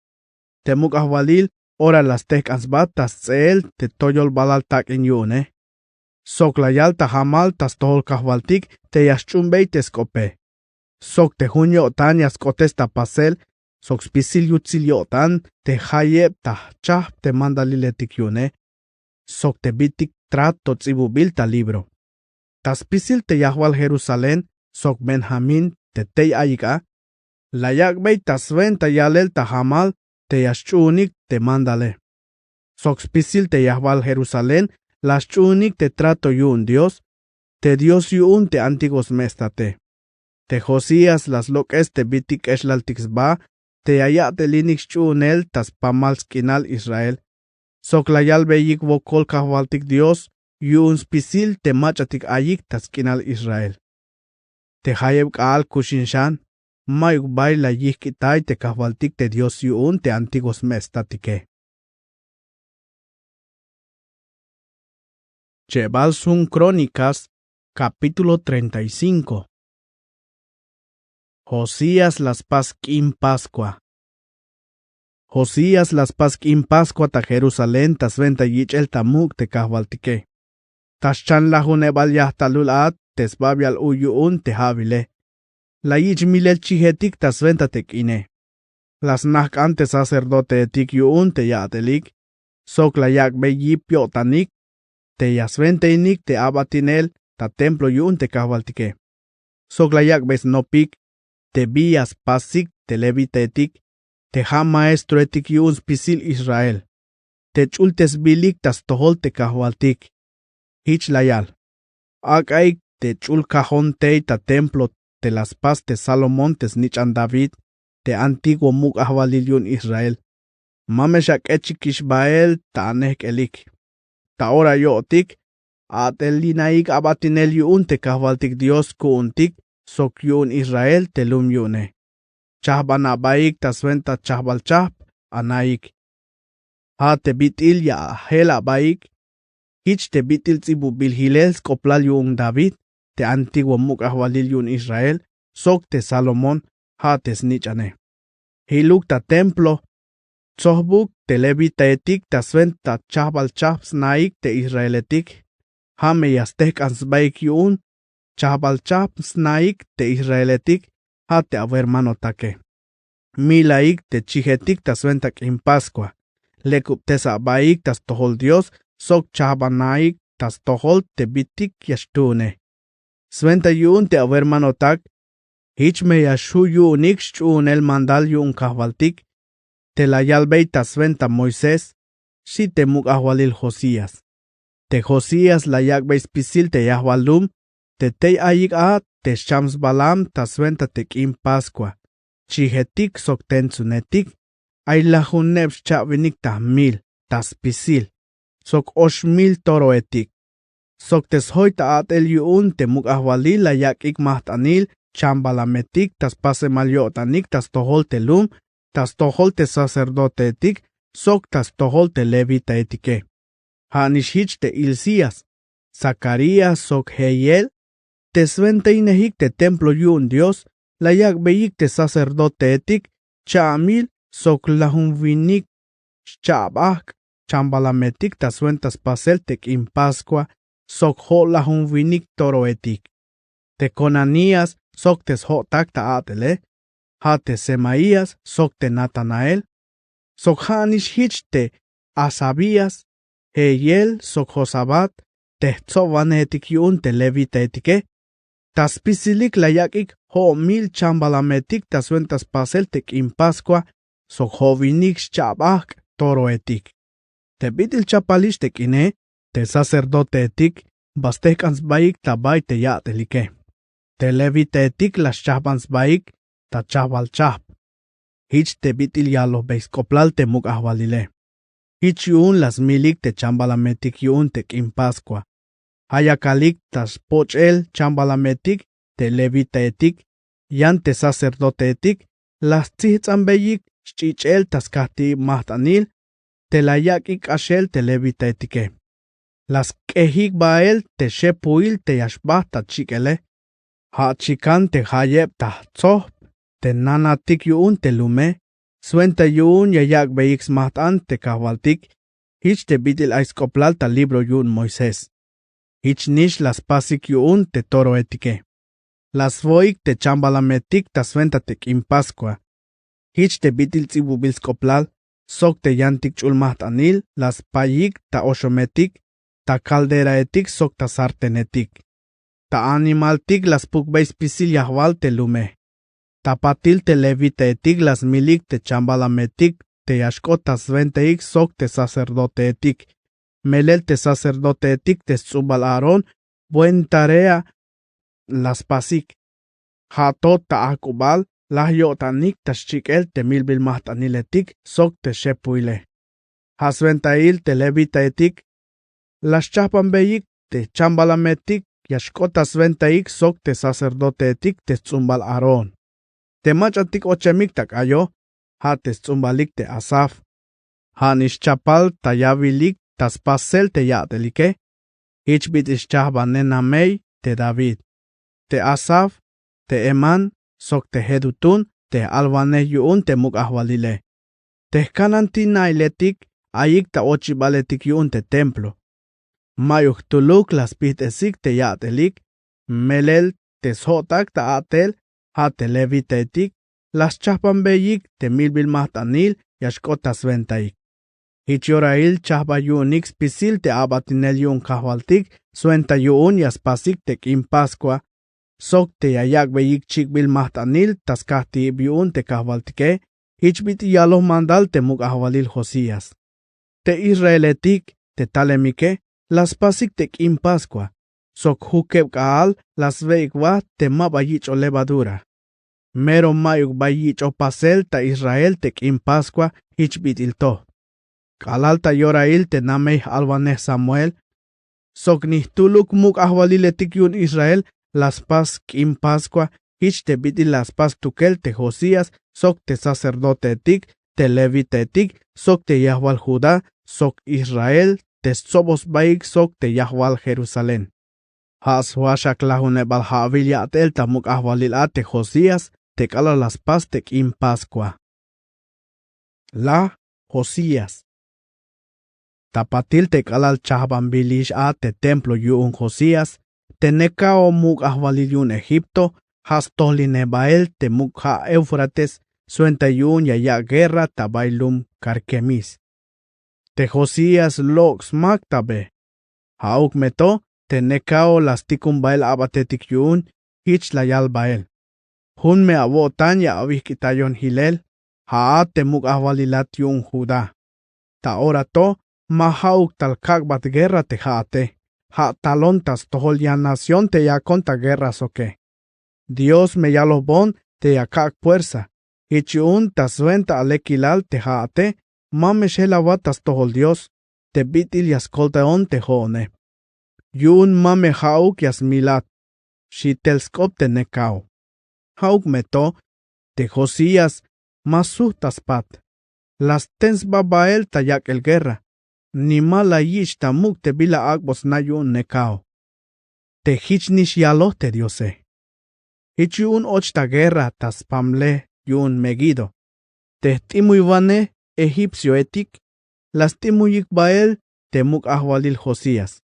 Te muk ahwalil, ora las tek ansbat tas tseel te toyol balal tak in yuune. Sok la yal ta hamal tas tohol kahwaltik te yashchumbei te skope. Sok te junyo tan yaskotes ta pasel, sok spisil yutzil tan, te hayeb ta chah te mandaliletik yune, sok te bitik trato tzibubil ta libro. Ta spisil te yahwal Jerusalén, sok Benjamín te tey ayika, la yakbei ta sven ta yalel ta hamal, te yashchunik te mandale. Sok spisil te yahwal Jerusalén, las chunik te trato yun Dios, te Dios yun te antiguos mestate. Te Josías las loques te bitik eslaltixba, te ayate linix chunel tas pamalskinal Israel. Sok la yal beyik vokol kahwaltik Dios, yun spisil te machatik ayik taskinal Israel. Te hayeb kaal kushinshan, mayuk bay la yikitay te kahwaltik te Dios yun te antiguos mestatike. Chebal sun Crónicas, capítulo 35. Josías las pasquim Pascua. Josías las pasquim Pascua ta Jerusalén tas venta yich el tamuk te kahwaltike. Tas chan la junebal yahtalulat tes babial uyuun te havile. La yich milel chihetik tas venta te kine. Las nakante sacerdote etik yuun te yatelik. Sok la yak be yipyo tanik. Te yasvente inik te abatinel ta templo yuun te kahwaltike. Sok la yak bes nopik. Te vías pasik te levita etik, te ha maestro etik yun spisil Israel. Te chultes bilik tas tohol te kahwaltik. Hich layal. Akaik te chul cajon te ta templo te las paz te Salomón tes nichan David, te antiguo muk ahwalil yun Israel. Mameshak echik Ishbael ta anek elik. Ta ora yo otik, atelinaik abatinel yun te kahwaltik Dios kuuntik, sok yun Israel te lum yune. Chahban abaik tas venta chahbal chahb anaik. Ha te bitil ya hel abaik. Hich te bitil tzibu bilhilel skoplal yung David, te antiguo mukahwalil yung Israel, sok te Salomón, ha te snichane. Hiluk ta templo, tsohbuk te levitaetik ta swen ta chabal chaps naik te Israeletik, ha me yastek ansbaik yung chabal chaps naik te Israeletik, ha te avermanotake. Milaik te chihetik ta swen tak in Pascua, lekup te sabaik tas tohol Dios, sok chabanaik tas tohol te bitik yashtune. Sventa yun te avermanotak, hich me yashu yunik shun el mandal yun kahvaltik, te la yalbei ta sventa Moisés, si te muk ahwalil Josías. Te Josías la yakbeis pisil te yahwalum, te ayik a te shams balam ta sventa te kim Pascua. Chihetik sok tensunetik, ay lahuneb chavinik ta mil, tas pisil, sok 8,000 toroetik. Sok tes hoita at el yun te muk ahwalil la yakik mahtanil, chambalametik tas pasemalyotanik tas tohol te lum, tas tohol te sacerdotetik, sok tas tohol te levita etike. Hanishich te Ilcías, Zacarías sok Heyel, te svente inehik te templo yun Dios, la yakbeik te sacerdotetik, chamil sok lahunvinik, chabak, chambalametik tas suentas paseltek in Pascua, sok ho lahunvinik toroetik. Te Conanías sok tes ho takta atele, ha te Semaías sok te Natanael, sok hanish hich te Asabías, Heyel sok Josabat, te tzovanetik yun te levita etike, tas pisilik la yakik ho 1,000 chambalametik tas suentas paseltek in Pascua, sok ho vinik chabak toroetik. Te bitil chapalishtek ine, te sacerdotetik, bastek ansbaik tabay te yatelike. Te levitetik las chabansbaik, ta chabal chab. Hich te bitil yalo beiskoplal te muk ahwalile. Hich yun las milik te chambalametik yun tek in Pascua. Hayakalik tas pochel chambalametik te levitetik, yan te sacerdotetik, las tzihtzambeyik chichel tas kahti mahtanil, te la yakik ashel te levitaetike. Las kehik bael te shepuil te yashbah ta chikele. Ha chikan te hayeb ta tzoh, te nanatik yun te lume, suenta yun yayak beiks mahtan te kahwaltik, hich te bitil aiskoplal ta libro yun Moisés. Hich nish las pasik yun te toroetike. Las voik te chambalametik ta suenta tek in Pascua. Hich te bitil tzibubilskoplal, sok te yantik chulmahtanil, las payik ta oshometik, ta calderaetik sok ta sartenetik. Ta animaltik las pukbeis pisil yahwal te lume. Ta patil te leviteetik las milik te chambalametik, te yashkotas venteik sok te sacerdoteetik. Melel te sacerdoteetik te subal Aaron, buen tarea las pasik. Hatot ta akubal, las yotanik ta shikel te milbil mahtaniletik sok te shepuile. Hasventail te levitaetik, las chapambeyik te chambalametik, yashkotas ventaik sok te sacerdoteetik te tzumbal Aaron. Te machatik ochemik tak ayo, ha te tzumbalik te Asaf. Hanish chapal ta yavilik tas pasel te yatelike, hichbit ischahbanenamei te David. Te Asaf, te Eman, sok te Hedutun, te alvane yun te muk ahwalile. Te kanantinailetik, ayik ta ochibaletik yun te templo. Mayuk tuluk las pitesik te yatelik, melel te sotak ta atel, ha te levitetik, las chapambeyik te milbil mahtanil, yashkotas ventaik. Hichyorail chahba yunix pisil te abatinel yun kahwaltik, suenta yun yaspasik tek in Pascua, sok te yayak beyik chikbil mahtanil, tas kahti yun te kahwaltike, hichbit yaloh mandal te muk ahwalil Josías. Te Israeletik, te talemike, las pasik tek in Pascua, sok hukeb kaal, las veikwa te mabayich o levadura. Mero mayuk bayich o pasel ta Israel tek in Pascua, hichbit ilto. Kalalta yorail te nameh alvaneh Samuel, sok nihtuluk muk ahwaliletik yun Israel, las pas in Pascua, hich te bitil las pas tukel te Josías, sok te sacerdotetik, te levitetik, sok te Yahwal Judá, sok Israel, te sobos baik sok te Yahwal Jerusalén. Has huashak lahunebal haabil yatel tamuk ahwalil te Josías te kala las paz te kim Pascua. La Josías. Tapatil te kalal chahbambilish te templo yuun Josías, te nekao muk ahwalil yun Egipto, has tolinebael te muk ha Eufrates, suenta yun ya guerra tabailum karkemis. Te Josías lox maktabe. Hauk meto, te nekao las tikum bael abatetik yun, hich layal bael. Hun me abotan ya abihkitayon hilel, te muk ahwalilat yun Judá. Ta ora to, ma hauk tal kakbat guerra te haate, talontas tohol ya nación te ya conta guerra soke. Dios me ya lo bon te ya kak fuerza, ichiun ta suenta alekilal te haate, ma me shelawatas tohol Dios, te bitil yaskoltaon te jone. Yun ma me hauk yas milat, shi telskop te nekao. Hauk meto, te Josías, ma suhtas pat. Las tens babael tayak el guerra, ni mala yish tamuk te bila agbos na yun nekao. Te hich nish yalo te diose. Hich yun ochta guerra tas pamle yun Megido. Te timuyvane egipcio etik, las timuyik bael te muk ahwalil Josías.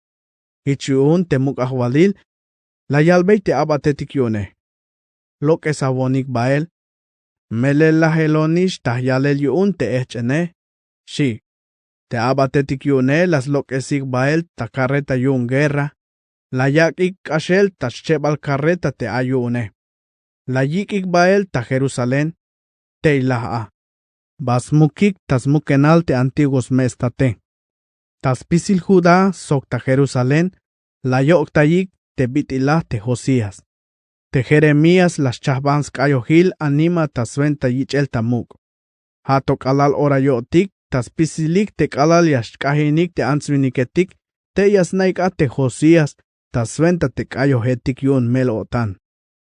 Hich yun te muk ahwalil, la yalbei te abatetik yune. Lo que sabonik bael, melel la helonish tahyalel yun te echene, shi. Te abatetik yune las lo que sig bael ta carreta yun guerra, la yakik ashel ta chebal carreta te ayune. La yikik bael ta Jerusalén, te ilaha. Basmukik tas mukenal te antiguos mestate. Tas pisil Judá sok ta Jerusalén, la yok ta yik te bitilah te Josías. Te Jeremías las chahbans kayohil anima tas venta yichel tamuk. Hatok alal ora yotik, tas pisilik te kalal yashkahinik te ansviniketik, te yasnaik te Josías, tas venta te kayohetik yun melotan.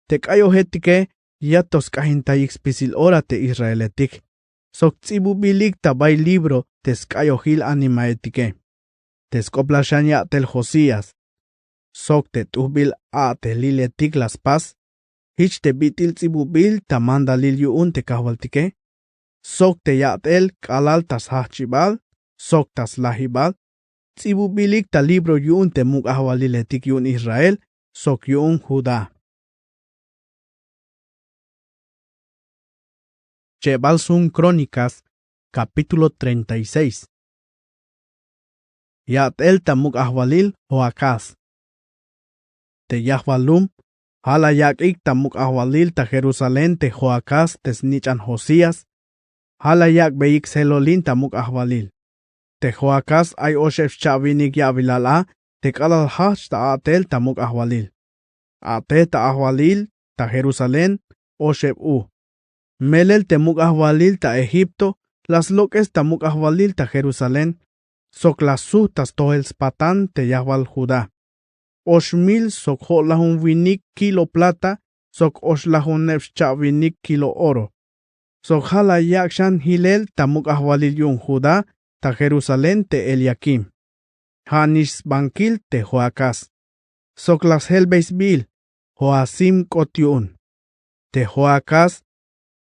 Te kayohetike, yatos kahintayik pisil ora te Israeletik. Sok tsibubilik tabay libro te skayohil animaetike. Te skoplashan yatel Josías. Sok te tuhbil te liletik las paz. Hich te bitil tsibubil ta mandalil yun te kahwaltike. Sok te yatel kalal tas hachibal, sok tas lahibal. Tsibubilik ta libro yun te muk ahwaliletik yun Israel, sok yun Judá. Chebalsun Crónicas, capítulo 36. Yatel tamuk ahwalil Joacás. Te Yahwalum, hala yakik tamuk ahwalil ta Jerusalén te Joacás te snichan Josías, hala yak beik selolin tamuk ahwalil. Te Joacás ay oshef chavinik yavilala, te kalal hach ta atel tamuk ahwalil. Ate ta ahwalil ta Jerusalén, oshef Melel te muk ahwalil ta Egipto, las loques ta muk ahwalil ta Jerusalén, sok las suhtas tohel spatan te Yahwal Judá. 8,000 sok holahun vinik kilo plata, sok oshlahun vinik kilo oro. Sok hala yakshan hilel ta muk ahwalil yun Judá, ta Jerusalén te Eliakim. Hanis bankil te Joacás. Sok las helbeis bil, Joasim kotiun. Te Joacás,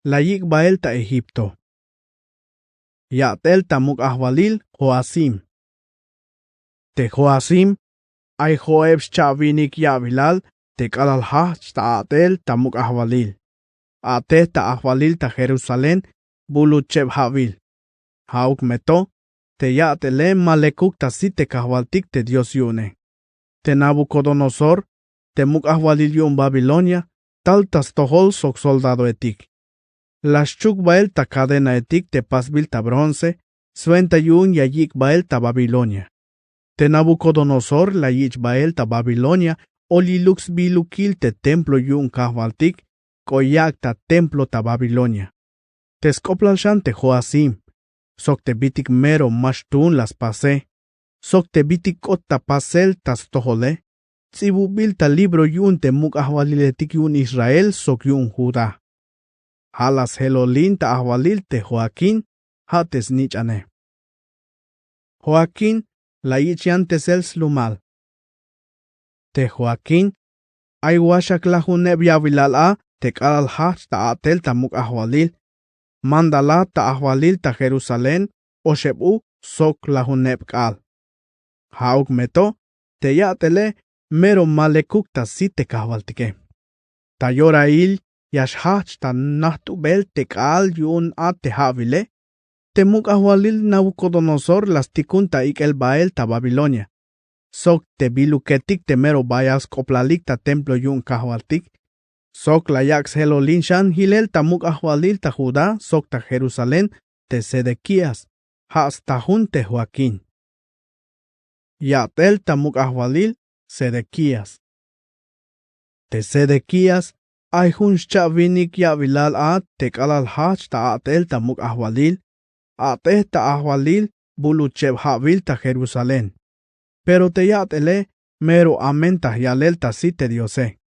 la yik bael ta Egipto. Yatel ta muk ahwalil Joasim. Te Joasim, ay Joeb chavinik yavilal, te kalal hach ta atel ta muk ahwalil. Ate ta ahwalil ta Jerusalén, bulu cheb havil. Hauk meto, te yatele malekuk ta si te kahwaltik te Dios yune. Te Nabucodonosor, te muk ahwalil yun Babilonia, tal tas tohol sok soldado etik. Las chuk bael ta cadena etik te pasbil ta bronce, suenta yun yayik bael ta Babilonia. Te Nabucodonosor la yich bael ta Babilonia, olilux bilukil te templo yun kahwaltik, koyak ta templo ta Babilonia. Te skoplalshan te Joasim, sok te bitik mero mashtun las pase, sok te bitik ot ta pasel tas tohole, tsibubil ta libro yun te muk ahwaliletik yun Israel sok yun Judá. Halas helolin ta ahwalil te Joaquín, hates nichane. Joaquín, la ichian tesel slumal. Te Joaquín, ay washak la juneb yavilala, te kalal hach ta atel ta muk ahwalil, mandala ta ahwalil ta Jerusalén, o shebu sok la juneb kal. Hauk meto, te yatele, mero malekuk ta si te kahwaltike. Ta yorail, yash hach ta nahtu bel te kal yun a te havile, te muk ahwalil Nabucodonosor las tikun ta ikel bael ta Babilonia. Sok te biluketik te mero bayas koplalik ta templo yun kahwaltik. Sok la yaks helolin shan hilel ta muk ahwalil ta Judá, sok ta Jerusalén, te Sedequías, has ta hun te Joaquín. Yatel ta muk ahwalil, Sedequías. Te Sedequías, ay hun shavinik yavilal a te kalal hach ta atel ta muk ahwalil, ate ta ahwalil, bulucheb havil ta Jerusalén. Pero te yatele, mero amen ta yalel ta si te diose.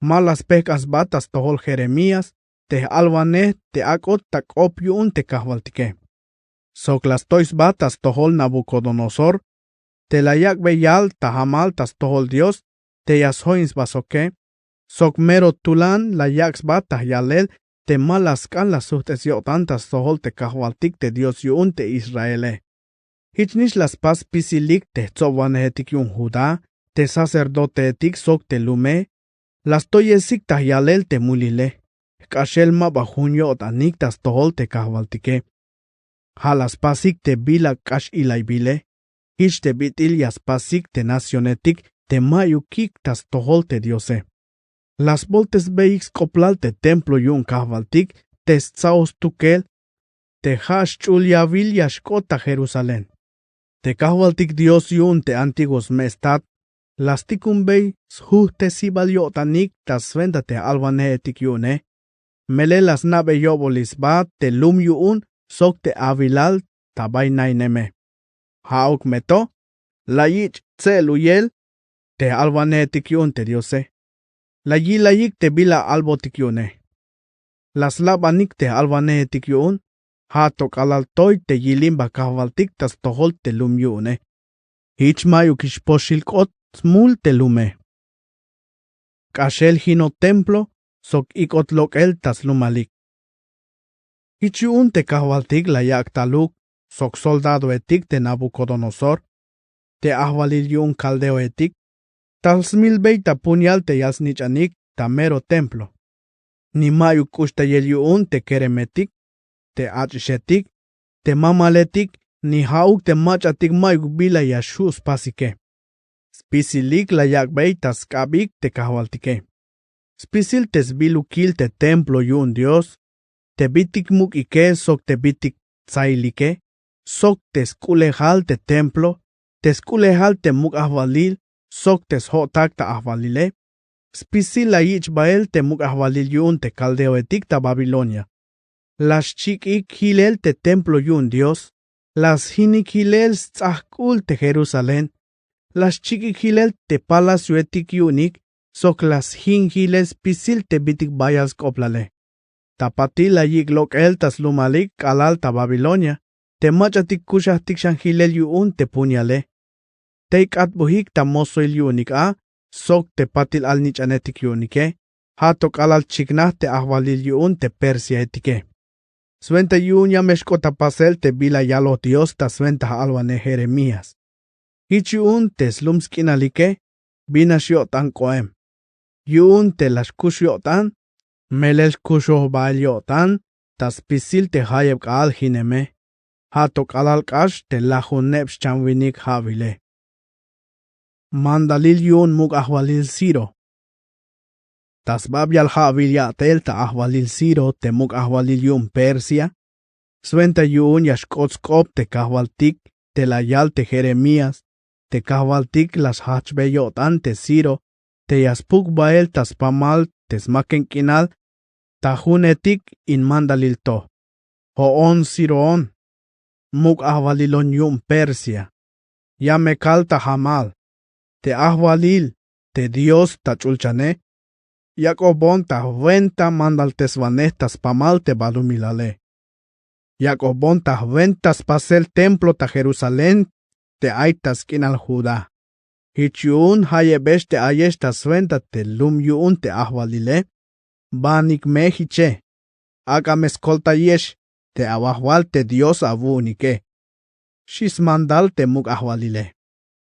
Malas pecas batas tohol Jeremías, te albaneh te akot ta kopiun te kahwaltike. Sok las tois batas tohol Nabucodonosor, te layak beyal ta hamal tas tohol Dios, te yashoins basoke, sok mero tulan layaks batas yalel, te malas kan las suhtes yotantas tohol te kahwaltik te Dios yun te Israele. Hichnish las pas pisilik te tzobanehetik yun Judá, te sacerdote etik sok te lume, las toyesik ta yalel te mulile, kashel ma bajun yotanik tas tohol te kahwaltike. Halas pasik te bila kash ilay bile, hich te bitil yas pasik te nacionetik te mayukik tas tohol te diose. Las voltes beix koplal te templo yun kahwaltik, te tzaos tukel, te hash chul yavil yashkota Jerusalén. Te kahwaltik Dios yun te antiguos mestat, las tikun bey shuh te sibal yotanik tas svenda te albaneetik yune, mele las nabe yobolis ba te lum yun sok te avilal tabay naineme. Hauk meto, la yich tse luyel, te albaneetik yun te diose. La yilayik te bila albotik yune. Las labanik te albaneetik yun, hatok alaltoy te yilimba kahwaltik tas tohol te lum yune. Hich mayuk ishposhilkot smul te lume. Kashel hino templo, sok ikot lokel tas lumalik. Hich yun te kahwaltik la yak taluk, sok soldado etik te Nabucodonosor, te ahwalil yun caldeo etik, tas milbey ta punyal te yasnichanik ta mero templo. Ni mayuk kushta yel yun te keremetik, te achishetik, te mamaletik, ni hauk te machatik mayuk bila yashus pasike. Spisilik la yakbey tas kabik te kahwaltike. Spisil tes bilukil te templo yun Dios, te bitik muk ike sok te bitik tsailike, sok tes kulehal te templo, tes kulehal te muk ahwalil, sok tes hotak ta ahwalile, spisil la yich bael te muk ahwalil yun te caldeo etik ta Babilonia. Las chikik hilel te templo yun Dios, las hinik hilel tzahkul te Jerusalén, las chikik hilel te palacio etik yunik, sok las hin hilel spisil te bitik bayas koplale. Tapati la yik lokel tas lumalik kalal ta Babilonia, te machatik kushahtik shan hilel yun te punyale. Teik at buhik ta mosoil yunik a, sok te patil al nichanetik yunike, hatok alal chiknah te ahwalil yun te Persia etike. Sventa yun ya meshkota pasel te bila yalo Dios ta sventa alwane Jeremías. Hich yun te slumskinalike, binash yotan koem. Yun te las kush yotan, melel kushoh baal yotan, tas pisil te hayeb kaal hineme, hatok alal kash te lahun nebs chanwinik havile. Mandalil yun muk ahwalil Siro. Tas babyal havil yatel ta ahwalil Siro te muk ahwalil yun Persia. Sventa yun yashkotskop te kahwaltik te layal te Jeremías, te kahwaltik las hachbeyotan te Siro, te yaspuk bael tas pamal te smakenkinal, ta hunetik in mandalil to. Hoon Siroon, muk ahwalilon yun Persia. Ya mekal ta hamal. Te ahwalil, te Dios ta chulchane, Yakobon ta venta mandaltes vanestas pamal te balumilale. Yakobon ta ventas pasel templo ta Jerusalén, te aitas kinal Judá. Hichun hayebesh te ayesh ta sventa te lum yuun te ahwalile. Banik mehiche. Aga meskolta yesh te awahwal te Dios abunike. Shis mandal te muk ahwalile.